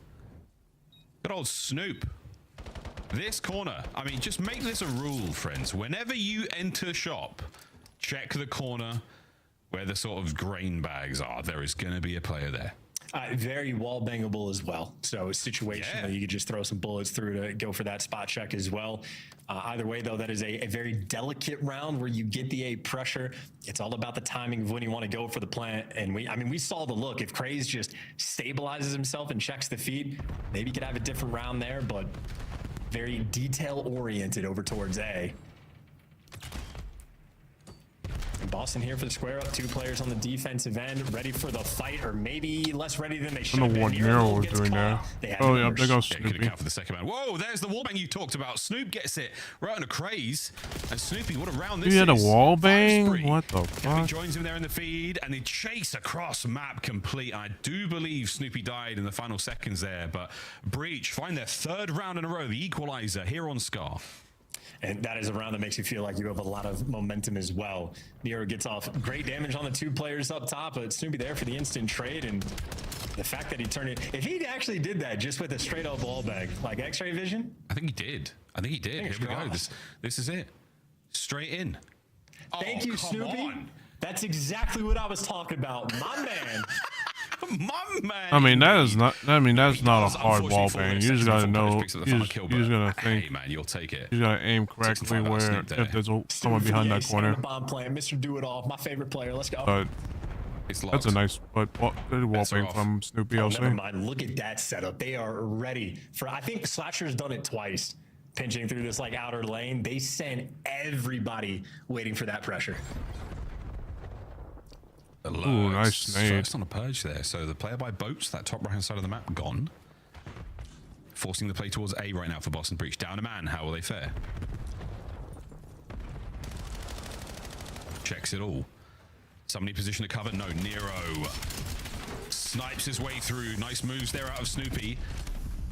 Good old Snoop. This corner. I mean, just make this a rule, friends. Whenever you enter shop, check the corner where the sort of grain bags are. There is going to be a player there. Very wall bangable as well. So situationally, you could just throw some bullets through to go for that spot check as well. Either way, though, that is a very delicate round where you get the A pressure. It's all about the timing of when you want to go for the plant. And we saw the look. If Craze just stabilizes himself and checks the feet, maybe you could have a different round there, but very detail oriented over towards A. Boston here for the square up. 2 players on the defensive end, ready for the fight, or maybe less ready than they should have been. I don't know what Nero was doing there. Oh, yeah, there goes Snoopy. Couldn't count for the second man. Whoa, there's the wallbang you talked about. Snoop gets it right on a Craze. And Snoopy, what a round this is. You had a wallbang? What the fuck? He joins him there in the feed, and they chase across map complete. I do believe Snoopy died in the final seconds there, but Breach find their 3rd round in a row, the equalizer here on Scar. And that is a round that makes you feel like you have a lot of momentum as well. Nero gets off great damage on the 2 players up top, but Snoopy there for the instant trade. And the fact that he turned it, if he actually did that just with a straight up ball bag, like X-ray vision. I think he did. Here we go. This is it. Straight in. Thank you, Snoopy. That's exactly what I was talking about. My man. My man. I mean, that's not a hard wall bang. You just gotta know. You just gotta think. Hey, man, you'll take it. You gotta aim correctly where if there's someone behind that corner. Bomb plant, Mr. Do It All, my favorite player. Let's go. But that's a nice, good wall bang from Snoopy. I'll say. Never mind. Look at that setup. They are ready for. I think Slasher's done it twice, pinching through this like outer lane. They send everybody waiting for that pressure. Ooh, nice nade. First on a purge there. So the player by boats, that top right hand side of the map, gone. Forcing the play towards A right now for Boston Breach. Down a man. How will they fare? Checks it all. Somebody position to cover. No, Nero snipes his way through. Nice moves there out of Snoopy.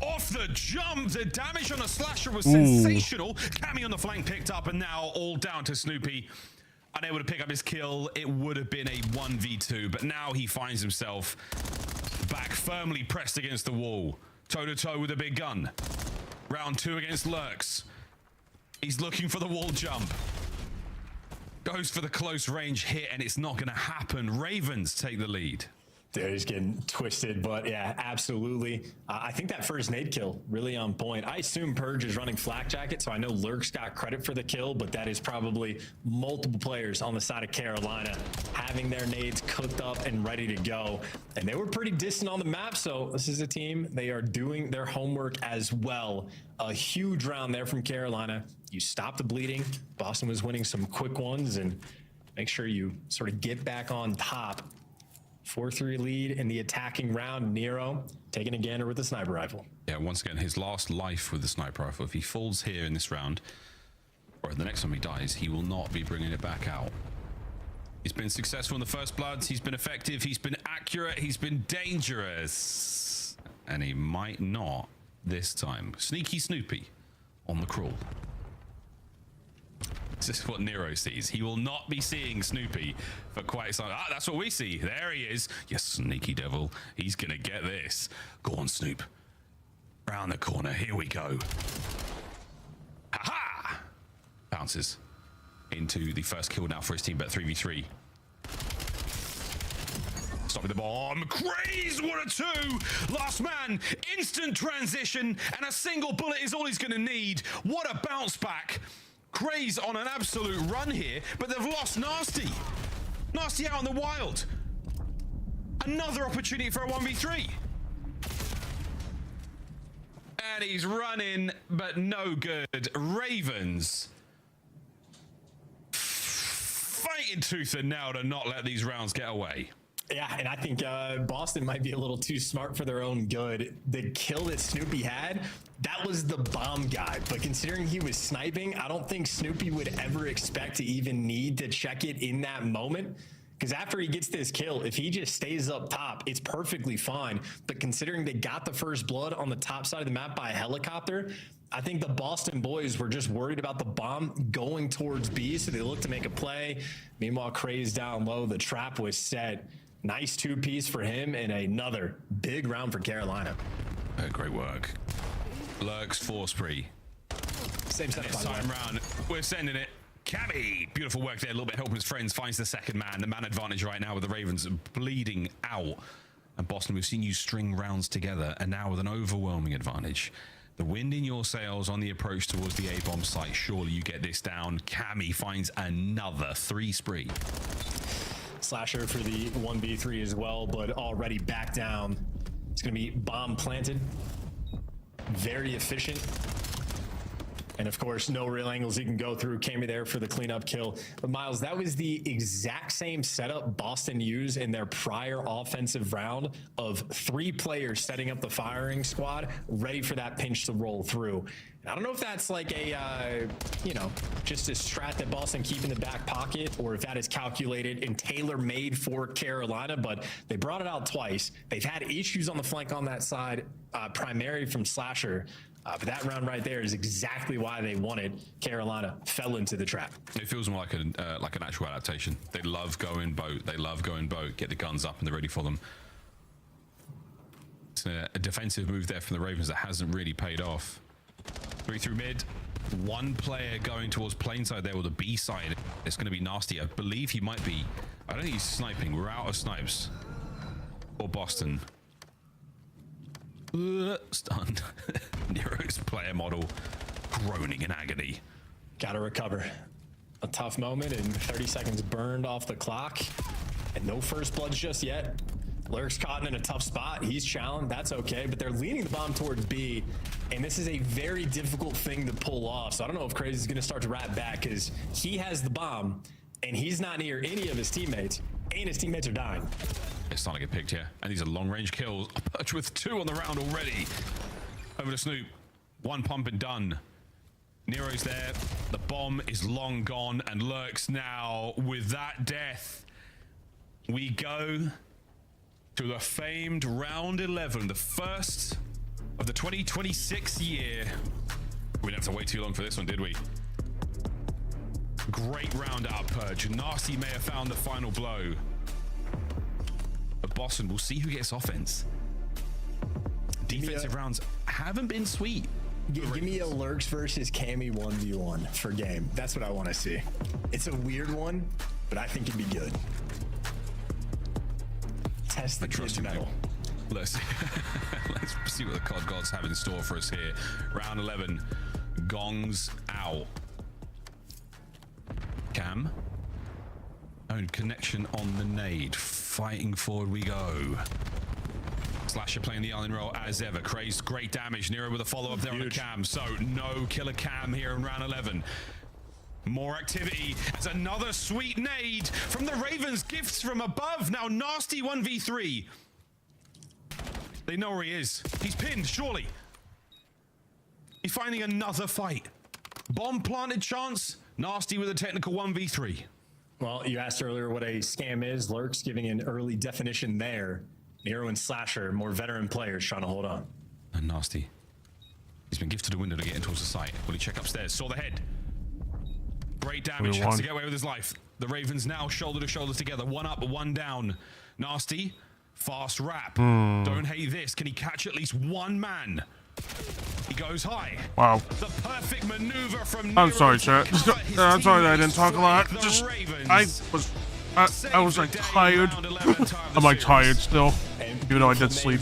Off the jump, the damage on a Slasher was sensational. Cammy on the flank picked up, and now all down to Snoopy. Unable to pick up his kill. It would have been a 1v2, but now he finds himself back firmly pressed against the wall. Toe-to-toe with a big gun. Round 2 against Lurks. He's looking for the wall jump. Goes for the close range hit, and it's not going to happen. Ravens take the lead. There, he's getting twisted, but yeah, absolutely. I think that first nade kill, really on point. I assume Purge is running Flak Jacket, so I know Lurks got credit for the kill, but that is probably multiple players on the side of Carolina having their nades cooked up and ready to go. And they were pretty distant on the map, so this is a team. They are doing their homework as well. A huge round there from Carolina. You stop the bleeding. Boston was winning some quick ones, and make sure you sort of get back on top. 4-3 lead in the attacking round. Nero taking a gander with the sniper rifle. Yeah, once again, his last life with the sniper rifle. If he falls here in this round, or the next time he dies, he will not be bringing it back out. He's been successful in the first bloods. He's been effective. He's been accurate. He's been dangerous. And he might not this time. Sneaky Snoopy on the crawl. This is what Nero sees. He will not be seeing Snoopy for quite some time. Ah, that's what we see. There he is. You sneaky devil. He's going to get this. Go on, Snoop. Round the corner. Here we go. Ha-ha! Bounces into the first kill now for his team, bet 3v3. Stop with the bomb. Craze, what a 2. Last man, instant transition, and a single bullet is all he's going to need. What a bounce back. Craze on an absolute run here, but they've lost Nasty. Nasty out in the wild. Another opportunity for a 1v3. And he's running, but no good. Ravens fighting tooth and nail to not let these rounds get away. Yeah, and I think Boston might be a little too smart for their own good. The kill that Snoopy had, that was the bomb guy. But considering he was sniping, I don't think Snoopy would ever expect to even need to check it in that moment. Because after he gets this kill, if he just stays up top, it's perfectly fine. But considering they got the first blood on the top side of the map by a helicopter, I think the Boston boys were just worried about the bomb going towards B, so they looked to make a play. Meanwhile, Craze down low, the trap was set. Nice two-piece for him and another big round for Carolina. Great work. Lurks, 4 spree. Same set this time round, we're sending it. Cammy, beautiful work there, a little bit helping his friends, finds the second man. The man advantage right now with the Ravens bleeding out. And Boston, we've seen you string rounds together, and now with an overwhelming advantage. The wind in your sails on the approach towards the A-bomb site. Surely you get this down. Cammy finds another 3 spree. Slasher for the 1v3 as well, but already back down. It's going to be bomb planted. Very efficient. And of course, no real angles he can go through. Came there for the cleanup kill. But Miles, that was the exact same setup Boston used in their prior offensive round of 3 players setting up the firing squad, ready for that pinch to roll through. And I don't know if that's like a, just a strat that Boston keep in the back pocket, or if that is calculated and tailor-made for Carolina, but they brought it out twice. They've had issues on the flank on that side, primarily from Slasher. But that round right there is exactly why they wanted. Carolina fell into the trap. It feels more like an actual adaptation. They love going boat. They love going boat. Get the guns up and they're ready for them. It's a defensive move there from the Ravens that hasn't really paid off. 3 through mid. 1 player going towards plane side there, or the B side. It's going to be nasty. I believe he might be. I don't think he's sniping. We're out of snipes. Or Boston. Stunned. Nero's player model groaning in agony. Gotta recover. A tough moment, and 30 seconds burned off the clock, and no first bloods just yet. Lurk's caught in a tough spot. He's challenged. That's okay, but they're leaning the bomb towards B, and this is a very difficult thing to pull off. So I don't know if Crazy is going to start to wrap back, because he has the bomb, and he's not near any of his teammates, and his teammates are dying. It's starting to get picked here, and these are long-range kills. A perch with 2 on the round already. Over to Snoop. 1 pump and done. Nero's there. The bomb is long gone, and Lurks now with that death. We go to the famed round 11, the first of the 2026 year. We didn't have to wait too long for this one, did we? Great round out Purge. Nasty may have found the final blow. But Boston, we'll see who gets offense. Defensive rounds haven't been sweet. Give me a Lurks versus Cammy 1v1 for game. That's what I want to see. It's a weird one, but I think it'd be good. Test the kid's metal. Let's see what the COD gods have in store for us here. Round 11, gongs out. Cam. Own connection on the nade. Fighting forward we go. Slasher playing the island roll as ever. Crazed, great damage. Nero with a follow-up there on the Cam. So no killer Cam here in round 11. More activity as another sweet nade from the Ravens. Gifts from above. Now nasty 1v3. They know where he is. He's pinned, surely. He's finding another fight. Bomb planted chance. Nasty with a technical 1v3. Well, you asked earlier what a scam is. Lurks giving an early definition there. Nero and Slasher, more veteran players trying to hold on. And Nasty. He's been gifted a window to get in towards the site. Will he check upstairs? Saw the head. Great damage. Has to get away with his life. The Ravens now shoulder to shoulder together. 1 up, 1 down. Nasty. Fast wrap. Don't hate this. Can he catch at least 1 man? He goes high. Wow. The perfect maneuver from I'm sorry, chat. I'm sorry that I didn't talk a lot. Just I was like tired. I'm like tired still, even though I did sleep.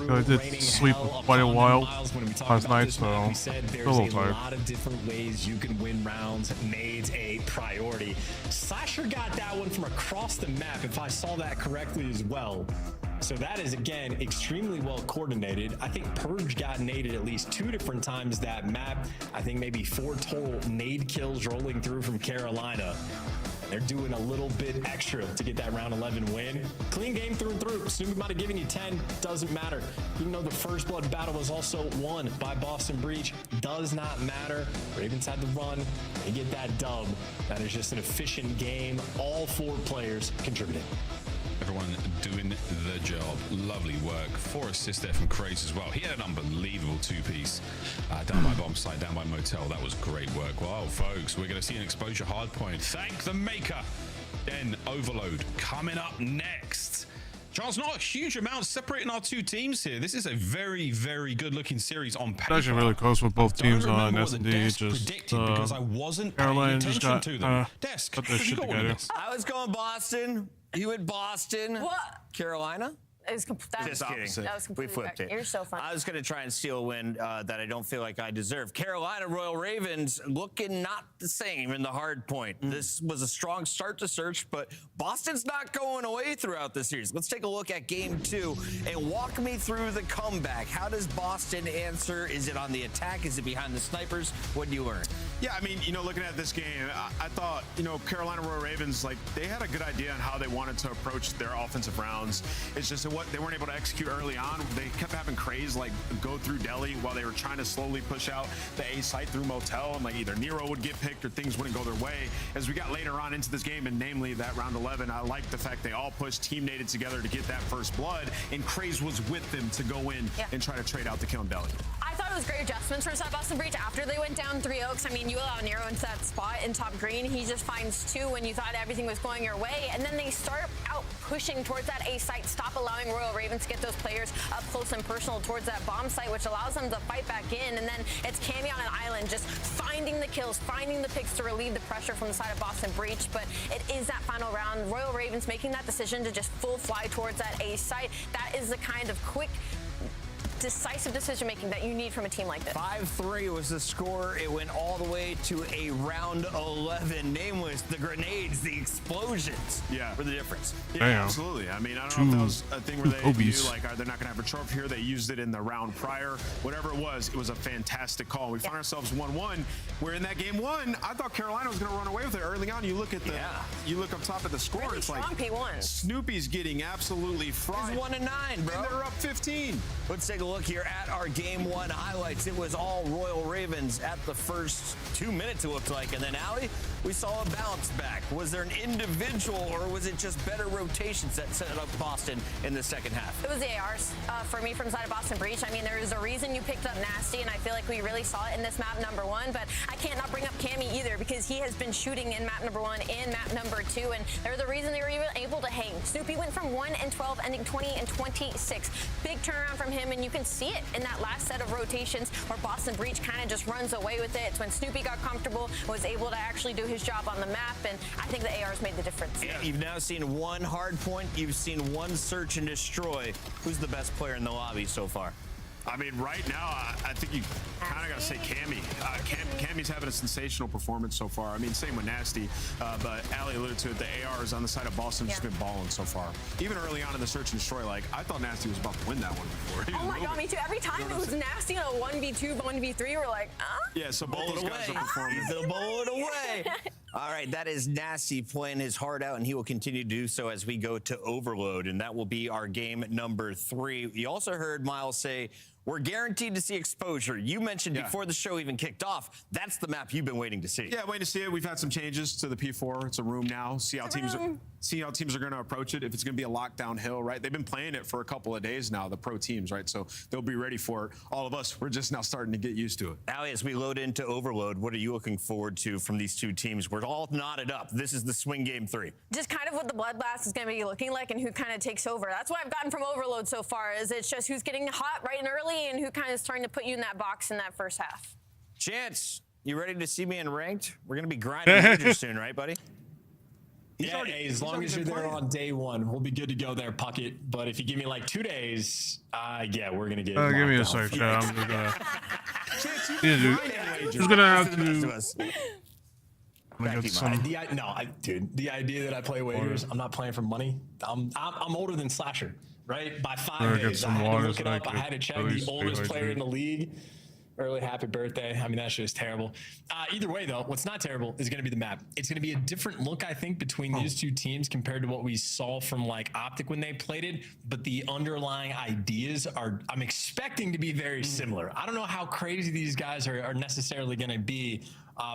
I did sleep for quite a while last night, so I'm a little tired. A lot of different ways you can win rounds. Nades a priority. Slasher got that one from across the map, if I saw that correctly as well. So that is, again, extremely well coordinated. I think Purge got naded at least 2 different times that map. I think maybe 4 total nade kills rolling through from Carolina. They're doing a little bit extra to get that round 11 win. Clean game through and through. Snoopy might have given you 10, doesn't matter. Even though the first blood battle was also won by Boston Breach, does not matter. Ravens had the run, they get that dub. That is just an efficient game. All 4 players contributed. Everyone doing the job. Lovely work. 4 assists there from Craze as well. He had an unbelievable 2-piece down by bomb site, down by motel. That was great work. Wow, folks, we're going to see an exposure hard point. Thank the maker. Then Overload coming up next. Charles, not a huge amount separating our 2 teams here. This is a very, very good looking series on paper. It's actually really close with both teams on S&D. Just because I wasn't Carolina paying just attention got to them. Desk, put their shit together. I was going Boston. You went Boston. What? Carolina? It was that Just kidding. That was completely We flipped correct. it. You're so funny. I was going to try and steal a win that I don't feel like I deserve. Carolina Royal Ravens looking not the same in the hard point. This was a strong start to search, but Boston's not going away throughout the series. Let's take a look at game 2 and walk me through the comeback. How does Boston answer? Is it on the attack? Is it behind the snipers? What did you learn? Yeah, I mean, looking at this game, I thought, Carolina Royal Ravens, they had a good idea on how they wanted to approach their offensive rounds. It's just what they weren't able to execute early on. They kept having Craze go through Delhi while they were trying to slowly push out the A site through Motel, and either Nero would get picked or things wouldn't go their way. As we got later on into this game, and namely that round 11, I liked the fact they all pushed, team nated together to get that first blood, and Craze was with them to go in and try to trade out the kill in Delhi. I thought it was great adjustments from South Boston Breach after they went down 3-0. I mean, you allow Nero into that spot in top green. He just finds 2 when you thought everything was going your way. And then they start out pushing towards that A site, stop allowing Royal Ravens to get those players up close and personal towards that bomb site, which allows them to fight back in. And then it's Cammy on an island, just finding the kills, finding the picks to relieve the pressure from the side of Boston Breach. But it is that final round. Royal Ravens making that decision to just full fly towards that A site. That is the kind of quick, decisive decision-making that you need from a team like this. 5-3 was the score. It went all the way to a round 11. Nameless, the grenades, the explosions were the difference. Yeah, absolutely. I mean, I don't know if that was a thing where they knew, they're not going to have a trophy here. They used it in the round prior. Whatever it was a fantastic call. We find ourselves 1-1. Where in that game 1, I thought Carolina was going to run away with it early on. You look at the, you look up top of the score. Really it's strong P1. Snoopy's getting absolutely fried. It's 1-9, bro. And they're up 15. Let's take a look here at our game 1 highlights. It was all Royal Ravens at the first 2 minutes, it looked like. And then, Allie, we saw a bounce back. Was there an individual, or was it just better rotations that set up Boston in the second half? It was the ARs for me from the side of Boston Breach. I mean, there is a reason you picked up Nasty, and I feel like we really saw it in this map number 1. But I can't not bring up Cammy either, because he has been shooting in map number 1 and map number 2, and they're the reason they were even able to hang. Snoopy went from 1-12, ending 20-26. Big turnaround from him, and you can see it in that last set of rotations where Boston Breach kind of just runs away with it. It's when Snoopy got comfortable, was able to actually do his job on the map, and I think the ARs made the difference. Yeah, you've now seen 1 hard point. You've seen 1 search and destroy. Who's the best player in the lobby so far? I mean, right now, I think you kind of got to say Cammy. Cammy's having a sensational performance so far. I mean, same with Nasty, but Allie alluded to it. The ARs on the side of Boston just been balling so far. Even early on in the search and destroy, I thought Nasty was about to win that one before. Oh my God, me too. Every time it was Nasty in a 1v2, 1v3, we're like, Yeah, so both those guys are performing. He's a bullet away. All right, that is Nasty playing his heart out, and he will continue to do so as we go to Overload, and that will be our game number 3. You also heard Miles say, we're guaranteed to see exposure. You mentioned before the show even kicked off, that's the map you've been waiting to see. Yeah, waiting to see it. We've had some changes to the P4. It's a room now. See how teams are going to approach it. If it's going to be a lockdown hill, right? They've been playing it for a couple of days now, the pro teams, right? So they'll be ready for it. All of us, we're just now starting to get used to it. Allie, as we load into Overload, what are you looking forward to from these 2 teams? We're all knotted up. This is the swing game 3. Just kind of what the bloodbath is going to be looking like and who kind of takes over. That's what I've gotten from Overload so far, is it's just who's getting hot right and early and who kind of is starting to put you in that box in that first half. Chance, you ready to see me in ranked? We're going to be grinding major soon, right, buddy? Yeah, as long as you're there on day 1, we'll be good to go there, Puckett. But if you give me 2 days, yeah, we're gonna get. Give me a sec, chat. I'm just gonna have to. Dude, the idea that I play waiters, I'm not playing for money. I'm older than Slasher, right? By 5 Better get days. some I had water to look so it I up. I can had to check at the least stay oldest player in hydrated. the league. Early happy birthday. I mean, that shit is terrible. Either way, though, what's not terrible is going to be the map. It's going to be a different look, I think, between these two teams compared to what we saw from like Optic when they played it. But the underlying ideas are, I'm expecting to be very similar. I don't know how crazy these guys are necessarily going to be,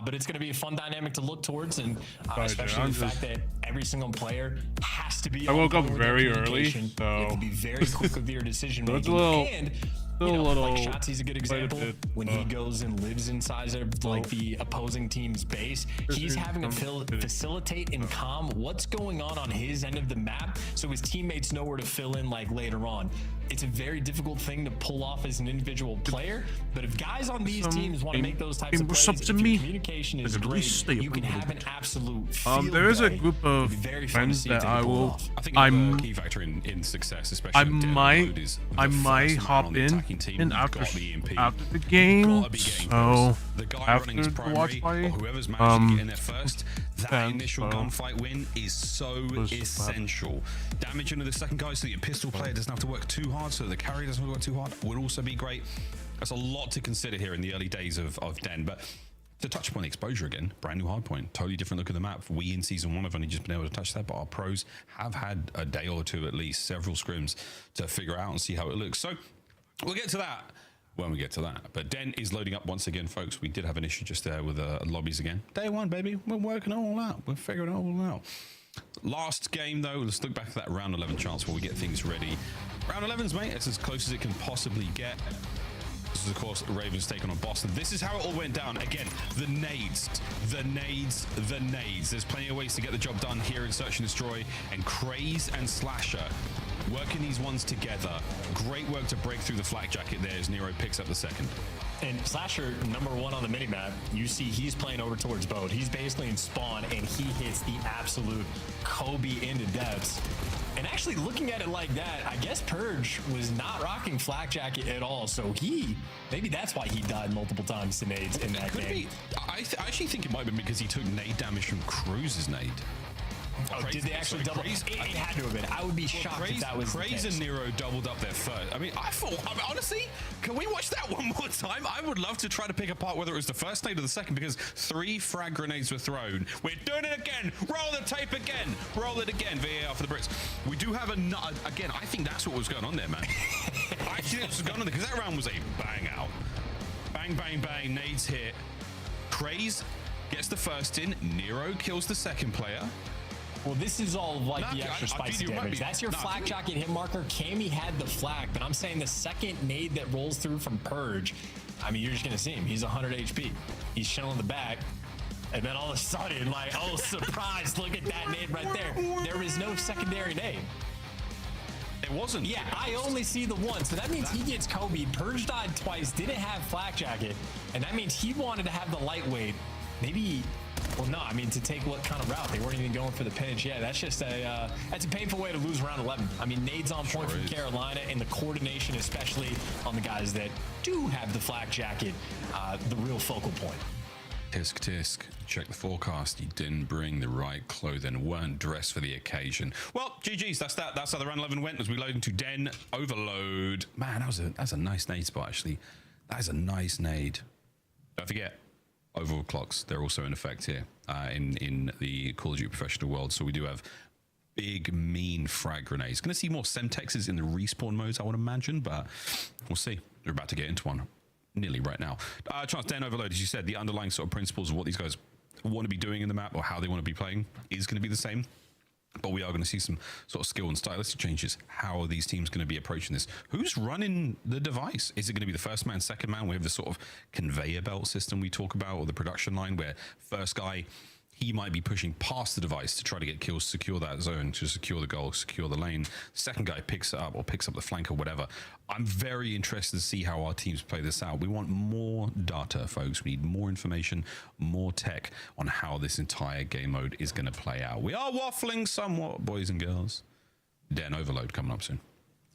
but it's going to be a fun dynamic to look towards, and especially the fact that every single player has to be. I woke up on board with their very early, communication. so You have to be very quick with your decision it's a making. little- And still you know, a little like Shotzi's a good example. bit, When he goes and lives inside of like the opposing team's base, he's having to facilitate and calm what's going on his end of the map, so his teammates know where to fill in like later on. It's a very difficult thing to pull off as an individual player, but if guys on these teams want to make those types of plays, if your communication is great, you can have an absolute field there is a day. group It'll of be very fun to friends see that if they I pull it will. off. I think another key factor in success, especially with Den Overload, is the might first man hop on the in attacking team and who's after got the EMP. after the game. Gotta be getting So close. The guy after running his the watch primary, party, or whoever's managed to get in there first, that then, initial so gunfight win is so was essential. Damage into the second guy so that your pistol player doesn't have to work too hard, so the carry doesn't have to work too hard, would also be great. That's a lot to consider here in the early days of Den, but to touch upon the exposure again, brand new hardpoint, totally different look at the map. We in season 1 have only just been able to touch that, but our pros have had a day or two, at least several scrims, to figure out and see how it looks. So we'll get to that when we get to that. But Den is loading up once again, folks. We did have an issue just there with lobbies again. Day 1, baby. We're working it all out. We're figuring it all out. Last game, though, let's look back at that round 11 chance where we get things ready. Round 11's, mate, it's as close as it can possibly get. This is, of course, the Ravens taking on Boston. This is how it all went down. Again, the nades. There's plenty of ways to get the job done here in Search and Destroy. And Craze and Slasher working these ones together. Great work to break through the flak jacket there as Nero picks up the second. And Slasher, number 1 on the minimap, you see he's playing over towards Boat. He's basically in spawn, and he hits the absolute Kobe into depths. And actually looking at it like that, I guess Purge was not rocking flak jacket at all. So maybe that's why he died multiple times to nades in that game. I actually think it might have been because he took nade damage from Cruise's nade. Oh, did they actually double? It had to have been. I would be shocked if that was the Craze case. and Nero doubled up their first. I mean, honestly, can we watch that one more time? I would love to try to pick apart whether it was the first nade or the second, because 3 frag grenades were thrown. We're doing it again. Roll the tape again. Roll it again. VAR for the Brits. We do have again, I think that's what was going on there, man. I think that's what was going on there, because that round was a bang out. Bang, bang, bang. Nades hit. Craze gets the first in. Nero kills the second player. Well, this is all like the extra spicy damage. That's your flak jacket hit marker. Cammy had the flak, but I'm saying the second nade that rolls through from Purge, I mean, you're just going to see him. He's 100 HP. He's chilling the back. And then all of a sudden, like, oh, surprise, look at that nade right there. There is no secondary nade. It wasn't. Yeah, I only see the one. So that means he gets Kobe. Purge died twice, didn't have flak jacket. And that means he wanted to have the lightweight. Maybe... Well, no, I mean, to take what kind of route? They weren't even going for the pinch. Yeah, that's just that's a painful way to lose round 11. I mean, nades on point from Carolina, and the coordination, especially on the guys that do have the flak jacket, the real focal point. Tisk. Check the forecast. You didn't bring the right clothing, weren't dressed for the occasion. Well, GG's. That's that. That's how the round 11 went as we load into Den Overload. Man, that's a nice nade spot, actually. That is a nice nade. Don't forget, overclocks, they're also in effect here in the Call of Duty professional world. So we do have big, mean frag grenades. Going to see more Semtexes in the respawn modes, I would imagine, but we'll see. We're about to get into one nearly right now. Chance, Den Overload, as you said, the underlying sort of principles of what these guys want to be doing in the map or how they want to be playing is going to be the same. But we are going to see some sort of skill and stylistic changes. How are these teams going to be approaching this? Who's running the device? Is it going to be the first man, second man? We have this sort of conveyor belt system we talk about, or the production line where first guy, he might be pushing past the device to try to get kills, secure that zone, to secure the goal, secure the lane. Second guy picks it up or picks up the flank or whatever. I'm very interested to see how our teams play this out. We want more data, folks. We need more information, more tech on how this entire game mode is going to play out. We are waffling somewhat, boys and girls. Den Overload coming up soon.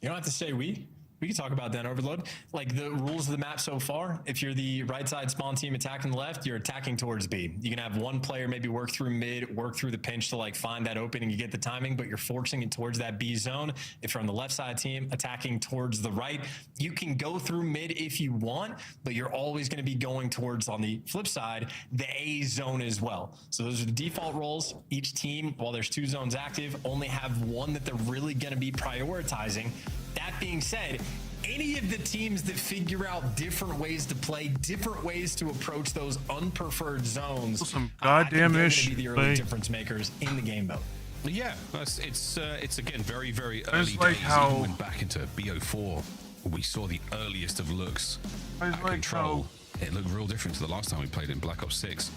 You don't have to say we. we can talk about that overload. Like the rules of the map so far, if you're the right side spawn team attacking the left, you're attacking towards B. You can have one player maybe work through mid, work through the pinch to like find that opening, you get the timing, but you're forcing it towards that B zone. If you're on the left side team attacking towards the right, you can go through mid if you want, but you're always going to be going towards, on the flip side, the A zone as well. So those are the default roles. Each team, while there's 2 zones active, only have one that they're really going to be prioritizing. That being said, any of the teams that figure out different ways to play, different ways to approach those unpreferred zones, some goddamn ish be the early difference makers in the game mode. Yeah, it's again very early like days. how Even when back into BO4, we saw the earliest of looks at like Control. It looked real different to the last time we played in Black Ops 6.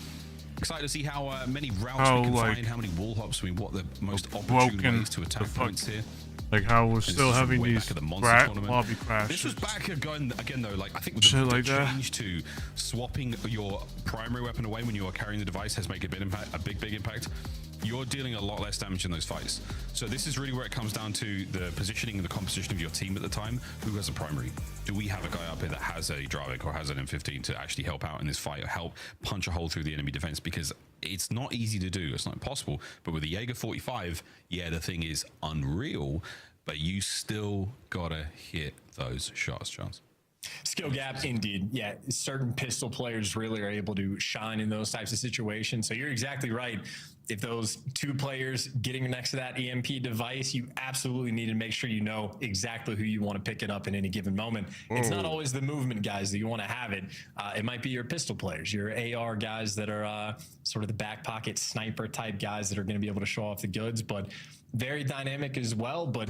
Excited to see how many routes we can find, how many wall hops, I mean, what the most opportune ways to attack points here. Like how we're still having these lobby crashes. This was back again though, like I think with the change to swapping your primary weapon away when you are carrying the device has made a big impact. You're dealing a lot less damage in those fights. So this is really where it comes down to the positioning and the composition of your team at the time. Who has a primary? Do we have a guy up here that has a Dravik or has an M15 to actually help out in this fight or help punch a hole through the enemy defense? Because it's not easy to do. It's not impossible. But with the Jaeger 45, yeah, the thing is unreal, but you still gotta hit those shots, Charles. Skill gap, indeed. Yeah, certain pistol players really are able to shine in those types of situations. So you're exactly right. If those 2 players getting next to that EMP device, you absolutely need to make sure you know exactly who you want to pick it up in any given moment. It's not always the movement guys that you want to have it. It might be your pistol players, your AR guys that are sort of the back pocket sniper type guys that are going to be able to show off the goods, but very dynamic as well. But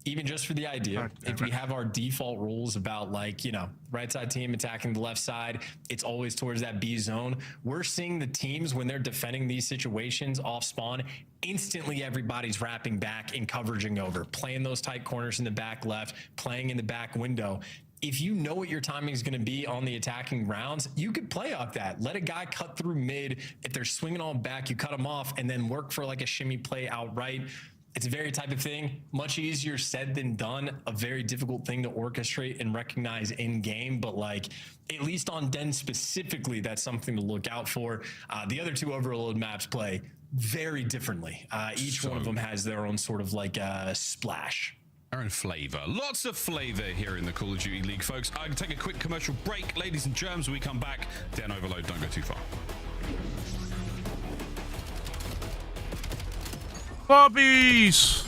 even just for the idea, if we have our default rules about like, you know, right side team attacking the left side, it's always towards that B zone. We're seeing the teams when they're defending these situations off spawn, instantly everybody's wrapping back and coveraging over, playing those tight corners in the back left, playing in the back window. If you know what your timing is going to be on the attacking rounds, you could play off that. Let a guy cut through mid. If they're swinging on back, you cut them off and then work for like a shimmy play outright. It's a very type of thing, much easier said than done, a very difficult thing to orchestrate and recognize in game, but like at least on Den specifically, that's something to look out for. The other 2 overload maps play very differently. Each one of them has their own sort of like splash. Our own flavor. Lots of flavor here in the Call of Duty League, folks. I can take a quick commercial break. Ladies and germs, when we come back, Den overload, don't go too far. Bobbies!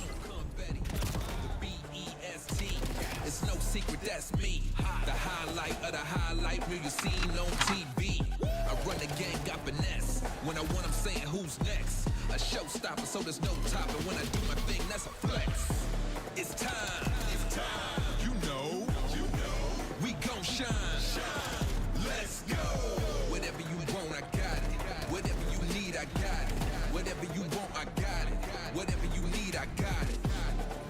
It's no secret that's me. The highlight of the highlight reel you seen on TV. I run the game, got finesse. When I want, I'm saying who's next. A showstopper, so there's no topping. When I do my thing, that's a flex. It's time. It's time. You know. We gon' shine. Let's go. Whatever you want, I got it. Whatever you need, I got it. Whatever you want, I got it. Whatever you need, I got it.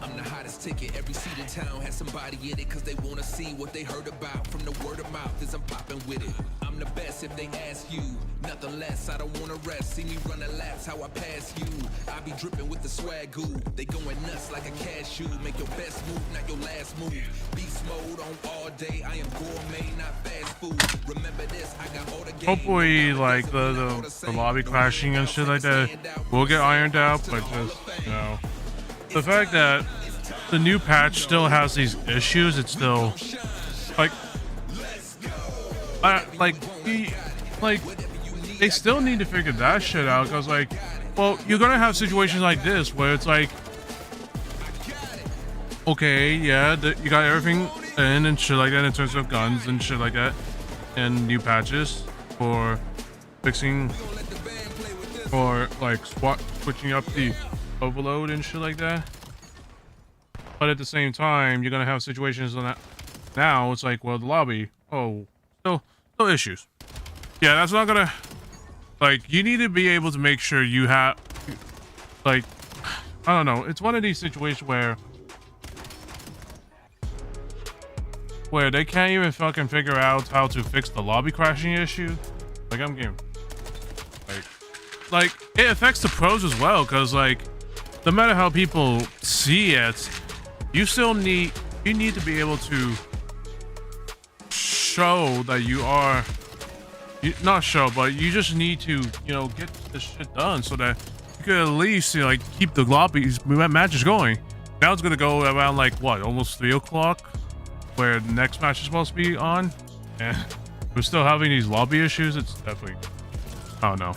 I'm the hottest ticket. Every seat in town has somebody in it, cause they wanna see what they heard about from the word of mouth as I'm popping with it. I'm the best if they ask you, nothing less. I don't wanna rest. See me running laps, how I pass you. I be dripping with the swag goo. They going nuts like a cashew. Make your best move, not your last move. Beast mode on all day. I am gourmet, not fast food. Remember this, I got all the game. Hopefully, like the lobby crashing and shit like that will get ironed out, but just, you know, the fact that the new patch still has these issues, it's still like they still need to figure that shit out, because like, well, you're gonna have situations like this where it's like, okay, yeah, you got everything in and shit like that in terms of guns and shit like that, and new patches for fixing or like switching up the overload and shit like that. But at the same time, you're gonna have situations on that. Now it's like, well, the lobby, oh, still issues. Yeah, that's not gonna, like, you need to be able to make sure you have, like, I don't know. It's one of these situations where they can't even fucking figure out how to fix the lobby crashing issue. Like, I'm getting, like it affects the pros as well, because like, no matter how people see it, you still need, you need to be able to show that you are, not show, but you just need to, you know, get this shit done so that you could at least, you know, like keep the lobbies matches going. Now it's gonna go around like what, almost 3 o'clock, where the next match is supposed to be on, and we're still having these lobby issues. It's definitely, I don't know.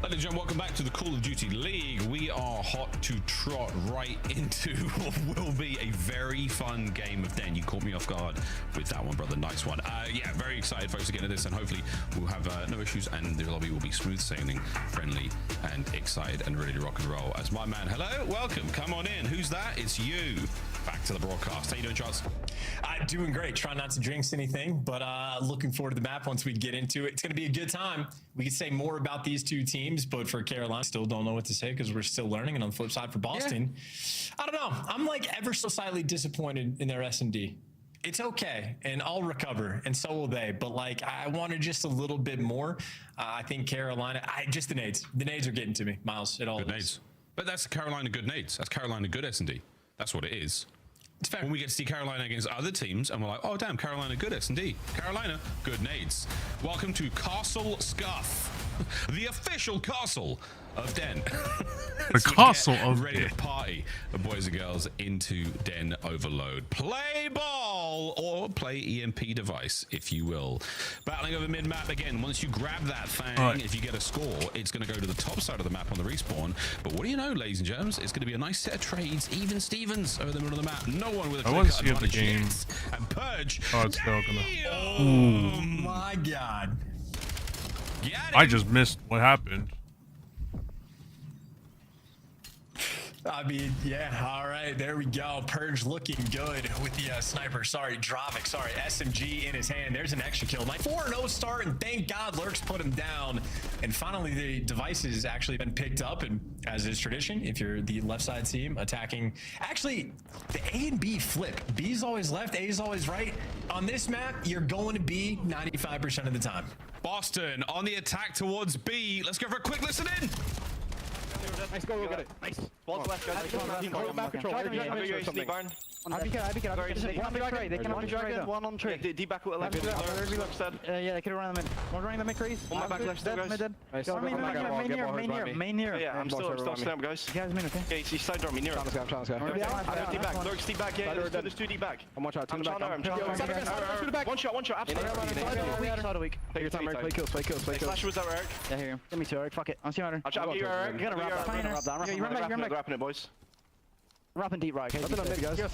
Ladies and gentlemen, welcome back to the Call of Duty League. We are hot to trot right into what will be a very fun game of Den. You caught me off guard with that one, brother. Nice one. Yeah, very excited, folks, to get into this, and hopefully we'll have no issues, and the lobby will be smooth sailing, friendly, and excited, and ready to rock and roll. As my man, hello, welcome, come on in. Who's that? It's you. Back to the broadcast. How you doing, Charles? Doing great. Trying not to jinx anything, but looking forward to the map once we get into it. It's going to be a good time. We could say more about these two teams, but for Carolina, still don't know what to say because we're still learning. And on the flip side, for Boston, I don't know. I'm like ever so slightly disappointed in their S&D. It's okay, and I'll recover, and so will they. But like, I wanted just a little bit more. I think Carolina, just the nades. The nades are getting to me, Miles. It all good nades. But that's Carolina good nades. That's Carolina good S&D. That's what it is. It's fair. When we get to see Carolina against other teams, and we're like, oh damn, Carolina good S&D. Carolina good nades. Welcome to Castle Scuff, the official castle of Den. The castle of ready to party, the boys and girls, into Den Overload. Play ball or play EMP device, if you will. Battling over mid map again. Once you grab that thing, if you get a score, it's going to go to the top side of the map on the respawn. But what do you know, ladies and germs? It's going to be a nice set of trades, even Stevens over the middle of the map. No one with a clear cut advantage yet. And Purge. Oh, it's still gonna. Oh my God! I just missed what happened. I mean, yeah, all right, there we go. Purge looking good with the sniper. Sorry, Dravik, sorry, SMG in his hand. There's an extra kill. 4-0 start, and thank God Lurks put him down. And finally, the device has actually been picked up, and as is tradition, if you're the left side team attacking, actually, the A and B flip. B's always left, A's always right. On this map, you're going to B 95% of the time. Boston on the attack towards B. Let's go for a quick listen in. Nice, go get it. Nice. Ball's left, guys. Hold back control. One on tree. D back with left. Yeah, they could have run them in. One running the mid crease. One back left, guys. Main near. Yeah, I'm still snap, guys. You guys main, okay? Yeah, he's side door, me near. Chance go. D back. Lurks D back. Yeah, there's 2 D back. I'm watching out. I'm trying. One shot. Side weak. Take your time, Eric. Play kills. Flash was that, Eric. Yeah, hear him. Give me 2, Eric. Fuck it. I'm seeing Eric. I'll get you, Eric. You're gonna wrap that. Yeah, you're wrapping it, boys. Wrapping deep right, okay? Guys. Yeah,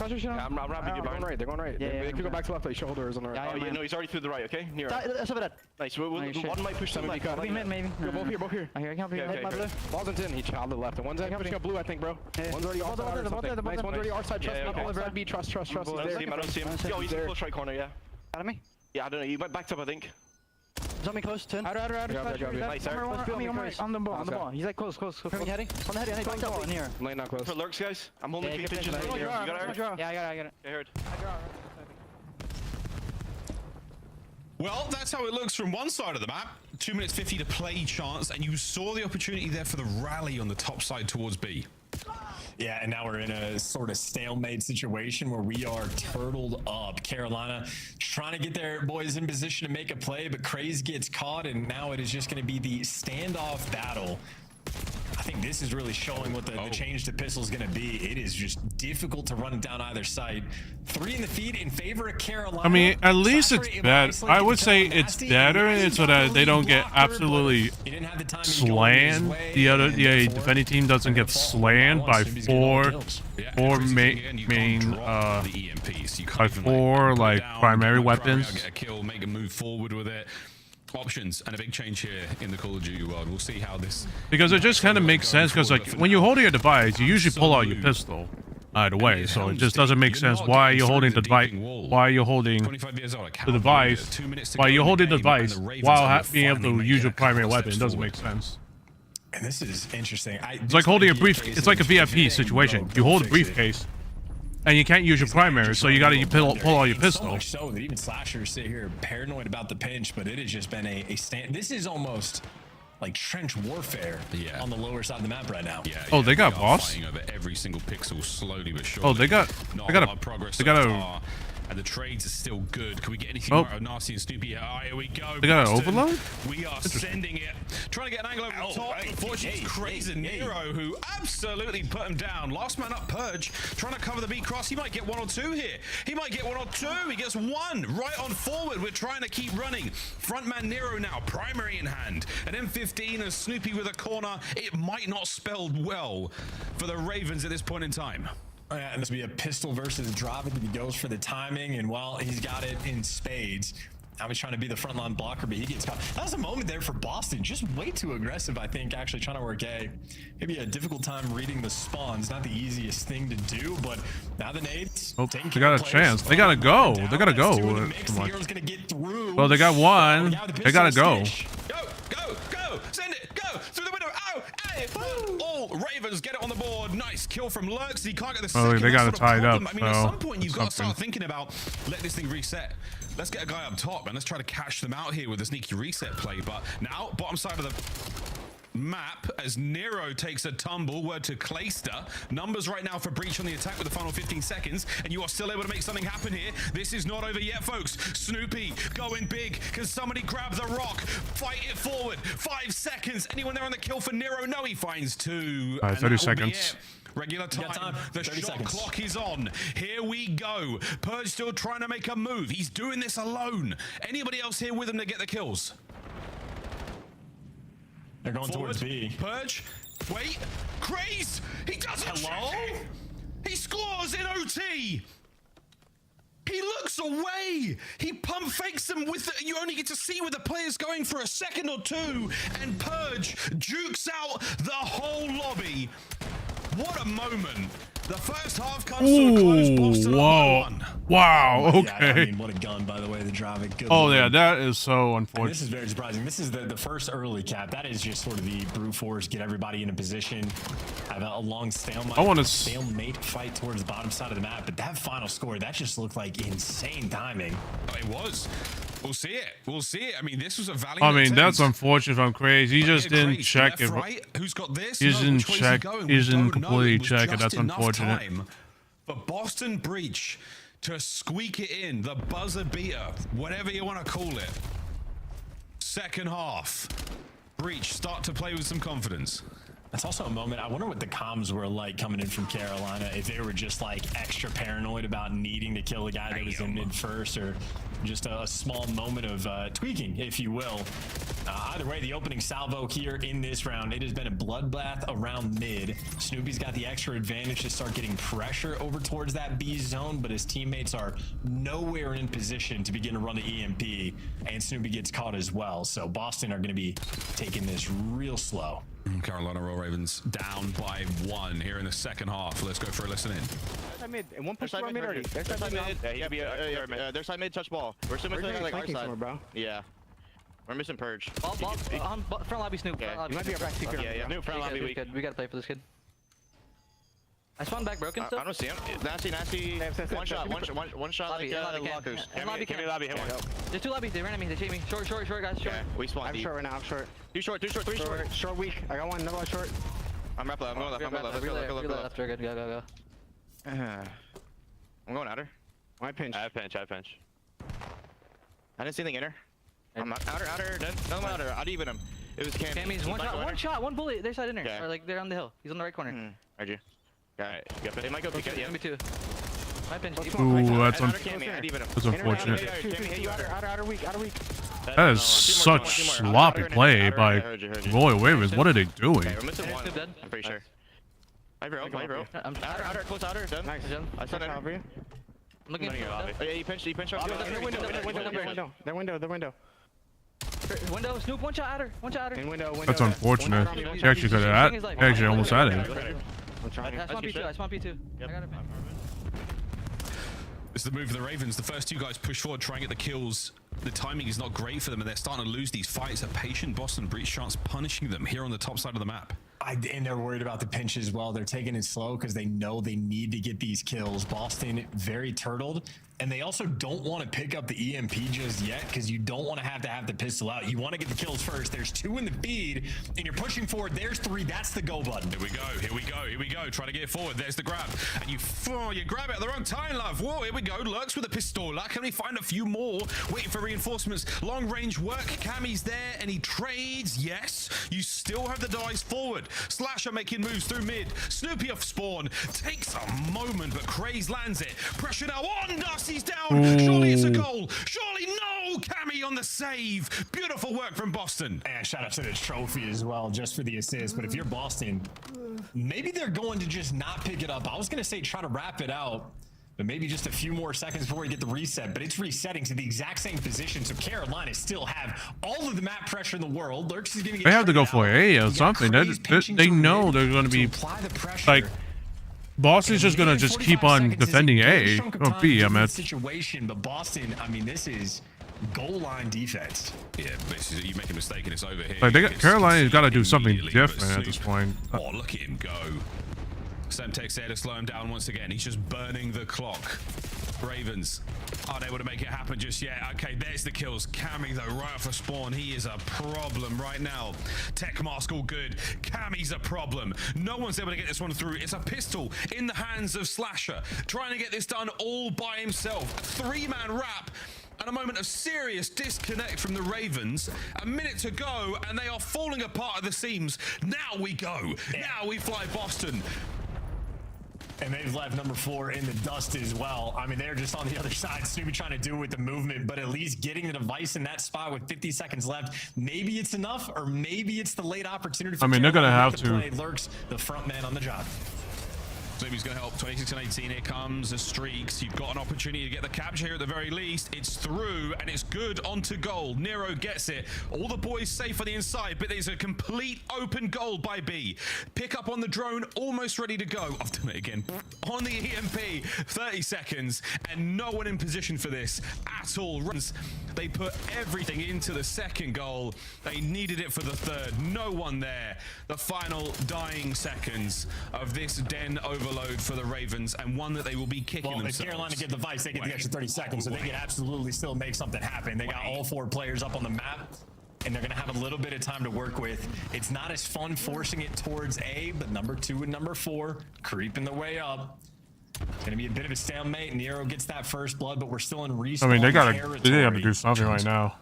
I'm wrapping you, Byron. They're going right. They could go back to left, but shoulders on the right. Oh, yeah, no, he's already through the right, okay? Near. That's over that. Nice. One might push to the left. Maybe. Both here. I can't be my blue. Ball's in. He child to the left. One's pushing up blue, I think, bro. One's already off side or something. Nice, one's already our side. Trust me. Trust. I don't see him. Yo, he's in close right corner, yeah. Out of me? Yeah, I don't know. He went backed up, I think. He's on me close, 10. Out. Nice, Eric. On the ball. He's like close. On the head. I backed up in here. I'm laying down close. For lurks, guys. I'm holding 3 pinches. You got it, Eric? Yeah, I got it. I heard. Well, that's how it looks from one side of the map. 2 minutes 50 to play chance, and you saw the opportunity there for the rally on the top side towards B. Yeah, and now we're in a sort of stalemate situation where we are turtled up. Carolina trying to get their boys in position to make a play, but Craze gets caught, and now it is just going to be the standoff battle. I think this is really showing what the change to pistol is going to be. It is just difficult to run it down either side. 3 in the feed in favor of Carolina. I mean, at least it's better. I would say it's better so that they don't get absolutely slammed. The defending team doesn't get slammed by four like primary weapons. Get a kill, make a move forward with it. Options and a big change here in the Call of Duty world. We'll see how this, because it just kind of makes sense, because like when you're holding a device, you usually pull out your pistol either way, so it just doesn't make sense why you're holding the device, why you're holding the device, while being able to use your primary weapon. It doesn't make sense. And this is interesting. It's like holding a brief. It's like a VIP situation. You hold a briefcase, and you can't use your primary, so you got to pull out your pistol. So much so that even slashers sit here paranoid about the pinch, but it has just been a stand. This is almost like trench warfare on the lower side of the map right now. Oh, they got boss. fighting over every single pixel slowly but surely. Oh, they got progress. they got a. And the trades are still good. Can we get anything out of Nasty and Snoopy? Here we go. They got an overload? We are sending it. Trying to get an angle over the top. Unfortunately, it's crazy Nero, who absolutely put him down. Last man up, Purge. Trying to cover the B cross. He might get 1 or 2 here. He might get 1 or 2. He gets 1 right on forward. We're trying to keep running. Frontman Nero now, primary in hand. An M15 and Snoopy with a corner. It might not spell well for the Ravens at this point in time. Yeah, and this will be a pistol versus Dravic if he goes for the timing, and while he's got it in spades, now he's trying to be the frontline blocker, but he gets caught. That was a moment there for Boston, just way too aggressive, I think, actually trying to work A. Maybe a difficult time reading the spawns, not the easiest thing to do, but now the nades. Oh, they got a chance. They gotta go. They gotta go. Well, they got 1. They gotta go. Go! Send it! Go! Through the window! Ow! Hey! All Ravens get it on the board. Nice kill from Lurks. He can't get the second. They got it tied up. I mean, at some point, you've got to start thinking about, let this thing reset. Let's get a guy up top, and let's try to cash them out here with a sneaky reset play. But now, bottom side of the map as Nero takes a tumble. Word to Clayster. Numbers right now for Breach on the attack with the final 15 seconds, and you are still able to make something happen here. This is not over yet, folks. Snoopy going big. Can somebody grab the rock? Fight it forward. 5 seconds. Anyone there on the kill for Nero? No, he finds 2. 30 seconds. Regular time. The shot clock is on. Here we go. Purge still trying to make a move. He's doing this alone. Anybody else here with him to get the kills? They're going towards B. Purge. Wait. Craze. He does it. Hello? He scores in OT. He looks away. He pump fakes them with you only get to see with the players going for a second or 2, and Purge jukes out the whole lobby. What a moment. The first half comes to a close. Boston whoa. 1. Wow, okay. Yeah, I mean, what a gun, by the way, the Dravic. Good oh, Lord. yeah, that is so unfortunate. And this is very surprising. This is the first early cap. That is just sort of the brute force, get everybody in a position, have a long stalemate fight towards the bottom side of the map. But that final score, that just looked like insane timing. Oh, it was. We'll see it. We'll see it. I mean, this was a valiant I mean, attempt. that's unfortunate from Craze. He just didn't check it. Right? Who's got this? He didn't check. He didn't completely check it. That's unfortunate. For Boston Breach to squeak it in, the buzzer beater, whatever you want to call it. Second half, Breach start to play with some confidence. That's also a moment. I wonder what the comms were like coming in from Carolina. If they were just like extra paranoid about needing to kill the guy that was in mid first, or just a small moment of tweaking, if you will. Either way, the opening salvo here in this round, it has been a bloodbath around mid. Snoopy's got the extra advantage to start getting pressure over towards that B zone, but his teammates are nowhere in position to begin to run the EMP, and Snoopy gets caught as well. So Boston are going to be taking this real slow. Carolina Royal Ravens down by 1 here in the second half. Let's go for a listen in. I made and one push mid already. There's side mid. Yeah, he could be their side mid touch ball. We're assuming something like our side, bro. Yeah. We're missing Purge. Front lobby Snoop. Yeah, you might be a back secret. Yeah. Snoop, front lobby weak. We gotta play for this kid. I spawned back broken stuff. I don't see him. Nasty. One shot like lockers. Can we lobby him? There's 2 lobbies. They ran at me. They chased me. Short, guys. Short. We spawned. I'm short right now. I'm short. 2 short, 3 short. Short weak. I got one. Another one short. I'm left. I'm going left. Let's go left. Go. I'm going outer. My pinch. I have pinch. I didn't see anything inner. I'm outer. Another one outer. I'd even him. It was Cammy. Cammy's one shot, one bullet. Their side in there. Yeah. Or like they're on the hill. He's on the right corner. Heard you. Got it. They might go pick it. Yeah. Me too. My pinch. Ooh, that's unfortunate. That is such sloppy play by Royal Ravens. What are they doing? We're missing one. I'm pretty sure. My bro. I'm Outer, close outer. Done. Nice. I saw that over you. I'm looking at Oh yeah, you pinched up. Their window. Window, Snoop, one shot outer. In window. That's unfortunate. He actually could have had. He actually almost had it. I'm trying. I spawn P2. I got it. This is the move of the Ravens. The first two guys push forward, try and get the kills. The timing is not great for them, and they're starting to lose these fights. A patient Boston Breach starts punishing them here on the top side of the map. And they're worried about the pinch as well. They're taking it slow because they know they need to get these kills. Boston very turtled, and they also don't want to pick up the EMP just yet because you don't want to have the pistol out. You want to get the kills first. There's 2 in the feed, and you're pushing forward. There's 3. That's the go button. Here we go. Try to get it forward. There's the grab, and you grab it at the wrong time, love. Whoa, here we go. Lurks with a pistola. Can we find a few more? Waiting for reinforcements. Long range work. Cammy's there, and he trades. Yes, you still have the dice forward. Slasher making moves through mid. Snoopy off spawn. Takes a moment, but Craze lands it. Pressure now on Dust. He's down. Ooh. Surely it's a goal. Surely no. Cammy on the save. Beautiful work from Boston. And shout out to this trophy as well, just for the assist. But if you're Boston, maybe they're going to just not pick it up. I was going to say try to wrap it out, but maybe just a few more seconds before we get the reset. But it's resetting to the exact same position. So Carolina still have all of the map pressure in the world. Lurks is going to get. They have to go for A or something. They know they're going to be like. Boston's just gonna just keep on defending A or B. I mean, situation, but Boston. I mean, this is goal line defense. Yeah, basically you make a mistake and it's over here. like Carolina's got to do something different at this point. Oh, look at him go. Semtex there to slow him down once again. He's just burning the clock. Ravens aren't able to make it happen just yet. Okay, there's the kills. Cammy though, right off the spawn, he is a problem right now. Tech mask all good. Cammy's a problem. No one's able to get this one through. It's a pistol in the hands of Slasher, trying to get this done all by himself. 3-man wrap. And a moment of serious disconnect from the Ravens. A minute to go, and they are falling apart at the seams. Now we go. Now we fly Boston. And they've left number 4 in the dust as well. I mean, they're just on the other side. Snoopy trying to do it with the movement, but at least getting the device in that spot with 50 seconds left. Maybe it's enough, or maybe it's the late opportunity. For I mean, they're gonna have to. Play. Lurks, the front man on the job. Snoopy's going to help. 26 and 18. Here comes the streaks. You've got an opportunity to get the capture here at the very least. It's through, and it's good onto goal. Nero gets it. All the boys safe on the inside, but there's a complete open goal by B. Pick up on the drone, almost ready to go. I've done it again. On the EMP, 30 seconds, and no one in position for this at all. They put everything into the second goal. They needed it for the third. No one there. The final dying seconds of this den overload for the Ravens, and one that they will be kicking themselves. If Carolina get the vice, they get the extra 30 seconds, so they can absolutely still make something happen. They got all 4 players up on the map, and they're going to have a little bit of time to work with. It's not as fun forcing it towards A, but number 2 and number 4 creeping their way up. It's going to be a bit of a stalemate. Nero gets that first blood, but we're still in respawn. I mean, they have to do something right now.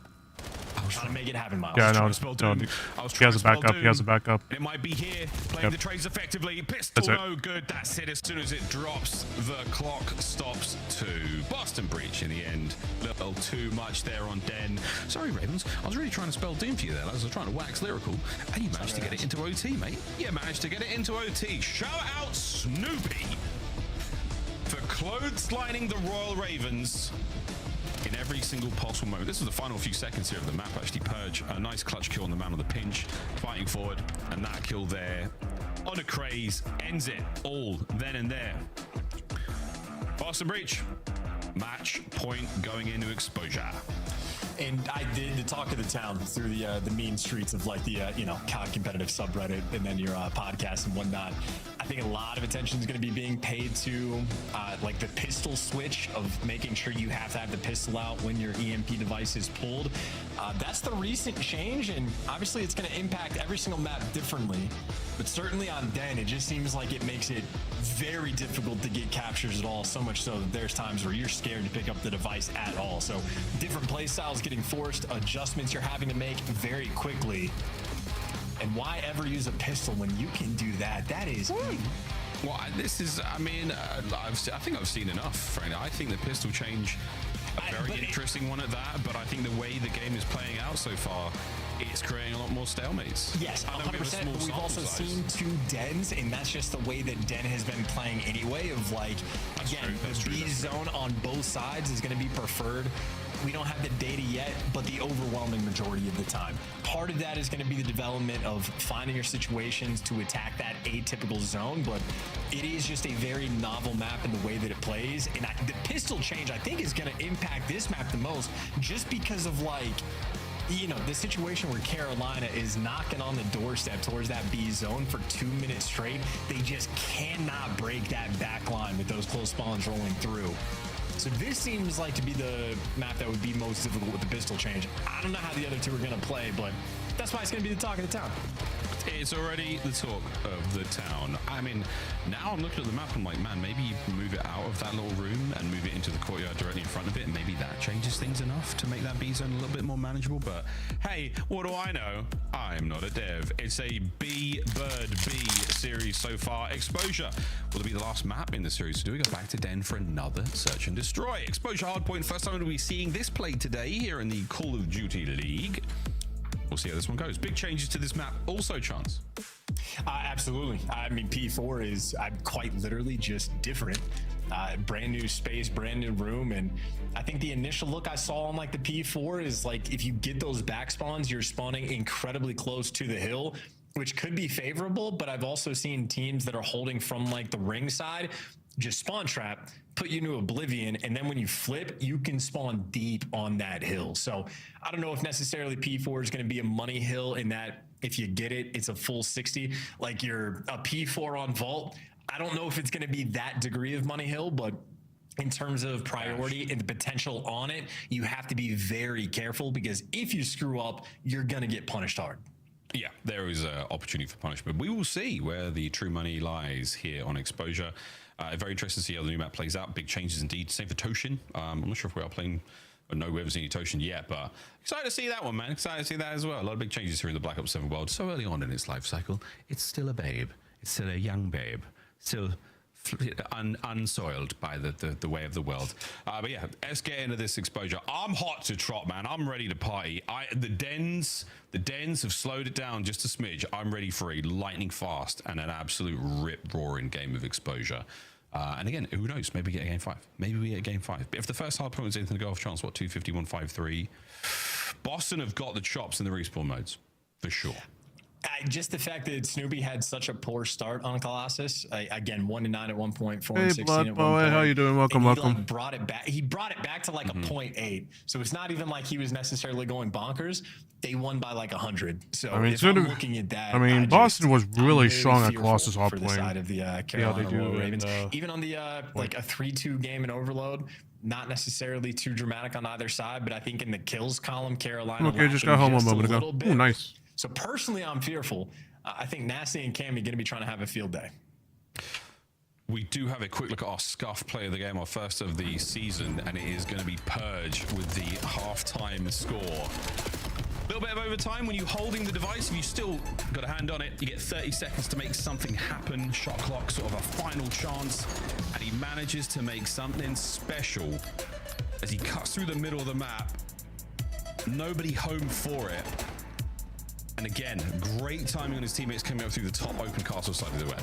Trying to make it happen, Miles. Yeah, no, he has a backup. He has a backup. It might be here, playing the trades effectively. Pistol, no good. That's it. As soon as it drops, the clock stops to Boston Breach in the end. A little too much there on Den. Sorry, Ravens. I was really trying to spell doom for you there. I was trying to wax lyrical, and you managed to get it into OT, mate. You managed to get it into OT. Shout out Snoopy for clotheslining the Royal Ravens in every single possible moment. This was the final few seconds here of the map, actually. Purge, a nice clutch kill on the man on the pinch, fighting forward, and that kill there on a Craze ends it all then and there. Boston Breach, match point going into exposure. And I did the talk of the town through the mean streets of like the COD competitive subreddit and then your podcast and whatnot. I think a lot of attention is going to be being paid to like the pistol switch of making sure you have to have the pistol out when your EMP device is pulled. That's the recent change, and obviously it's going to impact every single map differently. But certainly on Den, it just seems like it makes it very difficult to get captures at all. So much so that there's times where you're scared to pick up the device at all. So different play styles getting forced, adjustments you're having to make very quickly. And why ever use a pistol when you can do that? That is... Well, this is, I mean, I think I've seen enough, frankly. I think the pistol change, a very interesting one at that, but I think the way the game is playing out so far, it's creating a lot more stalemates. Yes, 100%. But we've also seen 2 Dens, and that's just the way that Den has been playing anyway, of like, again, the B zone on both sides is going to be preferred. We don't have the data yet, but the overwhelming majority of the time. Part of that is going to be the development of finding your situations to attack that atypical zone, but it is just a very novel map in the way that it plays. And the pistol change, I think, is going to impact this map the most, just because of, like, you know, the situation where Carolina is knocking on the doorstep towards that B zone for 2 minutes straight. They just cannot break that back line with those close spawns rolling through. So this seems like to be the map that would be most difficult with the pistol change. I don't know how the other 2 are going to play, but that's why it's going to be the talk of the town. It's already the talk of the town. I mean, now I'm looking at the map and I'm like, man, maybe you move it out of that little room and move it into the courtyard directly in front of it, and maybe that changes things enough to make that B zone a little bit more manageable. But hey, what do I know? I'm not a dev. It's a Bird B series so far. Exposure will be the last map in the series. So do we go back to Den for another search and destroy? Exposure Hardpoint, first time we'll be seeing this played today here in the Call of Duty League. We'll see how this one goes. Big changes to this map also, Chance. Absolutely. I mean, P4 is quite literally just different. Brand new space, brand new room. And I think the initial look I saw on like the P4 is like, if you get those back spawns, you're spawning incredibly close to the hill, which could be favorable. But I've also seen teams that are holding from like the ring side just spawn trap, put you into oblivion, and then when you flip, you can spawn deep on that hill. So I don't know if necessarily P4 is going to be a money hill in that if you get it, it's a full 60. Like you're a P4 on Vault. I don't know if it's going to be that degree of money hill, but in terms of priority and the potential on it, you have to be very careful, because if you screw up, you're going to get punished hard. Yeah, there is an opportunity for punishment. We will see where the true money lies here on Exposure. Very interested to see how the new map plays out. Big changes indeed. Same for Toshin. I'm not sure if we are playing. No, we haven't seen any Toshin yet, but excited to see that one, man. Excited to see that as well. A lot of big changes here in the Black Ops 7 world. So early on in its life cycle, it's still a babe. It's still a young babe. Still unsoiled by the way of the world. But yeah, let's get into this Exposure. I'm hot to trot, man. I'm ready to party. The dens have slowed it down just a smidge. I'm ready for a lightning fast and an absolute rip-roaring game of Exposure. And again, who knows? Maybe we get a game 5. Maybe we get a game 5. But if the first hard point was anything to go off chance, what, 250, 153? Boston have got the chops in the respawn modes, for sure. Just the fact that Snoopy had such a poor start on Colossus, again 1-9 at one point, 4 Hey, and 16 Blood at Boy, one point. how you doing? Welcome, He, welcome. like, brought it back. He brought it back to like a 0.8. So it's not even like he was necessarily going bonkers. They won by like 100. So I mean, if I'm looking at that, I mean, Boston was really strong at Colossus for the hardpoint. side of the Yeah, Carolina they do, Royal Ravens. and, Even on the like a 3-2 game in Overload, not necessarily too dramatic on either side, but I think in the kills column, Carolina. Okay, just got home a moment ago. Bit. Ooh, nice. So personally, I'm fearful. I think Nasty and Cammy are going to be trying to have a field day. We do have a quick look at our scuff play of the game, our first of the season, and it is going to be Purge with the halftime score. A little bit of overtime when you're holding the device. If you still got a hand on it, you get 30 seconds to make something happen. Shot clock, sort of a final chance, and he manages to make something special as he cuts through the middle of the map. Nobody home for it. And again, great timing on his teammates coming up through the top open castle side of the web.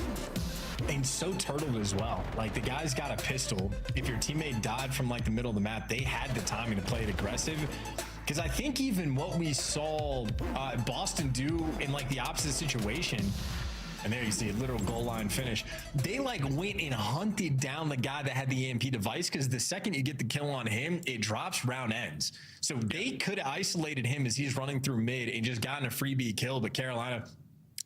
And so turtled as well. Like, the guy's got a pistol. If your teammate died from like the middle of the map, they had the timing to play it aggressive. Because I think even what we saw Boston do in like the opposite situation, and there you see a literal goal line finish, they like went and hunted down the guy that had the EMP device, because the second you get the kill on him, it drops, round ends. So they could have isolated him as he's running through mid and just gotten a freebie kill, but Carolina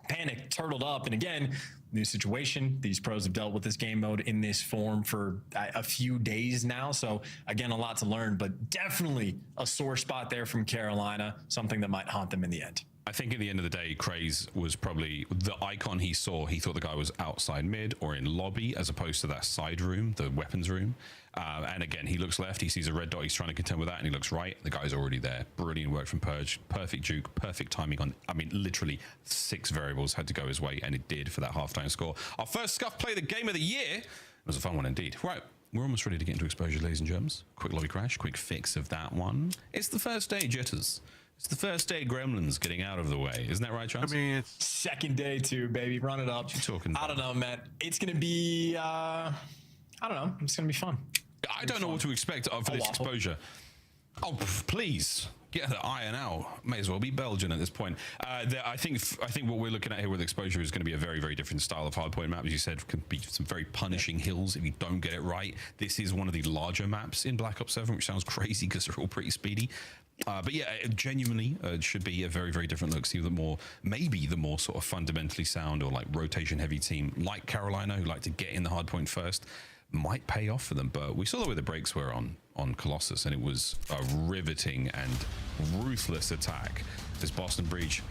panicked, turtled up, and again, new situation. These pros have dealt with this game mode in this form for a few days now, so again, a lot to learn, but definitely a sore spot there from Carolina, something that might haunt them in the end. I think at the end of the day, Craze was probably the icon he saw. He thought the guy was outside mid or in lobby as opposed to that side room, the weapons room. And again, he looks left, he sees a red dot, he's trying to contend with that, and he looks right. The guy's already there. Brilliant work from Purge. Perfect juke, perfect timing on, I mean, literally 6 variables had to go his way, and it did for that halftime score. Our first Scuff play of the game of the year. It was a fun one indeed. Right, we're almost ready to get into exposure, ladies and germs. Quick lobby crash, quick fix of that one. It's the first day, Jitters. It's the first day Gremlins getting out of the way. Isn't that right, Chance? I mean, it's second day too, baby. Run it up. What you talking about? I don't know, man. It's going to be, I don't know. It's going to be fun. I don't know what to expect for this exposure. Oh, please get the iron out. May as well be Belgian at this point. I think what we're looking at here with exposure is going to be a very, very different style of hardpoint map. As you said, can be some very punishing hills if you don't get it right. This is one of the larger maps in Black Ops 7, which sounds crazy because they're all pretty speedy. But yeah, it genuinely should be a very, very different look. See the more, maybe the more sort of fundamentally sound or like rotation heavy team like Carolina, who like to get in the hardpoint first, might pay off for them. But we saw the way the breaks were on Colossus, and it was a riveting and ruthless attack. This Boston Breach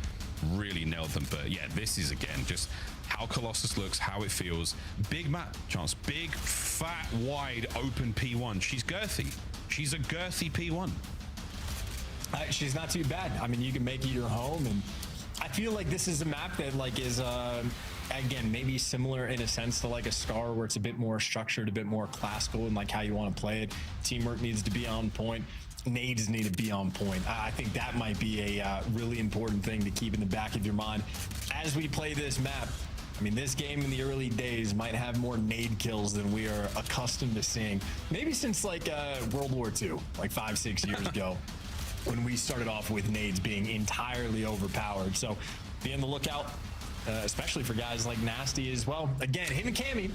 really nailed them. But yeah, this is again just how Colossus looks, how it feels. Big map, Chance. Big, fat, wide, open P1. She's girthy. She's a girthy P1. She's not too bad. I mean, you can make it your home, and I feel like this is a map that like is again, maybe similar in a sense to like a Scar, where it's a bit more structured, a bit more classical, and like how you want to play it. Teamwork needs to be on point. Nades need to be on point. I think that might be a really important thing to keep in the back of your mind as we play this map. I mean, this game in the early days might have more nade kills than we are accustomed to seeing. Maybe since like World War II, like 5-6 years ago, when we started off with nades being entirely overpowered. So be on the lookout, especially for guys like Nasty as well. Again, him and Cammy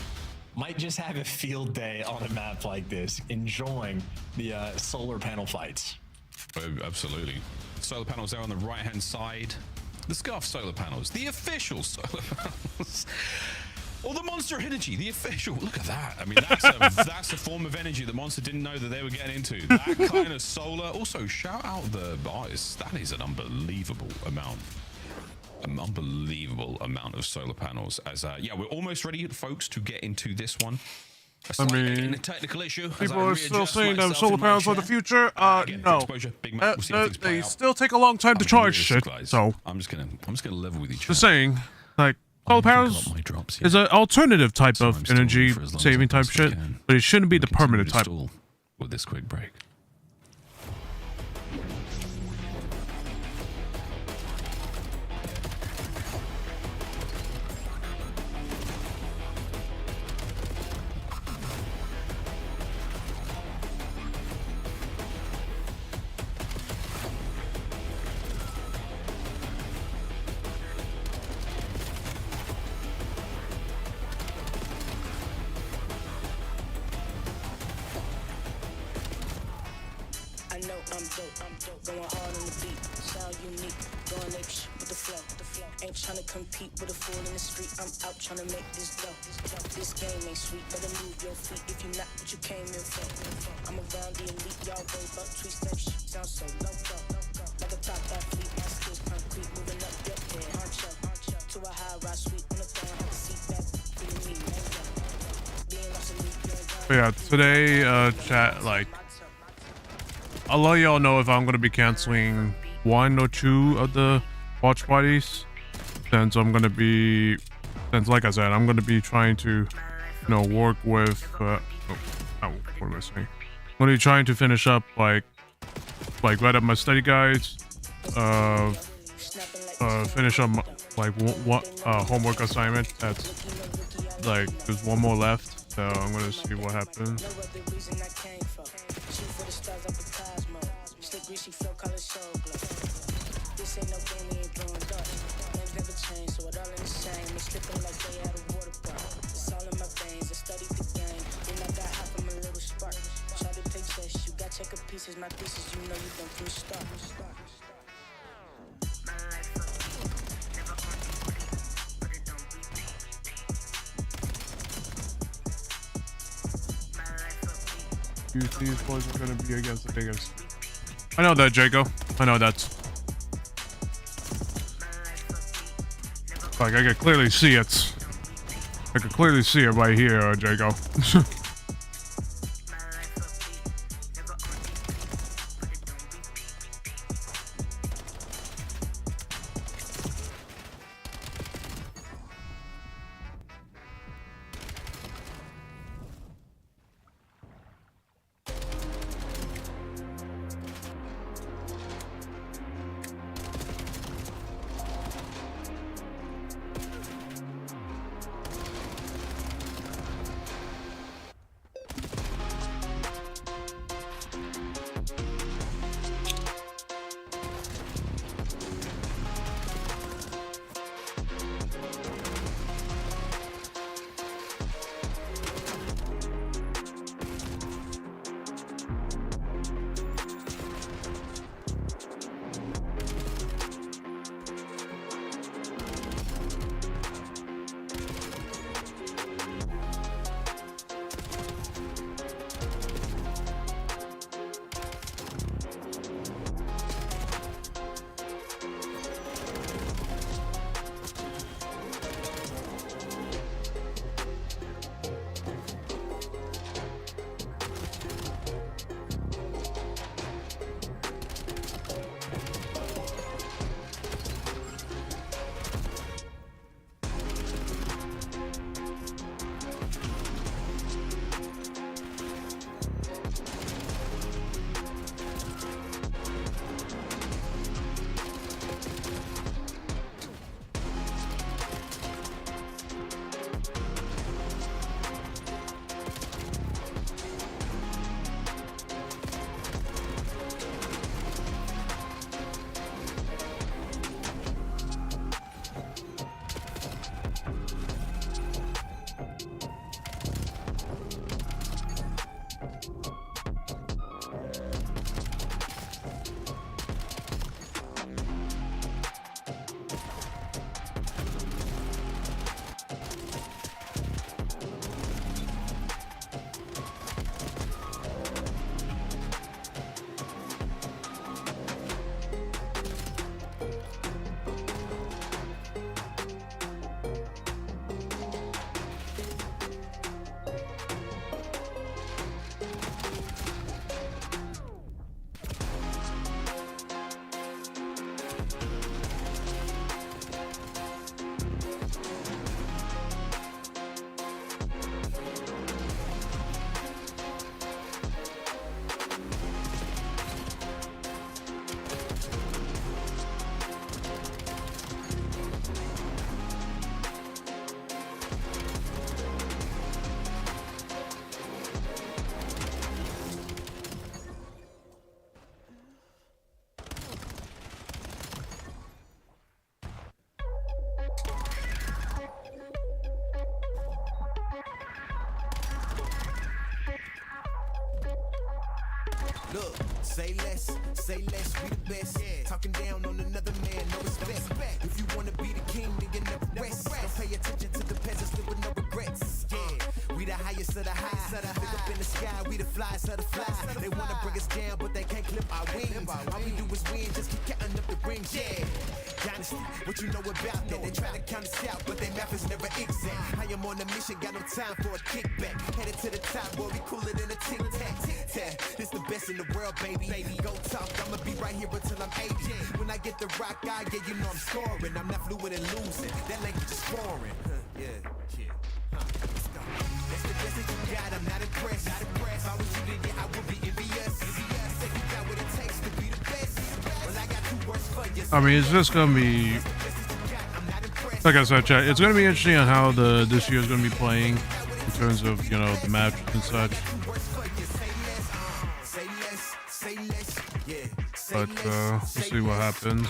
might just have a field day on a map like this, enjoying the solar panel fights. Oh, absolutely. Solar panels there on the right-hand side. The Scuff solar panels, the official solar panels. Or the Monster Energy, the official. Look at that. I mean, that's a form of energy the Monster didn't know that they were getting into. That kind of solar. Also, shout out the artists. That is an unbelievable amount. An unbelievable amount of solar panels. As yeah, we're almost ready, folks, to get into this one. I mean, a technical issue. People are still saying that solar panels are the future. No, exposure, big map. We'll see how things play they out. still take a long time to charge shit. So I'm just gonna level with each other. Just saying, like solar panels is an alternative type of energy saving type shit, but it shouldn't be the permanent type. With this quick break. Going hard on the beat, sound unique, going ape shit with the flow. Ain't tryna compete with a fool in the street. I'm out tryna make this dough. This game ain't sweet, better move your feet if you not what you came in for. I'm around the elite, y'all worry about tweets, that shit sounds so loco. Like a top athlete, my skills concrete, moving up your head, honcho. To a high rise suite on the throne, have a seat back, feeling me, man. Being lost in But yeah, today, chat, like, I'll let y'all know if I'm going to be canceling 1 or 2 of the watch parties. Since I'm going to be, like I said, I'm going to be trying to, you know, work with, what am I saying? I'm going to be trying to finish up, like write up my study guides, finish up, like, homework assignment. That's, like, there's one more left, so I'm going to see what happens. Greasy flow, color show glow. This ain't no game, we ain't doing dust. Names never change, so it all in the same. We slipping like they out of water park. It's all in my veins, I studied the game. Then I got hot from a little spark. Try to take test, you got check of pieces, my thesis, you know you done from the start. These boys are gonna be against the biggest. I know that, Jaco. I know that. Like, I can clearly see it. I can clearly see it right here, Jago. Look, say less, we the best. Talking down on another man, no respect. If you wanna be the king, then you never rest. Don't pay attention to the peasants, live with no regrets. Yeah, we the highest of the high. Look up in the sky, we the flies of the fly. They wanna bring us down, but they can't clip our wings. All we do is win, just keep counting up the rings. Yeah, dynasty, what you know about that? They try to count us out, but their math is never exact. I am on a mission, got no time for a kickback. Headed to the top, boy, we cooler than a tic tac. This the best in the world, baby. Go talk, I'ma be right here until I'm 80. When I get the rock, yeah, you know I'm scoring. I'm not fluid and losing. That language is foreign. Yeah. Let's go. That's the best that you got. I'm not impressed. If I was you, then yeah, I would be envious. Say you got what it takes to be the best. Well, I got 2 words for you. I mean, it's just gonna be, like I said, chat, it's gonna be interesting on how this year is gonna be playing in terms of, you know, the matches and such. But we'll see what happens.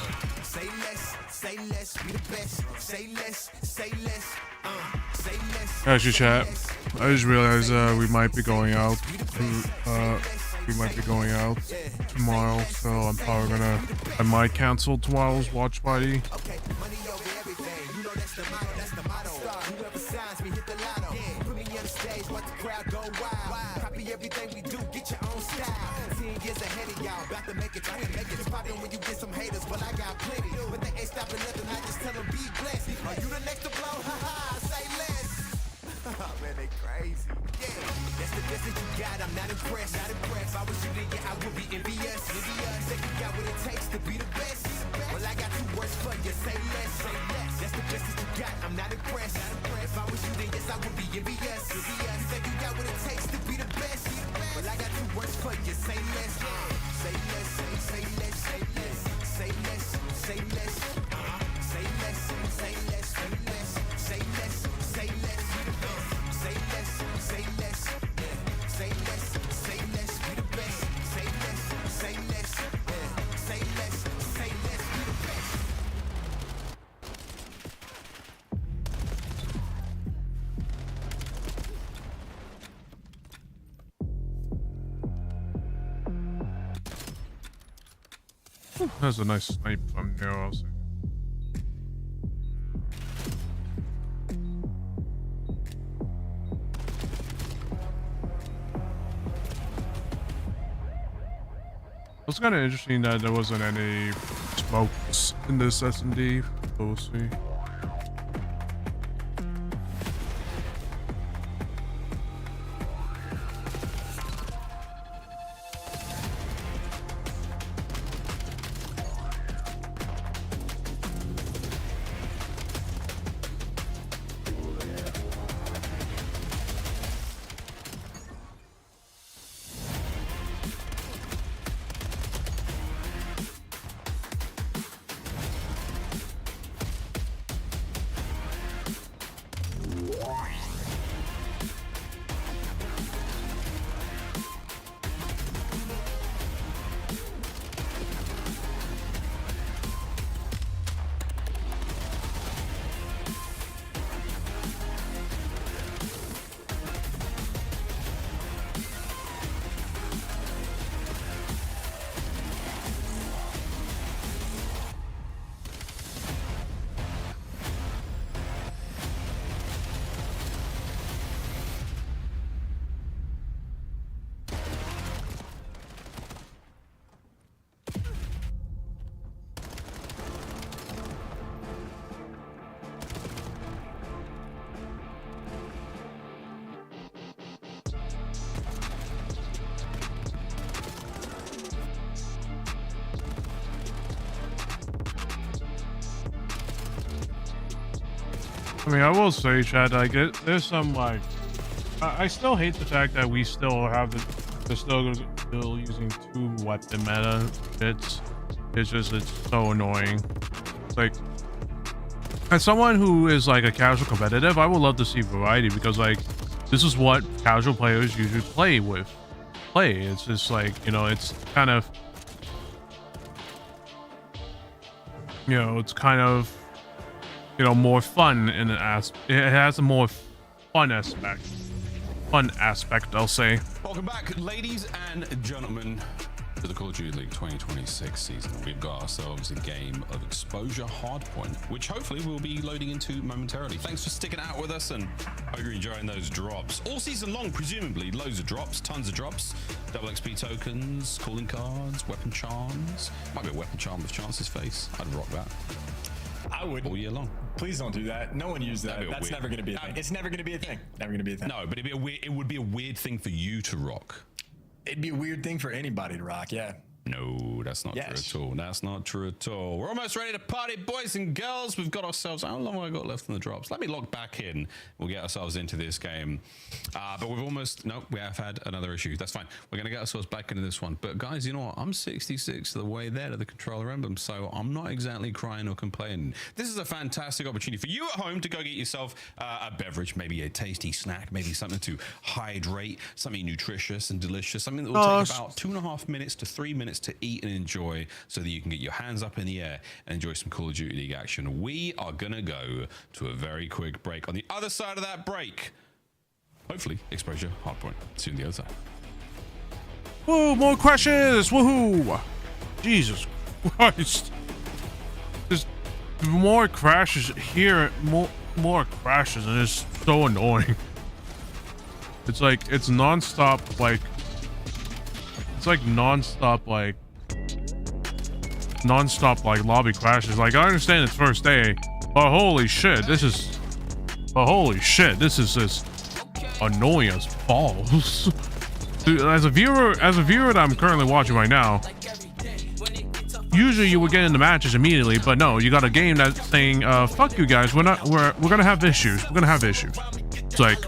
Actually, chat, I just realized we might be going out. We might be going out tomorrow, so I'm probably I might cancel tomorrow's watch party. When you get some haters, but I got plenty. But they ain't stopping nothing, I just tell them be blessed. Are you the That's the best that you got, I'm not impressed. If I was you, then yeah, I would be envious. You think you got what it takes to be the best? Well, I got 2 words for you, say less. That's the best that you got, I'm not impressed. If I was you, then yes, I would be envious. You think you got what it takes to be the best? Well, I got 2 words for you, say less. Say less, say less, say less, say less, say less, say less, say less, say less, say less, say less, say less, say less, say less, say less, be the best. Say less, say less, say less, say less, be the best. That's a nice snipe from there also. It's kind of interesting that there wasn't any smokes in this S&D. We'll see. I mean, I will say, Chad, I get there's some like, I still hate the fact that we still have they're still using 2 weapon meta. It's so annoying. It's like, as someone who is like a casual competitive, I would love to see variety because like this is what casual players usually play. It's just like, you know, it's kind of, you know, it's kind of, you know, more fun in an aspect. It has a more fun aspect. I'll say. Welcome back, ladies and gentlemen, to the Call of Duty League 2026 season. We've got ourselves a game of Exposure Hardpoint, which hopefully we'll be loading into momentarily. Thanks for sticking out with us, and hope you're enjoying those drops. All season long, presumably, loads of drops, tons of drops. Double XP tokens, calling cards, weapon charms. Might be a weapon charm with Chance's face. I'd rock that. I would. All year long. Please don't do that. No one used that. That's never going to be a thing. It's never going to be a thing. Never going to be a thing. No, but it would be a weird thing for you to rock. It'd be a weird thing for anybody to rock, yeah. No, that's not true at all. That's not true at all. We're almost ready to party, boys and girls. We've got ourselves, how long have I got left in the drops? Let me log back in. We'll get ourselves into this game. But we've almost, no, we have had another issue. That's fine. We're going to get ourselves back into this one. But guys, you know what? I'm 66 the way there to the controller emblem, so I'm not exactly crying or complaining. This is a fantastic opportunity for you at home to go get yourself a beverage, maybe a tasty snack, maybe something to hydrate, something nutritious and delicious, something that will take about 2.5 minutes to 3 minutes to eat and enjoy, so that you can get your hands up in the air and enjoy some Call of Duty League action. We are gonna go to a very quick break. On the other side of that break, hopefully Exposure Hardpoint. See you on the other side. Whoa, more crashes! Woohoo! Jesus Christ! There's more crashes here, more crashes, and it's so annoying. It's like it's non-stop, like non-stop lobby crashes. Like, I understand it's first day, but holy shit, this is just annoying as balls. Dude, as a viewer that I'm currently watching right now, usually you would get into matches immediately, but no, you got a game that's saying, fuck you guys, we're gonna have issues. We're gonna have issues. It's like,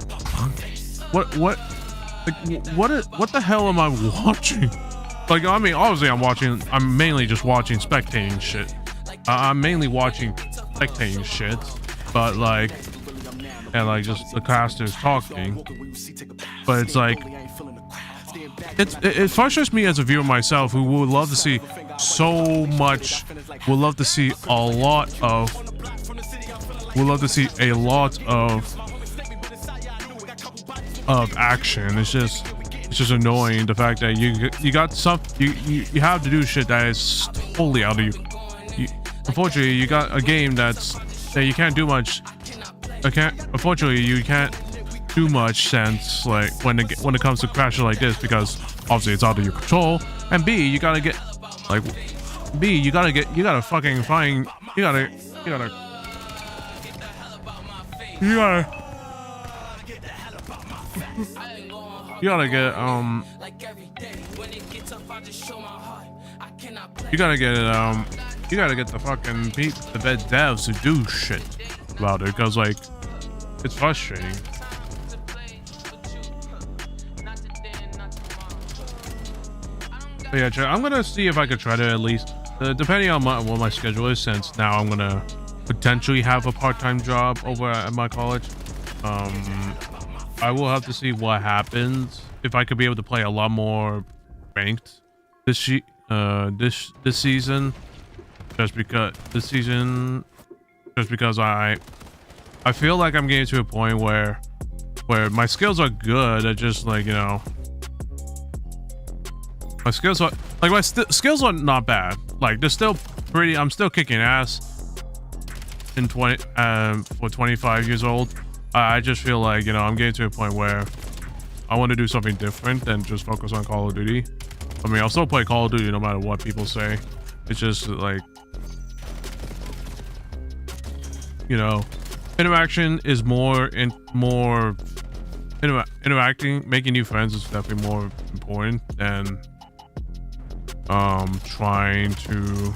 what the hell am I watching? Like, I mean, obviously I'm mainly just watching spectating shit. I'm mainly watching spectating shit, but like, and like just the casters talking. But it's like, it frustrates me as a viewer myself, who would love to see so much, would love to see a lot of action. It's just annoying, the fact that you got some, you have to do shit that is totally out of you. Unfortunately, you got a game that you can't do much. Unfortunately, you can't do much sense like when it comes to crashes like this, because obviously it's out of your control, and B, you gotta fucking find, you gotta get the fucking the devs to do shit about it, because like it's frustrating. But yeah, I'm gonna see if I could try to at least, depending on what my schedule is, since now I'm gonna potentially have a part-time job over at my college. I will have to see what happens if I could be able to play a lot more ranked this season. Just because I feel like I'm getting to a point where my skills are good. I just, like, you know, my skills are skills are not bad. Like, they're still pretty. I'm still kicking ass in for 25 years old. I just feel like, you know, I'm getting to a point where I want to do something different than just focus on Call of Duty. I mean, I'll still play Call of Duty no matter what people say. It's just like, you know, interaction is interacting, making new friends is definitely more important than trying to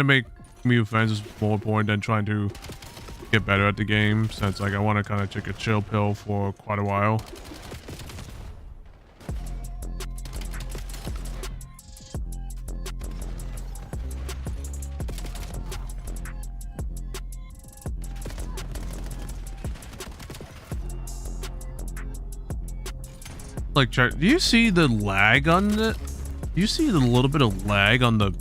make new friends is more important than trying to get better at the game, since like I want to kind of take a chill pill for quite a while. Like, do you see the lag on it? Do you see the little bit of lag on the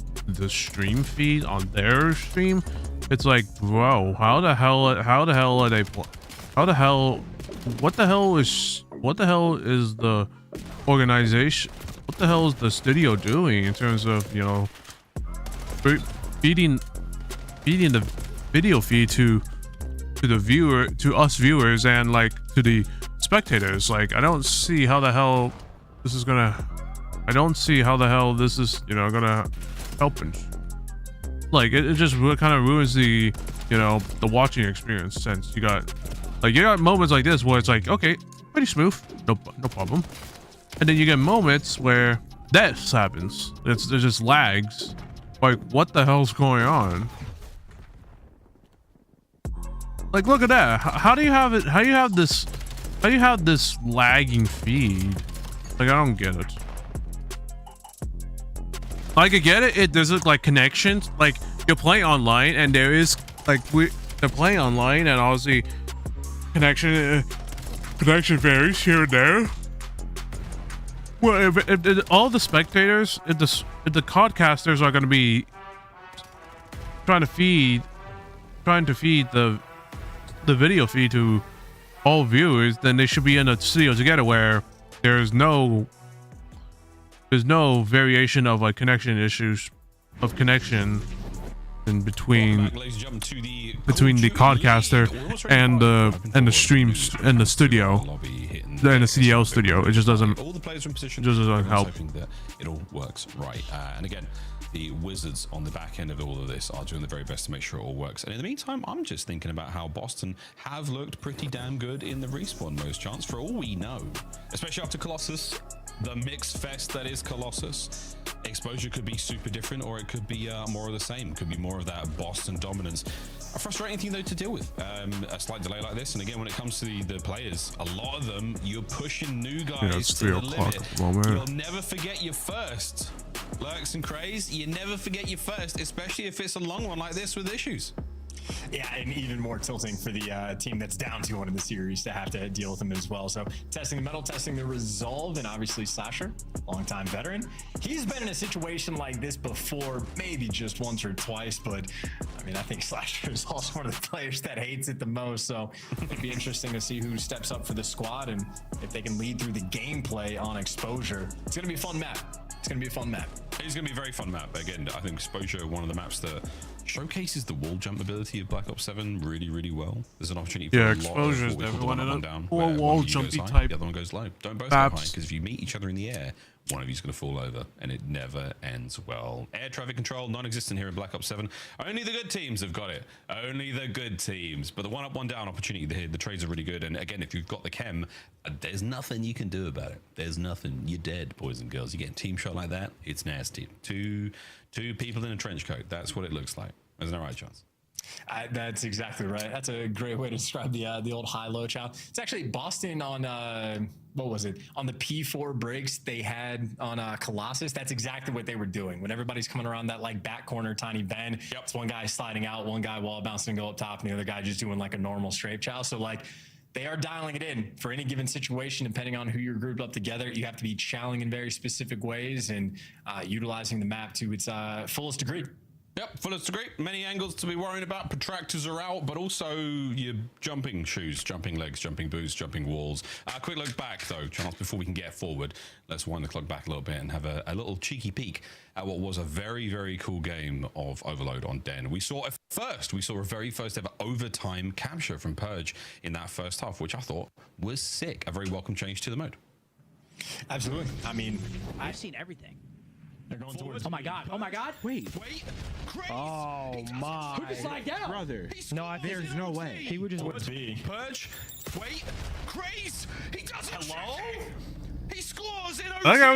stream feed on their stream? It's like, bro, what the hell is the organization, what the hell is the studio doing in terms of, you know, feeding the video feed to the viewer, to us viewers, and like to the spectators? Like, I don't see how the hell this is gonna, you know, gonna help. Like, it just kind of ruins the, you know, the watching experience, since you got moments like this where it's like, okay, pretty smooth, no problem, and then you get moments where this happens. There's just lags. Like, what the hell's going on? Like, look at that. How do you have it? How do you have this lagging feed? Like, I don't get it. Like, I get it. There's like connections. Like, you're playing online, and there is like they're playing online, and obviously connection varies here and there. Well, if all the spectators, if the podcasters are going to be trying to feed the video feed to all viewers, then they should be in a studio together where there's no variation of like connection issues, of connection between ladies and gentlemen, to the podcaster and the streams and the studio, and the CDL studio. It just doesn't. All the players are in position. Just doesn't help. Hoping that it all works right. And again, the Wizards on the back end of all of this are doing the very best to make sure it all works. And in the meantime, I'm just thinking about how Boston have looked pretty damn good in the respawn most chance, for all we know, especially after Colossus. The mixed fest that is Colossus. Exposure could be super different, or it could be more of the same. Could be more of that Boston dominance. A frustrating thing though to deal with, a slight delay like this. And again, when it comes to the players, a lot of them, you're pushing new guys to the limit. You'll never forget your first. Lurks and Craze, you never forget your first, especially if it's a long one like this with issues. Yeah, and even more tilting for the team that's down 2-1 in the series to have to deal with them as well. So testing the metal, testing the resolve, and obviously Slasher, longtime veteran. He's been in a situation like this before, maybe just once or twice, but I mean, I think Slasher is also one of the players that hates it the most. So it'd be interesting to see who steps up for the squad and if they can lead through the gameplay on Exposure. It's going to be a fun map. It's going to be a fun map. It's going to be a very fun map. Again, I think Exposure, one of the maps that showcases the wall jump ability of Black Ops 7 really, really well. There's an opportunity for a Exposure is definitely one of the down, four wall jumpy type. The other one goes low. Don't both go high, because if you meet each other in the air, one of you's going to fall over, and it never ends well. Air traffic control, non-existent here in Black Ops 7. Only the good teams have got it. Only the good teams. But the one up, one down opportunity here, the trades are really good. And again, if you've got the chem, there's nothing you can do about it. There's nothing. You're dead, boys and girls. You get a team shot like that, it's nasty. Two people in a trench coat. That's what it looks like. Isn't that right, Chance? That's exactly right. That's a great way to describe the old high-low chow. It's actually Boston on what was it, on the P4 breaks they had on Colossus. That's exactly what they were doing when everybody's coming around that like back corner tiny bend. It's one guy sliding out, one guy wall bouncing to go up top, and the other guy just doing like a normal strafe chow. So like they are dialing it in for any given situation, depending on who you're grouped up together. You have to be chowing in very specific ways and utilizing the map to its fullest degree. Yep, fullest degree. Many angles to be worrying about. Protractors are out, but also your jumping shoes, jumping legs, jumping boots, jumping walls. Quick look back, though, Chance, before we can get forward. Let's wind the clock back a little bit and have a little cheeky peek at what was a very, very cool game of Overload on Den. We saw a very first ever overtime capture from Purge in that first half, which I thought was sick. A very welcome change to the mode. Absolutely. I mean, I've seen everything. They're going towards. Oh my god! Oh my god! Wait! Oh my! Who just lagged out? Brother! No, there's no way. He would just Purge. Wait! Craze! He doesn't. Hello? He scores in I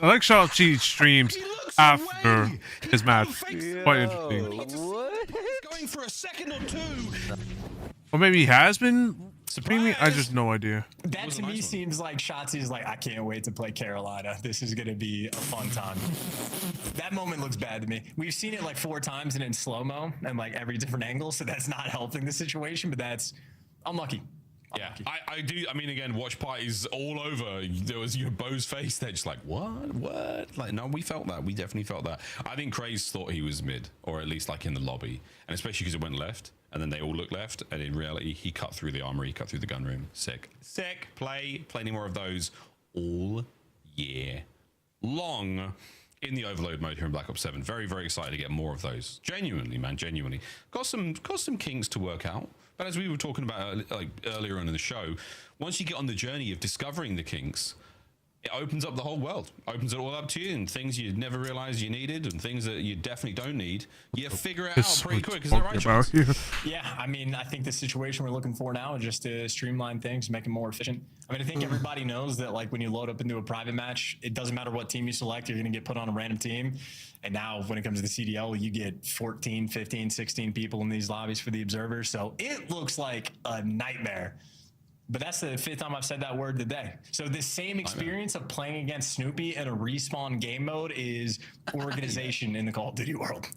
like how Shao-Chi streams after his match. Quite interesting. What? He's going for a second or two. Or maybe he has been streaming. I just no idea. That to me seems like Shotzi's like, I can't wait to play Carolina. This is gonna be a fun time. That moment looks bad to me. We've seen it like 4 times and in slow-mo and like every different angle, so that's not helping the situation, but that's unlucky. Yeah, I do. I mean, again, watch parties all over. There was your Bo's face. They're just like, what? Like, no, we felt that. We definitely felt that. I think Craze thought he was mid, or at least like in the lobby, and especially because it went left, and then they all looked left, and in reality, he cut through the armory, he cut through the gun room. Sick. Play plenty more of those all year long in the Overload mode here in Black Ops 7. Very, very excited to get more of those. Genuinely, man, genuinely. Got some kinks to work out. But as we were talking about like earlier on in the show, once you get on the journey of discovering the kinks, it opens up the whole world, opens it all up to you, and things you never realized you needed and things that you definitely don't need, you figure it out pretty quick. Is that right, Charles? Yeah, I mean, I think the situation we're looking for now is just to streamline things, make it more efficient. I mean, I think everybody knows that like when you load up into a private match, it doesn't matter what team you select, you're going to get put on a random team. And now when it comes to the CDL, you get 14, 15, 16 people in these lobbies for the observers. So it looks like a nightmare. But that's the 5th time I've said that word today. So the same experience of playing against Snoopy in a respawn game mode is organization in the Call of Duty world.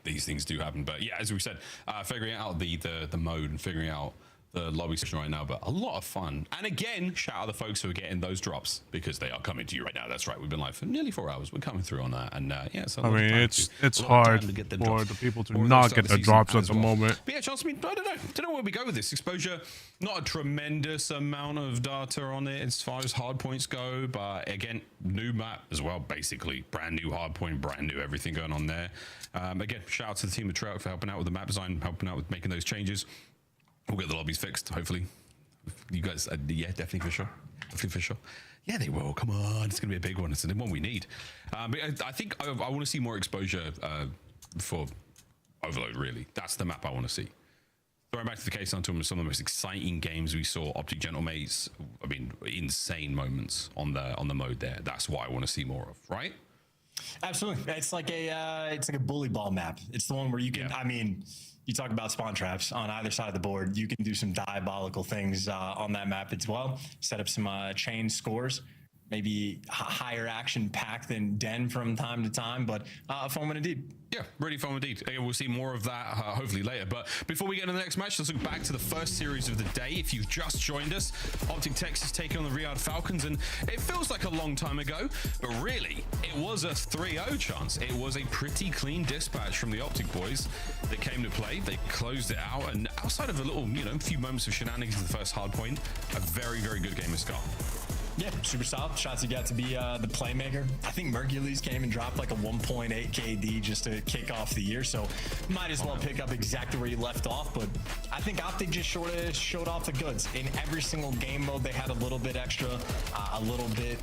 These things do happen. But yeah, as we said, figuring out the mode and figuring out the lobby session right now, but a lot of fun. And again, shout out the folks who are getting those drops because they are coming to you right now. That's right. We've been live for nearly 4 hours. We're coming through on that. And yeah, so I mean, it's hard for the people to not get the drops at the moment. But yeah, Charles, I mean, I don't know where we go with this. Exposure, not a tremendous amount of data on it as far as hard points go, but again, new map as well, basically. Brand new hard point, brand new everything going on there. Again, shout out to the team of Treyarch for helping out with the map design, helping out with making those changes. We'll get the lobbies fixed, hopefully. You guys, yeah, definitely for sure. Definitely for sure. Yeah, they will. Come on, it's going to be a big one. It's the one we need. But I think I want to see more exposure for Overload, really. That's the map I want to see. Throwing back to the case on some of the most exciting games we saw, Optic Gentlemates, I mean, insane moments on the mode there. That's what I want to see more of, right? Absolutely. It's like a bully ball map. It's the one where you can, I mean, you talk about spawn traps on either side of the board. You can do some diabolical things on that map as well. Set up some chain scores, maybe higher action pack than Den from time to time, but a fun one indeed. Yeah, really fun indeed. We'll see more of that hopefully later. But before we get into the next match, let's look back to the first series of the day. If you've just joined us, Optic Texas taking on the Riyadh Falcons, and it feels like a long time ago, but really, it was a 3-0 chance. It was a pretty clean dispatch from the Optic boys that came to play. They closed it out, and outside of a little, few moments of shenanigans in the first hard point, a very, very good game of Scar. Yeah, super solid. Shots you got to be the playmaker. I think Mercules came and dropped like a 1.8 KD just to kick off the year, so might as well pick up exactly where you left off. But I think Optic just showed off the goods. In every single game mode, they had a little bit extra, a little bit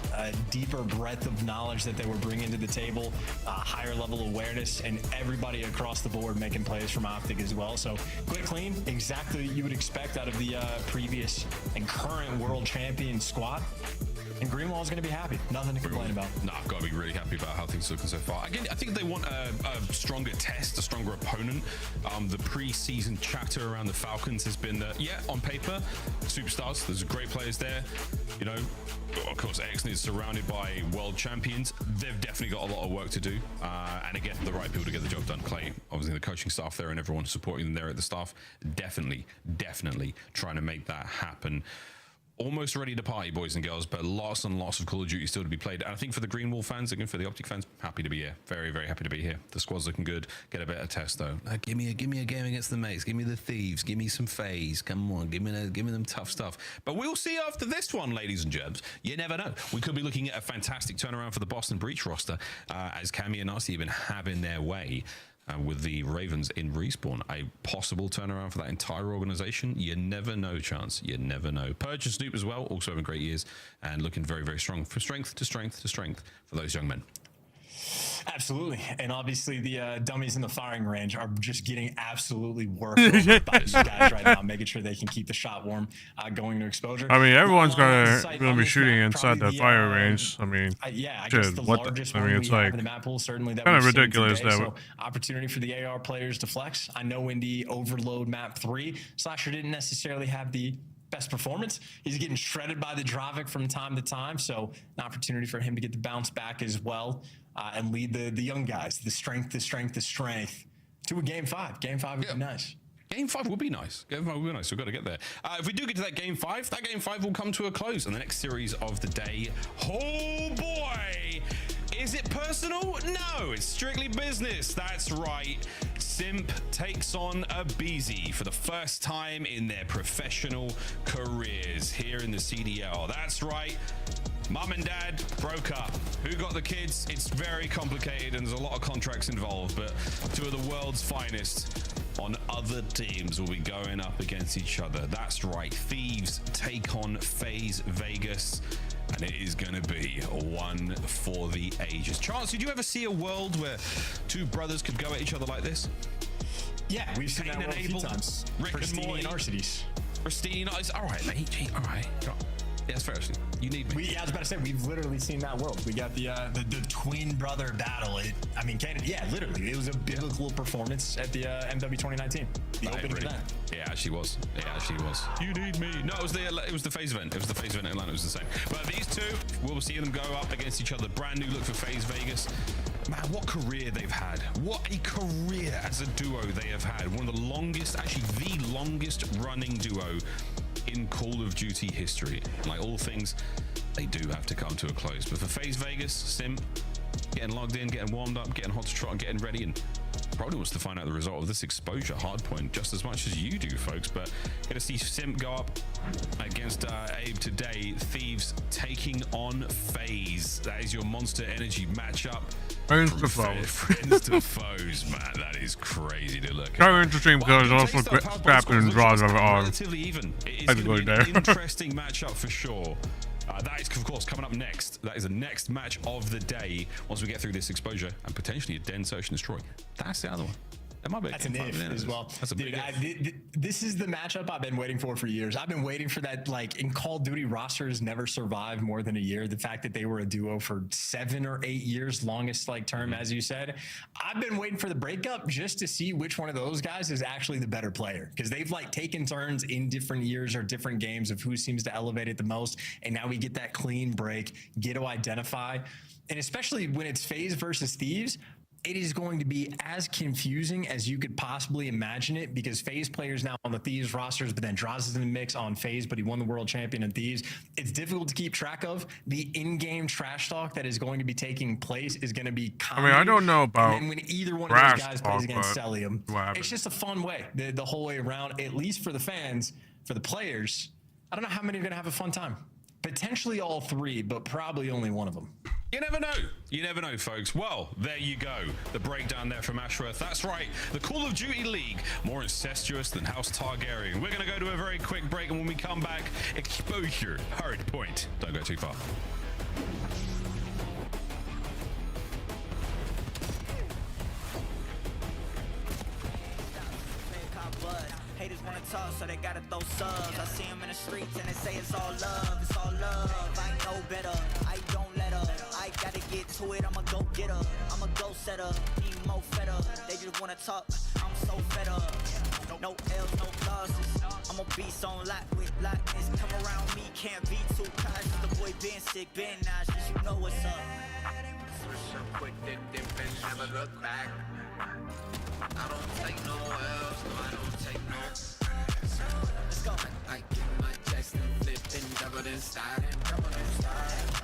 deeper breadth of knowledge that they were bringing to the table, higher level awareness, and everybody across the board making plays from Optic as well. So quick, clean, exactly what you would expect out of the previous and current world champion squad. And Greenwall's going to be happy. Nothing to complain about. No, I've got to be really happy about how things are looking so far. Again, I think they want a stronger test, a stronger opponent. The pre-season chatter around the Falcons has been that, yeah, on paper, superstars. There's great players there. Of course, Exnid is surrounded by world champions. They've definitely got a lot of work to do. And again, the right people to get the job done. Clay, obviously the coaching staff there and everyone supporting them there at the staff, definitely trying to make that happen. Almost ready to party, boys and girls, but lots and lots of Call of Duty still to be played. And I think for the Greenwall fans, again for the Optic fans, happy to be here. Very, very happy to be here. The squad's looking good. Get a better test though. Give me a game against the mates. Give me the thieves. Give me some FaZe. Come on, give me them tough stuff. But we'll see after this one, ladies and germs. You never know. We could be looking at a fantastic turnaround for the Boston Breach roster as Cammy and Narcy have been having their way. With the Ravens in Respawn, a possible turnaround for that entire organization. You never know, Chance. You never know. Purge and Snoop as well, also having great years and looking very, very strong. For strength to strength to strength for those young men. Absolutely. And obviously the dummies in the firing range are just getting absolutely worked over by these guys right now, making sure they can keep the shot warm going to exposure. I mean, everyone's going to be shooting inside the fire range. I mean, yeah, I guess the largest one we have in the map pool, certainly that kind of ridiculous today, that so opportunity for the AR players to flex. I know in the Overload map 3, Slasher didn't necessarily have the best performance. He's getting shredded by the Dravic from time to time, so an opportunity for him to get the bounce back as well and lead the young guys, the strength to a game 5. Game 5 would be nice. Game 5 would be nice. Game 5 would be nice. We've got to get there. If we do get to that game 5 will come to a close in the next series of the day. Oh boy! Is it personal? No, it's strictly business. That's right. Simp takes on a BZ for the first time in their professional careers here in the CDL. That's right. Mum and dad broke up. Who got the kids? It's very complicated and there's a lot of contracts involved, but two of the world's finest on other teams will be going up against each other. That's right. Thieves take on FaZe Vegas. And it is going to be one for the ages. Chance, did you ever see a world where two brothers could go at each other like this? Yeah, we've seen that world a few times. Rick and Morty. And Arcides. Pristine. All right, mate. All right. Yeah, that's fair. You need me. I was about to say, we've literally seen that world. We got the twin brother battle. Literally, it was a biblical performance at the MW 2019. The opening event. Yeah, it actually was. You need me. No, it was the FaZe event. It was the FaZe event in Atlanta. It was the same. But these two, we'll see them go up against each other. Brand new look for FaZe Vegas. Man, what career they've had. What a career as a duo they have had. One of the longest, actually the longest running duo in Call of Duty history. Like all things, they do have to come to a close. But for FaZe Vegas, Sim, getting logged in, getting warmed up, getting hot to trot, and getting ready, and probably wants to find out the result of this exposure hardpoint just as much as you do, folks. But gonna see Sim go up against Abe today. Thieves taking on FaZe. That is your Monster Energy matchup. Friends to foes. Friends to foes, man. That is crazy to look at. Very interesting because also scrapping and draws of arm. Relatively even. It is going to be an interesting matchup for sure. That is, of course, coming up next. That is the next match of the day once we get through this exposure and potentially a Den Search and Destroy. That's the other one. That might be That's an if as well. That's a big if. This is the matchup I've been waiting for years. I've been waiting for that. Like in Call of Duty, rosters never survive more than a year. The fact that they were a duo for 7 or 8 years, longest like term, as you said. I've been waiting for the breakup just to see which one of those guys is actually the better player, because they've like taken turns in different years or different games of who seems to elevate it the most. And now we get that clean break, get to identify, and especially when it's FaZe versus Thieves. It is going to be as confusing as you could possibly imagine it, because FaZe players now on the Thieves rosters, but then Draws is in the mix on FaZe, but he won the world champion in Thieves. It's difficult to keep track of. The in-game trash talk that is going to be taking place is going to be comedy. I mean, I don't know about and then when either one of those guys plays against Celium, it's just a fun way, the whole way around, at least for the fans. For the players, I don't know how many are going to have a fun time. Potentially all 3, but probably only one of them. You never know. You never know, folks. Well, there you go. The breakdown there from Ashworth. That's right. The Call of Duty League, more incestuous than House Targaryen. We're going to go to a very quick break, and when we come back, exposure, hard point. Don't go too far. Haters wanna talk, so they gotta throw subs. I see them in the streets and they say it's all love, it's all love. I know better, I don't let up. I gotta get to it, I'ma go get her. I'm a go setter, need more fed up. They just wanna talk, I'm so fed up. No L's, no losses. I'm a beast on lock with lockness. Come around me, can't be too cautious. The boy been sick, been nauseous, you know what's up. Switch up quick, then dip and never look back. I don't take no L's, no, I don't take no. Let's go. I get my checks and flip and double and style.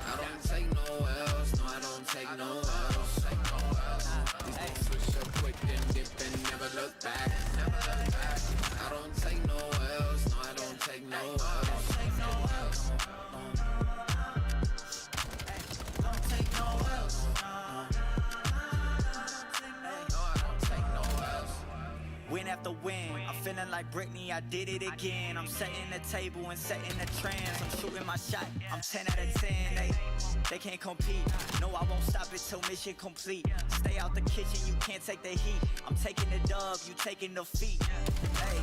I don't take no L's, no, I don't take no L's. These days switch up quick, then dip and never look back. I don't take no L's, no, I don't take no L's. Don't take no L's. Win after win, I'm feeling like Britney, I did it again. I'm setting the table and setting the trends. I'm shooting my shot, I'm 10 out of 10. They can't compete. No, I won't stop it till mission complete. Stay out the kitchen, you can't take the heat. I'm taking the dub, you taking the feet. Hey,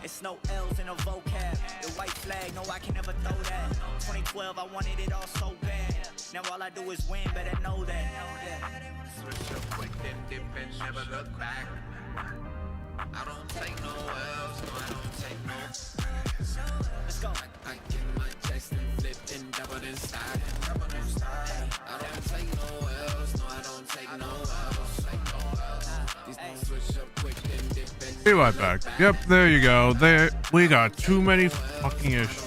it's no L's in a vocab. The white flag, no, I can never throw that. 2012, I wanted it all so bad. Now all I do is win, better know that. Switch up quick, then dip and never look back. I don't take no L's, no, I don't take no. Let's go. I get my checks and flip and double and style. I don't take no L's, no, I don't take no L's. These don't switch up quick, then dip and Be right back. Yep, there you go. There, we got too many fucking issues.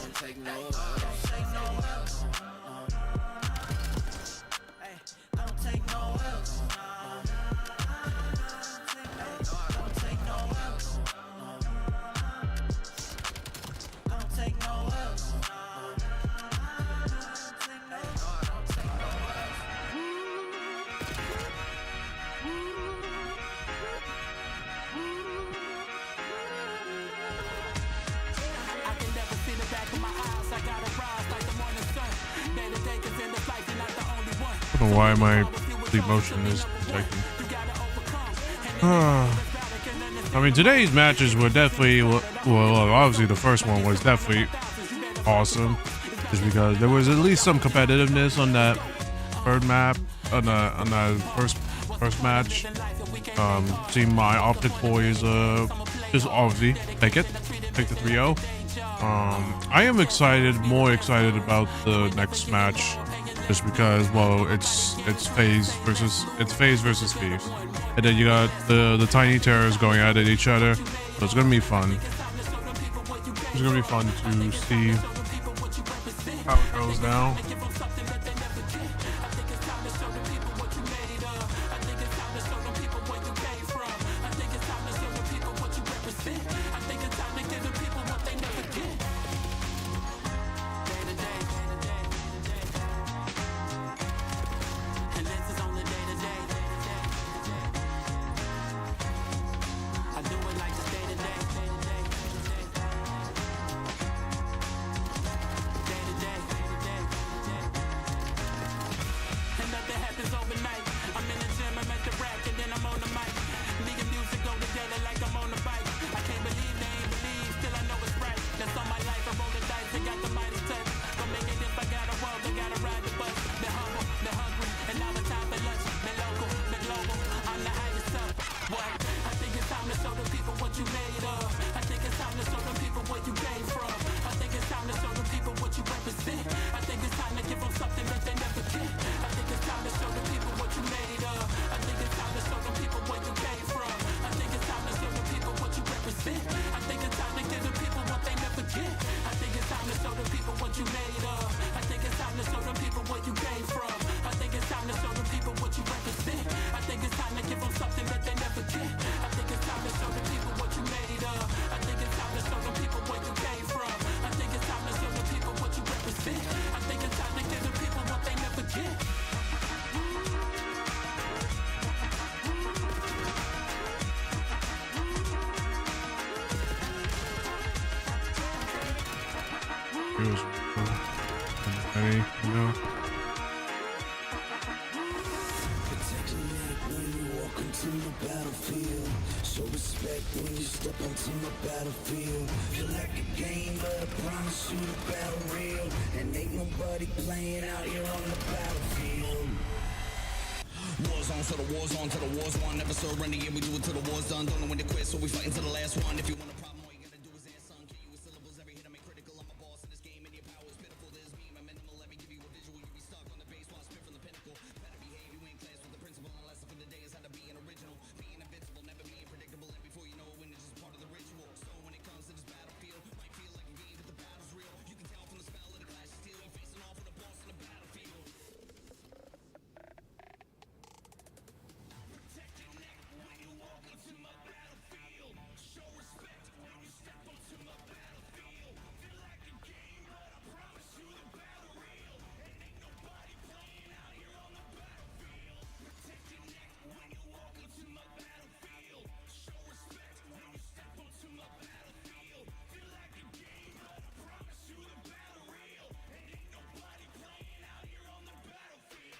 I don't know why my emotion is taking. I mean, today's matches were definitely, well, obviously the first one was definitely awesome, just because there was at least some competitiveness on that third map, on that first match. Seeing my Optic Boys just obviously take the 3-0. I am more excited about the next match just because, well, it's phase versus thief, and then you got the tiny terrors going at each other, so it's gonna be fun. It's gonna be fun to see how it goes now.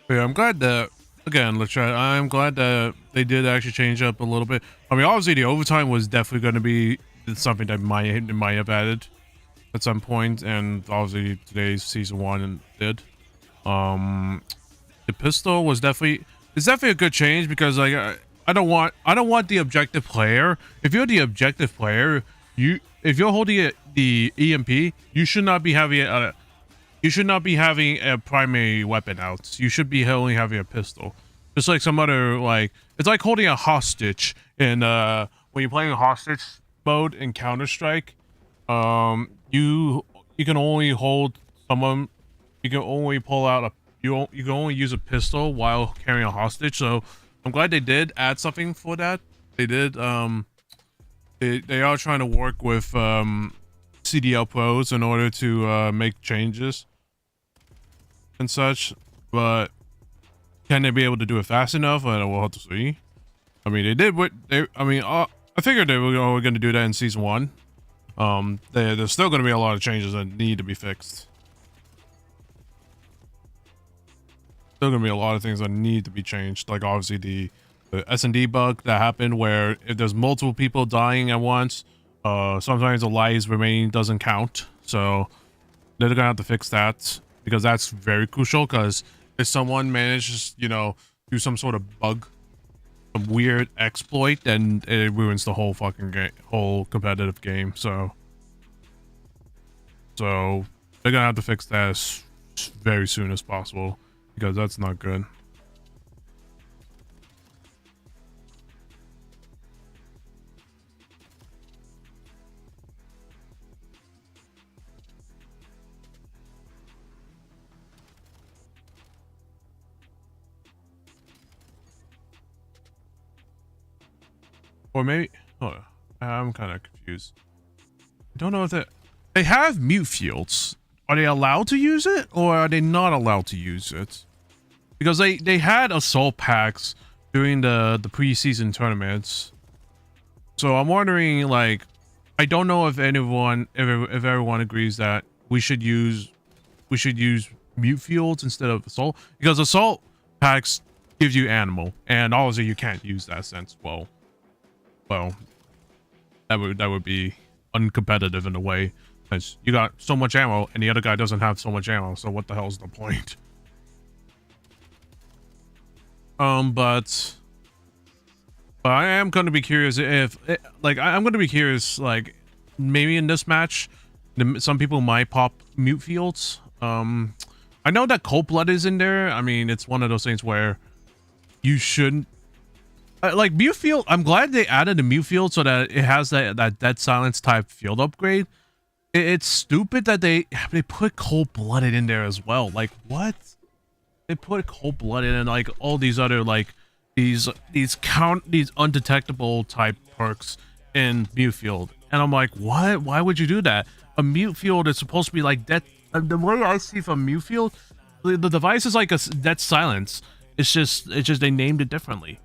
Yeah, I'm glad that, again, let's try. I'm glad that they did actually change up a little bit. I mean, obviously the overtime was definitely going to be something that might have added at some point, and obviously today's season 1 did. The pistol was definitely a good change, because like I don't want the objective player. If you're the objective player, if you're holding the EMP, you should not be having a primary weapon out. You should be only having a pistol. Just like some other, like, it's like holding a hostage in when you're playing a hostage mode in Counter-Strike. You can only hold someone. You can only pull out a. You can only use a pistol while carrying a hostage. So I'm glad they did add something for that. They did. They are trying to work with CDL pros in order to make changes and such, but can they be able to do it fast enough? We'll have to see. I mean, they did what they. I mean, I figured they were going to do that in season 1. There's still going to be a lot of changes that need to be fixed. Still going to be a lot of things that need to be changed. Like obviously the S&D bug that happened, where if there's multiple people dying at once, sometimes the lives remaining doesn't count. So they're going to have to fix that, because that's very crucial. Because if someone manages, do some sort of bug, some weird exploit, then it ruins the whole fucking game, whole competitive game. So they're gonna have to fix that as very soon as possible. because that's not good. Or maybe, hold on, I'm kind of confused. I don't know if they have mute fields. Are they allowed to use it, or are they not allowed to use it? Because they had assault packs during the preseason tournaments. So I'm wondering, like, I don't know if everyone agrees that we should use mute fields instead of assault, because assault packs gives you animal, and obviously you can't use that since well, that would be uncompetitive in a way, because you got so much ammo and the other guy doesn't have so much ammo. So what the hell's the point? But I am going to be curious if, I'm going to be curious, like, maybe in this match, some people might pop mute fields. I know that Cold Blood is in there. I mean, it's one of those things where you shouldn't, like, mute field. I'm glad they added a mute field so that it has that dead silence type field upgrade. It's stupid that they put Cold Blooded in there as well. Like, what? They put Cold Blooded and like all these other, like, these undetectable type perks in mute field, and I'm like, what? Why would you do that? A mute field is supposed to be like that. The way I see from mute field, the device is like a dead silence. It's just they named it differently.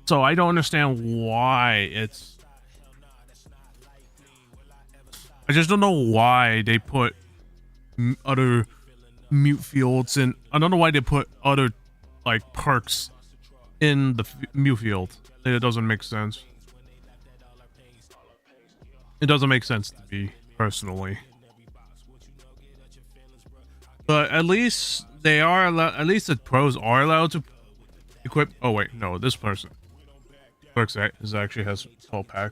So I don't understand why it's. I just don't know why they put other mute fields in. I don't know why they put other, like, perks in the mute field. It doesn't make sense. It doesn't make sense to me personally. But at least they are allowed. At least the pros are allowed to equip. Oh wait, no, this person. Looks actually has assault pack.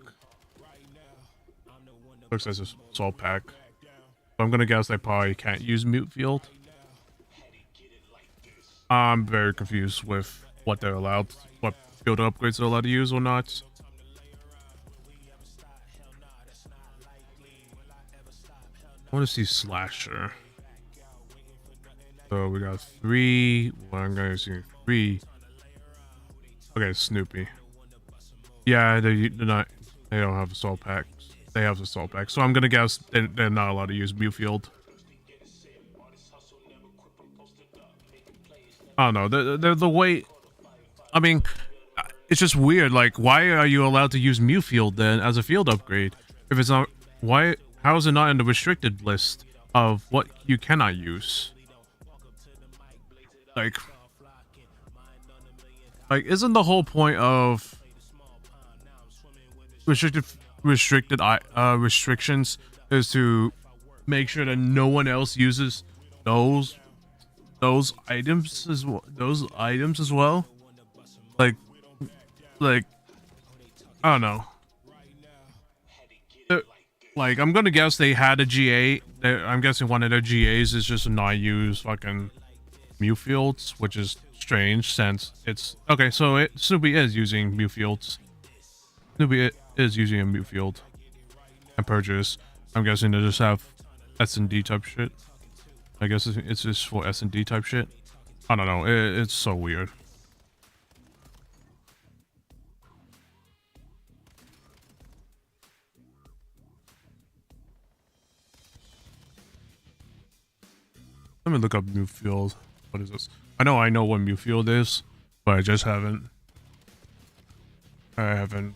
Looks as a assault pack. So I'm gonna guess they probably can't use mute field. I'm very confused with what they're allowed, what field upgrades they're allowed to use or not. I want to see Slasher. So we got 3. Well, I'm gonna see 3. Okay, Snoopy. Yeah, they're not. They don't have assault packs. They have assault packs. So I'm gonna guess they're not allowed to use mute field. I don't know. They're the way. I mean, it's just weird. Like, why are you allowed to use mute field then as a field upgrade? If it's not, why? How is it not in the restricted list of what you cannot use? Like, isn't the whole point of restrictions is to make sure that no one else uses those items as well? Like I don't know. Like, I'm gonna guess they had a GA. I'm guessing one of their GAs is just not use fucking mute fields, which is strange since it's okay. So Snoopy is using mute fields. Snoopy is using a mute field and purchase. I'm guessing they just have S&D type shit. I guess it's just for S&D type shit. I don't know. It's so weird. Let me look up mute field. What is this? I know what mute field is, but I just haven't. I haven't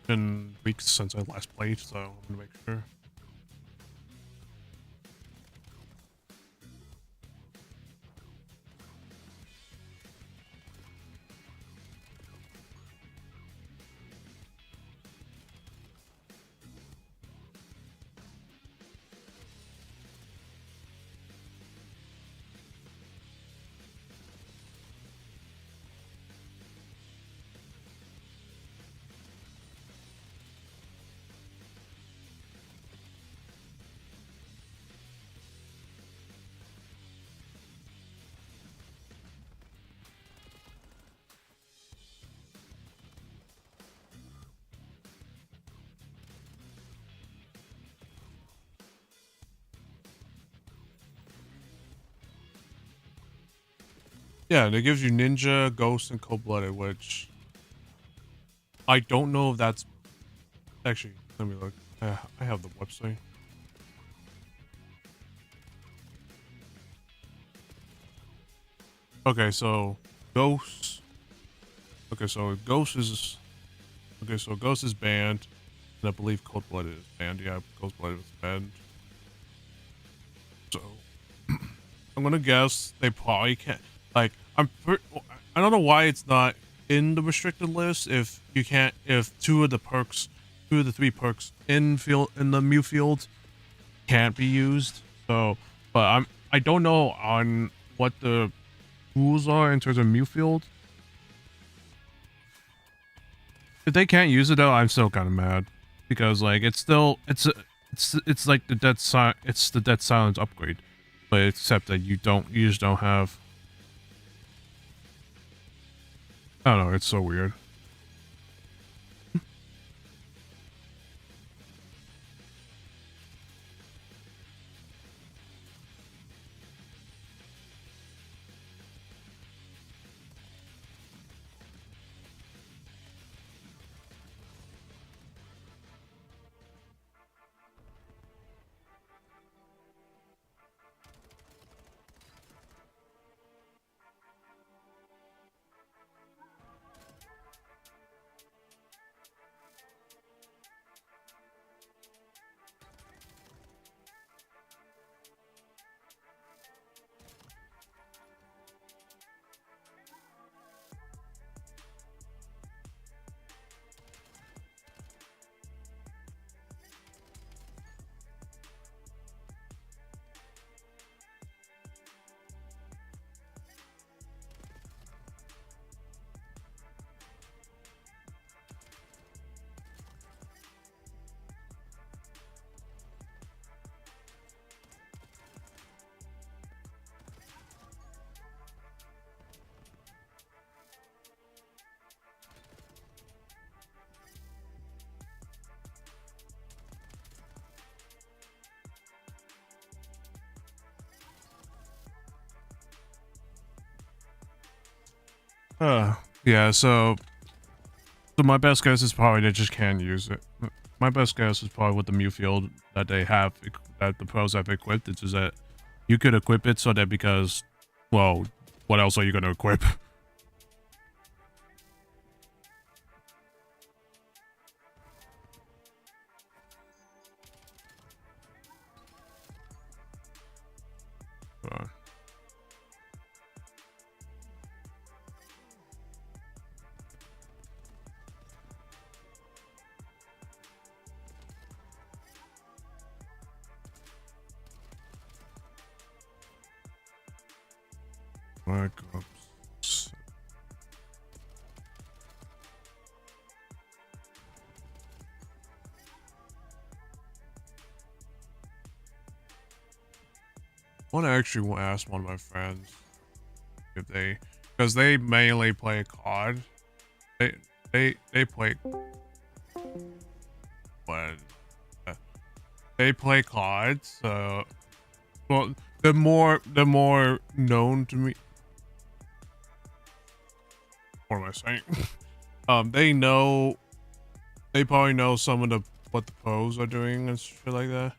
been weeks since I last played, so I'm gonna make sure. Yeah, and it gives you Ninja, Ghost, and Cold-Blooded, which I don't know if that's actually. Let me look. I have the website. Okay, so Ghost. Okay, so Ghost is. Okay, so Ghost is banned, and I believe Cold-Blooded is banned. Yeah, Cold-Blooded is banned. So I'm gonna guess they probably can't. Like, I don't know why it's not in the restricted list. If you can't, if two of the 3 perks in the Mew field can't be used. So, but I don't know on what the rules are in terms of Mew field. If they can't use it though, I'm still kind of mad because like it's like the Dead Silence upgrade, but except that you just don't have. I don't know. It's so weird. Yeah, so my best guess is probably they just can't use it. My best guess is probably with the Mew field that they have, that the pros have equipped, it's just that you could equip it so that because, well, what else are you going to equip? I want to actually ask one of my friends if they, because they mainly play COD. They play, but they play COD. So, well, they're more known to me. What am I saying? They probably know some of what the pros are doing and shit like that.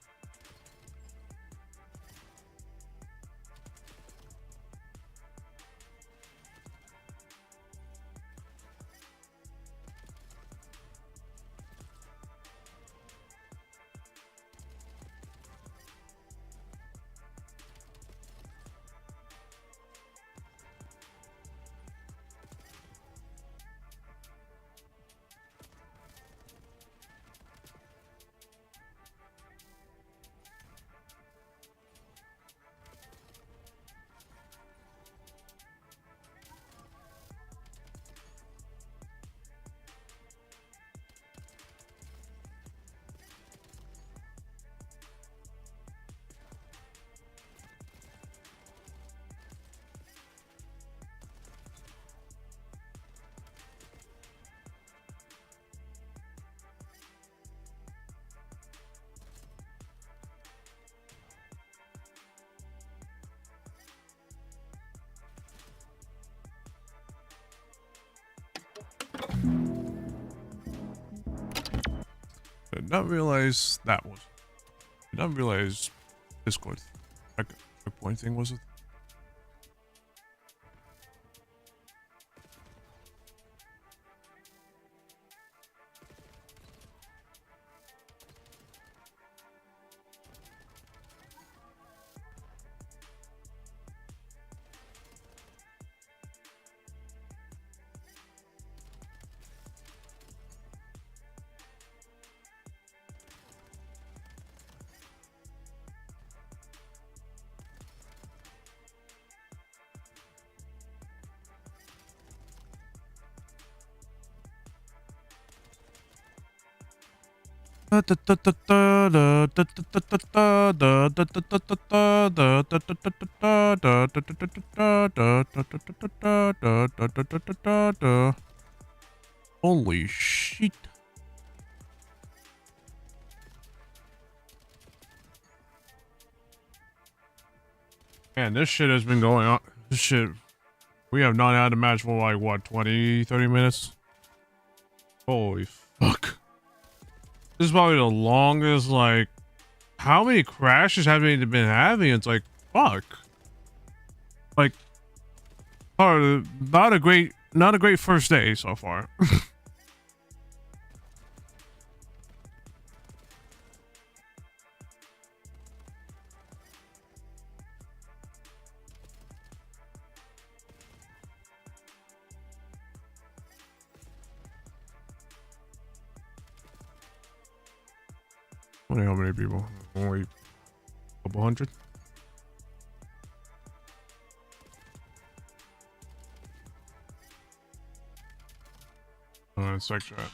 Did not realize that was. Did not realize Discord checkpoint thing was it. Holy shit. Man, this shit has been going on. This shit. We have not had a match for like, what, 20, 30 minutes? Holy fuck. This is probably the longest, like, how many crashes have they been having? It's like, fuck. Like, not a great first day so far. How many people? Only a couple hundred? It's like that.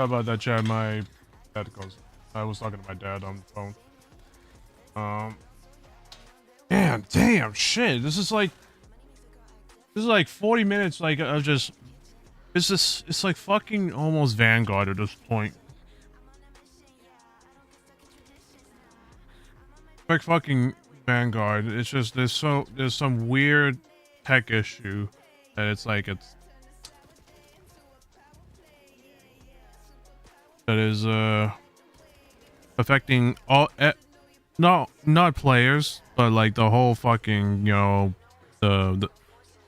Sorry about that, Chad. My dad goes. I was talking to my dad on the phone. Damn, shit. This is like 40 minutes. Like of just. It's like fucking almost Vanguard at this point. Like fucking Vanguard. It's just there's some weird tech issue that it's that is affecting all not players, but like the whole fucking, you know, the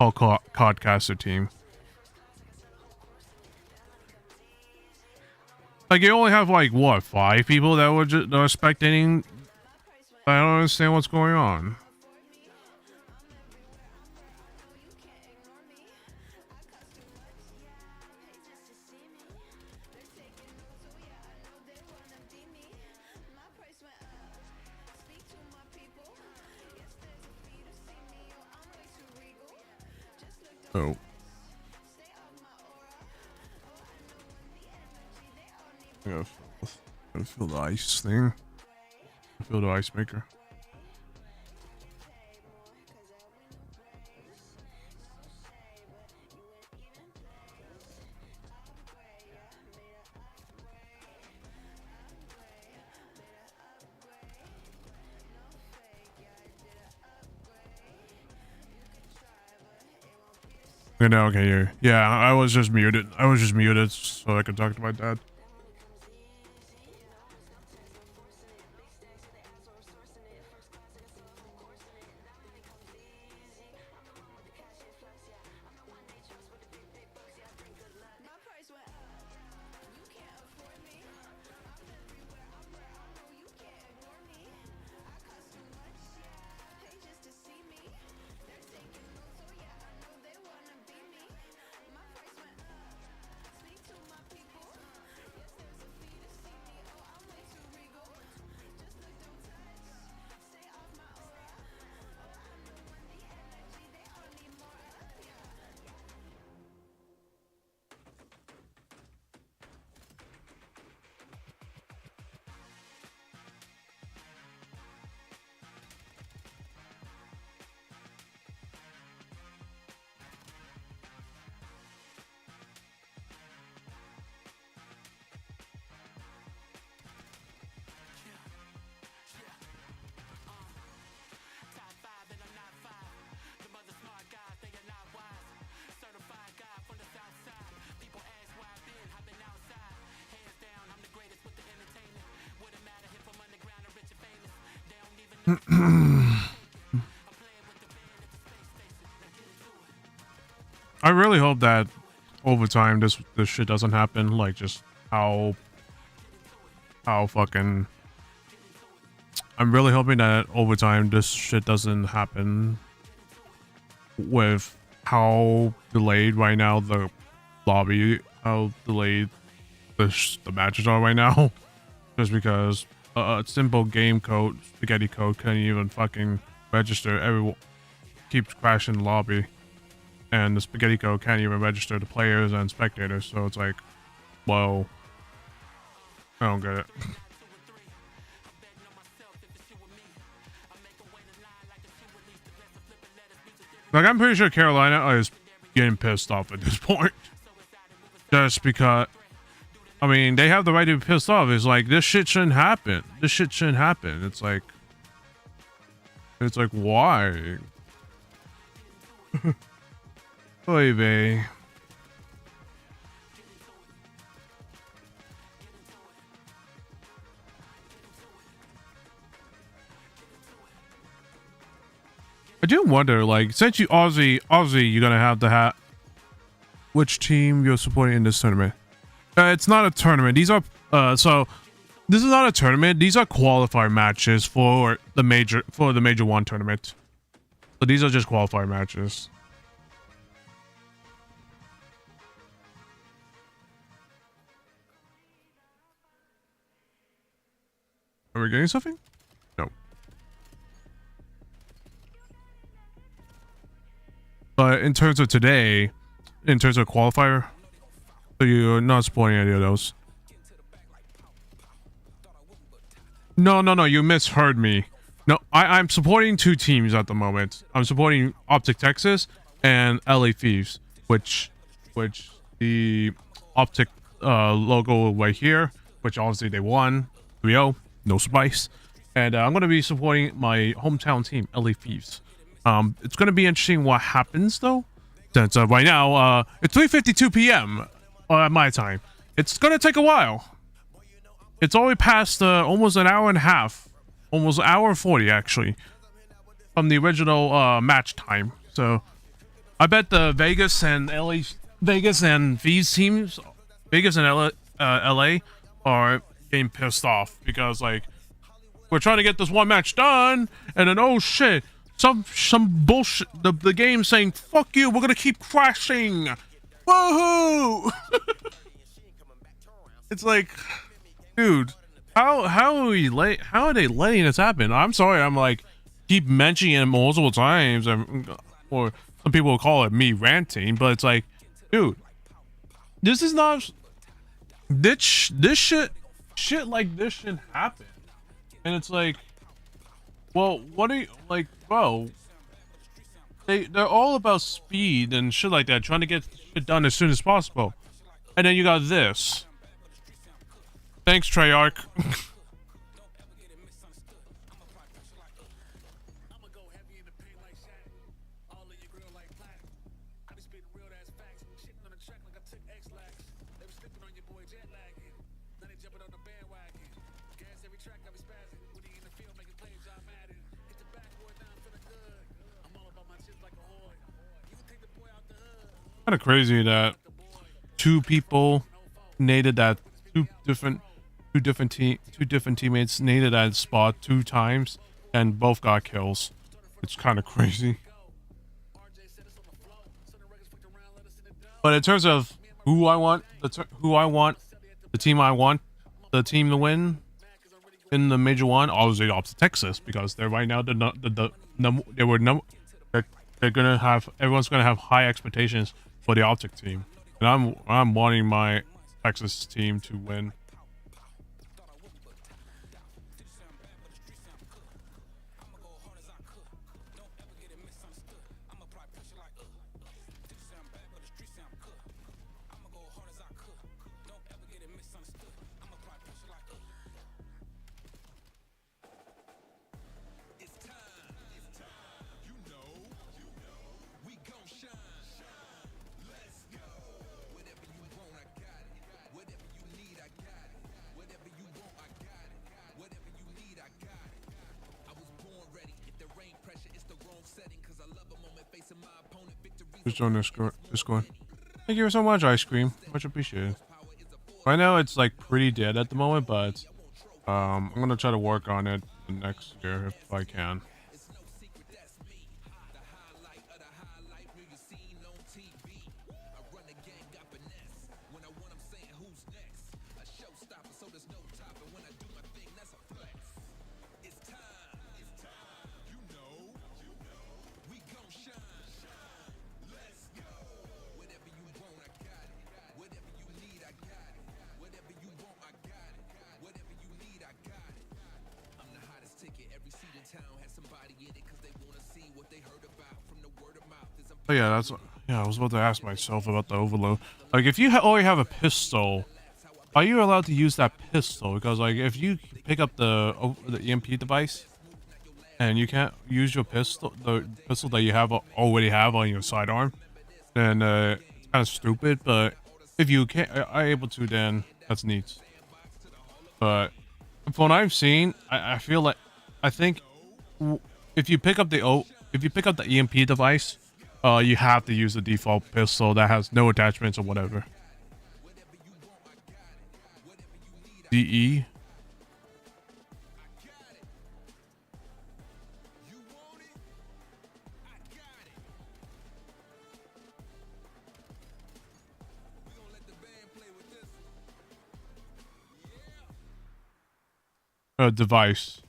whole codcaster team. Like you only have like what, 5 people that were that are spectating. I don't understand what's going on. Oh. Yeah, I feel the ice thing. I feel the ice maker. Okay, now I can hear you. Yeah, I was just muted. I was just muted so I could talk to my dad. I really hope that over time this shit doesn't happen. Like just how fucking. I'm really hoping that over time this shit doesn't happen. With how delayed right now the lobby, how delayed the matches are right now, just because a simple game code, spaghetti code, can't even fucking register. Everyone keeps crashing the lobby. And the spaghetti code can't even register the players and spectators, so it's like, whoa. I don't get it. Like, I'm pretty sure Carolina is getting pissed off at this point. Just because, I mean, they have the right to be pissed off. It's like, this shit shouldn't happen. This shit shouldn't happen. It's like, why? Oy vey. I do wonder, like, since you Aussie, you're gonna have to have which team you're supporting in this tournament. It's not a tournament. These are so this is not a tournament. These are qualifier matches for the major 1 tournament. So these are just qualifier matches. Are we getting something? No. But in terms of today, in terms of qualifier, so you're not supporting any of those. No, you misheard me. No, I'm supporting two teams at the moment. I'm supporting Optic Texas and LA Thieves, which the Optic logo right here, which obviously they won 3-0, no spice. And I'm going to be supporting my hometown team, LA Thieves. It's going to be interesting what happens though, since right now it's 3:52 p.m. At my time. It's going to take a while. It's already past almost an hour and a half, almost an hour and 40 actually, from the original match time. So I bet the Vegas and Thieves teams, Vegas and LA are getting pissed off because like we're trying to get this one match done, and then oh shit, some bullshit. The game saying fuck you, we're gonna keep crashing. Woohoo! It's like, dude, how are we late? How are they letting this happen? I'm sorry, I'm like keep mentioning it multiple times, or some people will call it me ranting, but it's like, dude, this is not this shit like this shouldn't happen. And it's like, well, what are you like, bro? They're all about speed and shit like that, trying to get shit done as soon as possible, and then you got this. Thanks, Treyarch. Kind of crazy that two people naded that two different teammates naded that spot 2 times and both got kills. It's kind of crazy. But in terms of who I want, the team I want, the team to win in the major one, obviously Optic Texas, because they're right now they're gonna have, everyone's gonna have high expectations for the Optic team, and I'm wanting my Texas team to win. Just join Discord. Thank you so much, Ice Cream. Much appreciated. Right now, it's like pretty dead at the moment, but I'm gonna try to work on it next year if I can. Oh yeah, I was about to ask myself about the overload. Like, if you already have a pistol, are you allowed to use that pistol? Because like, if you pick up the EMP device and you can't use your pistol, the pistol that you already have on your sidearm, then it's kind of stupid. But if you are able to, then that's neat. But from what I've seen, I feel like, I think if you pick up the EMP device, you have to use the default pistol that has no attachments or whatever. DE. Device.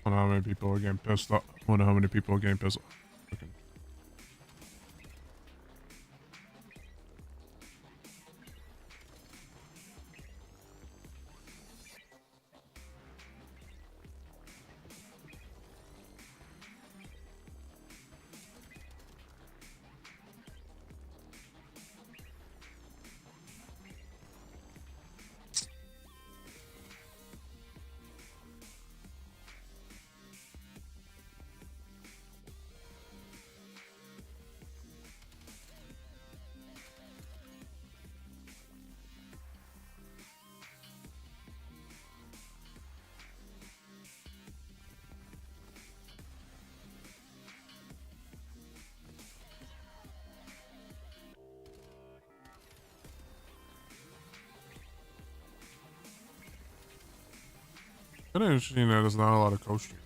I don't know how many people are getting pissed off. I wonder how many people are getting pissed off. Okay. Kind of interesting that there's not a lot of co-stream.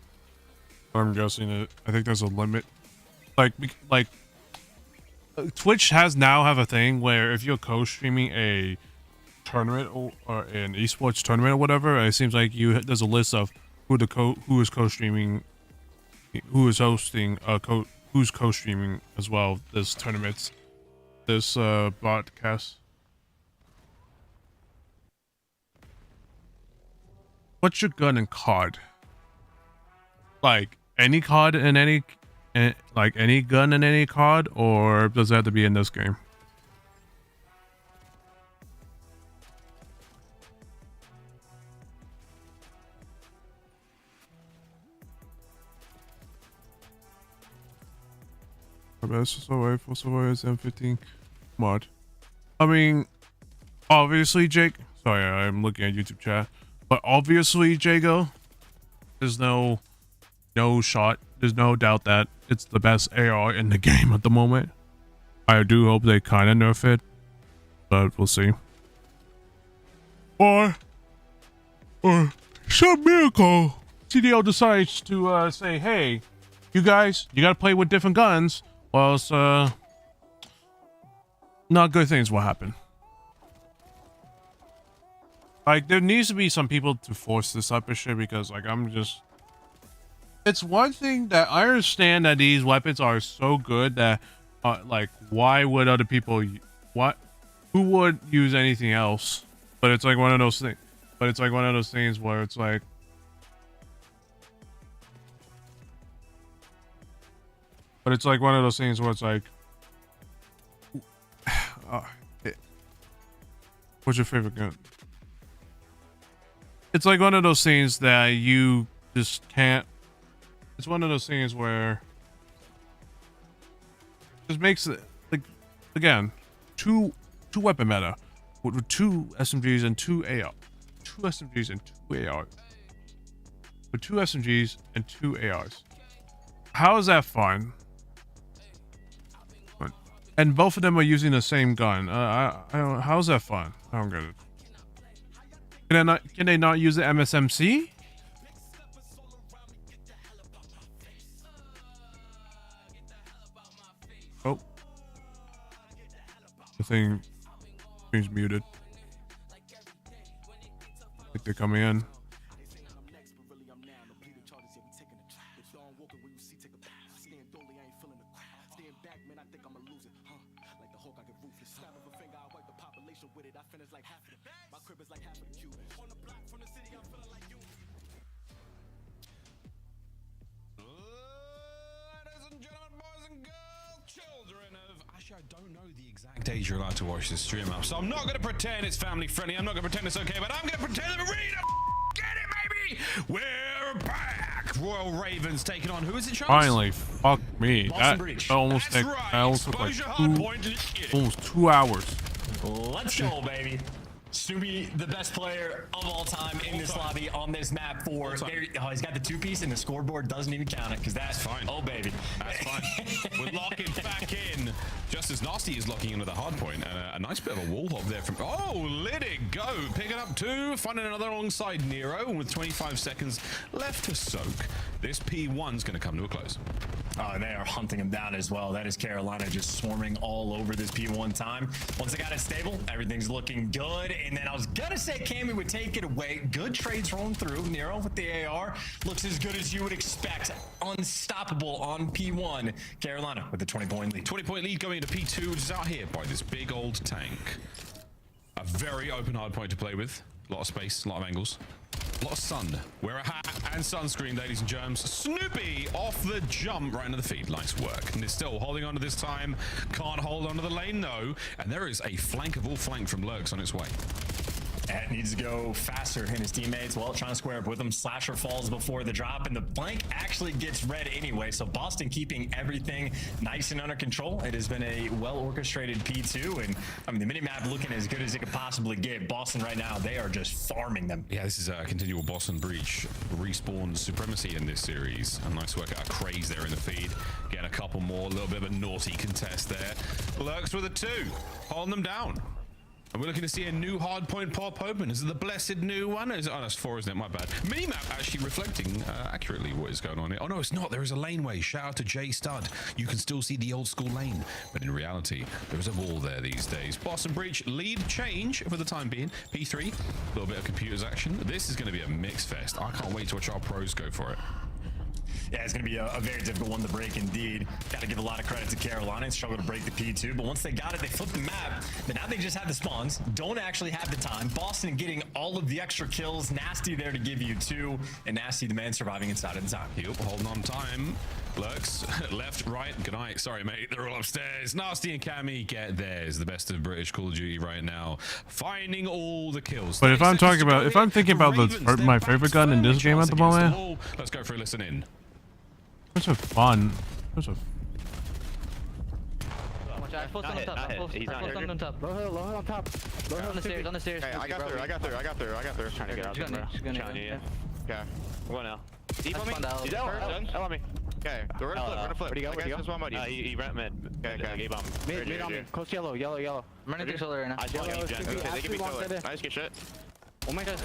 I'm guessing it. I think there's a limit. Like Twitch now have a thing where if you're co-streaming a tournament or an esports tournament or whatever, it seems like there's a list of who is co-streaming, who is hosting, who's co-streaming as well. This tournaments, this broadcast. What's your gun and card? Like any card in any, like any gun in any card, or does it have to be in this game? Best away for survivors M15 mod. I mean, obviously, Jake. Sorry, I'm looking at YouTube chat. But obviously, Jago, there's no shot. There's no doubt that it's the best AR in the game at the moment. I do hope they kind of nerf it, but we'll see. Or some miracle, CDL decides to say, "Hey, you guys, you gotta play with different guns, or else not good things will happen." Like, there needs to be some people to force this type of shit, because, like, it's one thing that I understand that these weapons are so good that, like, why would other people, who would use anything else? But it's like one of those things, where it's like, what's your favorite gun? It's like one of those things that you just can't. It's one of those things where it just makes it, like, again, two weapon meta with 2 SMGs and 2 AR, 2 SMGs and 2 ARs, with 2 SMGs and 2 ARs. How is that fun? And both of them are using the same gun. I don't. How's that fun? I don't get it. Can they not use the MSMC? Oh. The thing seems muted. I think they're coming in. I don't know the exact days you're allowed to watch this stream up, so I'm not going to pretend it's family friendly. I'm not going to pretend it's okay, but I'm going to pretend that we're ready to get it, baby. We're back. Royal Ravens taking on, who is it, Charles? Finally, fuck me. Boston That Breach. almost That's took, right. that almost took like Exposure almost 2 hours. Let's go, baby. Snoopy, the best player of all time in this lobby on this map for. Oh, he's got the 2-piece and the scoreboard doesn't even count it because that's fine. Oh, baby. That's fine. We're locking back in. Just as Nasty is locking into the hard point. A nice bit of a wall hop there from. Oh, let it go. Picking up 2. Finding another alongside Nero. And with 25 seconds left to soak, this P1's going to come to a close. Oh, and they are hunting him down as well. That is Carolina just swarming all over this P1 time. Once they got it stable, everything's looking good. And then I was gonna say Cammy would take it away. Good trades rolling through. Nero with the AR looks as good as you would expect. Unstoppable on P1. Carolina with the 20-point lead. 20-point lead going into P2, which is out here by this big old tank. A very open hard point to play with. A lot of space, a lot of angles. A lot of sun. Wear a hat and sunscreen, ladies and germs. Snoopy off the jump right into the feed. Nice work. And they're still holding on to this time. Can't hold on to the lane though. And there is a flankable flank from Lurks on its way. And needs to go faster in his teammates. Well, trying to square up with him. Slasher falls before the drop, and the flank actually gets red anyway. So Boston keeping everything nice and under control. It has been a well-orchestrated P2, and I mean, the minimap looking as good as it could possibly get. Boston right now, they are just farming them. Yeah, this is a continual Boston breach. Respawn supremacy in this series. A nice work out of Craze there in the feed. Getting a couple more. A little bit of a naughty contest there. Lurks with a 2. Holding them down. And we're looking to see a new hard point pop open. Is it the blessed new one? Is it, oh, that's 4, isn't it? My bad. Minimap actually reflecting accurately what is going on here. Oh, no, it's not. There is a laneway. Shout out to J Stud. You can still see the old school lane. But in reality, there is a wall there these days. Boston Breach lead change for the time being. P3, a little bit of computers action. This is going to be a mix fest. I can't wait to watch our pros go for it. Yeah, it's going to be a very difficult one to break indeed. Got to give a lot of credit to Carolina and struggle to break the P2, but once they got it, they flipped the map. But now they just have the spawns, don't actually have the time. Boston getting all of the extra kills. Nasty there to give you 2, and Nasty the man surviving inside of the time. Yep, holding on time. Lurks, left, right, good night. Sorry, mate, they're all upstairs. Nasty and Cammy get theirs. The best of British Call of Duty right now. Finding all the kills. But if I'm talking about, if I'm thinking about my favorite gun in this game at the moment, let's go for a listen in. those are fun. Those are He's not here. On top. Low hill on top. Low hill on the stairs. Okay, I got through. Trying to get out there, bro. Yeah. Okay. I'm going now. Deep on me? He's out. L on me. Okay. We're gonna flip. Where'd he go? He ran mid. Okay. Gave bomb. Mid on me. Close yellow. I'm running through solar right now. They can be solar. Nice, good shit. Oh my god,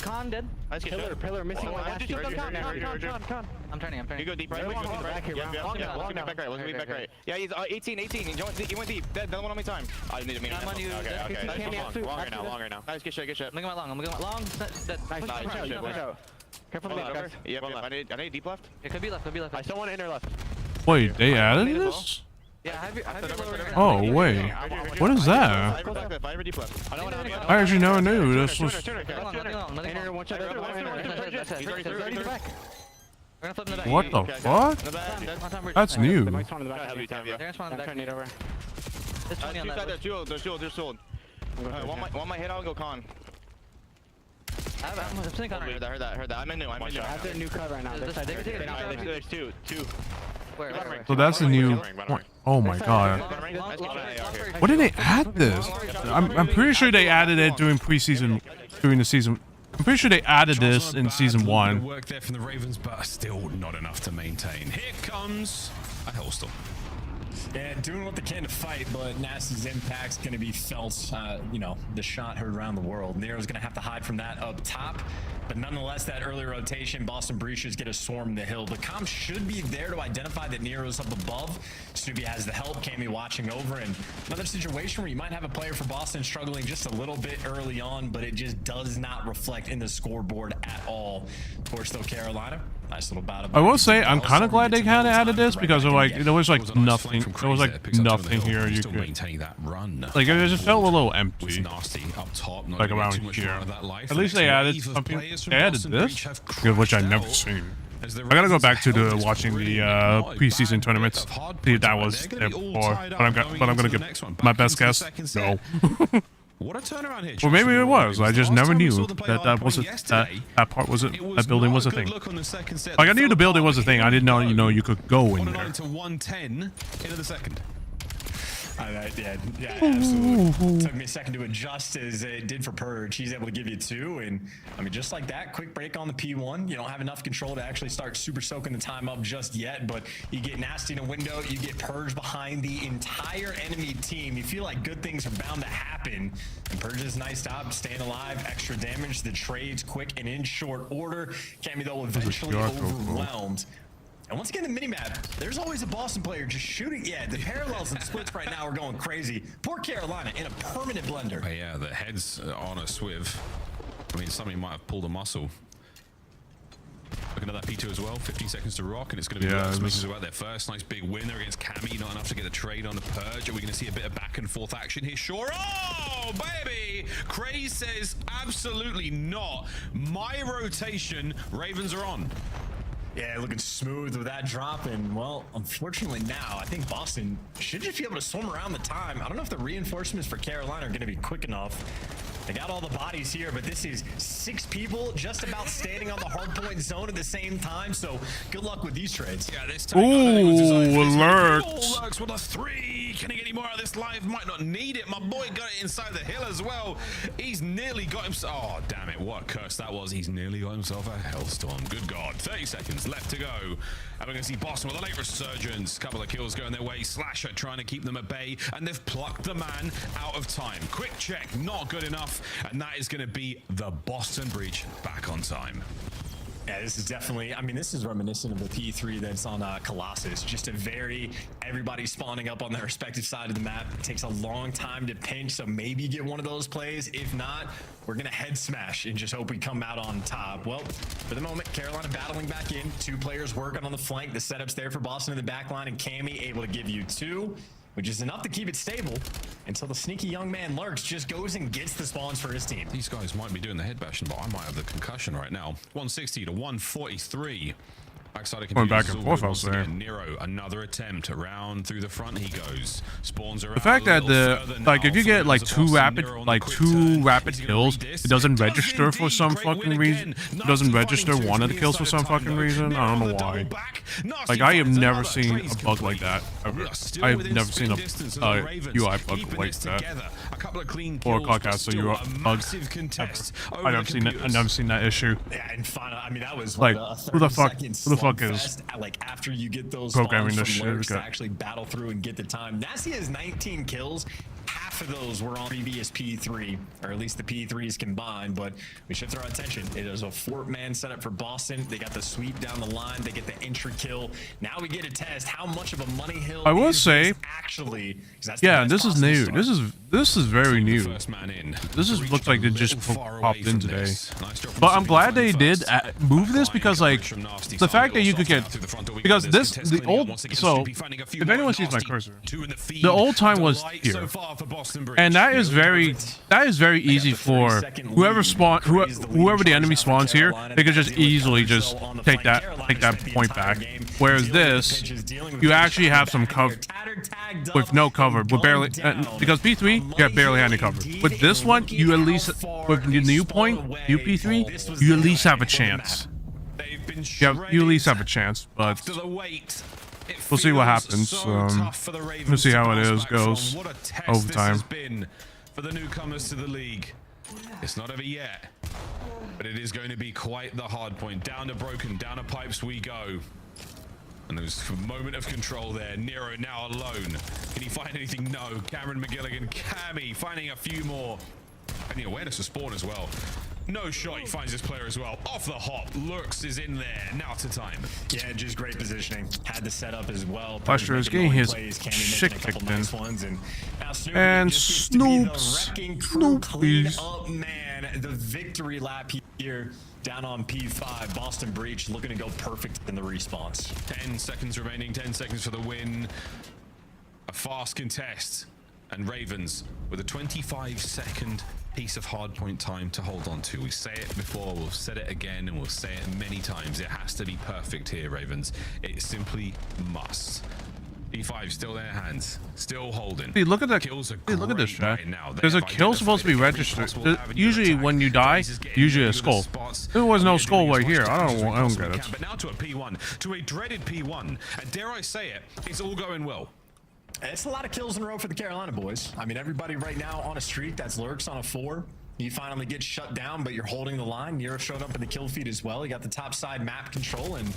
Con dead. Nice, good shit. Pillar missing. Con. I'm turning. You go deep right. Back here, Long back right. Yeah, he's 18. He went deep. Dead. One on me time. I need to meet him. Okay. Long right now. Nice, good shit. I'm looking at long. Nice. Careful the guys. Yep. I need deep left. It could be left. I still want inner left. Wait, they added this? Yeah, Oh wait, what is that? I actually never knew this was. What the fuck? That's new. One might hit out and go con. I heard that. I'm in new. I have the new cut right now. There's two. Where? So that's the new. Oh my god! What did they add this? I'm pretty sure they added it during the season. I'm pretty sure they added this in season 1. Work there from the Ravens, but still not enough to maintain. Here comes a Hellstorm. Yeah, doing what they can to fight, but Nasty's impact's going to be felt. You know, the shot heard around the world. Nero's going to have to hide from that up top. But nonetheless, that early rotation, Boston Breachers get a swarm the hill. The comms should be there to identify that Nero's up above. Snoopy has the help, Cammy watching over. And another situation where you might have a player for Boston struggling just a little bit early on, but it just does not reflect in the scoreboard at all. Of course, though, Carolina, nice little battle. I will say, I'm kind of glad they kind of added this because of like, there was like nothing. There was like nothing here you could maintain that run. Like it just felt a little empty. Nasty up top, like around here. At least they added something. They added this, which I've never seen. I gotta go back to the watching the preseason tournaments. See if that was there before, but I'm gonna give my best guess. No. What a turnaround here. Or maybe it was. I just never knew that wasn't that part wasn't that building was a thing. Like I knew the building was a thing. I didn't know you could go in there. To 110 into the second. Yeah, absolutely. Took me a second to adjust as it did for Purge. He's able to give you 2, and I mean, just like that, quick break on the P1. You don't have enough control to actually start super soaking the time up just yet, but you get Nasty in a window, you get Purge behind the entire enemy team. You feel like good things are bound to happen, and Purge's nice job staying alive, extra damage, the trades quick and in short order. Cammy though eventually overwhelmed. And once again, the minimap, there's always a Boston player just shooting. Yeah, the parallels and splits right now are going crazy. Poor Carolina in a permanent blender. Oh, yeah, the head's on a swiv. I mean, somebody might have pulled a muscle. Looking at that P2 as well. 15 seconds to rock, and it's going to be Smooches about their first nice big win there against Cammy. Not enough to get the trade on the Purge. Are we going to see a bit of back and forth action here? Sure. Oh, baby! Craze says absolutely not. My rotation. Ravens are on. Yeah, looking smooth with that drop. And, well, unfortunately now, I think Boston should just be able to swim around the time. I don't know if the reinforcements for Carolina are going to be quick enough. They got all the bodies here, but this is 6 people just about standing on the hardpoint zone at the same time. So good luck with these trades. Yeah, this time. Lurks with a 3. Can he get any more out of this live? Might not need it. My boy got it inside the hill as well. He's nearly got himself. Oh, damn it. What a curse that was. He's nearly got himself a Hellstorm. Good God. 30 seconds left to go. And we're going to see Boston with a late resurgence. Couple of kills going their way. Slasher trying to keep them at bay. And they've plucked the man out of time. Quick check. Not good enough. And that is going to be the Boston Breach back on time. Yeah, this is definitely, I mean, this is reminiscent of the P3 that's on Colossus. Just a very, everybody spawning up on their respective side of the map. It takes a long time to pinch, so maybe get one of those plays. If not, we're going to head smash and just hope we come out on top. Well, for the moment, Carolina battling back in. 2 players working on the flank. The setup's there for Boston in the back line, and Cammy able to give you 2. Which is enough to keep it stable until the sneaky young man Lurks just goes and gets the spawns for his team. These guys might be doing the head bashing, but I might have the concussion right now. 160 to 143. Backside going back and forth out there. Nero, another attempt around through the front. He goes. Spawns are the fact that if you get like two rapid kills, it doesn't register for some fucking reason. It doesn't register one of the kills for some fucking reason. I don't know why. Like I have never seen a bug like that ever. I have never seen a UI bug like that. Or a Cloudcaster UI bug. I've never seen it. I've never seen that issue. Yeah, and final, I mean that was like who the fuck is like after you get those programming this from Lurks shit to actually battle through and get the time. Nasty has 19 kills. Half of those were on previous P3, or at least the P3s combined, but we shift our attention. It is a 4-man setup for Boston. They got the sweep down the line. They get the entry kill. Now we get to test how much of a money hill I will say actually. Yeah, this is new. This is very new. This is looks like it just popped in today. But I'm glad they did move this because like the fact that you could get because the old so if anyone sees my cursor, the old time was here. And that is very easy for whoever the enemy spawns here. They could just easily just take that point back. Whereas this, you actually have some cover with no cover, with barely because P3 you have barely any cover. With this one, you at least with the new P3, you at least have a chance. You at least have a chance, but we'll see what happens. We'll see how it goes overtime. For the newcomers to the league, it's not over yet, but it is going to be quite the hard point. Down to broken, down to pipes we go. And there's a moment of control there. Nero now alone. Can he find anything? No. Cameron McGilligan, Cammy finding a few more. And the awareness of spawn as well. No shot, he finds this player as well. Off the hop, Lurks is in there. Now to time. Yeah, just great positioning. Had the setup as well. Flasher is getting his shit kicked in. And Snoops. Clean up, man. The victory lap here. Down on P5, Boston Breach looking to go perfect in the respawns. 10 seconds remaining, 10 seconds for the win. A fast contest. And Ravens with a 25-second piece of hardpoint time to hold on to. We say it before, we'll say it again, and we'll say it many times. It has to be perfect here, Ravens. It simply must. E5 still in their hands, still holding. See, look at that. See, look at this chat. There's a kill supposed to be registered. Usually, when you die, usually a skull. There was no skull right here. I don't get it. But now to a P1, to a dreaded P1, and dare I say it, it's all going well. It's a lot of kills in a row for the Carolina boys. I mean, everybody right now on a streak. That's Lurks on a 4. You finally get shut down, but you're holding the line. Nero showed up in the kill feed as well. He got the top side map control, and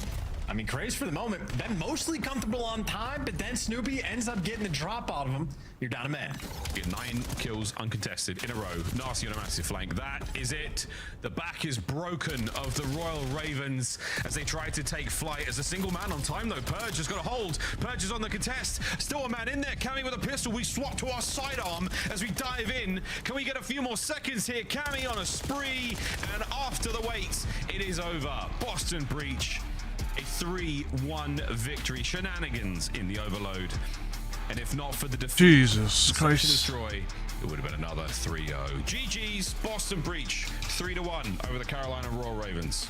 I mean, crazy for the moment. Been mostly comfortable on time, but then Snoopy ends up getting the drop out of him. You're down a man. Get 9 kills uncontested in a row. Nasty on a massive flank. That is it. The back is broken of the Royal Ravens as they try to take flight. As a single man on time, though, Purge has got a hold. Purge is on the contest. Still a man in there. Cammy with a pistol. We swap to our sidearm as we dive in. Can we get a few more seconds here? Cammy on a spree. And after the wait, it is over. Boston Breach. A 3-1 victory. Shenanigans in the overload. And if not for the defeat, Jesus Christ, destroy, it would have been another 3-0. GG's Boston Breach, 3-1 over the Carolina Royal Ravens.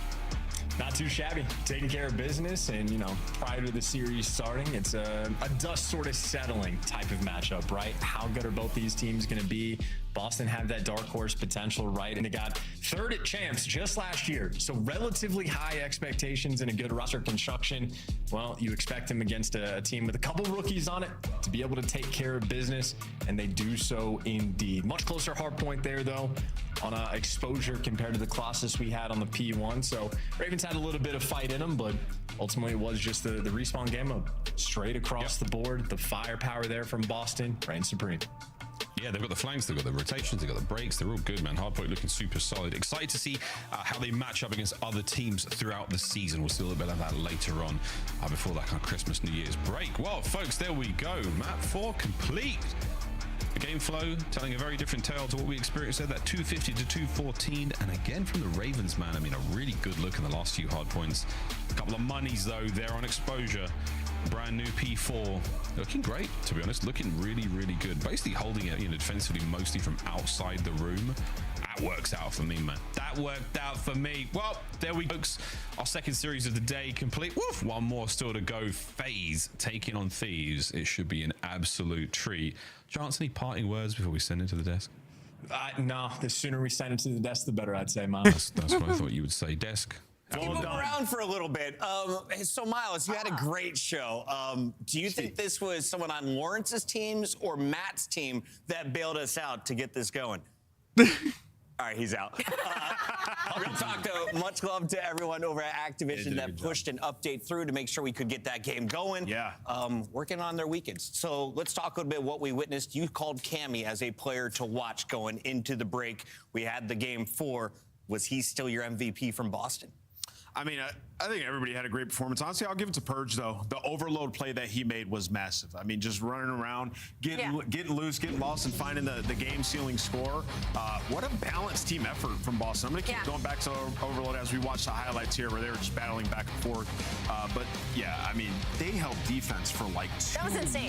Not too shabby. Taking care of business, and you know, prior to the series starting, it's a dust sort of settling type of matchup, right? How good are both these teams going to be? Boston had that dark horse potential, right? And they got third at champs just last year. So relatively high expectations and a good roster construction. Well, you expect them against a team with a couple rookies on it to be able to take care of business, and they do so indeed. Much closer hard point there, though, on exposure compared to the Colossus we had on the P1. So Ravens had a little bit of fight in them, but ultimately it was just the respawn game mode. Straight across the board, the firepower there from Boston reigns supreme. Yeah, they've got the flanks, they've got the rotations, they've got the breaks. They're all good, man. Hardpoint looking super solid. Excited to see how they match up against other teams throughout the season. We'll see a little bit of that later on before that kind of Christmas, New Year's break. Well, folks, there we go. Map 4 complete. The game flow telling a very different tale to what we experienced there, that 250 to 214. And again from the Ravens, man, I mean, a really good look in the last few hard points. A couple of monies, though, there on exposure. Brand new P4, looking great, to be honest. Looking really, really good. Basically holding it, you know, defensively, mostly from outside the room. That works out for me, man. That worked out for me. Well, there we go, folks. Our second series of the day complete. Woof, one more still to go. FaZe taking on Thieves. It should be an absolute treat. Chance, any parting words before we send it to the desk? No, the sooner we send it to the desk, the better, I'd say, Mom. That's what I thought you would say. Desk. Keep them around for a little bit. So, Miles, you had a great show. Do you think this was someone on Lawrence's teams or Matt's team that bailed us out to get this going? All right, he's out. Real talk, though. Much love to everyone over at Activision that pushed an update through to make sure we could get that game going. Yeah. Working on their weekends. So let's talk a little bit what we witnessed. You called Cammy as a player to watch going into the break. We had the game 4. Was he still your MVP from Boston? I mean, I think everybody had a great performance. Honestly, I'll give it to Purge, though. The overload play that he made was massive. I mean, just running around, getting loose, getting lost, and finding the game-sealing score. What a balanced team effort from Boston. I'm going to keep going back to overload as we watch the highlights here where they were just battling back and forth. But, yeah, I mean, they held defense for like 2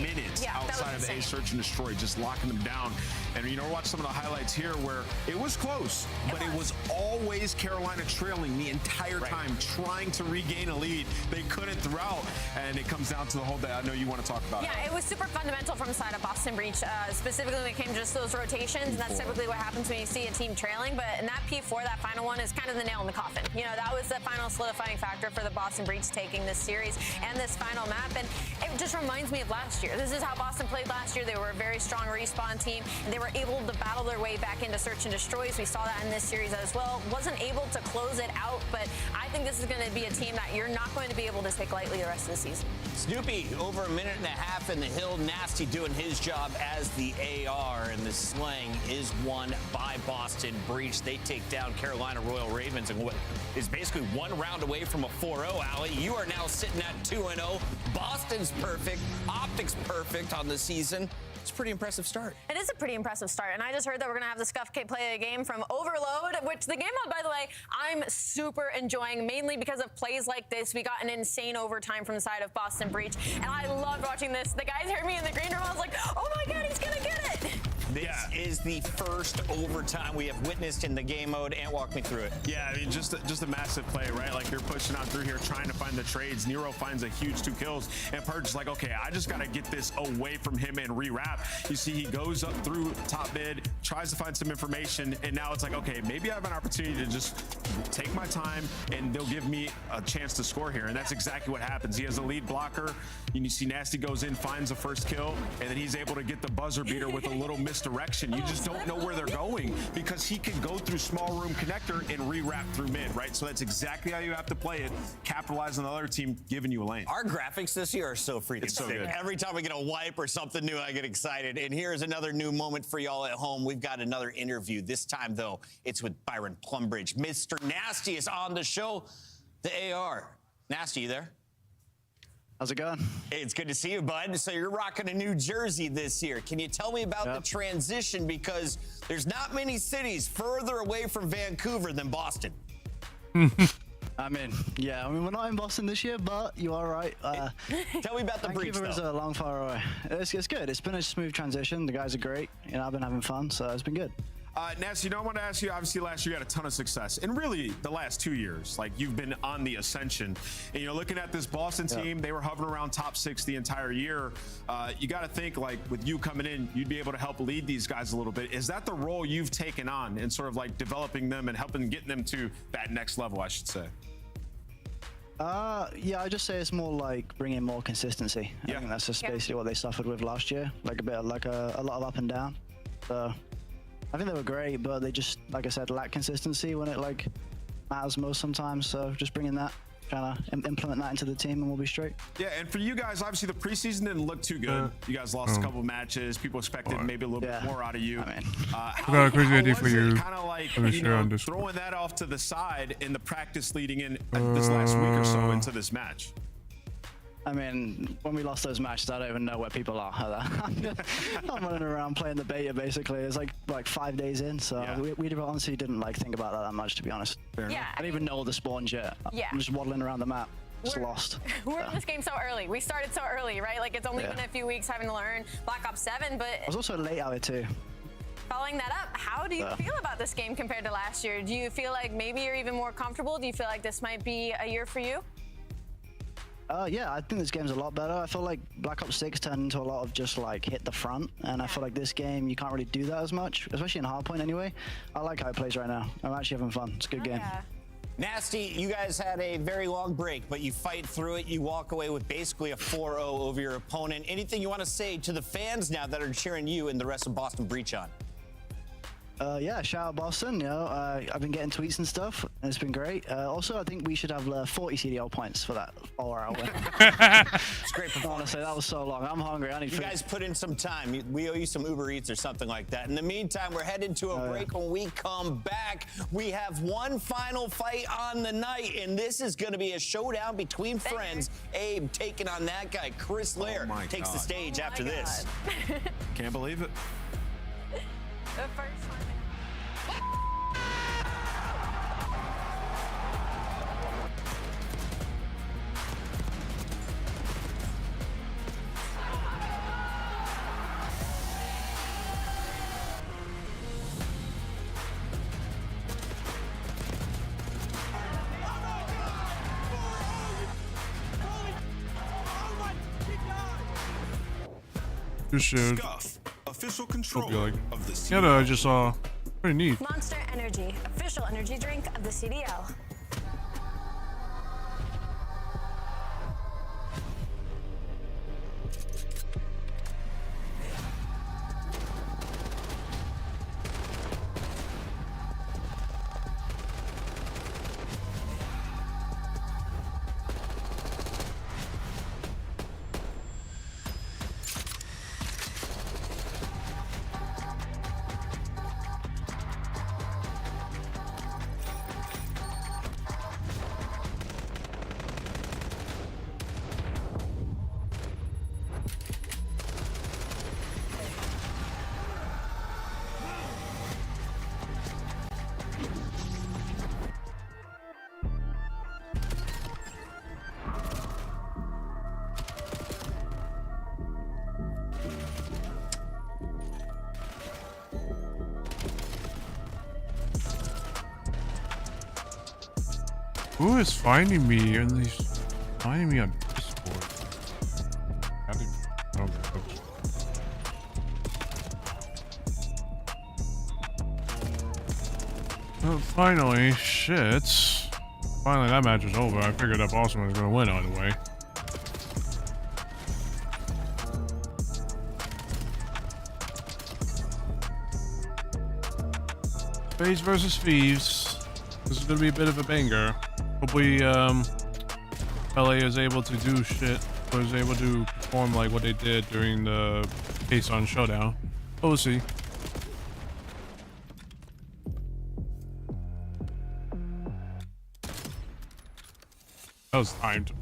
minutes outside of the search and destroy, just locking them down. And, you know, watch some of the highlights here where it was close, but it was always Carolina trailing the entire time, trying to regain a lead. They couldn't throughout, and it comes down to the whole that I know you want to talk about. Yeah, it was super fundamental from the side of Boston Breach, specifically when it came to just those rotations, and that's typically what happens when you see a team trailing. But in that P4, that final one is kind of the nail in the coffin. You know, that was the final solidifying factor for the Boston Breach taking this series and this final map, and it just reminds me of last year. This is how Boston played last year. They were a very strong respawn team, and they were able to battle their way back into search and destroys. We saw that in this series as well. Wasn't able to close it out, but I think this is going to be a team that you're not going to be able to take lightly the rest of the season. Snoopy, over a minute and a half in the hill. Nasty doing his job as the AR, and the slang is won by Boston Breach. They take down Carolina Royal Ravens and what is basically one round away from a 4-0, Allie. You are now sitting at 2-0. Boston's perfect. Optics perfect on the season. It's a pretty impressive start. It is a pretty impressive start, and I just heard that we're going to have the Scuff Kid play a game from Overload, which the game mode, by the way, I'm super enjoying, mainly because of plays like this. We got an insane overtime from the side of Boston Breach, and I loved watching this. The guys heard me in the green room. I was like, oh my God, he's going to get it. This is the first overtime we have witnessed in the game mode. And walk me through it. Yeah, I mean, just a massive play, right? Like, you're pushing on through here, trying to find the trades. Nero finds a huge 2 kills, and Purge is like, okay, I just got to get this away from him and rewrap. You see, he goes up through top mid, tries to find some information, and now it's like, okay, maybe I have an opportunity to just take my time, and they'll give me a chance to score here. And that's exactly what happens. He has a lead blocker, and you see Nasty goes in, finds the first kill, and then he's able to get the buzzer beater with a little misdirect direction. You just don't know where they're going because he can go through small room connector and re-wrap through mid, right? So that's exactly how you have to play it. Capitalize on the other team giving you a lane. Our graphics this year are so freaking so sick. good. Every time we get a wipe or something new, I get excited. And here's another new moment for y'all at home. We've got another interview. This time, though, it's with Byron Plumbridge. Mr. Nasty is on the show. The AR. Nasty, you there? How's it going? Hey, it's good to see you, bud. So you're rocking a new jersey this year. Can you tell me about the transition? Because there's not many cities further away from Vancouver than Boston. I mean, we're not in Boston this year, but you are right. Tell me about the breach, Vancouver is a long far away. It's good. It's been a smooth transition. The guys are great. You know, I've been having fun, so it's been good. Nasty, I want to ask you, obviously last year you had a ton of success. And really, the last 2 years, like you've been on the ascension. And, looking at this Boston team, they were hovering around top 6 the entire year. You got to think, like, with you coming in, you'd be able to help lead these guys a little bit. Is that the role you've taken on in sort of like developing them and helping getting them to that next level, I should say? Yeah, I just say it's more like bringing more consistency. I think that's just basically what they suffered with last year, like a lot of up and down. So I think they were great, but they just, like I said, lack consistency when it like matters most sometimes. So just bringing that, trying to implement that into the team, and we'll be straight. Yeah, and for you guys, obviously the preseason didn't look too good. You guys lost a couple matches. People expected maybe a little bit more out of you. I got a crazy idea for you. Kind of like throwing that off to the side in the practice leading in this last week or so into this match. I mean, when we lost those matches, I don't even know where people are. I'm running around playing the beta, basically. It's like 5 days in, so we honestly didn't like think about that much, to be honest. Yeah, I didn't even know the spawns yet. Yeah. I'm just waddling around the map, just lost. We're in this game so early. We started so early, right? Like, it's only been a few weeks having to learn Black Ops 7, but... I was also late out here, too. Following that up, how do you feel about this game compared to last year? Do you feel like maybe you're even more comfortable? Do you feel like this might be a year for you? Yeah, I think this game's a lot better. I feel like Black Ops 6 turned into a lot of just like hit the front, and I feel like this game you can't really do that as much, especially in Hardpoint anyway. I like how it plays right now. I'm actually having fun. It's a good game. Nasty, you guys had a very long break, but you fight through it. You walk away with basically a 4-0 over your opponent. Anything you want to say to the fans now that are cheering you and the rest of Boston Breach on? Yeah, shout out Boston. I've been getting tweets and stuff, and it's been great. Also, I think we should have 40 CDL points for that 4-hour win. It's great performance. Honestly, that was so long. I'm hungry. I need food. You guys put in some time. We owe you some Uber Eats or something like that. In the meantime, we're headed to a break. When we come back, we have one final fight on the night, and this is going to be a showdown between friends. Abe taking on that guy. Chris Lair takes the stage after this. Can't believe it. The first one. You should. Official control of the Yeah, I just saw. Pretty neat. Monster Energy, official energy drink of the CDL. Who is finding me? And he's finding me on Discord. I think. Oh, finally, shit. Finally, that match was over. I figured that Boston was gonna win either way. FaZe versus Thieves. This is gonna be a bit of a banger. Hopefully, LA is able to do shit, or is able to perform like what they did during the Case on Showdown. But we'll see. That was timed.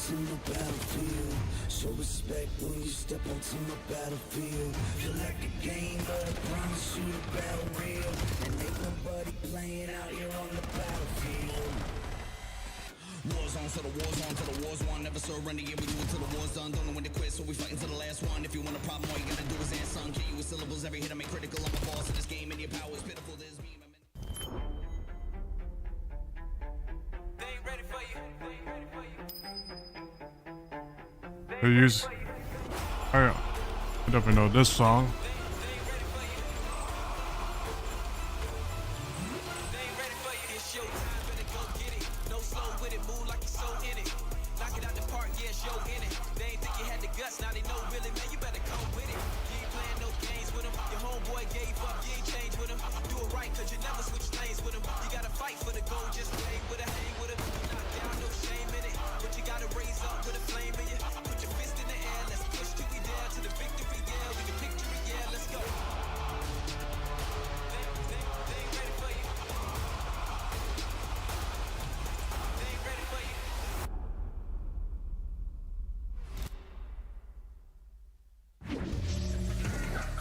To the battlefield, show respect when you step onto my battlefield. Feel like a game, but I promise you the battle real. And ain't nobody playing out here on the battlefield. Wars on, so the war's on, till the war's won. Never surrender, yeah, we do it till the war's done. Don't know when to quit, so we fighting to the last one. If you want a problem, all you gotta do is answer. Kill you with syllables, every hit I make critical. I'm a boss in this game, and your power is pitiful. There's me. They ain't ready for you. They ain't ready for you. They use. I definitely know this song.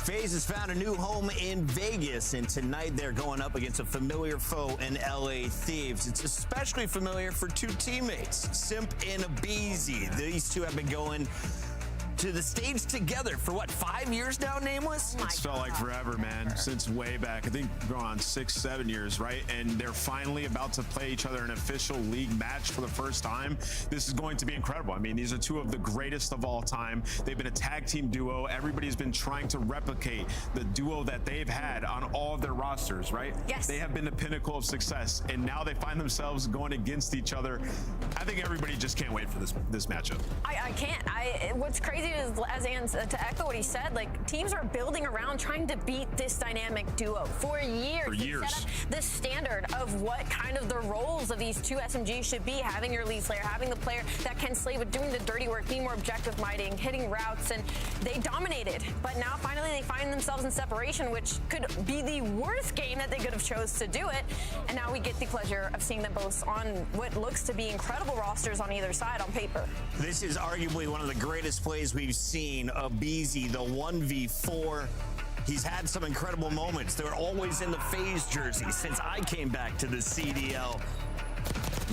FaZe has found a new home in Vegas, and tonight they're going up against a familiar foe in LA Thieves. It's especially familiar for two teammates, Simp and Abeezy. These two have been going to the stage together for what, 5 years now, Nameless? It's felt like forever, man, since way back. I think going on 6-7 years, right? And they're finally about to play each other in an official league match for the first time. This is going to be incredible. I mean, these are two of the greatest of all time. They've been a tag team duo. Everybody's been trying to replicate the duo that they've had on all of their rosters, right? Yes. They have been the pinnacle of success, and now they find themselves going against each other. I think everybody just can't wait for this matchup. I can't. What's crazy is, as to echo what he said, like, teams are building around trying to beat this dynamic duo for years. For years. Set up the standard of what kind of the roles of these two SMGs should be, having your lead slayer, having the player that can slay with doing the dirty work, being more objective minding, hitting routes, and they dominated. But now finally they find themselves in separation, which could be the worst game that they could have chose to do it. And now we get the pleasure of seeing them both on what looks to be incredible rosters on either side on paper. This is arguably one of the greatest plays we've seen. Abeezy, the 1v4. He's had some incredible moments. They're always in the FaZe jersey since I came back to the CDL.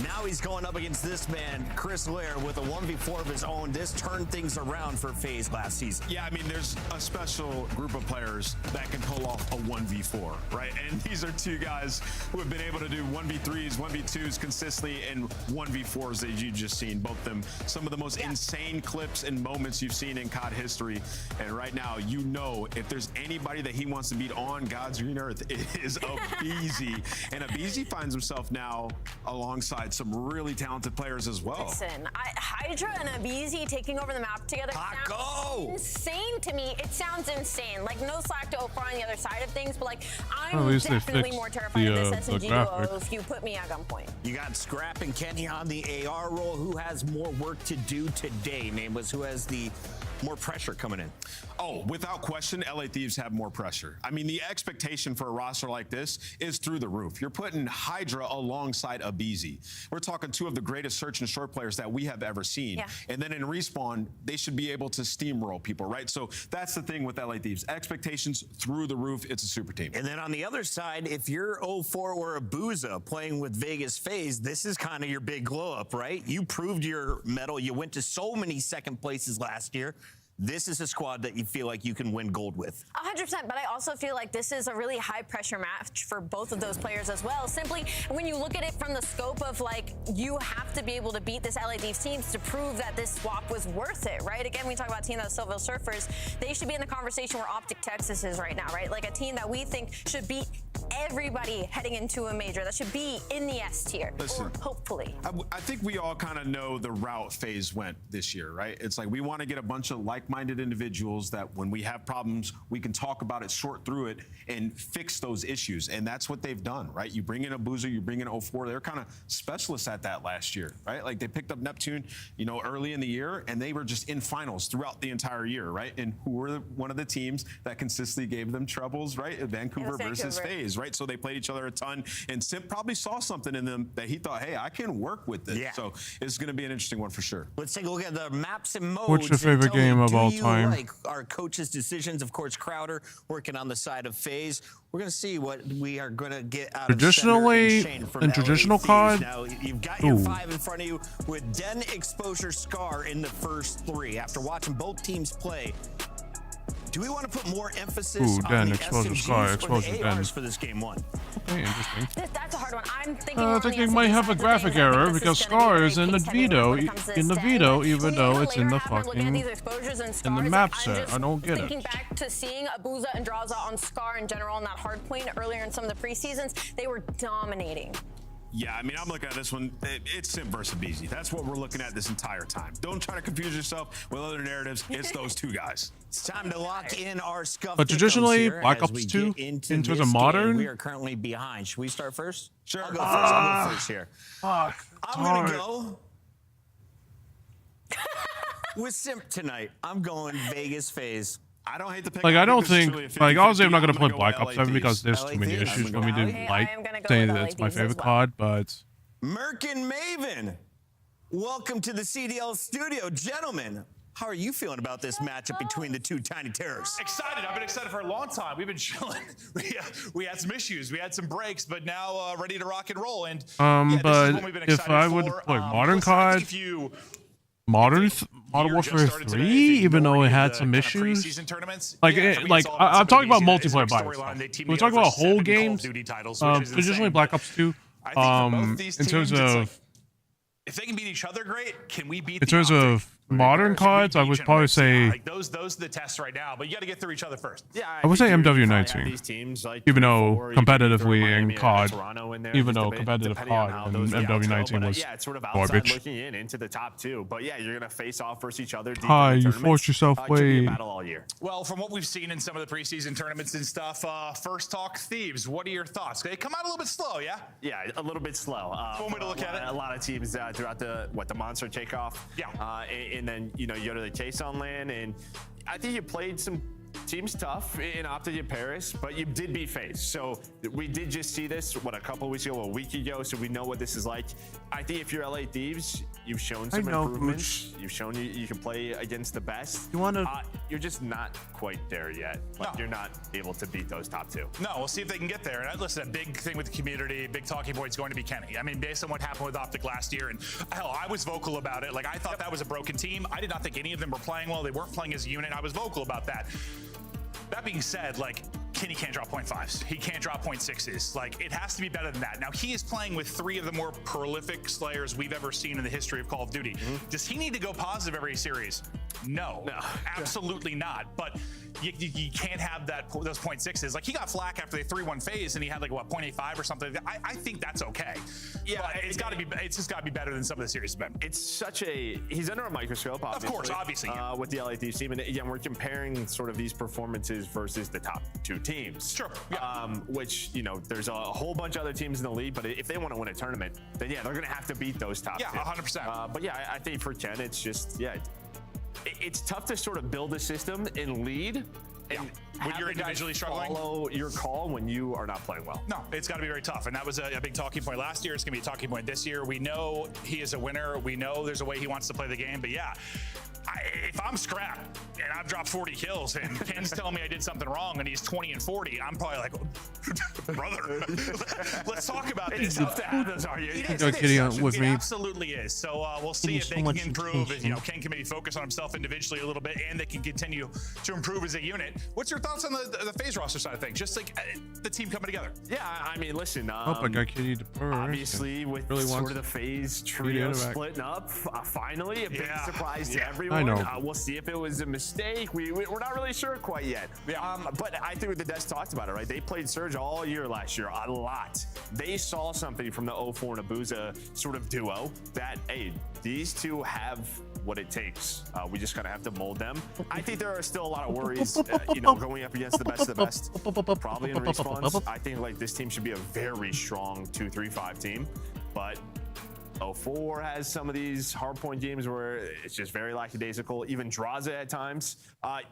Now he's going up against this man, Chris Lair, with a 1v4 of his own. This turned things around for FaZe last season. Yeah, I mean, there's a special group of players that can pull off a 1v4, right? And these are two guys who have been able to do 1v3s, 1v2s consistently, and 1v4s that you just seen. Both of them, some of the most insane clips and moments you've seen in COD history. And right now, you know, if there's anybody that he wants to beat on God's green earth, it is aBeZy. And aBeZy finds himself now alongside some really talented players as well. Listen, Hydra and aBeZy taking over the map together sounds insane to me. It sounds insane. Like, no slack to Oprah on the other side of things, but like, I'm definitely more terrified of this SMG duo if you put me at gunpoint. You got Scrap and Kenny on the AR role. Who has more work to do today? Nameless, who has the more pressure coming in? Oh, without question, LA Thieves have more pressure. I mean, the expectation for a roster like this is through the roof. You're putting Hydra alongside aBeZy. We're talking two of the greatest search and short players that we have ever seen. Yeah. And then in Respawn, they should be able to steamroll people, right? So that's the thing with LA Thieves. Expectations through the roof. It's a super team. And then on the other side, if you're 04 or aBuza playing with Vegas FaZe, this is kind of your big glow up, right? You proved your mettle. You went to so many second places last year. This is a squad that you feel like you can win gold with. 100%, but I also feel like this is a really high pressure match for both of those players as well. Simply, when you look at it from the scope of like, you have to be able to beat this LA Thieves teams to prove that this swap was worth it, right? Again, we talk about a team that's Silville Surfers. They should be in the conversation where Optic Texas is right now, right? Like a team that we think should beat everybody heading into a major, that should be in the S tier, or hopefully. I think we all kind of know the route FaZe went this year, right? It's like we want to get a bunch of like-minded individuals that when we have problems, we can talk about it, sort through it, and fix those issues. And that's what they've done, right? You bring in aBuza, you bring in 04. They're kind of specialists at that last year, right? Like they picked up Neptune, you know, early in the year, and they were just in finals throughout the entire year, right? And who were one of the teams that consistently gave them troubles, right? Vancouver versus FaZe, right? So they played each other a ton, and Simp probably saw something in them that he thought, hey, I can work with this. Yeah. So it's going to be an interesting one for sure. Let's take a look at the maps and modes. What's your favorite game of all time? Like our coaches' decisions, of course, Crowder working on the side of FaZe. We're going to see what we are going to get out traditionally of Shane from in LA traditional Thieves. COD. Now you've got your 5 in front of you with Den, Exposure, Scar in the first 3. After watching both teams play, do we want to put more emphasis on the Exposure, SMGs Scar, or Exposure, the Den. ARs for this game 1? Okay, interesting. That's a hard one. I'm thinking I think it might have a graphic error because Scar is in the Vito, even though it's in the fucking in the map set. I don't get Thinking it. back to seeing aBuza and Draza on Scar in general on that hard point earlier in some of the preseasons, they were dominating. Yeah, I mean, I'm looking at this one. It's Simp versus aBeZy. That's what we're looking at this entire time. Don't try to confuse yourself with other narratives. It's those two guys. It's time to lock in our scuff. But traditionally, Black Ops 2, in terms of modern, we are currently behind. Should we start first? Sure. I'll go first here. Fuck. I'm going to go with Simp tonight. I'm going Vegas FaZe. I don't hate the pick. Like, I don't think, like, obviously I'm not going to play Black Ops 7 because there's too many issues for me to like saying that it's my favorite COD, but... Merc and Maven, welcome to the CDL studio. Gentlemen, how are you feeling about this matchup between the two tiny terrors? Excited. I've been excited for a long time. We've been chilling. We had some issues. We had some breaks, but now ready to rock and roll. And but if I would play modern COD... Modern Warfare 3, even though it had some issues, like I'm talking about multiplayer bias. We're talking about whole games. Traditionally, Black Ops 2. In terms of if they can beat each other, great. Can we beat? In terms of modern CODs, I would probably say like those are the tests right now. But you got to get through each other first. Yeah, I would say MW19. Even though competitively in COD, even though competitive COD and MW19 was yeah, it's sort of garbage. outside looking in into the top 2. But yeah, you're gonna face off versus each other. Hi, you forced yourself way. All year. Well, from what we've seen in some of the preseason tournaments and stuff, first talk Thieves. What are your thoughts? They come out a little bit slow, yeah? Yeah, a little bit slow. One way to look at it. A lot of teams throughout the monster takeoff. Yeah. And then you go to the chase on land, and I think you played some Team's tough in Optic in Paris, but you did beat FaZe. So we did just see this, what, a couple weeks ago, a week ago, so we know what this is like. I think if you're LA Thieves, you've shown some improvements. You've shown you can play against the best. You're just not quite there yet. Like, you're not able to beat those top two. No, we'll see if they can get there. And listen, a big thing with the community, big talking point is going to be Kenny. I mean, based on what happened with Optic last year, and hell, I was vocal about it. Like, I thought that was a broken team. I did not think any of them were playing well. They weren't playing as a unit. I was vocal about that. That being said, like, Kenny can't drop 0.5s. He can't drop 0.6s. Like, it has to be better than that. Now, he is playing with 3 of the more prolific slayers we've ever seen in the history of Call of Duty. Does he need to go positive every series? No, absolutely not. But you can't have those 0.6s. Like, he got flack after they 3-1 FaZe, and he had like, what, 0.85 or something. I think that's okay. Yeah, but it's just got to be better than some of the series have been. It's he's under a microscope, obviously. Of course, obviously. With the LA Thieves team, and again, we're comparing sort of these performances versus the top 2 teams. Sure. Which, you know, there's a whole bunch of other teams in the league, but if they want to win a tournament, then yeah, they're going to have to beat those top 2. Yeah, 100%. But yeah, I think for Ken, it's just, it's tough to sort of build a system and lead. And when you're individually struggling, follow your call when you are not playing well. No, it's got to be very tough, and that was a big talking point last year. It's going to be a talking point this year. We know he is a winner. We know there's a way he wants to play the game, but yeah. If I'm Scrap and I've dropped 40 kills and Ken's telling me I did something wrong and he's 20 and 40, I'm probably like, brother, let's talk about this. It's tough to have those arguments. It absolutely is. So we'll see if they can improve. As, you know, Ken can maybe focus on himself individually a little bit, and they can continue to improve as a unit. What's your thoughts on the FaZe roster side of things? Just like the team coming together. Yeah, I mean, listen. I got Kitty to purr. Obviously, with sort of the FaZe trio splitting up, finally a big surprise to everyone. I know. We'll see if it was a mistake. We're not really sure quite yet. But I think the devs talked about it, right? They played Surge all year last year, a lot. They saw something from the 04 and Abuza sort of duo that, hey, these two have what it takes. We just kind of have to mold them. I think there are still a lot of worries, you know, going up against the best of the best. Probably in respawns. I think like this team should be a very strong 2-3-5 team, but 04 has some of these hardpoint games where it's just very lackadaisical, even Draza at times.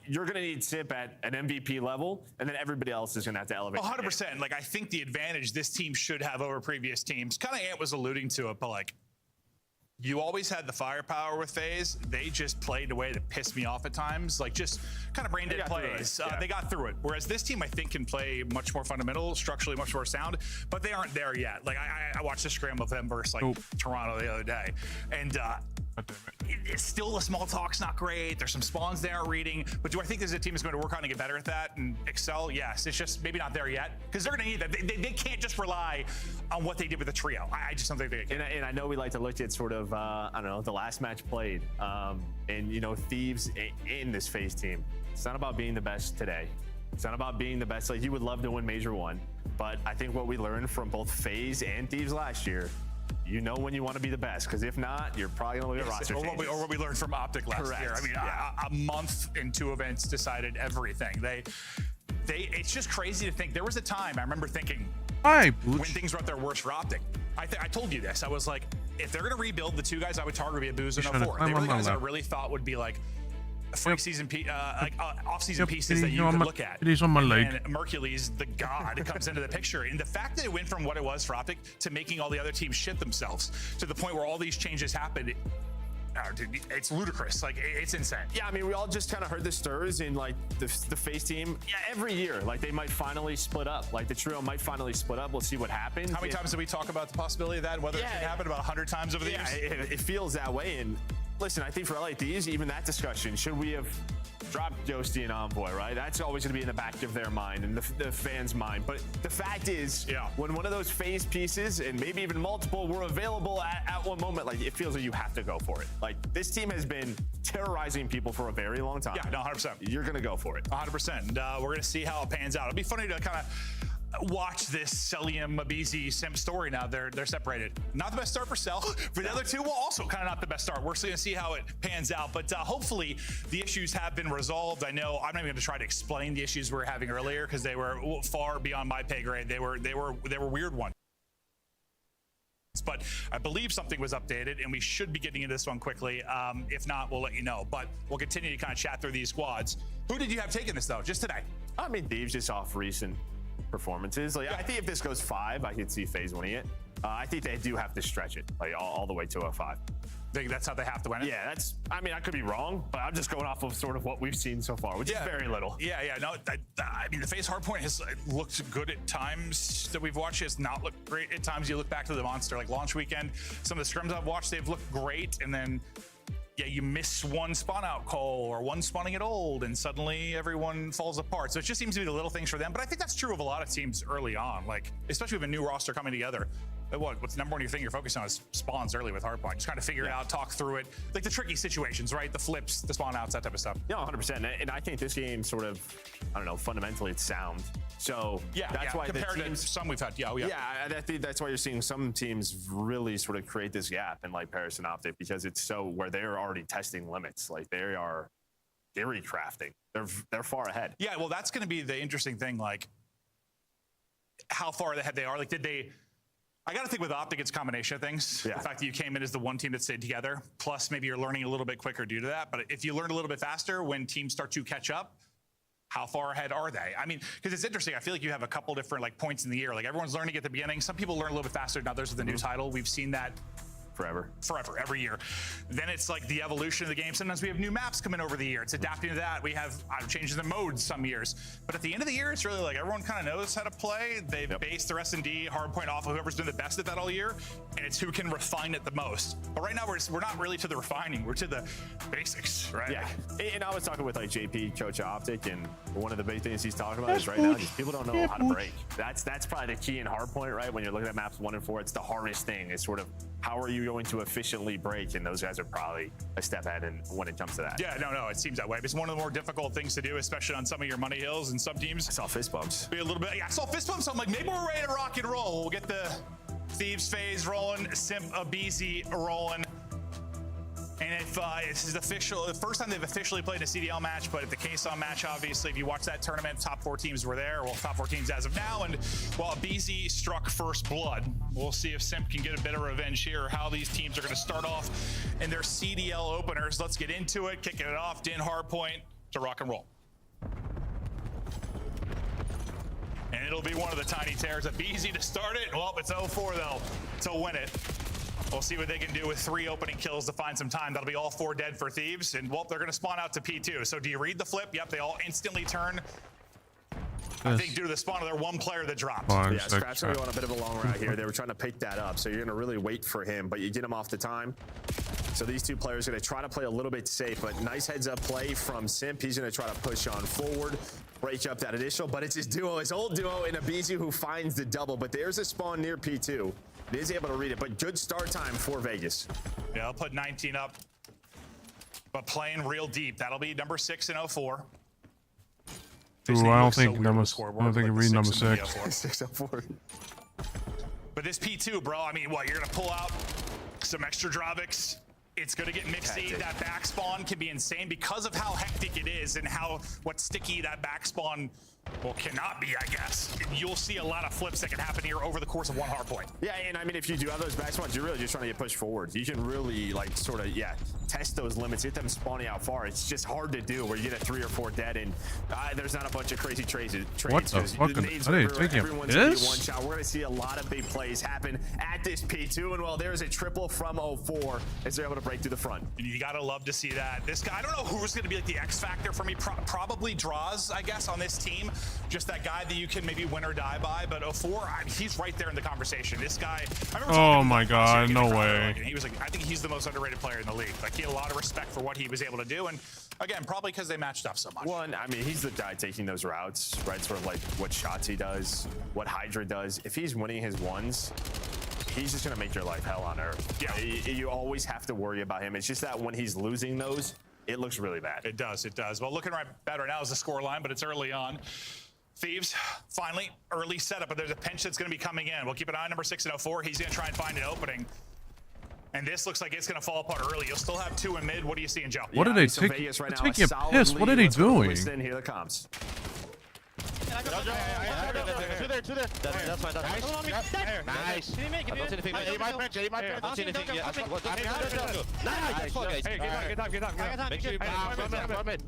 You're going to need Sip at an MVP level, and then everybody else is going to have to elevate. 100%. Like, I think the advantage this team should have over previous teams, kind of Ant was alluding to it, but like, you always had the firepower with FaZe. They just played a way that pissed me off at times, like just kind of brain dead plays. They got through it. Whereas this team, I think, can play much more fundamental, structurally much more sound, but they aren't there yet. Like I watched a scrim of them versus like Toronto the other day, and it's still the small talk's not great. There's some spawns they aren't reading, but do I think this is a team that's going to work on and get better at that and excel? Yes. It's just maybe not there yet because they're going to need that. They can't just rely on what they did with the trio. I just don't think they can. And I know we like to look at sort of, I don't know, the last match played, and, you know, Thieves in this FaZe team. It's not about being the best today. It's not about being the best. Like, you would love to win Major 1, but I think what we learned from both FaZe and Thieves last year, you know when you want to be the best, because if not, you're probably going to look at roster changes. Or what we learned from Optic last year. I mean, a month and 2 events decided everything. It's just crazy to think. There was a time I remember thinking, when things were at their worst for Optic, I told you this. I was like, if they're going to rebuild, the 2 guys I would target would be Abuza and 04. They were the guys I really thought would be like freak season, off-season pieces that you could look at. It is on my leg. And Mercules, the god, comes into the picture. And the fact that it went from what it was for Optic to making all the other teams shit themselves to the point where all these changes happened, dude, it's ludicrous. Like, it's insane. Yeah, I mean, we all just kind of heard the stirs in like the FaZe team. Yeah, every year, like they might finally split up. Like the trio might finally split up. We'll see what happens. How many times did we talk about the possibility of that? Whether it could happen about 100 times over the years? It feels that way. And listen, I think for LA Thieves, even that discussion, should we have dropped Ghosty and Envoy, right? That's always going to be in the back of their mind and the fans' mind. But the fact is, when one of those FaZe pieces, and maybe even multiple, were available at one moment, like, it feels like you have to go for it. Like, this team has been terrorizing people for a very long time. Yeah, no, 100%. You're going to go for it. 100%. And we're going to see how it pans out. It'll be funny to kind of watch this Celium Mabizi Simp story now. They're separated. Not the best start for Cell. For the other two, well, also kind of not the best start. We're going to see how it pans out. But hopefully the issues have been resolved. I know I'm not even going to try to explain the issues we were having earlier because they were far beyond my pay grade. They were weird ones. But I believe something was updated, and we should be getting into this one quickly. If not, we'll let you know. But we'll continue to kind of chat through these squads. Who did you have taking this, though, just today? I mean, Thieves just off recent performances. Like, I think if this goes 5, I could see FaZe winning it. I think they do have to stretch it, like all the way to a 5. Think that's how they have to win it? Yeah, I mean, I could be wrong, but I'm just going off of sort of what we've seen so far, which is very little. Yeah. No, I mean, the FaZe hardpoint has looked good at times that we've watched. It's not looked great at times. You look back to the Monster, like launch weekend, some of the scrims I've watched, they've looked great. And then, yeah, you miss one spawn out call or one spawning it old, and suddenly everyone falls apart. So it just seems to be the little things for them. But I think that's true of a lot of teams early on, like, especially with a new roster coming together. What's the number one thing you're focusing on is spawns early with hardpoint. Just kind of figure it out, talk through it. Like the tricky situations, right? The flips, the spawn outs, that type of stuff. Yeah, 100%. And I think this game sort of, I don't know, fundamentally it's sound. So that's why compared the teams, to some we've had. Yeah, I think that's why you're seeing some teams really sort of create this gap in like Paris and Optic, because it's so where they're already testing limits. Like they are theory crafting. They're far ahead. Yeah, well, that's going to be the interesting thing. Like how far ahead they are. Like I got to think with Optic, it's a combination of things. The fact that you came in as the one team that stayed together, plus maybe you're learning a little bit quicker due to that. But if you learn a little bit faster when teams start to catch up, how far ahead are they? I mean, because it's interesting. I feel like you have a couple different like points in the year. Like everyone's learning at the beginning. Some people learn a little bit faster than others with the new title. We've seen that forever, every year. Then it's like the evolution of the game. Sometimes we have new maps coming over the year. It's adapting to that. We have changes in modes some years. But at the end of the year, it's really like everyone kind of knows how to play. They've based their S&D hardpoint off of whoever's doing the best at that all year, and it's who can refine it the most. But right now, we're not really to the refining. We're to the basics, right? Yeah. And I was talking with like JP, Coach Optic, and one of the big things he's talking about is right now, just people don't know how to break. That's probably the key in hardpoint, right? When you're looking at maps 1 and 4, it's the hardest thing. It's sort of how are you going to efficiently break, and those guys are probably a step ahead when it comes to that. Yeah, no, it seems that way. It's one of the more difficult things to do, especially on some of your money hills and some teams. I saw fist bumps. Be a little bit. Yeah, I saw fist bumps. So I'm like, maybe we're ready to rock and roll. We'll get the Thieves phase rolling, Simp Abizi rolling. And if this is official, the first time they've officially played a CDL match, but at the K-Song match, obviously, if you watch that tournament, top 4 teams were there. Well, top 4 teams as of now. And while BZ struck first blood, we'll see if Simp can get a bit of revenge here, or how these teams are going to start off in their CDL openers. Let's get into it, kicking it off. Din hardpoint to rock and roll. And it'll be one of the tiny tears at BZ to start it. Well, it's 0-4 though to win it. We'll see what they can do with 3 opening kills to find some time. That'll be all 4 dead for Thieves. And, well, they're going to spawn out to P2. So do you read the flip? Yep, they all instantly turn. I think due to the spawn of their one player that dropped. Yeah, Scrap's going to go on a bit of a long route here. They were trying to pick that up. So you're going to really wait for him, but you get him off the time. So these 2 players are going to try to play a little bit safe, but nice heads-up play from Simp. He's going to try to push on forward, break up that additional, but it's his duo, his old duo in Abizi who finds the double. But there's a spawn near P2. He is able to read it, but good start time for Vegas. Yeah, I'll put 19 up, but playing real deep. That'll be number 6 in 04. Ooh, I don't think read number 6. 604. But this P2, bro, I mean, what, you're going to pull out some extra Dravix. It's going to get mixy. That back spawn can be insane because of how hectic it is and what sticky that back spawn cannot be, I guess. You'll see a lot of flips that can happen here over the course of one hard point. Yeah, and I mean, if you do have those back spawns, you're really just trying to get pushed forward. You can really, like, sort of, test those limits, get them spawning out far. It's just hard to do where you get a 3 or 4 dead, and there's not a bunch of crazy trades. What the fuck? Are they taking everyone's going to be one shot. We're going to see a lot of big plays happen at this P2, and well, there's a triple from 04 as they're able to break through the front. You got to love to see that. This guy, I don't know who's going to be like the X factor for me. Probably Draws, I guess, on this team. Just that guy that you can maybe win or die by, but 04, he's right there in the conversation. This guy, oh my god, no way. He was like, I think he's the most underrated player in the league. Like, he had a lot of respect for what he was able to do, and again, probably because they matched up so much. One, I mean, he's the guy taking those routes, right? Sort of like what shots he does, what Hydra does. If he's winning his ones, he's just gonna make your life hell on earth. Yeah, you always have to worry about him. It's just that when he's losing those, it looks really bad. It does. Well, looking bad right now is the score line, but it's early on. Thieves, finally, early setup, but there's a pinch that's going to be coming in. We'll keep an eye on number 6 and 04. He's going to try and find an opening. And this looks like it's going to fall apart early. You'll still have 2 in mid. What are you seeing, Joe? What are they taking? Taking a piss. What are they doing? Here the comms. two there. That's fine. Nice. I don't see anything. Hey, my friend, I don't see anything yet. Nice. Make sure you I'm in.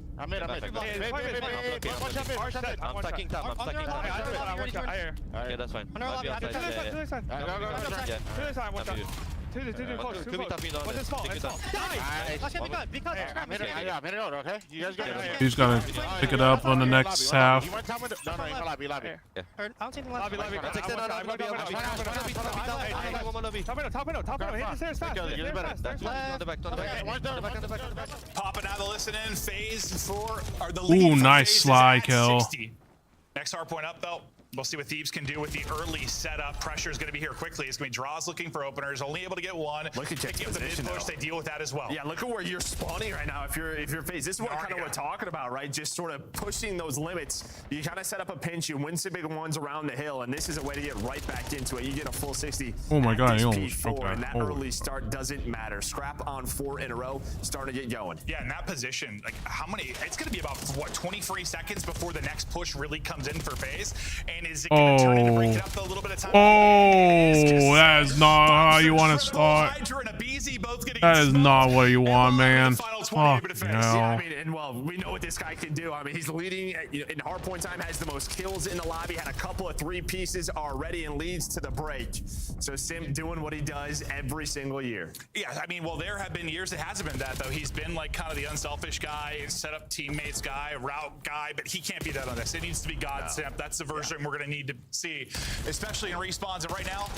I'm stacking top. Okay, that's fine. He's gonna pick it up on the next half. Popping out of the listen in phase for the Ooh, nice slide kill. Next hard point up though. We'll see what Thieves can do with the early setup. Pressure is going to be here quickly. It's going to be Draws looking for openers, only able to get one. Look at Picking up the mid push, they deal with that as well. Yeah, look at where you're spawning right now. If you're FaZe, this is what kind of we're talking about, right? Just sort of pushing those limits. You kind of set up a pinch, you win some big ones around the hill, and this is a way to get right back into it. You get a full 60. Oh my God, he almost broke that. And that early start doesn't matter. Scrap on 4 in a row, starting to get going. Yeah, in that position, like how many? It's going to be about what 23 seconds before the next push really comes in for FaZe, and is it going to turn into break it up a little bit of time? Oh, that is not how you want to start. That is not what you want, man. Fuck no. Yeah, I mean, and well, we know what this guy can do. I mean, he's leading in hardpoint time, has the most kills in the lobby, had a couple of 3 pieces already, and leads to the break. So Sim doing what he does every single year. Yeah, I mean, well, there have been years it hasn't been that, though. He's been like kind of the unselfish guy, set up teammates guy, route guy, but he can't be that on this. It needs to be God Sim. That's the version we're going to need to see, especially in respawns. And right now,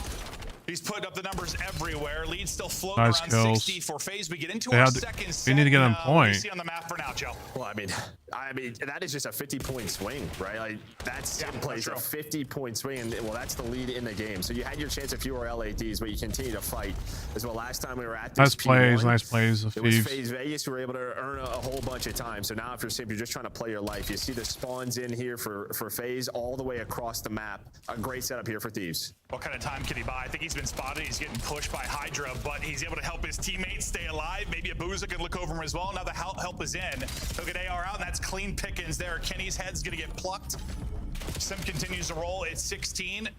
he's putting up the numbers everywhere. Lead still floating Nice around kills. 60 for FaZe. We get into our second set. We need to get on What point. do you see on the map for now, Joe? Well, I mean, that is just a 50-point swing, right? Like that's plays a 50-point swing, and well, that's the lead in the game. So you had your chance if you were LADs, but you continue to fight. As well, last time we were at this Nice plays of it was Thieves. FaZe Vegas. We were able to earn a whole bunch of time. So now if you're Simp, you're just trying to play your life. You see the spawns in here for FaZe all the way across the map. A great setup here for Thieves. What kind of time can he buy? I think he's been spotted. He's getting pushed by Hydra, but he's able to help his teammates stay alive. Maybe a Boozer can look over him as well. Now the help is in. He'll get AR out, and that's clean pickings there. Kenny's head's going to get plucked. Sim continues to roll. It's 16.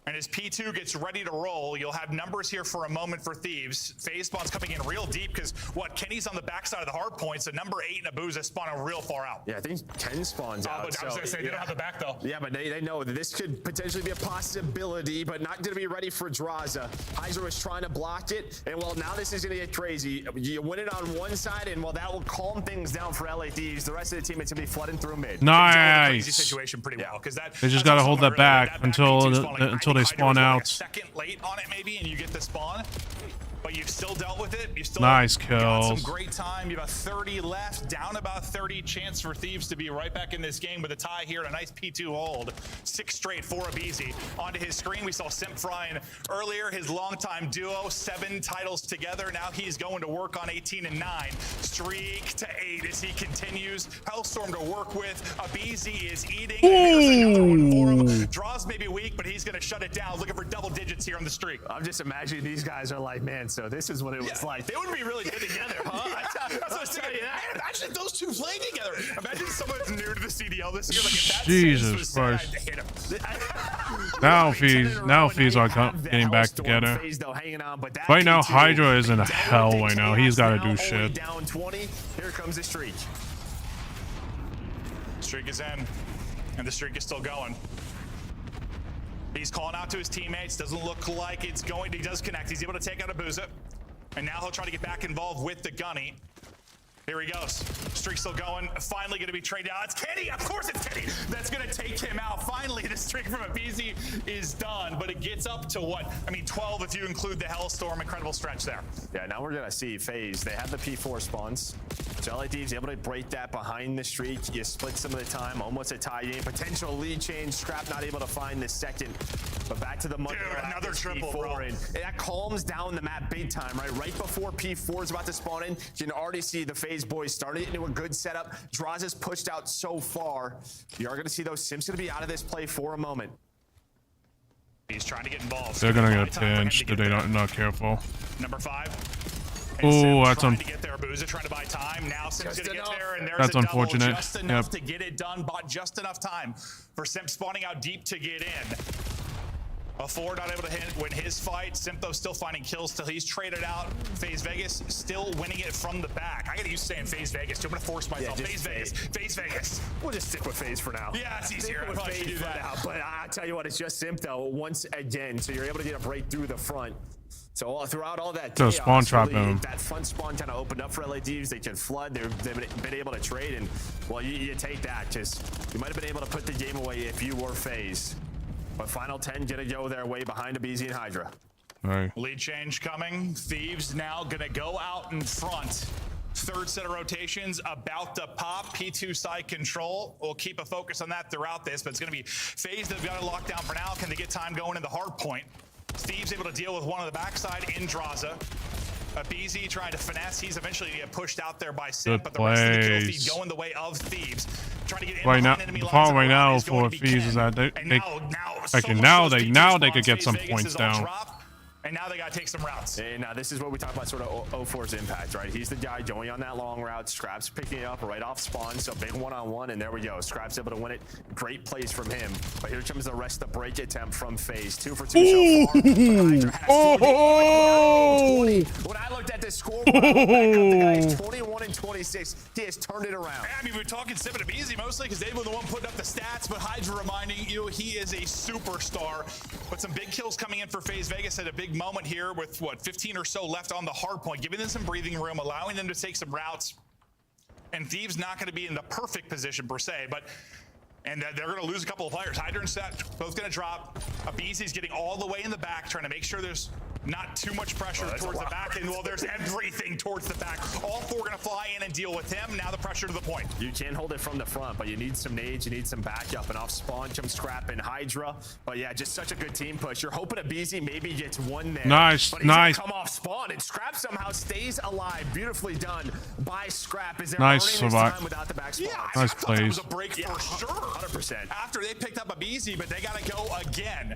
And as P2 gets ready to roll, you'll have numbers here for a moment for Thieves. FaZe spawn's coming in real deep because Kenny's on the backside of the hard point, so number 8 and Abuza spawning real far out. Yeah, I think 10 spawns out. But I was going to say, they don't have the back, though. Yeah, but they know that this could potentially be a possibility, but not going to be ready for Draza. Hydra was trying to block it, and well, now this is going to get crazy. You win it on one side, and well, that will calm things down for LA Thieves. The rest of the teammates will be flooding through mid. Nice. Crazy situation pretty well, because that They just got to hold that back until they spawn out. Second late on it maybe, and you get the spawn, but you've still dealt with it. You still Nice got some kills. great time. You have a 30 left, down about 30. Chance for Thieves to be right back in this game with a tie here and a nice P2 hold. 6 straight for Abizi. Onto his screen, we saw Simp frying earlier, his longtime duo, 7 titles together. Now he's going to work on 18 and 9. Streak to 8 as he continues. Hellstorm to work with. Abizi is eating. There's another one for him. Draws may be weak, but he's going to shut it down. Looking for double digits here on the streak. I'm just imagining these guys are like, man, so this is what it was like. They would be really good together, huh? That's what I was saying. Imagine if those two play together. Imagine someone's new to the CDL this year. Like if that Jesus Christ. I'd hit him. Now FaZe are getting back together. Right now, Hydra is in hell right now. He's got to do shit. Down 20. Here comes the streak. Streak is in, and the streak is still going. He's calling out to his teammates. Doesn't look like it's going. He does connect. He's able to take out Abuza. And now he'll try to get back involved with the gunny. Here he goes. Streak still going. Finally going to be traded out. It's Kenny. Of course it's Kenny. That's going to take him out. Finally, the streak from Abizi is done. But it gets up to what? I mean, 12 if you include the Hellstorm. Incredible stretch there. Yeah, now we're going to see FaZe. They have the P4 spawns. So LAD's able to break that behind the streak. You split some of the time. Almost a tie game. Potential lead change. Scrap not able to find the second. But back to the mud. Dude, another triple, bro. And that calms down the map big time, right? Right before P4 is about to spawn in, you can already see the FaZe boys starting into a good setup. Draws is pushed out so far. You are going to see those Sims going to be out of this play for a moment. He's trying to get involved. They're going to get pinched if they're not careful. Number 5. Oh, that's trying to get there. Booza trying to buy time. Now Sim's going to get there, and there's that's a double. unfortunate. Just enough to get it done, but just enough time for Sim spawning out deep to get in. A 4 not able to win his fight. Simpto still finding kills till he's traded out. FaZe Vegas still winning it from the back. I gotta use saying FaZe Vegas too. I'm gonna force myself. FaZe Vegas. FaZe Vegas. We'll just stick with FaZe for now. Yeah, it's easier. Stick with FaZe for now. But I tell you what, it's just Simpto once again. So you're able to get a break through the front. So throughout all that chaos, spawn trap really, him. that front spawn kind of opened up for LA Thieves. They can flood. They've been able to trade, and well, you take that. Just you might have been able to put the game away if you were FaZe. But final 10 gonna go their way behind Abizi and Hydra. Right. Lead change coming. Thieves now gonna go out in front. Third set of rotations about to pop. P2 side control. We'll keep a focus on that throughout this, but it's gonna be FaZe that have got it locked down for now. Can they get time going in the hard point? Thieves able to deal with one on the backside in Draza. Abizi trying to finesse. He's eventually gonna get pushed out there by Sim, but the rest of the kill feed going the way of Thieves. Trying to get in Right now, enemy the lines problem right and now is going for to be FaZe Ken. is that they And now they could get some points down. And now they got to take some routes. And this is what we talk about, sort of 0-4's impact, right? He's the guy going on that long route. Scraps picking it up right off spawn. So big one-on-one, and there we go. Scraps able to win it. Great plays from him. But here comes the rest of the break attempt from FaZe. 2 for 2 so far. Oh! When I looked at this scoreboard, the guy is 21 and 26. He has turned it around. I mean, we're talking Sim and Abizi mostly because they were the one putting up the stats, but Hydra reminding you he is a superstar. But some big kills coming in for FaZe Vegas at a big moment here with what 15 or so left on the hard point, giving them some breathing room, allowing them to take some routes. And Thieves not going to be in the perfect position per se, but and they're going to lose a couple of players. Hydra and Set both going to drop. Abizi's getting all the way in the back, trying to make sure there's not too much pressure towards the back. And well, there's everything towards the back. All 4 going to fly in and deal with him. Now the pressure to the point. You can hold it from the front, but you need some nades, you need some backup, and off spawn comes Scrap and Hydra. But yeah, just such a good team push. You're hoping Abizi maybe gets one there. Nice, but he's nice. Come off spawn, and Scrap somehow stays alive. Beautifully done by Scrap. Is there nice time without the back spawn? Yeah, nice I thought plays. that was a break for sure. 100%. After they picked up Abizi, but they got to go again.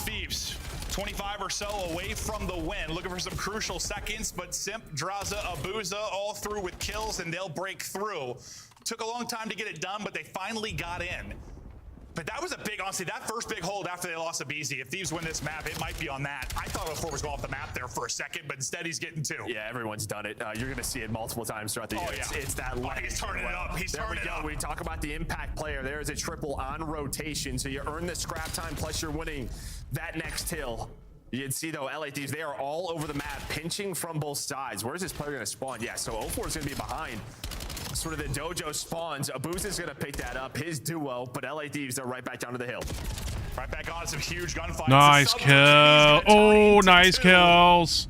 Thieves 25 or so away from the win, looking for some crucial seconds, but Simp, Draza, Abuza all through with kills, and they'll break through. Took a long time to get it done, but they finally got in. But that was a big, honestly, that first big hold after they lost Abizi. If Thieves win this map, it might be on that. I thought 0-4 was going off the map there for a second, but instead he's getting 2. Yeah, everyone's done it. You're going to see it multiple times throughout the year. Yeah. It's that he's turning it up. He's turning it up. We talk about the impact player. There is a triple on rotation, so you earn the scrap time, plus you're winning that next hill. You can see, though, LA Thieves, they are all over the map, pinching from both sides. Where's this player going to spawn? Yeah, so 0-4 is going to be behind. Sort of the dojo spawns. Abuz is going to pick that up, his duo, but LA Thieves are right back down to the hill. Right back on some huge gunfights. Nice kill. Oh, nice kills.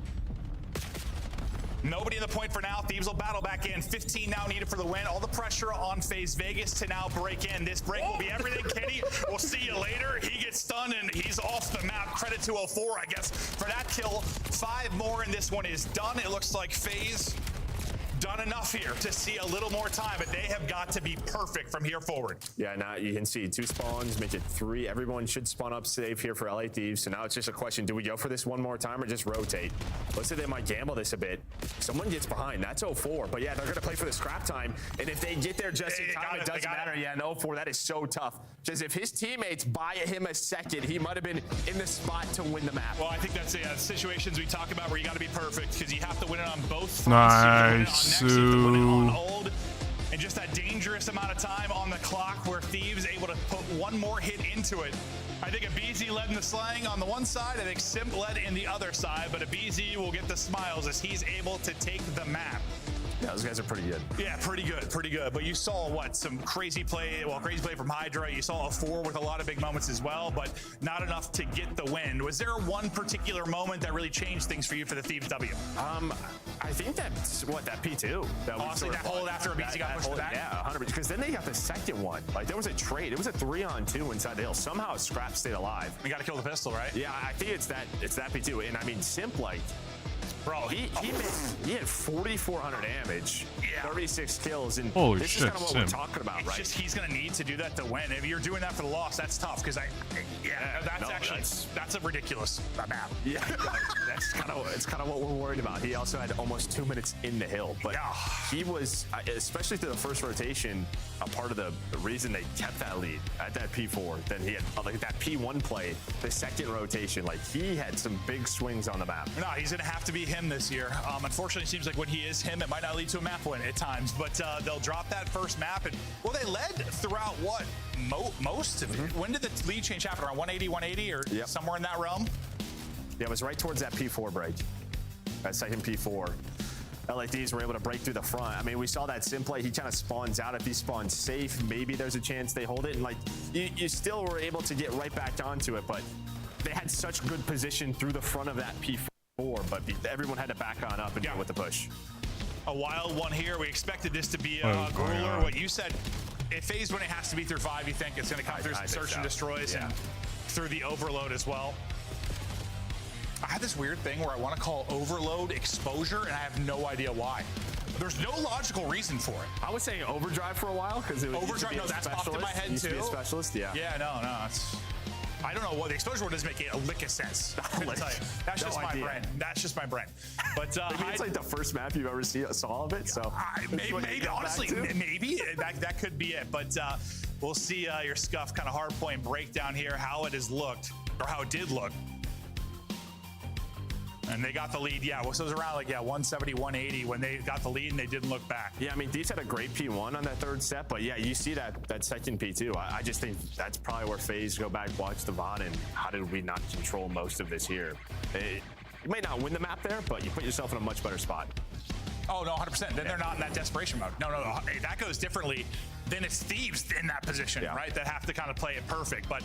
Nobody in the point for now. Thieves will battle back in. 15 now needed for the win. All the pressure on FaZe Vegas to now break in. This break will be everything, Kenny. We'll see you later. He gets stunned and he's off the map. Credit to 0-4, I guess, for that kill. 5 more and this one is done. It looks like FaZe done enough here to see a little more time, but they have got to be perfect from here forward. Yeah, now you can see 2 spawns, make it 3. Everyone should spawn up safe here for LA Thieves. So now it's just a question, do we go for this one more time or just rotate? Let's say they might gamble this a bit. Someone gets behind, that's 0-4. But yeah, they're gonna play for the scrap time. And if they get there just in time, it doesn't matter. Yeah, and 0-4, that is so tough. Just if his teammates buy him a second, he might have been in the spot to win the map. Well, I think that's situations we talk about where you got to be perfect because you have to win it on both fronts. Nice. And just that dangerous amount of time on the clock where Thieves able to put one more hit into it. I think Abizi led in the slang on the one side. I think Simp led in the other side, but Abizi will get the smiles as he's able to take the map. Yeah, those guys are pretty good. Yeah, pretty good. But you saw what? Some crazy play from Hydra. You saw 0-4 with a lot of big moments as well, but not enough to get the win. Was there one particular moment that really changed things for you for the Thieves W? I think that's that P2. That hold after Abizi got pushed back? Yeah, 100%. Because then they got the second one. Like, there was a trade. It was a 3-on-2 inside the hill. Somehow Scrap stayed alive. We got to kill the pistol, right? Yeah, I think it's that P2. And I mean, Simp, like, Bro, he had 4,400 damage, 36 kills, and Holy this shit, is kind of what we're Sim. talking about, It's right? just he's gonna need to do that to win. If you're doing that for the loss, that's tough because that's a ridiculous map. Yeah, that's kind of what we're worried about. He also had almost 2 minutes in the hill, but he was, especially through the first rotation, a part of the reason they kept that lead at that P4. Then he had like that P1 play, the second rotation, like he had some big swings on the map. No, he's gonna have to be him this year. Unfortunately, it seems like when he is him, it might not lead to a map win at times, but they'll drop that first map. And well, they led throughout what? Most of it. When did the lead change happen? Around 180 or somewhere in that realm? Yeah, it was right towards that P4 break, that second P4. LADs were able to break through the front. I mean, we saw that Sim play. He kind of spawns out. If he spawns safe, maybe there's a chance they hold it. And like, you still were able to get right back onto it, but they had such good position through the front of that P4, but everyone had to back on up and deal with the push. A wild one here. We expected this to be a grueler. What you said, if phase when it has to be through 5, you think it's going to come through some search and destroys and through the overload as well? I have this weird thing where I want to call overload exposure, and I have no idea why. There's no logical reason for it. I was saying overdrive for a while because it was overdrive. No, that's popped in my head used too. To be a specialist, yeah. Yeah, no, it's. I don't know what the exposure one doesn't make a lick of sense. That's just my brain. That's just my brain. But maybe it's like the first map you've ever saw of it. So maybe honestly, maybe that could be it. But we'll see your Scuff kind of hard point breakdown here, how it has looked or how it did look. And they got the lead, so it was around like 170, 180 when they got the lead and they didn't look back. Yeah, I mean, Deez had a great P1 on that third set, but yeah, you see that second P2. I just think that's probably where FaZe go back, watch the VOD, and how did we not control most of this here? You may not win the map there, but you put yourself in a much better spot. Oh, no, 100%. Then they're not in that desperation mode. No. Hey, that goes differently. Then it's Thieves in that position, right? That have to kind of play it perfect. But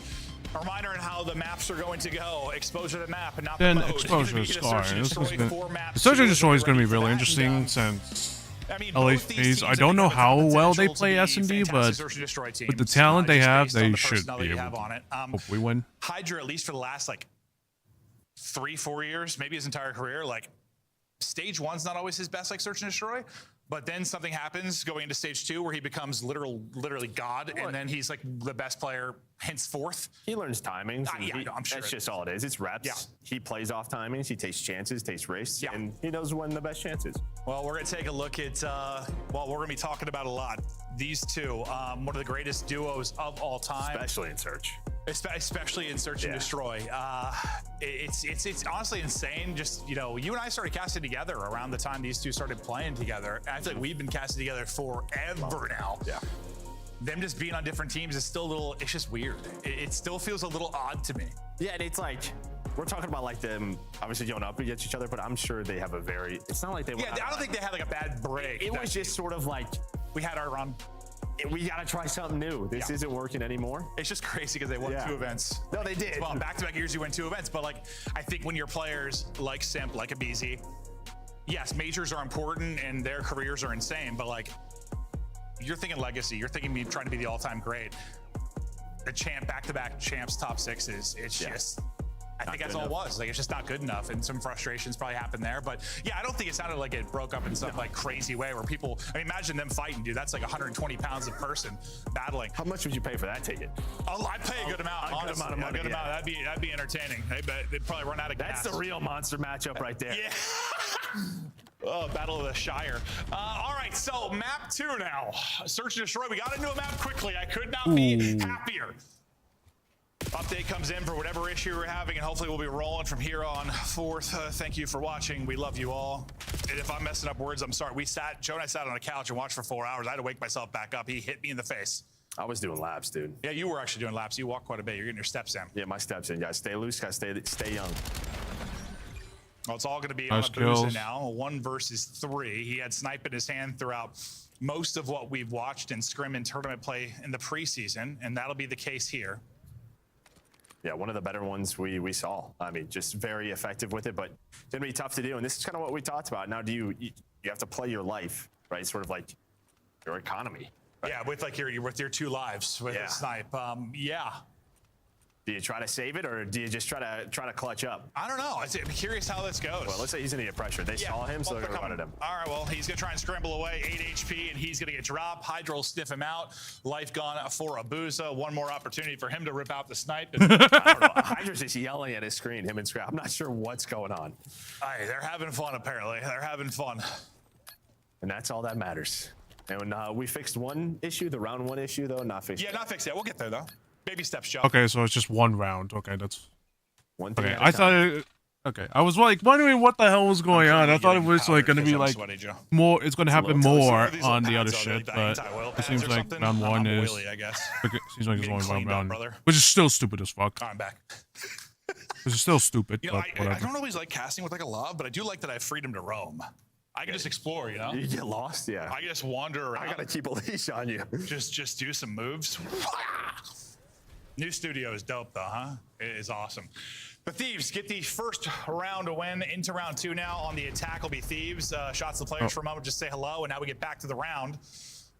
a reminder on how the maps are going to go. Exposure to map and not the mode. Exposure to Scar. Exposure to Destroy is going to be really interesting since LA FaZe. I don't know how well they play S&D, but with the talent they have, they should be able to hopefully win. Hydra, at least for the last like 3-4 years, maybe his entire career, like stage 1's not always his best, like search and destroy. But then something happens going into stage 2 where he becomes literally God, and then he's like the best player henceforth. He learns timings. I'm sure. That's just all it is. It's reps. Yeah. He plays off timings. He takes chances, takes risks, and he knows when the best chance is. Well, we're going to take a look at, we're going to be talking about a lot. These two, one of the greatest duos of all time. Especially in Search. Especially in Search and Destroy. It's honestly insane. Just, you and I started casting together around the time these two started playing together. And I feel like we've been casting together forever now. Yeah. Them just being on different teams is still a little, it's just weird. It still feels a little odd to me. Yeah, and it's like, we're talking about like them obviously going up against each other, but I'm sure they have a very, it's not like they I don't think they had like a bad break. It was just sort of like, we had our run. We got to try something new. This isn't working anymore. It's just crazy because they won 2 events. No, they did. Well, back-to-back years you win 2 events, but like, I think when you're players like Simp, like Abizi, yes, majors are important and their careers are insane, but like, you're thinking legacy, you're thinking me trying to be the all-time great. The champ, back-to-back champs, top 6s, it's just, I think that's all it was. Like, it's just not good enough, and some frustrations probably happened there. But yeah, I don't think it sounded like it broke up in some like crazy way where people. I mean, imagine them fighting, dude. That's like 120 pounds a person battling. How much would you pay for that ticket? I'd pay a good amount. A good amount of money. That'd be entertaining. They'd probably run out of gas. That's the real monster matchup right there. Yeah. Oh, Battle of the Shire. All right, so map 2 now. Search and Destroy. We got into a map quickly. I could not be happier. Update comes in for whatever issue we're having, and hopefully we'll be rolling from here on forth. Thank you for watching. We love you all. And if I'm messing up words, I'm sorry. Joe and I sat on a couch and watched for 4 hours. I had to wake myself back up. He hit me in the face. I was doing laps, dude. Yeah, you were actually doing laps. You walk quite a bit. You're getting your steps in. Yeah, my steps in, guys. Stay loose, guys. Stay young. Well, it's all going to be on Abusa now. 1 versus 3. He had snipe in his hand throughout most of what we've watched in scrim and tournament play in the preseason, and that'll be the case here. Yeah, one of the better ones we saw. I mean, just very effective with it, but it's going to be tough to do. And this is kind of what we talked about. Now, you have to play your life, right? Sort of like your economy. Right? Yeah, with like your 2 lives with a snipe. Yeah. Do you try to save it, or do you just try to clutch up? I don't know. I'm curious how this goes. Well, let's say he's gonna get pressure. They saw him, so they're gonna run at him. All right, well, he's gonna try and scramble away. 8 HP, and he's gonna get dropped. Hydra will sniff him out. Life gone for Abuza. One more opportunity for him to rip out the snipe. I don't know. Hydra's just yelling at his screen, him and Scrap. I'm not sure what's going on. They're having fun, apparently. They're having fun. And that's all that matters. And we fixed one issue, the round 1 issue, though, not fixed. Yeah, not fixed yet. We'll get there, though. Baby steps, Joe. Okay, so it's just 1 round. Okay, that's one thing. Okay, I thought. Okay, I was like wondering what the hell was going on. I thought it was like going to be like more. It's going to happen more on the other shit, but it seems like round 1 is. I guess. Okay, seems like it's only one round, brother. which is still stupid as fuck. I'm back. Which is still stupid. You know, I don't always like casting with like a love, but I do like that I have freedom to roam. I can just explore, you know? You get lost, yeah. I can just wander around. I gotta keep a leash on you. Just do some moves. New studio is dope, though, huh? It is awesome. The Thieves get the first round win into round 2 now. On the attack will be Thieves. Shots the players for a moment, just say hello, and now we get back to the round.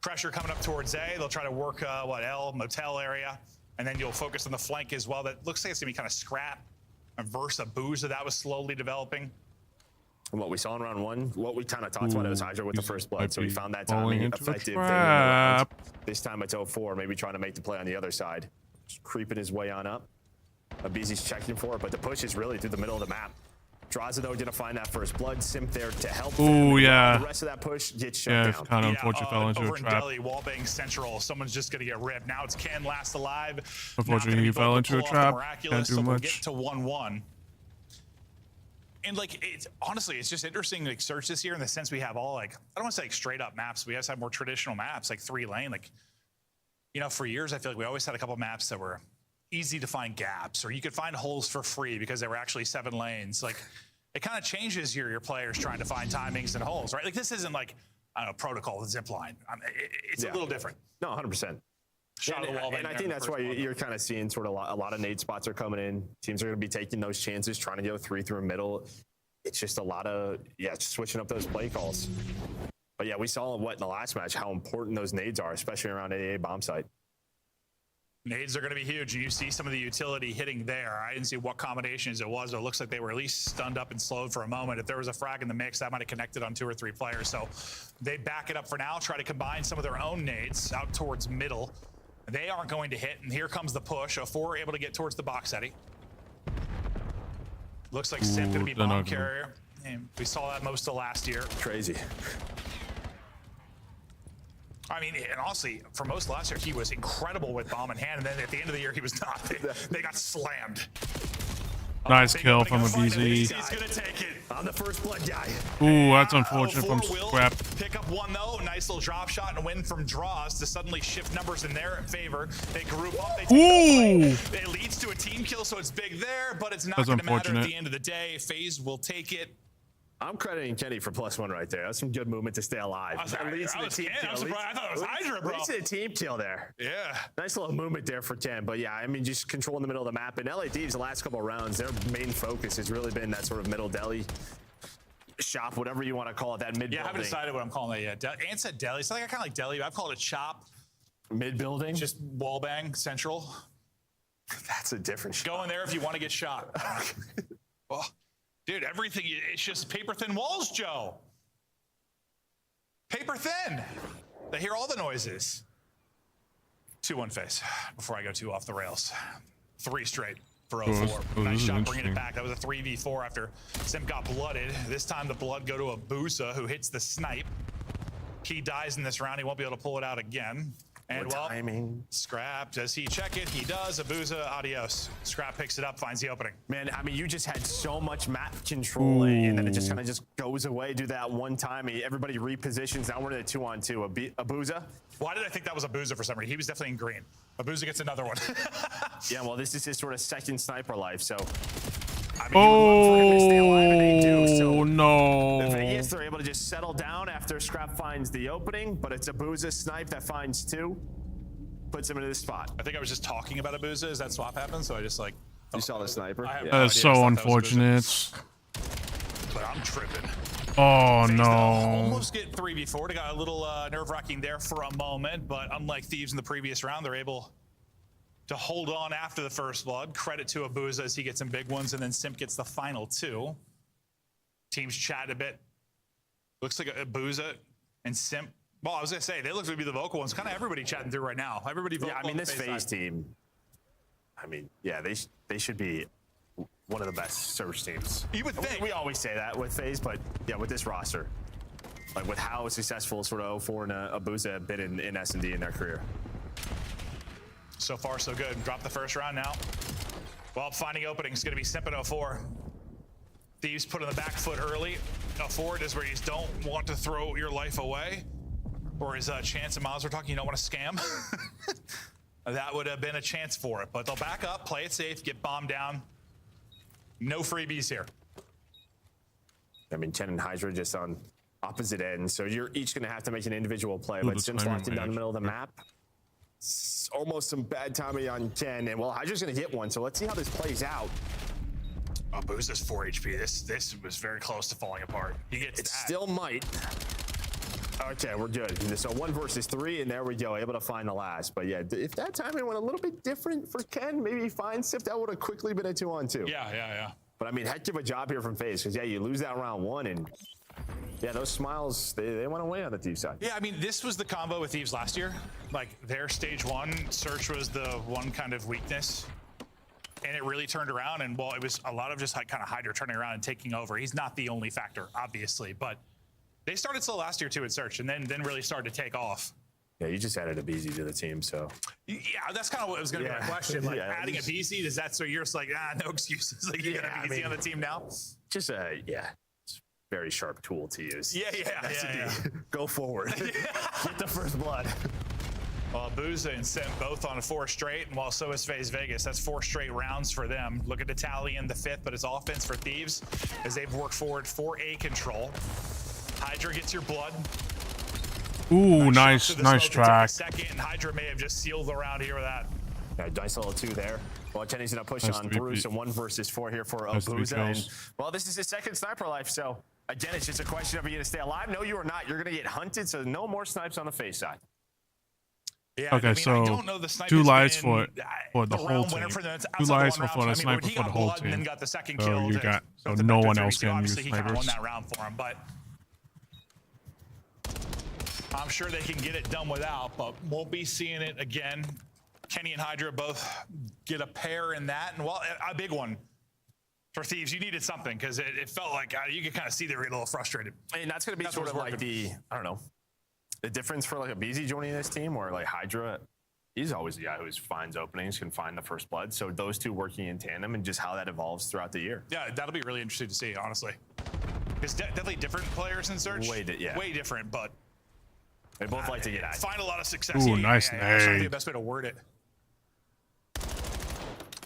Pressure coming up towards A. They'll try to work, L, motel area, and then you'll focus on the flank as well. That looks like it's gonna be kind of Scrap versus Abuza. That was slowly developing. And what we saw in round 1, what we kind of talked about, it was Hydra with the first blood, so we found that timing effective. This time it's 0-4, maybe trying to make the play on the other side. Just creeping his way on up. Abizi's checking for it, but the push is really through the middle of the map. Draza, though, gonna find that first blood. Simp there to help. Oh, yeah. The rest of that push gets shut down. Kind of unfortunate fell into a over trap. in Delhi, wallbang central. Someone's just gonna get ripped. Now it's Ken last alive. Unfortunately, he fell into a trap. Can't do so much. We'll get to 1-1. And like, it's honestly, it's just interesting like search this year in the sense we have all like, I don't want to say like straight up maps. We also have more traditional maps like 3-lane. Like, you know, for years I feel like we always had a couple maps that were easy to find gaps, or you could find holes for free because they were actually 7 lanes. Like, it kind of changes your players trying to find timings and holes, right? Like, this isn't like, I don't know, protocol and zipline. It's a little different. No, 100%. And I think that's why you're kind of seeing sort of a lot of nade spots are coming in. Teams are going to be taking those chances, trying to go 3 through a middle. It's just a lot of, just switching up those play calls. But yeah, we saw in the last match how important those nades are, especially around AA bomb site. Nades are going to be huge. You see some of the utility hitting there. I didn't see what combinations it was. It looks like they were at least stunned up and slowed for a moment. If there was a frag in the mix, that might have connected on 2 or 3 players. So they back it up for now, try to combine some of their own nades out towards middle. They aren't going to hit, and here comes the push. 4 able to get towards the box Eddie. Looks like Simp going to be bomb carrier. And we saw that most of last year. Crazy. I mean, and honestly, for most of last year, he was incredible with bomb in hand, and then at the end of the year, he was not. They got slammed. Nice kill from Abizi. He's gonna take it on the first blood guy. Ooh, that's unfortunate from Scrap. Pick up 1 though. Nice little drop shot and a win from Draws to suddenly shift numbers in their favor. They group up. They take it leads to a team kill, so it's big there, but it's not going to matter at the end of the day. FaZe will take it. I'm crediting Kenny for +1 right there. That's some good movement to stay alive. I thought it was Hydra, bro. At least a team kill there. Yeah. Nice little movement there for Ken. But yeah, I mean, just controlling the middle of the map. And LA Thieves, the last couple of rounds, their main focus has really been that sort of middle deli shop, whatever you want to call it, that mid-building. Yeah, I haven't decided what I'm calling it yet. Ant said deli. So I kind of like deli, but I've called it shop. Mid-building? Just wallbang central. That's a different shop. Go in there if you want to get shot. Well, dude, everything, it's just paper thin walls, Joe. Paper thin. They hear all the noises. 2-1 FaZe before I go too off the rails. 3 straight for 0-4. Nice shot bringing it back. That was a 3v4 after Simp got blooded. This time the blood go to Abuza, who hits the snipe. He dies in this round. He won't be able to pull it out again. And well, Scrap, does he check it? He does. Abuza, adios. Scrap picks it up, finds the opening. Man, I mean, you just had so much map control, and then it just kind of just goes away. Do that one time. Everybody repositions. Now we're in a 2-on-2. Abuza. Why did I think that was Abuza for some reason? He was definitely in green. Abuza gets another one. Yeah, well, this is his sort of second sniper life, so. I mean, no. Vegas, they're able to just settle down after Scrap finds the opening, but it's Abuza's snipe that finds 2, puts him into this spot. I think I was just talking about Abuza as that swap happened, so I just like. You saw the sniper? That's so unfortunate. But I'm tripping. Oh FaZe no. Almost get 3v4. They got a little nerve-wracking there for a moment, but unlike Thieves in the previous round, they're able to hold on after the first blood. Credit to Abuza as he gets some big ones, and then Simp gets the final 2. Teams chat a bit. Looks like Abuza and Simp. Well, I was gonna say they look to be the vocal ones. Kind of everybody chatting through right now. Everybody vocal. Yeah, I mean this FaZe team. I mean, yeah, they should be one of the best Surge teams. You would think. We always say that with FaZe, but yeah, with this roster, like with how successful sort of 04 and Abuza have been in S&D in their career. So far, so good. Drop the first round now. Well, finding openings is going to be Simp and 04. Thieves put on the back foot early. 04 is where you don't want to throw your life away. Or as Chance and Miles were talking, you don't want to scam. That would have been a chance for it. But they'll back up, play it safe, get bombed down. No freebies here. I mean, Chen and Hydra just on opposite ends, so you're each going to have to make an individual play. But Sim's locked in down the middle of the map. It's almost some bad timing on Chen, and well, Hydra's going to get one, so let's see how this plays out. Booza's 4 HP. This was very close to falling apart. He gets it still might. Okay, we're good. So 1 versus 3, and there we go, able to find the last. But yeah, if that timing went a little bit different for Ken, maybe he finds Sip, that would have quickly been a 2-on-2. Yeah. But I mean, heck of a job here from FaZe, because yeah, you lose that round 1, and yeah, those smiles, they went away on the Thieves side. Yeah, I mean, this was the combo with Thieves last year. Like, their stage 1, Search was the one kind of weakness. And it really turned around, and well, it was a lot of just like kind of Hydra turning around and taking over. He's not the only factor, obviously, but they started slow last year too at Search, and then really started to take off. Yeah, you just added a BZ to the team, so. Yeah, that's kind of what was going to be my question. Like, adding a BZ, does that, so you're just like, no excuses. Like, you got a BZ on the team now? Just yeah. Very sharp tool to use. Yeah. Go forward. Get the first blood. Well, Booza and Simp both on 4 straight, and while so is FaZe Vegas. That's 4 straight rounds for them. Look at the tally in the 5th, but it's offense for Thieves as they've worked forward for A control. Hydra gets your blood. Ooh, nice track. Second, and Hydra may have just sealed the round here with that. Yeah, nice little 2 there. Well, Kenny's gonna push on through, so 1 versus 4 here for Booza. And well, this is his 2nd sniper life, so again, it's just a question of are you gonna stay alive? No, you are not. You're gonna get hunted, so no more snipes on the FaZe side. Yeah, okay, so 2 lives for the whole team. 2 lives for the sniper for the whole team. And got the second so kill. You got so no one else can use he kind of snipers. won that round for him, but I'm sure they can get it done without, but won't be seeing it again. Kenny and Hydra both get a pair in that, and well, a big one for Thieves. You needed something because it felt like you could kind of see they were getting a little frustrated. And that's going to be sort of like the, I don't know, the difference for like a BZ joining this team, or like Hydra, he's always the guy who finds openings, can find the first blood. So those two working in tandem and just how that evolves throughout the year. Yeah, that'll be really interesting to see, honestly. It's definitely different players in Search. Way different, but they both like to get at. Find a lot of success. Ooh, nice I'm trying to think nade. the best way to word it.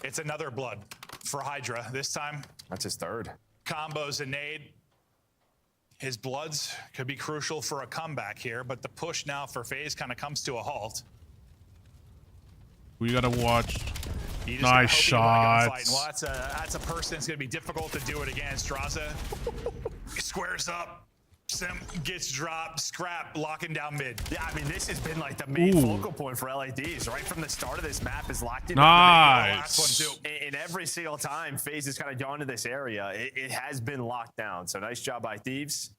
It's another blood for Hydra this time. That's his 3rd. Combos and nade. His bloods could be crucial for a comeback here, but the push now for FaZe kind of comes to a halt. We gotta watch. You just Nice gotta hope you shots. Well, that's a person that's going to be difficult to do it against. Straza squares up. Sim gets dropped. Scrap locking down mid. Yeah, I mean, this has been like the main focal point for LADs. Right from the start of this map is locked in. Nice. And every single time FaZe has kind of gone to this area, it has been locked down. So nice job by Thieves.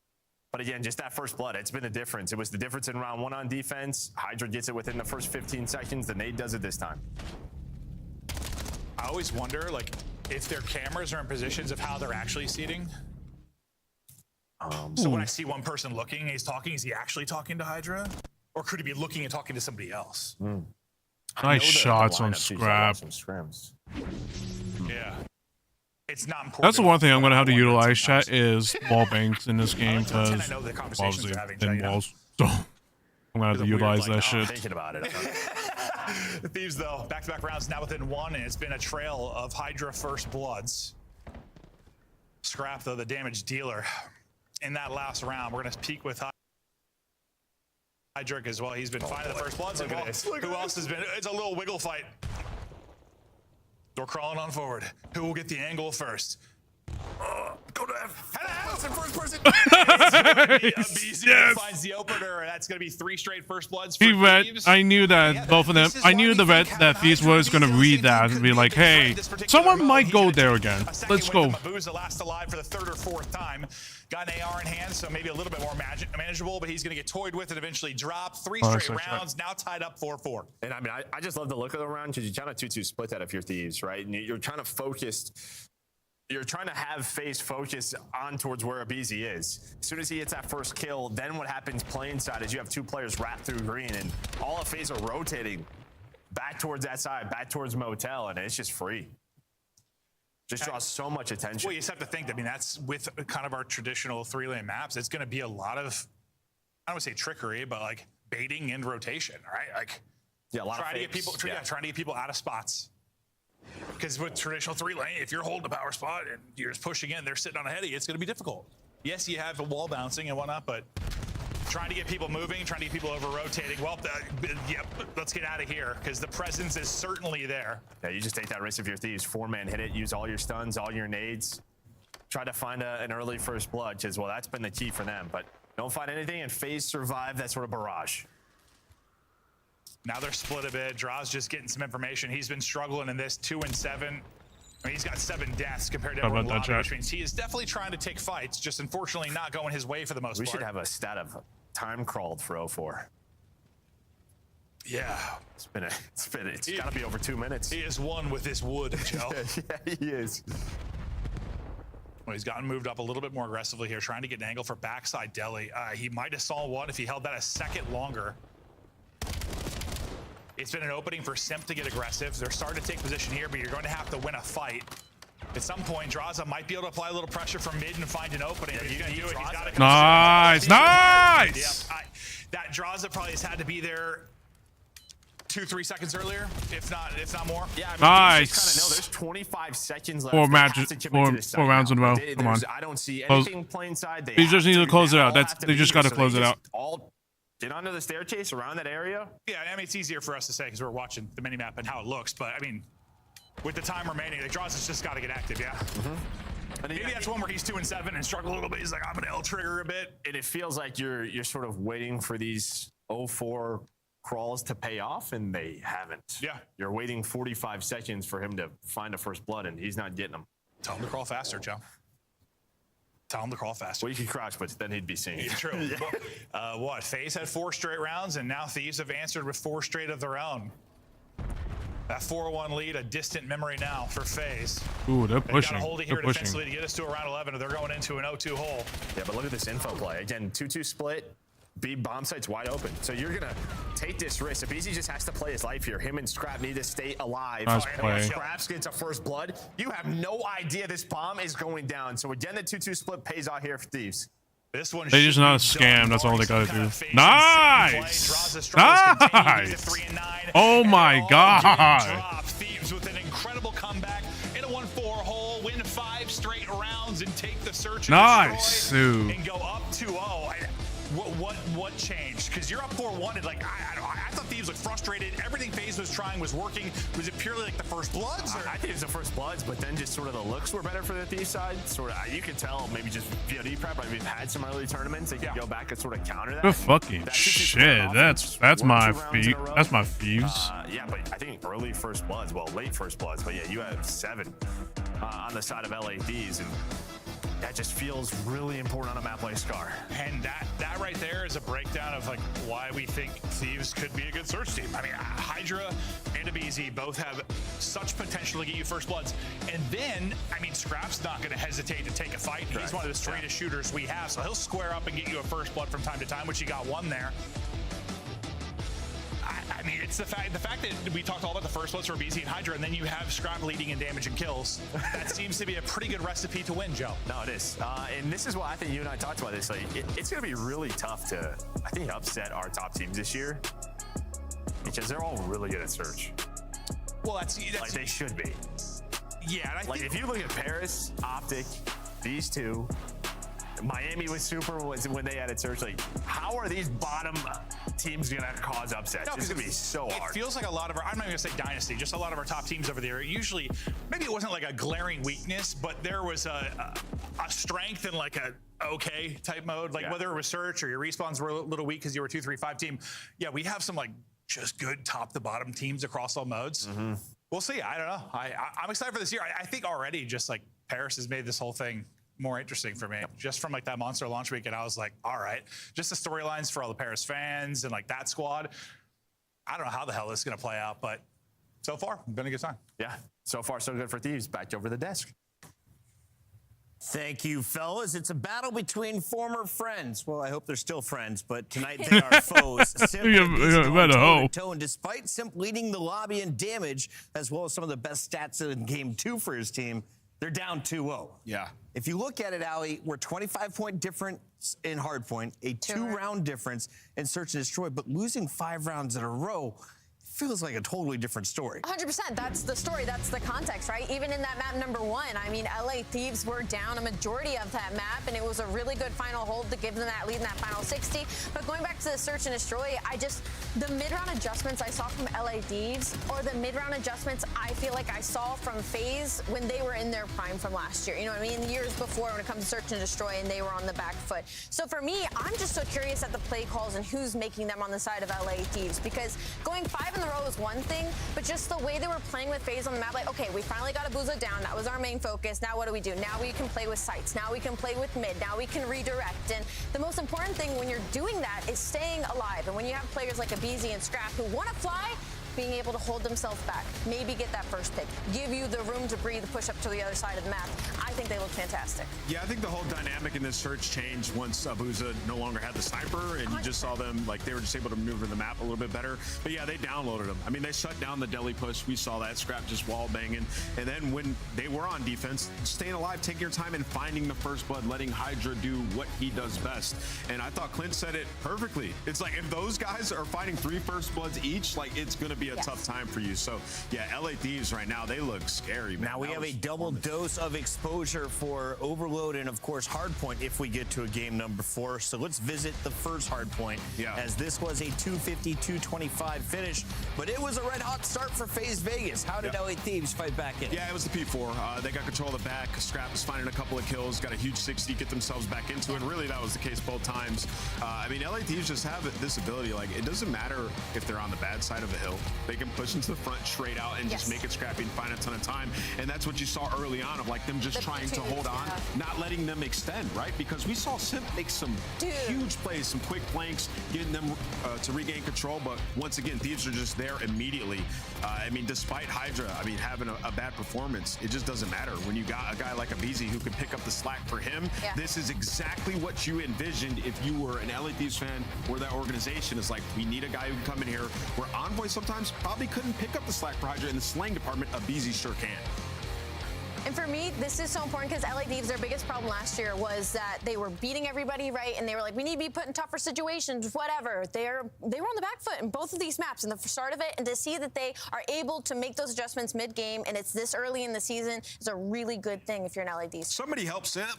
But again, just that first blood, it's been the difference. It was the difference in round 1 on defense. Hydra gets it within the first 15 seconds. The nade does it this time. I always wonder, like, if their cameras are in positions of how they're actually seating. So when I see one person looking, he's talking, is he actually talking to Hydra? Or could he be looking and talking to somebody else? Nice shots on Scrap. Yeah. It's not important. That's the one thing I'm gonna have to utilize, chat, is wall banks in this game, because I know the conversations obviously they're having, thin you know. walls. So I'm gonna have to utilize that shit. Thinking about it. The Thieves, though, back-to-back rounds now within 1, and it's been a trail of Hydra first bloods. Scrap, though, the damage dealer in that last round. We're going to peek with Hydra as well. He's been finding the first bloods. Who else has been? It's a little wiggle fight. We're crawling on forward. Who will get the angle first? Go to first person. Yes. Finds the opener, and that's going to be 3 straight first bloods for He read. Thieves. I knew that both of them. I knew that Thieves was gonna read that and be like, "Hey, someone might go there again. Let's go." Mabuza last alive for the 3rd or 4th time. Got an AR in hand, so maybe a little bit more manageable, but he's going to get toyed with and eventually drop. 3 straight rounds, now tied up 4-4. And I mean, I just love the look of the round because you kind of 2-2 split that if you're Thieves, right? And you're trying to focus. You're trying to have FaZe focus on towards where Abizi is. As soon as he hits that first kill, then what happens plane side is you have 2 players wrapped through green, and all of FaZe are rotating back towards that side, back towards Motel, and it's just free. Just draws so much attention. Well, you just have to think, I mean, that's with kind of our traditional 3-lane maps. It's going to be a lot of, I don't want to say trickery, but like baiting and rotation, right? Like, yeah, a lot trying of to get people, trying to get people out of spots. Because with traditional 3-lane, if you're holding a power spot and you're just pushing in, they're sitting on a heady, it's going to be difficult. Yes, you have a wall bouncing and whatnot, but trying to get people moving, trying to get people over rotating. Well, yep, let's get out of here because the presence is certainly there. Yeah, you just take that risk if you're Thieves. 4-man hit it, use all your stuns, all your nades. Try to find an early first blood because, well, that's been the key for them. But don't find anything and FaZe survive that sort of barrage. Now they're split a bit. Draw's just getting some information. He's been struggling in this 2 and 7. I mean, he's got 7 deaths compared to everyone lobby, which means he is definitely trying to take fights, just unfortunately not going his way for the most part. We should have a stat of time crawled for 0-4. Yeah. It's got to be over 2 minutes. He is one with this wood, Joe. Yeah, he is. Well, he's gotten moved up a little bit more aggressively here, trying to get an angle for backside deli. He might have saw one if he held that a second longer. It's been an opening for Simp to get aggressive. They're starting to take position here, but you're going to have to win a fight. At some point, Draza might be able to apply a little pressure from mid and find an opening. Yeah, he's going to do it. He's got to nice. Yep. That Draza probably has had to be there 2-3 seconds earlier, if not more. Yeah, I mean, nice. No, there's 25 seconds left. 4 matches, 4 rounds in a row. Come on. I don't see anything plain side. They just need to close it out. They just got to close it out. All get onto the staircase around that area. Yeah, I mean, it's easier for us to say because we're watching the minimap and how it looks. But I mean, with the time remaining, the Draza's just got to get active. Yeah. Maybe that's one where he's 2 and 7 and struggle a little bit. He's like, I'm gonna L trigger a bit, and it feels like you're sort of waiting for these 0-4 crawls to pay off, and they haven't. Yeah. You're waiting 45 seconds for him to find a first blood, and he's not getting them. Tell him to crawl faster, Joe. Tell him to crawl faster. Well, you can crouch, but then he'd be seeing it. True. Yeah. What? FaZe had 4 straight rounds, and now Thieves have answered with 4 straight of their own. That 4-1 lead, a distant memory now for FaZe. Ooh, they're pushing. They got to hold it here defensively to get us to around 11, or they're going into an 0-2 hole. Yeah, but look at this info play. Again, 2-2 split. B bomb site's wide open. So you're going to take this risk. Abizi just has to play his life here. Him and Scrap need to stay alive. Nice play. Scraps gets a first blood. You have no idea this bomb is going down. So again, the 2-2 split pays out here for Thieves. This one they just not a scam. That's all they gotta do. Nice. Nice. Oh my God. Thieves with an incredible comeback in a 1-4 hole, win 5 straight rounds and take the search. Nice. And go up 2-0. What changed? Because you're up 4-1 and like I thought Thieves looked frustrated. Everything FaZe was trying was working. Was it purely like the first bloods? I think it was the first bloods, but then just sort of the looks were better for the Thieves side. Sort of, you could tell maybe just VOD prep. Like we've had some early tournaments. They can go back and sort of counter that. Good fucking shit. That's my feet. That's my Thieves. Yeah, but I think early first bloods, well, late first bloods, but yeah, you have 7 on the side of LA Thieves, and that just feels really important on a map like Scar. And that right there is a breakdown of like why we think Thieves could be a good search team. I mean, Hydra and Abizi both have such potential to get you first bloods. And then, I mean, Scrap's not going to hesitate to take a fight. Correct. He's one of the straightest shooters we have, so he'll square up and get you a first blood from time to time, which he got 1 there. I mean, it's the fact that we talked all about the first bloods for Abizi and Hydra, and then you have Scrap leading in damage and kills. That seems to be a pretty good recipe to win, Joe. No, it is. And this is why I think you and I talked about this. Like, it's going to be really tough to, I think, upset our top teams this year because they're all really good at search. Well, that's like they should be. Yeah, and like if you look at Paris, Optic, these two. Miami was super when they had it searched. Like, how are these bottom teams going to cause upsets? No, It's going to be so hard. It feels like a lot of our, I'm not going to say dynasty, just a lot of our top teams over there. Usually, maybe it wasn't like a glaring weakness, but there was a strength in like a okay type mode. Like whether it was search or your respawns were a little weak because you were a 2-3-5 team. Yeah, we have some like just good top to bottom teams across all modes. We'll see. I don't know. I'm excited for this year. I think already just like Paris has made this whole thing more interesting for me. Just from like that Monster launch weekend, I was like, all right, just the storylines for all the Paris fans and like that squad. I don't know how the hell this is going to play out, but so far, been a good time. Yeah, so far so good for Thieves. Back over the desk. Thank you, fellas. It's a battle between former friends. Well, I hope they're still friends, but tonight they are foes. Simp and despite Simp leading the lobby in damage, as well as some of the best stats in Game 2 for his team, they're down 2-0. Yeah. If you look at it, Ali, we're 25-point difference in Hardpoint, a 2-round difference in Search and Destroy, but losing 5 rounds in a row feels like a totally different story. 100%. That's the story. That's the context, right? Even in that map number 1, I mean, LA Thieves were down a majority of that map, and it was a really good final hold to give them that lead in that final 60. But going back to the Search and Destroy, the mid-round adjustments I saw from LA Thieves, or the mid-round adjustments I feel like I saw from FaZe when they were in their prime from last year. You know what I mean? Years before when it comes to Search and Destroy, and they were on the back foot. So for me, I'm just so curious at the play calls and who's making them on the side of LA Thieves, because going 5 in the row is one thing, but just the way they were playing with FaZe on the map, like, okay, we finally got Abuza down. That was our main focus. Now what do we do? Now we can play with sites. Now we can play with mid. Now we can redirect. And the most important thing when you're doing that is staying alive. And when you have players like Abizi and Scrap who want to fly, being able to hold themselves back, maybe get that first pick, give you the room to breathe, push up to the other side of the map. I think they look fantastic. Yeah, I think the whole dynamic in this search changed once Abuza no longer had the sniper, and you just saw them, like, they were just able to maneuver the map a little bit better. But yeah, they downloaded them. I mean, they shut down the deli push. We saw that. Scrap just wall banging. And then when they were on defense, staying alive, taking your time and finding the first blood, letting Hydra do what he does best. And I thought Clint said it perfectly. It's like, if those guys are fighting 3 first bloods each, like, it's going to be a tough time for you. So yeah, LA Thieves right now, they look scary, man. Now we have a double dose of exposure for Overload and of course Hardpoint if we get to a game number 4. So let's visit the first Hardpoint, as this was a 250-225 finish, but it was a red hot start for FaZe Vegas. How did LA Thieves fight back in? Yeah, it was the P4. They got control of the back. Scrap was finding a couple of kills, got a huge 60, get themselves back into it. And really, that was the case both times. I mean, LA Thieves just have this ability. Like, it doesn't matter if they're on the bad side of the hill. They can push into the front straight out and just make it scrappy and find a ton of time. And that's what you saw early on of like them just trying to hold on, not letting them extend, right? Because we saw Simp make some huge plays, some quick flanks, getting them to regain control. But once again, Thieves are just there immediately. I mean, despite Hydra, I mean, having a bad performance, it just doesn't matter. When you got a guy like Abizi who can pick up the slack for him, this is exactly what you envisioned if you were an LA Thieves fan or that organization is like, we need a guy who can come in here where Envoy sometimes probably couldn't pick up the slack for Hydra in the slang department. Abizi sure can. And for me, this is so important because LA Thieves, their biggest problem last year was that they were beating everybody, right? And they were like, we need to be put in tougher situations, whatever. They were on the back foot in both of these maps in the start of it. And to see that they are able to make those adjustments mid-game and it's this early in the season is a really good thing if you're an LA Thieves. Somebody help Simp.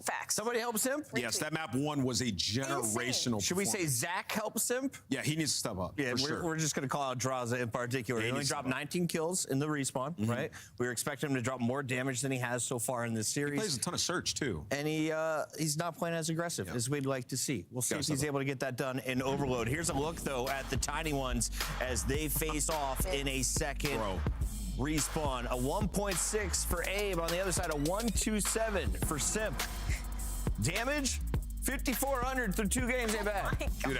Facts. Somebody help Simp? Yes, that map 1 was a generational. Should we say Zach helps Simp? Yeah, he needs to step up. Yeah, we're just going to call out Draza in particular. Yeah, he only dropped 19 kills in the respawn, right? We were expecting him to drop more damage than he has so far in this series. He plays a ton of search too. And he's not playing as aggressive as we'd like to see. We'll see if he's able to get that done in Overload. Here's a look, though, at the Tiny Ones as they face off in a second respawn. A 1.6 for Abe. On the other side, a 1.27 for Simp. Damage? 5,400 through 2 games, ain't bad. Dude,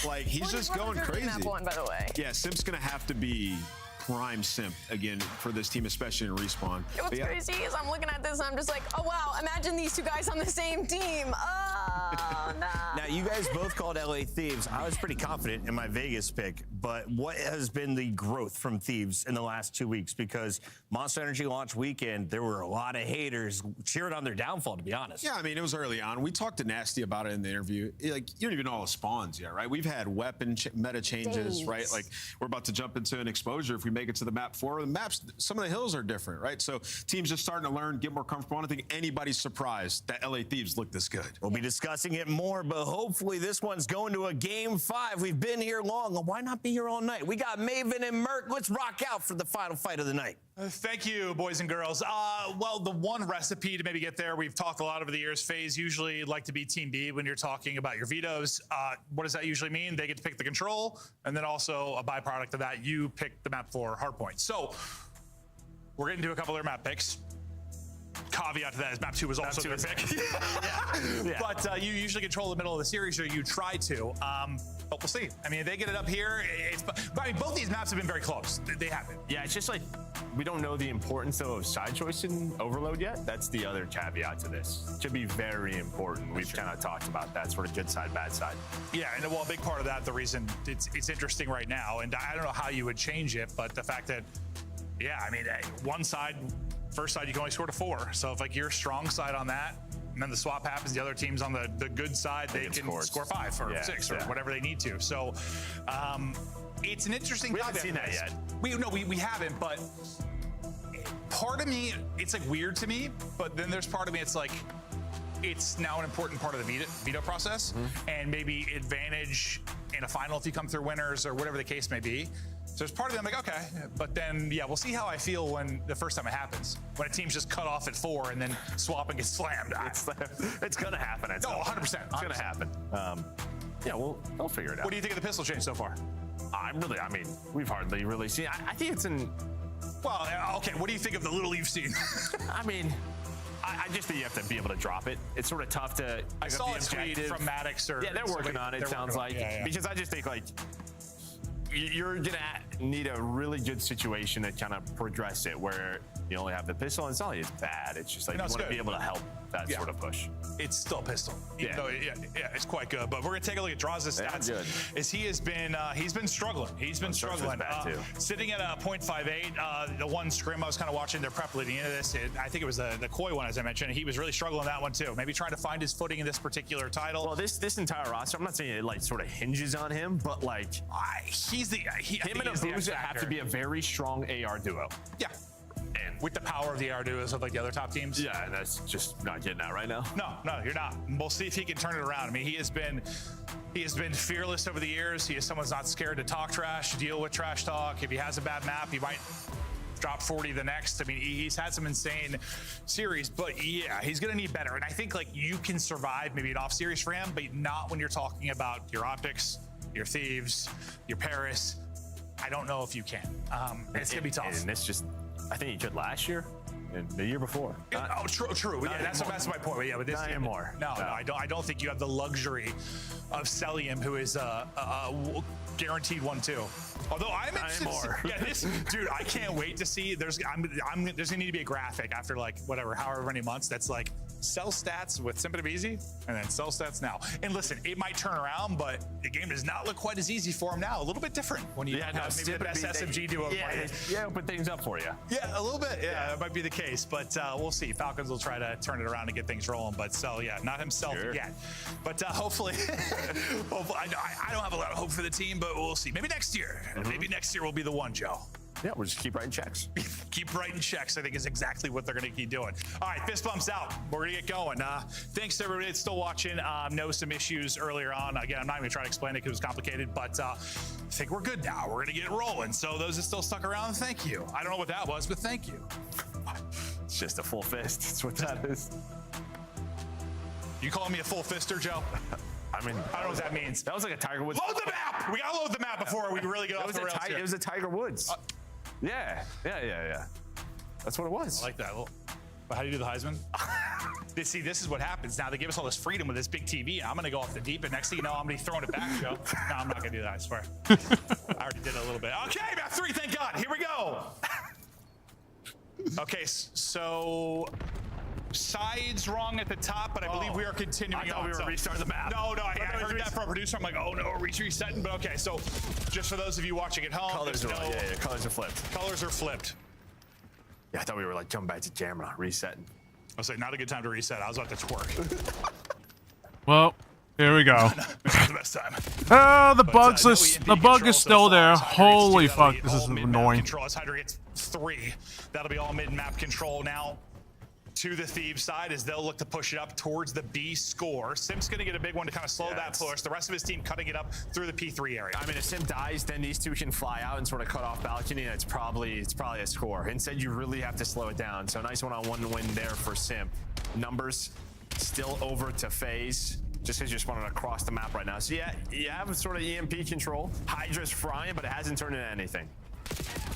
like, he's just going crazy. Map 1, by the way. Yeah, Simp's going to have to be prime Simp again for this team, especially in respawn. What's crazy is I'm looking at this and I'm just like, oh, wow, imagine these 2 guys on the same team. Oh, no. Now, you guys both called LA Thieves. I was pretty confident in my Vegas pick, but what has been the growth from Thieves in the last 2 weeks? Because Monster Energy launch weekend, there were a lot of haters cheering on their downfall, to be honest. Yeah, I mean, it was early on. We talked to Nasty about it in the interview. Like, you don't even know all the spawns yet, right? We've had weapon meta changes, right? Like, we're about to jump into an exposure if we make it to the map 4. The maps, some of the hills are different, right? So teams just starting to learn, get more comfortable. I don't think anybody's surprised that LA Thieves look this good. We'll be discussing it more, but hopefully this one's going to a game 5. We've been here long. Why not be here all night? We got Maven and Merc. Let's rock out for the final fight of the night. Thank you, boys and girls. Well, the one recipe to maybe get there, we've talked a lot over the years. FaZe usually like to be Team B when you're talking about your vetoes. What does that usually mean? They get to pick the control, and then also a byproduct of that, you pick the map for hardpoint. So we're getting to a couple of their map picks. Caveat to that is map 2 was also their pick. Yeah. But you usually control the middle of the series, or you try to. But we'll see. I mean, if they get it up here, I mean, both these maps have been very close. They haven't. Yeah, it's just like we don't know the importance though of side choice in Overload yet. That's the other caveat to this. It should be very important. We've kind of talked about that sort of good side, bad side. Yeah, and well, a big part of that, the reason it's interesting right now, and I don't know how you would change it, but the fact that, yeah, I mean, one side, first side, you can only score to 4. So if like your strong side on that, and then the swap happens, the other team's on the good side, they can score 5 or 6 or whatever they need to. So it's an interesting. We haven't seen that yet. We haven't, but part of me, it's like weird to me, but then there's part of me, it's like, it's now an important part of the veto process, and maybe advantage in a final if you come through winners or whatever the case may be. So there's part of me, I'm like, okay, but then, yeah, we'll see how I feel when the first time it happens. When a team's just cut off at 4 and then swap and get slammed. It's gonna happen. No, 100%. It's gonna happen. Yeah, we'll figure it out. What do you think of the pistol change so far? I mean, we've hardly really seen. I think it's in. Well, okay. What do you think of the little you've seen? I mean, I just think you have to be able to drop it. It's sort of tough to. I saw a tweet from Maddox. Yeah, they're working on it. It sounds like because I just think like you're gonna need a really good situation to kind of progress it where you only have the pistol, and it's not like it's bad. It's just like you want to be able to help that sort of push. It's still a pistol. Yeah, it's quite good. But we're gonna take a look at Draw's stats. As he has been, he's been struggling. He's been struggling. Sitting at a .58. The one scrim I was kind of watching their prep leading into this. I think it was the Koi one, as I mentioned. He was really struggling that one too. Maybe trying to find his footing in this particular title. Well, this entire roster, I'm not saying it like sort of hinges on him, but like him and Abuza have to be a very strong AR duo. Yeah. And with the power of the AR duos of like the other top teams. Yeah, and that's just not getting out right now. No, you're not. We'll see if he can turn it around. I mean, he has been fearless over the years. He is someone's not scared to talk trash, to deal with trash talk. If he has a bad map, he might drop 40 the next. I mean, he's had some insane series, but yeah, he's gonna need better. And I think like you can survive maybe an off series for him, but not when you're talking about your optics, your thieves, your Paris. I don't know if you can. It's gonna be tough. And it's just, I think he could last year and the year before. True. Yeah, that's my point. But yeah, but this anymore. No, I don't think you have the luxury of Celium, who is a guaranteed 1-2. Although I'm interested. Yeah, dude, I can't wait to see. There's gonna need to be a graphic after like however many months. That's like sell stats with Simple Easy and then sell stats now. And listen, it might turn around, but the game does not look quite as easy for him now. A little bit different when you have maybe the best SMG duo. Open things up for you. Yeah, a little bit. Yeah, that might be the case, but we'll see. Falcons will try to turn it around and get things rolling, but so yeah, not himself yet. But hopefully, I don't have a lot of hope for the team, but we'll see. Maybe next year. Maybe next year will be the one, Joe. Yeah, we'll just keep writing checks. Keep writing checks, I think, is exactly what they're going to keep doing. All right, fist bumps out. We're going to get going. Thanks to everybody that's still watching. Know some issues earlier on. Again, I'm not even trying to explain it because it was complicated, but I think we're good now. We're going to get rolling. So those that still stuck around, thank you. I don't know what that was, but thank you. It's just a full fist. That's what that is. You calling me a full fister, Joe? I mean, I don't know what that means. That was like a Tiger Woods. Load the map! We gotta load the map before we really get off the rails here. It was a Tiger Woods. Yeah. That's what it was. I like that. But how do you do the Heisman? See, this is what happens. Now they give us all this freedom with this big TV. I'm gonna go off the deep end. Next thing you know, I'm gonna be throwing it back, Joe. No, I'm not gonna do that, I swear. I already did it a little bit. Okay, map 3, thank God. Here we go. Okay, so sides wrong at the top, but I believe we are continuing. I thought we were restarting the map. No, I heard that from a producer. I'm like, oh no, are we resetting? But okay, so just for those of you watching at home, colors are colors are flipped. Colors are flipped. Yeah, I thought we were like jumping back to jamming, resetting. I was like, not a good time to reset. I was about to twerk. Well, Here we go. the best time. Oh, the But, the bug is still there. Holy fuck, this is annoying. Control as Hydra gets 3. That'll be all mid-map control now to the Thieves side as they'll look to push it up towards the B score. Sim's going to get a big one to kind of slow that push. The rest of his team cutting it up through the P3 area. I mean, if Sim dies, then these two can fly out and sort of cut off balcony, and it's probably a score. Instead, you really have to slow it down. So nice one-on-one win there for Sim. Numbers still over to FaZe, just because you're spawning across the map right now. So yeah, you have sort of EMP control. Hydra's frying, but it hasn't turned into anything.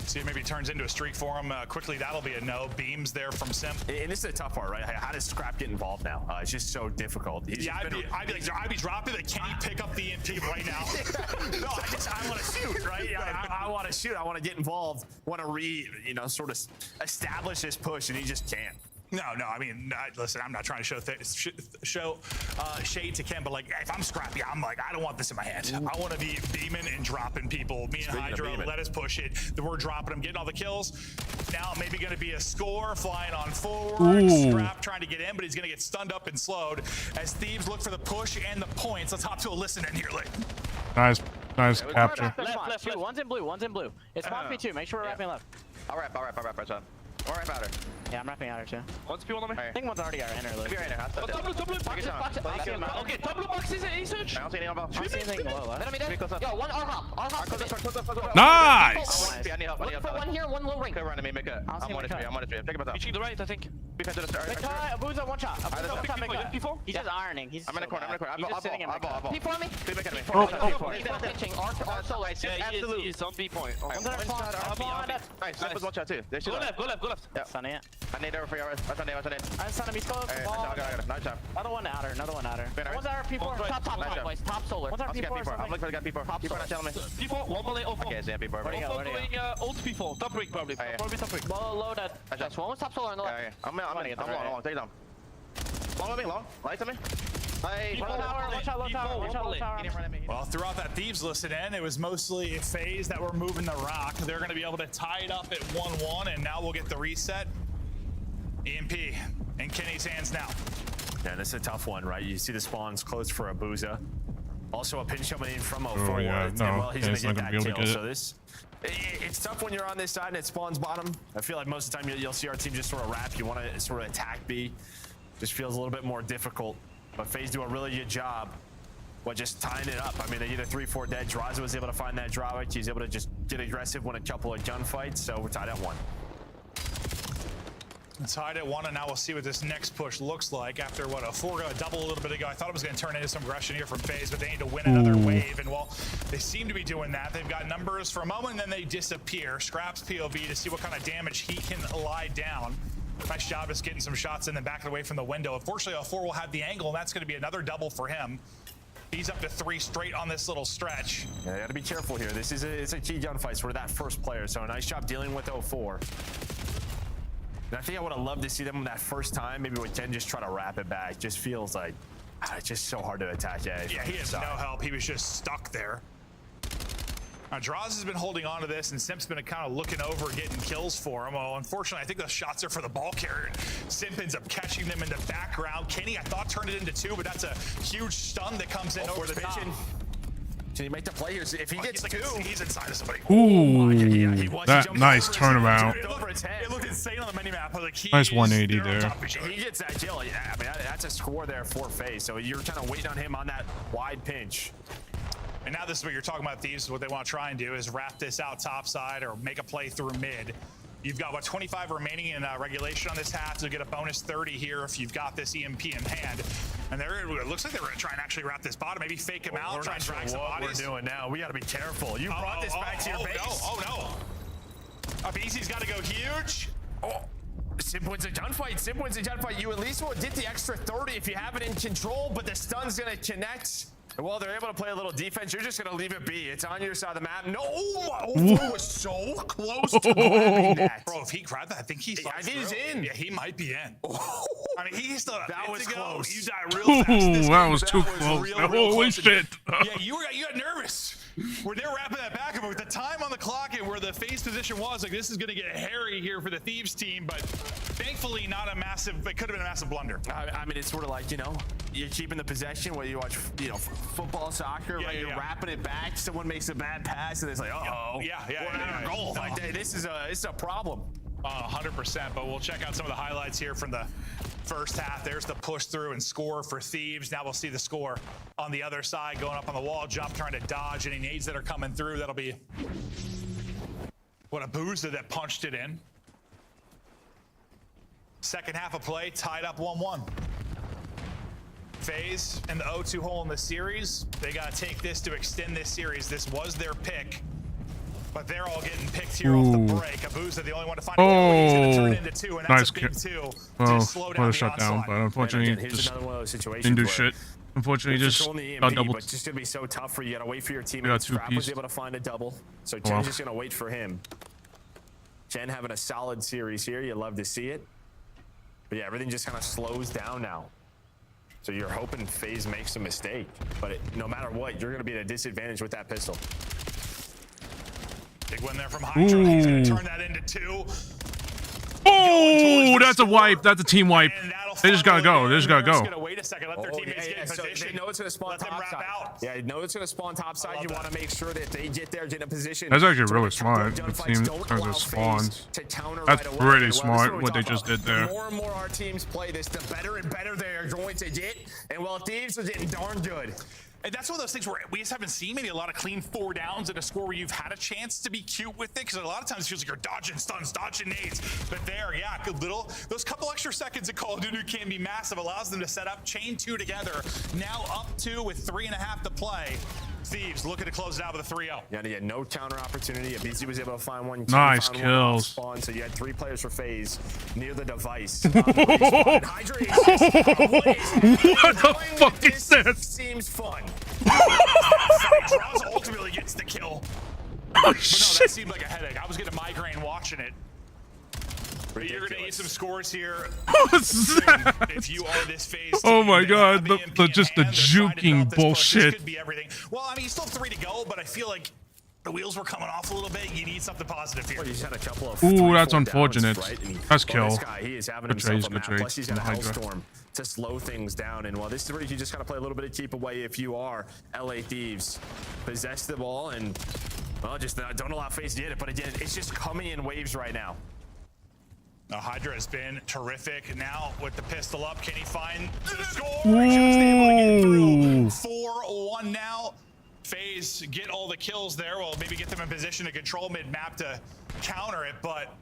See if maybe it turns into a streak for him. Quickly, that'll be a no. Beams there from Sim. And this is a tough part, right? How does Scrap get involved now? It's just so difficult. I'd be dropping it. Can he pick up the EMP right now? No, I want to shoot, right? I want to shoot. I want to get involved. Want to sort of establish this push, and he just can't. No. I mean, listen, I'm not trying to show shade to Ken, but like, if I'm Scrappy, I'm like, I don't want this in my hand. I want to be beaming and dropping people. Me and Hydra, let us push it. We're dropping them, getting all the kills. Now maybe going to be a score flying on forward. Scrap trying to get in, but he's going to get stunned up and slowed as Thieves look for the push and the points. Let's hop to a listen in here, Nice capture. Left. One's in blue. It's spawn P2. Make sure we're wrapping left. I'll wrap, John. I'll wrap out her. Yeah, I'm wrapping out her too. One's people on me? I think one's already got inner loop. Top blue box. Okay, top blue box is search. I don't see anything above. I don't see anything below left. Yo, one R-hop. Nice! I need help. Look for one here, one low ring. Go around me, make it. I'm on it. Take him out. Reaching the right, I think. Abuza, one shot. He's just ironing. I'm in the corner. He's just sitting in my corner. P4 on me. He's pitching. Solo. Absolutely. He's on B point. One's on spawn. Nice. Snipers, watch out too. Go left. Yeah. Sunny it. I need over for yours. Watch on it. I'm sunny. He's close. I got it. Nice job. Another one outer. One's outer. P4. Top, boys. Top solar. One's our P4. I'm looking for the guy P4. P4 not telling me. P4, one bullet, off. Okay, yeah, P4. Where do you go? Going old P4, top ring probably. Probably top ring. Low that. That's one was top solar on the left. I'm long. Take it down. Long with me, long. Light to me. Watch out, low tower. Well, throughout that Thieves listen in, it was mostly FaZe that were moving the rock. They're going to be able to tie it up at 1-1, and now we'll get the reset. EMP in Kenny's hands now. Yeah, this is a tough one, right? You see the spawns closed for Abuza. Also a pinch coming in from 04. He's going to get that kill. So it's tough when you're on this side and it spawns bottom. I feel like most of the time you'll see our team just sort of wrap. You want to sort of attack B. Just feels a little bit more difficult. But FaZe do a really good job. Just tying it up. I mean, they get a 3-4 dead. Draza was able to find that drawback. He's able to just get aggressive, win a couple of gunfights. So we're tied at 1. Tied at 1, and now we'll see what this next push looks like after what a 4 double a little bit ago. I thought it was going to turn into some aggression here from FaZe, but they need to win another wave. And well, they seem to be doing that. They've got numbers for a moment, and then they disappear. Scraps POV to see what kind of damage he can lie down. Nice job just getting some shots in and backing away from the window. Unfortunately, 04 will have the angle, and that's going to be another double for him. He's up to 3 straight on this little stretch. Yeah, you got to be careful here. This is it's a key gunfight for that first player. So a nice job dealing with 04. And I think I would have loved to see them that first time. Maybe with 10 just try to wrap it back. Just feels like it's just so hard to attack. Yeah, he has no help. He was just stuck there. Now, Draws has been holding on to this, and Simp's been kind of looking over, getting kills for him. Well, unfortunately, I think those shots are for the ball carrier. Simp ends up catching them in the background. Kenny, I thought, turned it into 2, but that's a huge stun that comes in over the top. Can he make the play here? If he gets 2, he's inside of somebody. Ooh, that nice turnaround. It looked insane on the minimap. Like nice 180 there. He gets that kill. Yeah, I mean, that's a score there for FaZe. So you're kind of waiting on him on that wide pinch. And now this is what you're talking about, Thieves. What they want to try and do is wrap this out top side or make a play through mid. You've got, what, 25 remaining in regulation on this half to get a bonus 30 here if you've got this EMP in hand. And it looks like they're going to try and actually wrap this bottom, maybe fake him out, try and drag some bodies. What we're doing now, we got to be careful. You brought this back to your base. Oh, no. BC's got to go huge. Simp wins a gunfight. You at least will get the extra 30 if you have it in control, but the stun's going to connect. Well, they're able to play a little defense. You're just going to leave it be. It's on your side of the map. No, was so close to grabbing that. Bro, if he grabbed that, I think he's in. Yeah, he might be in. I mean, he's still that was close. You died real fast. Ooh, This that game, was too close. real Holy close. shit. Yeah, you got nervous. When they were wrapping that back up with the time on the clock and where the phase position was, like this is going to get hairy here for the Thieves team, but thankfully not a massive, it could have been a massive blunder. I mean, it's sort of like, you know, you're keeping the possession whether you watch, you know, football, soccer, right? You're wrapping it back, someone makes a bad pass and it's like, uh-oh. Yeah. Goal. Like, this is a problem. 100%, but we'll check out some of the highlights here from the first half. There's the push through and score for Thieves. Now we'll see the score on the other side, going up on the wall, jump, trying to dodge any nades that are coming through. That'll be what a boozer that punched it in. Second half of play, tied up 1-1. FaZe and the 0-2 hole in the series. They got to take this to extend this series. This was their pick. But they're all getting picked here off the break. Abuza, the only one to find he's going to turn into 2, and that's a big 2 to slow down the shut down, but unfortunately, here's another one of those situations didn't do where shit. Unfortunately, just got double. But it's just going to be so tough for you. You got to wait for your teammates. Frap was able to find a double, so Jen's just going to wait for him. Jen having a solid series here. You love to see it. But yeah, everything just kind of slows down now. So you're hoping FaZe makes a mistake, but no matter what, you're going to be at a disadvantage with that pistol. Big win there from Hydra. He's going to turn that into 2. Oh, that's a wipe. That's a team wipe. They just gotta go. They just gotta go. Wait a second. Let their teammates get in position. They know it's going to spawn top side. Yeah, they know it's going to spawn top side. You want to make sure that they get there, get in a position. That's actually really smart. The team in terms of spawns. That's pretty smart what they just did there. The more and more our teams play this, the better and better they are going to get. And well, Thieves are getting darn good. And that's one of those things where we just haven't seen maybe a lot of clean 4 downs in a score where you've had a chance to be cute with it, because a lot of times it feels like you're dodging stuns, dodging nades. But there, yeah, those couple extra seconds in Call of Duty can be massive. Allows them to set up, chain 2 together. Now up 2 with 3.5 to play. Thieves looking to close it out with a 3-0. Yeah, they had no counter opportunity. BZ was able to find one. Nice kills. Spawn, so you had 3 players for FaZe near the device. What the fuck is this? Seems fun. Draws ultimately gets the kill. Oh, but no, shit. that seemed like a headache. I was getting a migraine watching it. But you're going to get some scores here. If you are this FaZe team, Oh my god, the juking bullshit. Could be everything. Well, I mean, you still have 3 to go, but I feel like the wheels were coming off a little bit. You need something positive here. Well, he's had a couple of Ooh, that's unfortunate. Downs, right? That's kill. This guy, he is having himself a map. Plus, he's got a Hellstorm to slow things down. And well, this is where you just got to play a little bit of keep away if you are LA Thieves. Possess the ball and, well, just don't allow FaZe to get it. But again, it's just coming in waves right now. Now, Hydra has been terrific. Now, with the pistol up, can he find the score? Ooh. He's just able to get through. 4-1 now. FaZe get all the kills there. Well, maybe get them in position to control mid-map to counter it, but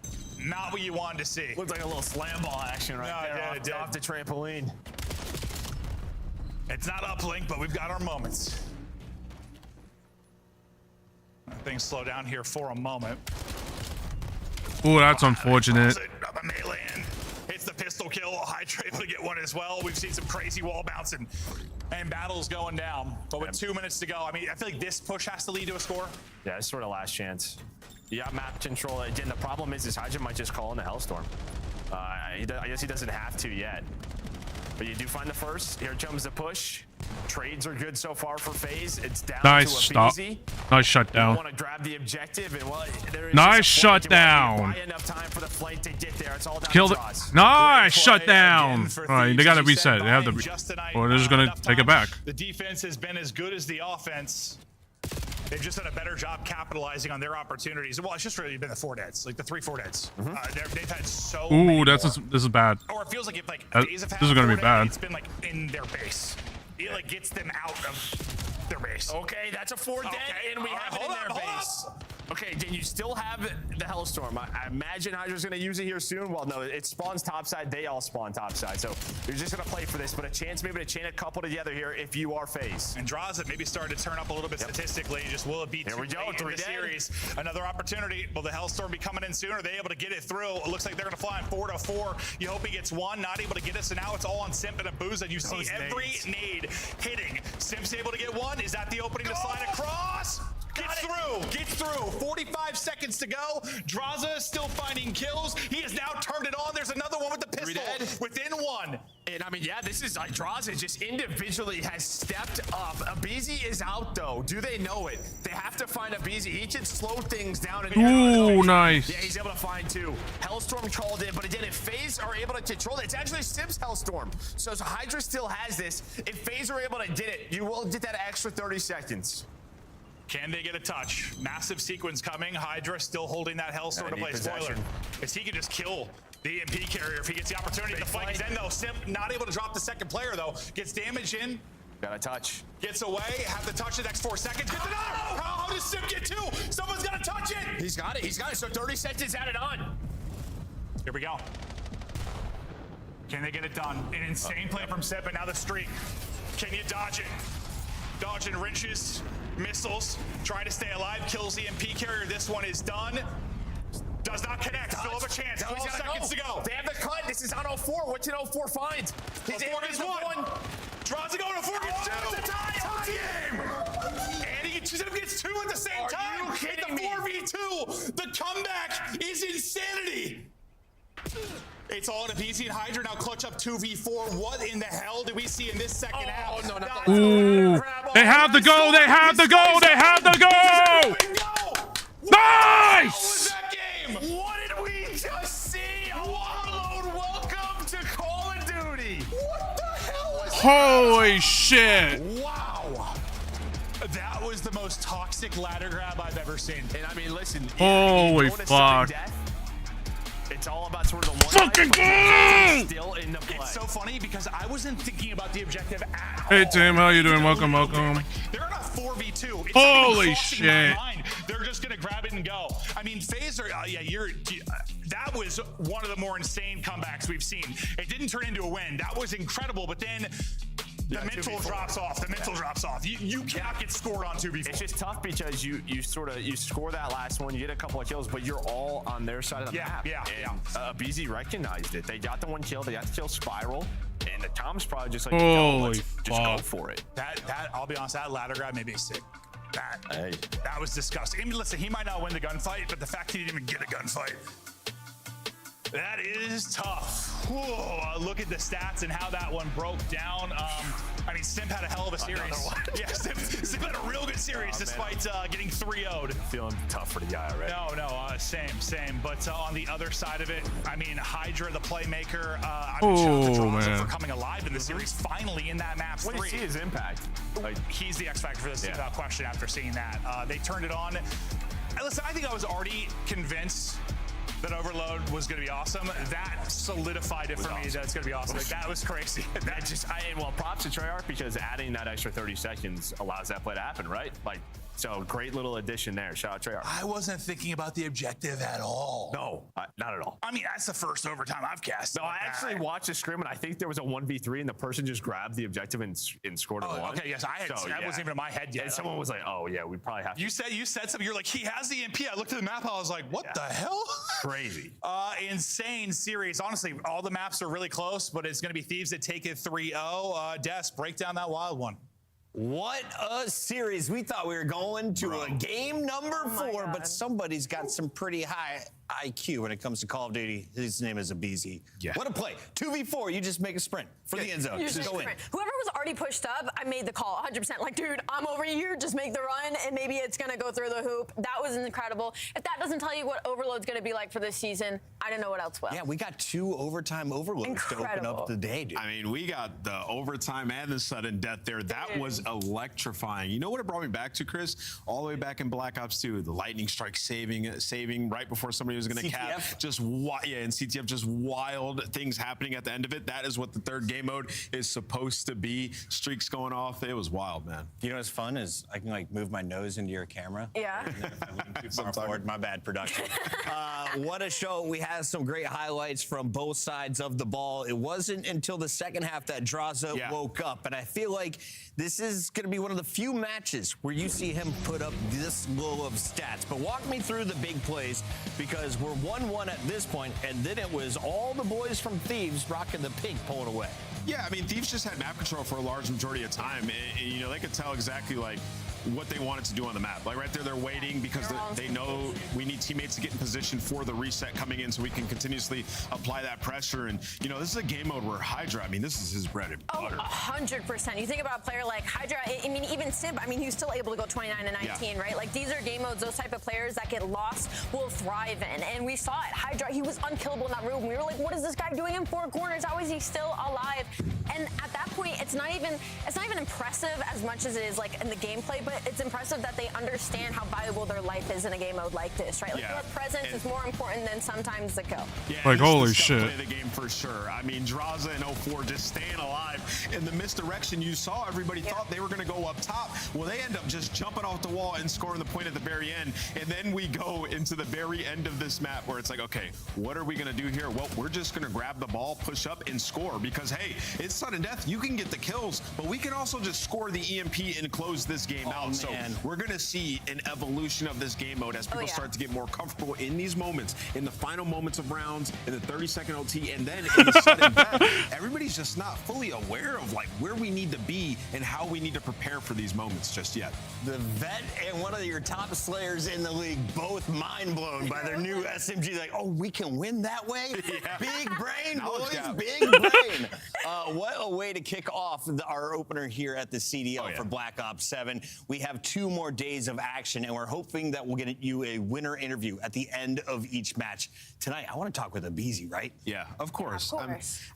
not what you wanted to see. Looked like a little slam ball action right there off the trampoline. It's not uplink, but we've got our moments. Things slow down here for a moment. Ooh, that's unfortunate. A melee in. Hits the pistol kill. Hydra able to get one as well. We've seen some crazy wall bouncing and battles going down. But with 2 minutes to go, I mean, I feel like this push has to lead to a score. Yeah, it's sort of last chance. You got map control. Again, the problem is Hydra might just call in the Hellstorm. I guess he doesn't have to yet. But you do find the first. Here comes the push. Trades are good so far for FaZe. It's down to a stop. BZ. Nice shutdown. You want to grab the objective, and well, there is nice shutdown. buy enough time for the flight to get there. It's all down Killed to it. draws. Nice shutdown. All right, they got to reset. They have to. Or they're just gonna take it back. The defense has been as good as the offense. They've just done a better job capitalizing on their opportunities. Well, it's just really been the 4 deads, like the 3 4 deads. They've had so many. Ooh, this is bad. Or it feels like if like this is gonna be bad. It's been like in their base. It like gets them out of their base. Okay, that's a 4 dead, and we have it in their base. Okay, then you still have the Hellstorm. I imagine Hydra's going to use it here soon. Well, no, it spawns topside. They all spawn topside. So you're just going to play for this, but a chance maybe to chain a couple together here if you are FaZe. And draws it maybe started to turn up a little bit statistically. Just will it be here we go, 3 dead. Series? Another opportunity. Will the Hellstorm be coming in soon? Are they able to get it through? It looks like they're going to fly in 4-4. You hope he gets one. Not able to get it. So now it's all on Simp and Abuza. And you see every nade hitting. Simp's able to get one. Is that the opening to slide across? Gets through. 45 seconds to go. Draza is still finding kills. He has now turned it on. There's another one with the pistol within one. And I mean, yeah, this is like Draza just individually has stepped up. Abizi is out though. Do they know it? They have to find Abizi. He can slow things down. And ooh, nice. Yeah, he's able to find two. Hellstorm called in, but again, if FaZe are able to control it, it's actually Sim's Hellstorm. So Hydra still has this. If FaZe are able to get it, you will get that extra 30 seconds. Can they get a touch? Massive sequence coming. Hydra still holding that Hellstorm to play spoiler. Because he can just kill the EMP carrier if he gets the opportunity to fight. Then though, Sim not able to drop the second player though. Gets damage in. Got a touch. Gets away. Have to touch the next 4 seconds. Gets it out. How does Sim get two? Someone's got to touch it. He's got it. He's got it. So 30 seconds added on. Here we go. Can they get it done? An insane play from Sip, and now the streak. Can you dodge it? Dodging wrenches, missiles, trying to stay alive, kills the EMP carrier. This one is done. Does not connect. Still have a chance. 12 seconds to go. They have the cut. This is on 04. What's an 04 find? He's 4 gets one. Draza going to 4 gets two. It's a tie game. And he gets two at the same time. Are you kidding me? 4v2. The comeback is insanity. It's all in Abizi and Hydra now clutch up 2v4. What in the hell did we see in this second half? No, not ooh. They have the go. They have the go. They have the go. Nice. What did we just see? Overload, welcome to Call of Duty. What the hell was that? Holy shit. Wow. That was the most toxic ladder grab I've ever seen. And I mean, listen. Holy fuck. It's all about sort of the one fucking go! Still in the play. It's so funny because I wasn't thinking about the objective at all. Hey Tim, how you doing? Welcome, welcome. Like, they're in a 4v2. It's holy shit. They're just gonna grab it and go. I mean, FaZe are, that was one of the more insane comebacks we've seen. It didn't turn into a win. That was incredible, but then the mental drops off. The mental drops off. You cannot get scored on 2v4. It's just tough because you score that last one, you get a couple of kills, but you're all on their side of the map. Yeah. Abizi recognized it. They got the one kill. They got to kill Spiral, and the Tom's probably just like, just go for it. That I'll be honest, that ladder grab made me sick. That was disgusting. I mean, listen, he might not win the gunfight, but the fact he didn't even get a gunfight. That is tough. Whoa, look at the stats and how that one broke down. I mean, Simp had a hell of a series. Yeah, Simp had a real good series despite getting 3-0'd. Feeling tough for the guy already. No, same. But on the other side of it, I mean, Hydra, the playmaker, I mean, shout out to Draza for coming alive in the series, finally in that map 3. What do you see his impact? Like, he's the X factor for this without question after seeing that. They turned it on. Listen, I think I was already convinced that Overload was going to be awesome. That solidified it for me that it's going to be awesome. Like, that was crazy. Well, props to Treyarch because adding that extra 30 seconds allows that play to happen, right? Like, so great little addition there. Shout out Treyarch. I wasn't thinking about the objective at all. No, not at all. I mean, that's the first overtime I've cast. No, I actually watched the scrim, and I think there was a 1v3, and the person just grabbed the objective and scored a one. Okay, yes, that wasn't even in my head yet. And someone was like, "Oh yeah, we probably have to." You said something. You're like, he has the EMP. I looked at the map. I was like, what the hell? Crazy. Insane series. Honestly, all the maps are really close, but it's going to be Thieves that take it 3-0. Des, break down that wild one. What a series. We thought we were going to a game number 4, but somebody's got some pretty high IQ when it comes to Call of Duty. His name is Abizi. Yeah. What a play. 2v4, you just make a sprint for the end zone. Just go in. Whoever was already pushed up, I made the call 100%. Like, dude, I'm over here. Just make the run, and maybe it's going to go through the hoop. That was incredible. If that doesn't tell you what Overload's going to be like for this season, I don't know what else will. Yeah, we got 2 overtime overloads to open up the day, dude. I mean, we got the overtime and the sudden death there. That was electrifying. You know what it brought me back to, Chris? All the way back in Black Ops 2, the lightning strike saving right before somebody was going to cap. Just and CTF, just wild things happening at the end of it. That is what the third game mode is supposed to be. Streaks going off. It was wild, man. You know what's fun is I can like move my nose into your camera. Yeah. Too far forward. My bad, production. What a show. We had some great highlights from both sides of the ball. It wasn't until the second half that Draza woke up, and I feel like this is going to be one of the few matches where you see him put up this low of stats. But walk me through the big plays, because we're 1-1 at this point, and then it was all the boys from Thieves rocking the pink pulling away. Yeah, I mean, Thieves just had map control for a large majority of time. And, you know, they could tell exactly, like, what they wanted to do on the map. Like right there, they're waiting because they know we need teammates to get in position for the reset coming in so we can continuously apply that pressure. And, you know, this is a game mode where Hydra, I mean, this is his bread and butter. 100%. You think about a player like Hydra, I mean, even Simp, I mean, he was still able to go 29 and 19, right? Like, these are game modes, those type of players that get lost will thrive in. And we saw it. Hydra, he was unkillable in that room. We were like, what is this guy doing in 4 corners? How is he still alive? And at that point, it's not even impressive as much as it is like in the gameplay, but it's impressive that they understand how valuable their life is in a game mode like this, right? Like your presence is more important than sometimes the kill. Yeah, like holy shit. Play the game for sure. I mean, Draza and 04 just staying alive in the misdirection. You saw everybody thought they were going to go up top. Well, they end up just jumping off the wall and scoring the point at the very end. And then we go into the very end of this map where it's like, okay, what are we going to do here? Well, we're just going to grab the ball, push up, and score because, hey, it's sudden death. You can get the kills, but we can also just score the EMP and close this game out. So we're going to see an evolution of this game mode as people start to get more comfortable in these moments, in the final moments of rounds, in the 30-second OT, and then in the sudden death. Everybody's just not fully aware of like where we need to be and how we need to prepare for these moments just yet. The vet and one of your top slayers in the league, both mind blown by their new SMG. Like, oh, we can win that way? Big brain, boys, big brain. What a way to kick off our opener here at the CDL for Black Ops 7. We have 2 more days of action, and we're hoping that we'll get you a winner interview at the end of each match. Tonight, I want to talk with Abizi, right? Yeah, of course.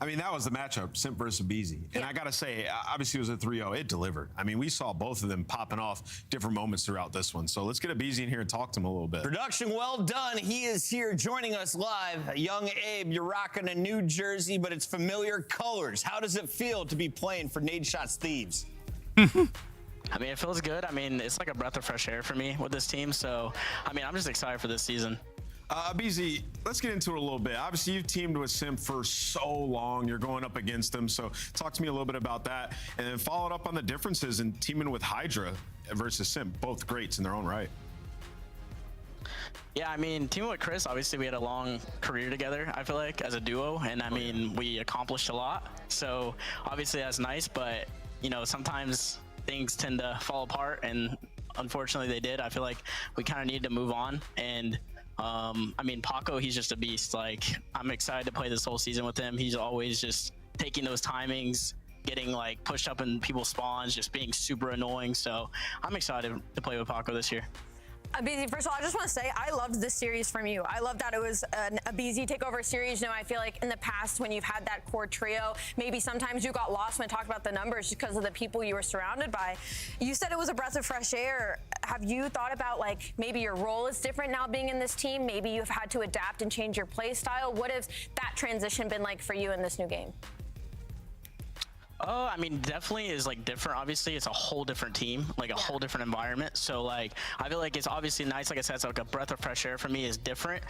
I mean, that was the matchup, Simp versus Abizi. And I got to say, obviously it was a 3-0. It delivered. I mean, we saw both of them popping off different moments throughout this one. So let's get Abizi in here and talk to him a little bit. Production well done. He is here joining us live. Young Abe, you're rocking a new jersey, but it's familiar colors. How does it feel to be playing for Nadeshot's Thieves? I mean, it feels good. I mean, it's like a breath of fresh air for me with this team. So, I mean, I'm just excited for this season. Abizi, let's get into it a little bit. Obviously, you've teamed with Simp for so long. You're going up against him. So talk to me a little bit about that. And then follow it up on the differences in teaming with Hydra versus Simp. Both greats in their own right. Yeah, I mean, teaming with Chris, obviously we had a long career together, I feel like, as a duo. And I mean, we accomplished a lot. So obviously that's nice. But, you know, sometimes things tend to fall apart. And unfortunately they did. I feel like we kind of needed to move on. And I mean, Paco, he's just a beast. Like, I'm excited to play this whole season with him. He's always just taking those timings, getting like pushed up in people's spawns, just being super annoying. So I'm excited to play with Paco this year. Abizi, first of all, I just want to say I loved this series from you. I love that it was an Abizi takeover series. You know, I feel like in the past when you've had that core trio, maybe sometimes you got lost when I talked about the numbers just because of the people you were surrounded by. You said it was a breath of fresh air. Have you thought about like maybe your role is different now being in this team? Maybe you've had to adapt and change your play style. What has that transition been like for you in this new game? Oh, I mean, definitely is like different. Obviously, it's a whole different team, like a whole different environment. So like, I feel like it's obviously nice. Like I said, it's like a breath of fresh air for me is different,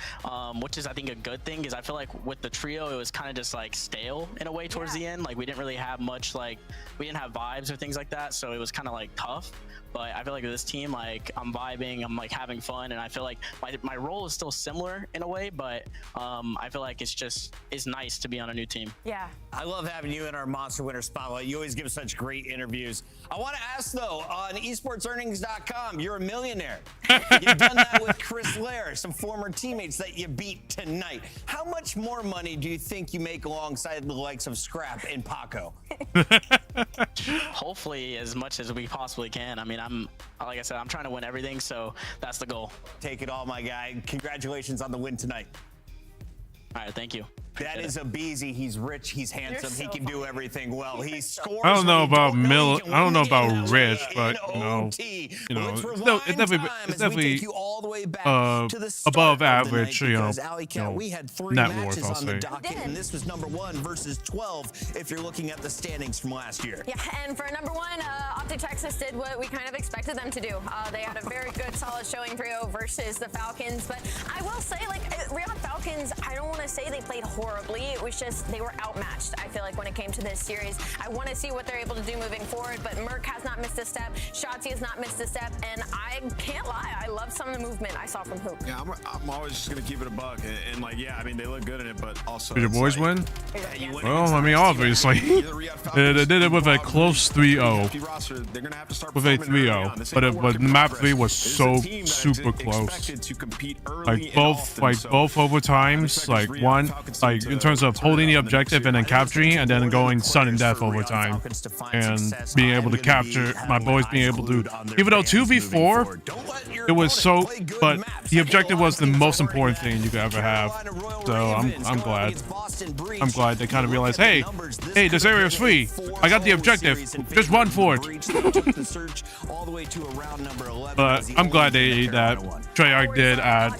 which is I think a good thing. Is I feel like with the trio, it was kind of just like stale in a way towards the end. Like we didn't really have much, like we didn't have vibes or things like that. So it was kind of like tough. But I feel like with this team, like I'm vibing, I'm like having fun, and I feel like my role is still similar in a way, but I feel like it's nice to be on a new team. Yeah. I love having you in our Monster Winter Spotlight. You always give such great interviews. I want to ask though, on esportsearnings.com, you're a millionaire. You've done that with Chris Lair, some former teammates that you beat tonight. How much more money do you think you make alongside the likes of Scrap and Paco? Hopefully as much as we possibly can. I mean, like I said, I'm trying to win everything, so that's the goal. Take it all, my guy. Congratulations on the win tonight. All right, thank you. That is Abizi. He's rich. He's handsome. He can do everything well. He scores. I don't know about I don't know about rich, but it's definitely above average. We had 3 matches on the docket, and this was #1 versus 12. If you're looking at the standings from last year. Yeah, and for #1, Optic Texas did what we kind of expected them to do. They had a very good, solid showing 3-0 versus the Falcons. But I will say, like Riot Falcons, I don't want to say they played horrible horribly. It was just they were outmatched, I feel like, when it came to this series. I want to see what they're able to do moving forward, but Merc has not missed a step. Shotzi has not missed a step, and I can't lie, I love some of the movement I saw from Hoop. Yeah, I'm always just going to keep it a buck. And like, yeah, I mean, they look good in it, but also... Did your boys win? Yeah, Well, I mean, obviously. They did it with a close 3-0. With a 3-0. But map 3 was so super close. Like both overtimes, like one, like in terms of holding the objective and then capturing, and then going sudden death overtime, and being able to capture, my boys being able to, even though 2v4, it was so, but the objective was the most important thing you could ever have. So I'm glad. I'm glad they kind of realized, hey, this area is free. I got the objective. Just run for it. But I'm glad they that Treyarch did add.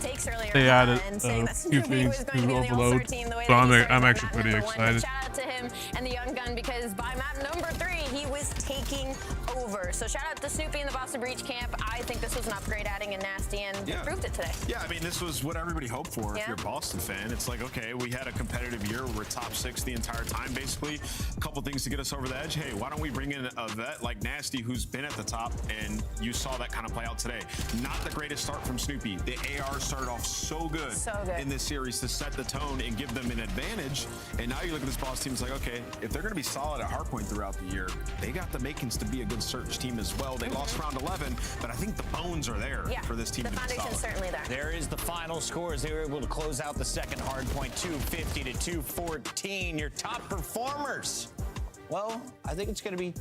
They added a few things to Overload. So I'm actually pretty excited. Shout out to him and the Young Gun, because by map number 3, he was taking over. So shout out to Snoopy in the Boston Breach camp. I think this was an upgrade, adding in Nasty, and they proved it today. Yeah, I mean, this was what everybody hoped for if you're a Boston fan. It's like, okay, we had a competitive year. We're top 6 the entire time, basically. A couple things to get us over the edge. Hey, why don't we bring in a vet like Nasty, who's been at the top, and you saw that kind of play out today. Not the greatest start from Snoopy. The AR started off so good in this series to set the tone and give them an advantage. And now you look at this Boston team, it's like, okay, if they're going to be solid at hardpoint throughout the year, they got the makings to be a good Surge team as well. They lost round 11, but I think the bones are there for this team to be solid. The foundation's certainly there. There is the final scores. They were able to close out the second hardpoint, 250 to 214. Your top performers. Well, I think it's going to be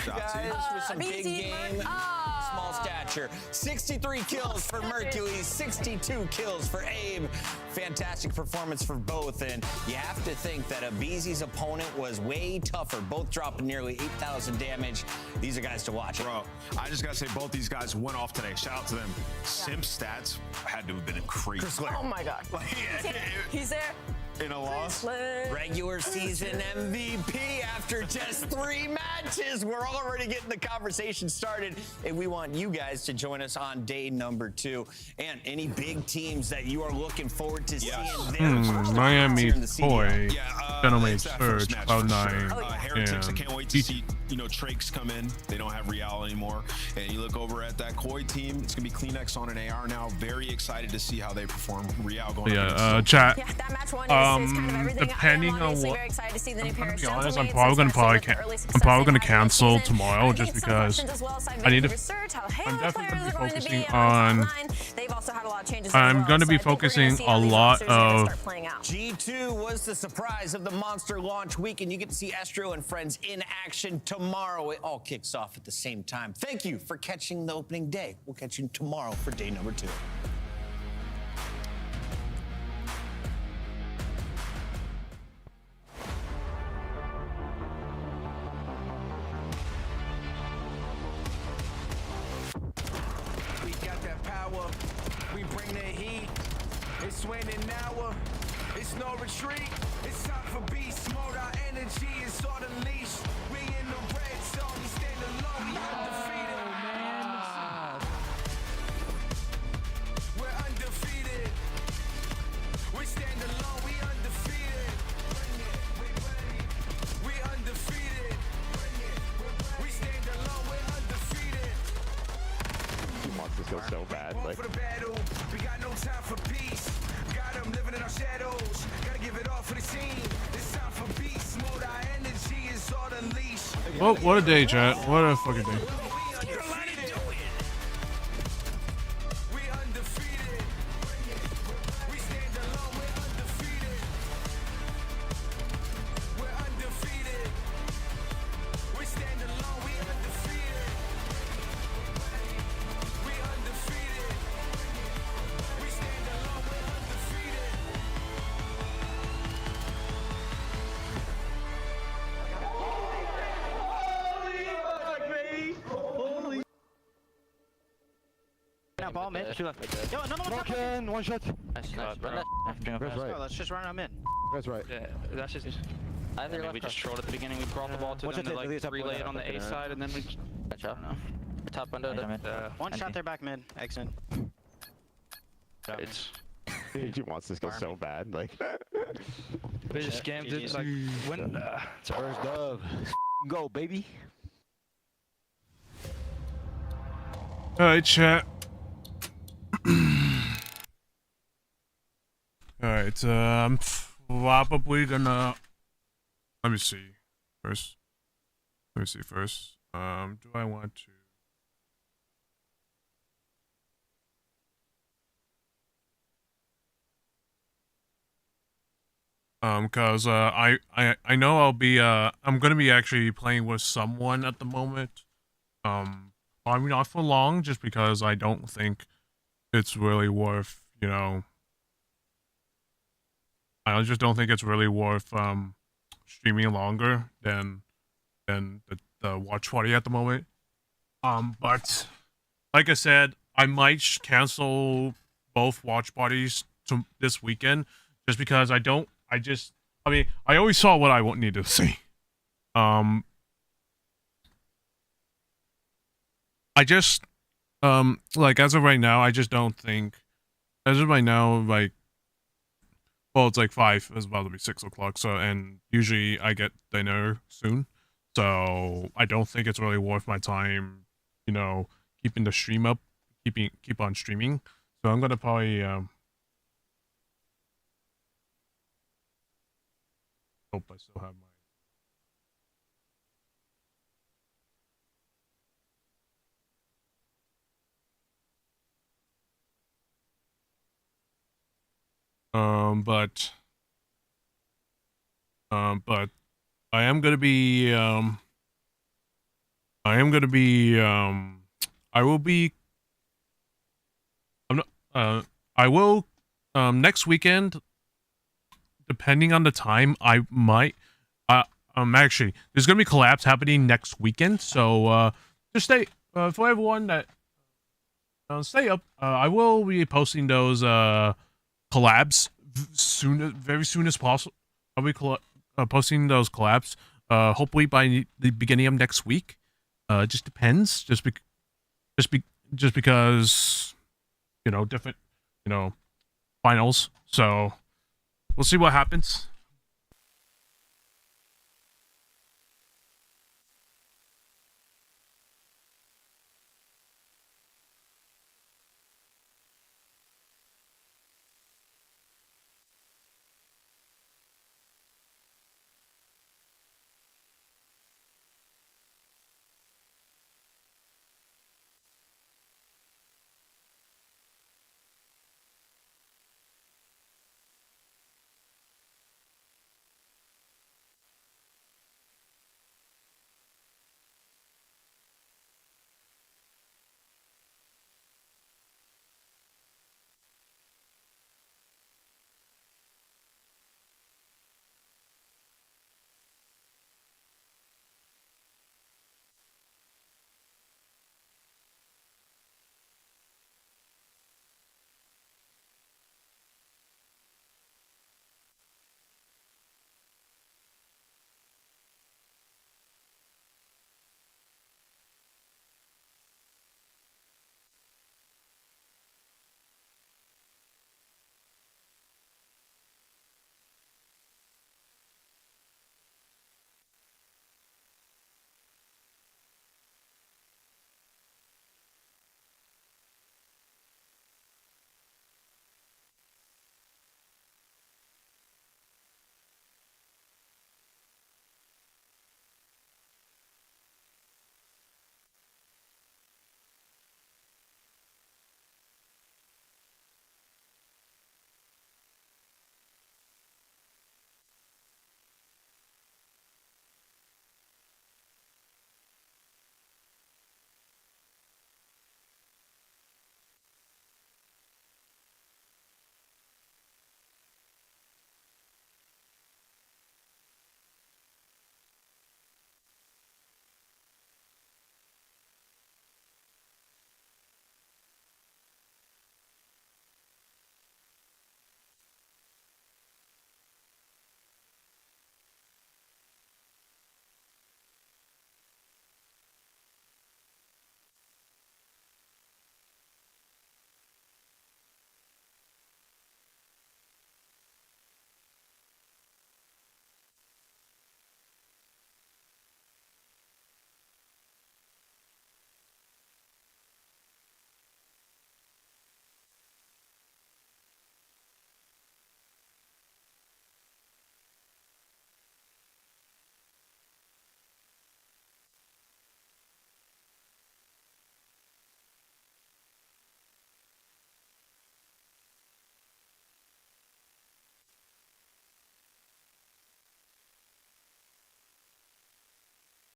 guys with some big game, small stature. 63 kills for Mercules, 62 kills for Abe. Fantastic performance for both, and you have to think that Abizi's opponent was way tougher, both dropping nearly 8,000 damage. These are guys to watch. Bro, I just gotta say, both these guys went off today. Shout out to them. Simp stats had to have been crazy. Oh my God. He's there. In a loss. Regular season MVP after just 3 matches. We're already getting the conversation started, and we want you guys to join us on day number 2. And any big teams that you are looking forward to seeing Miami Toy, Gentleman Surge, Cloud9, Heretics, I and can't wait to see, Trakes come in. They don't have Real anymore. And you look over at that Koi team, it's gonna be Kleenex on an AR now. Very excited to see how they perform. Real going up chat. Yeah, that match 1 is kind of everything. Depending I am on very what, excited to see the new I'm pair gonna of be honest, I'm Gentlemen, probably gonna cancel tomorrow just because I need to. I'm definitely gonna be focusing on. They've also had a lot of changes. I'm gonna be focusing a lot of. G2 was the surprise of the Monster launch weekend. You get to see Astro and friends in action tomorrow. It all kicks off at the same time. Thank you for catching the opening day. We'll catch you tomorrow for day number 2. We got that power. We bring the heat. It's winning now. It's no retreat. It's time for beast mode. Our energy is on the leash. We in the red zone. We stand alone. We undefeated. We're undefeated. We stand alone. We undefeated. We undefeated. We stand alone. We're undefeated. He wants this go so bad. Like, For the battle, we got no time for peace. Got them living in our shadows. Gotta give it all for the team. It's time for beast mode. Our energy is on the leash. Well, what a day, chat. What a fucking day. Ball mid. Yo, no, Broken, one shot. Nice, bro. Let's just run him in. That's right. Yeah, that's just. We just trolled at the beginning. We brought the ball to them to like relay it on the A side, and then we. Top window. One shot there, back mid. Exit. It's. He wants this go so bad. Like. They just scammed it. Like when It's our first dub. Go, baby. Alright, chat. Alright, I'm probably gonna... Let me see first. Do I want to... Cause I know I'll be I'm gonna be actually playing with someone at the moment. Probably not for long, just because I don't think it's really worth, you know. I just don't think it's really worth streaming longer than the watch party at the moment. But like I said, I might cancel both watch parties this weekend, just because I mean, I always saw what I need to see. I just, like, as of right now, I just don't think, as of right now, like, well, it's like 5, it's about to be 6 o'clock, so, and usually I get dinner soon, so I don't think it's really worth my time, you know, keeping the stream up, keep on streaming, so I'm gonna probably, hope I still have my but I am gonna be I will be I will next weekend, depending on the time, I might actually there's gonna be collabs happening next weekend, so just stay for everyone that stay up. I will be posting those collabs very soon as possible. I'll be posting those collabs hopefully by the beginning of next week. Just depends, just because, you know, different, you know, finals, so we'll see what happens.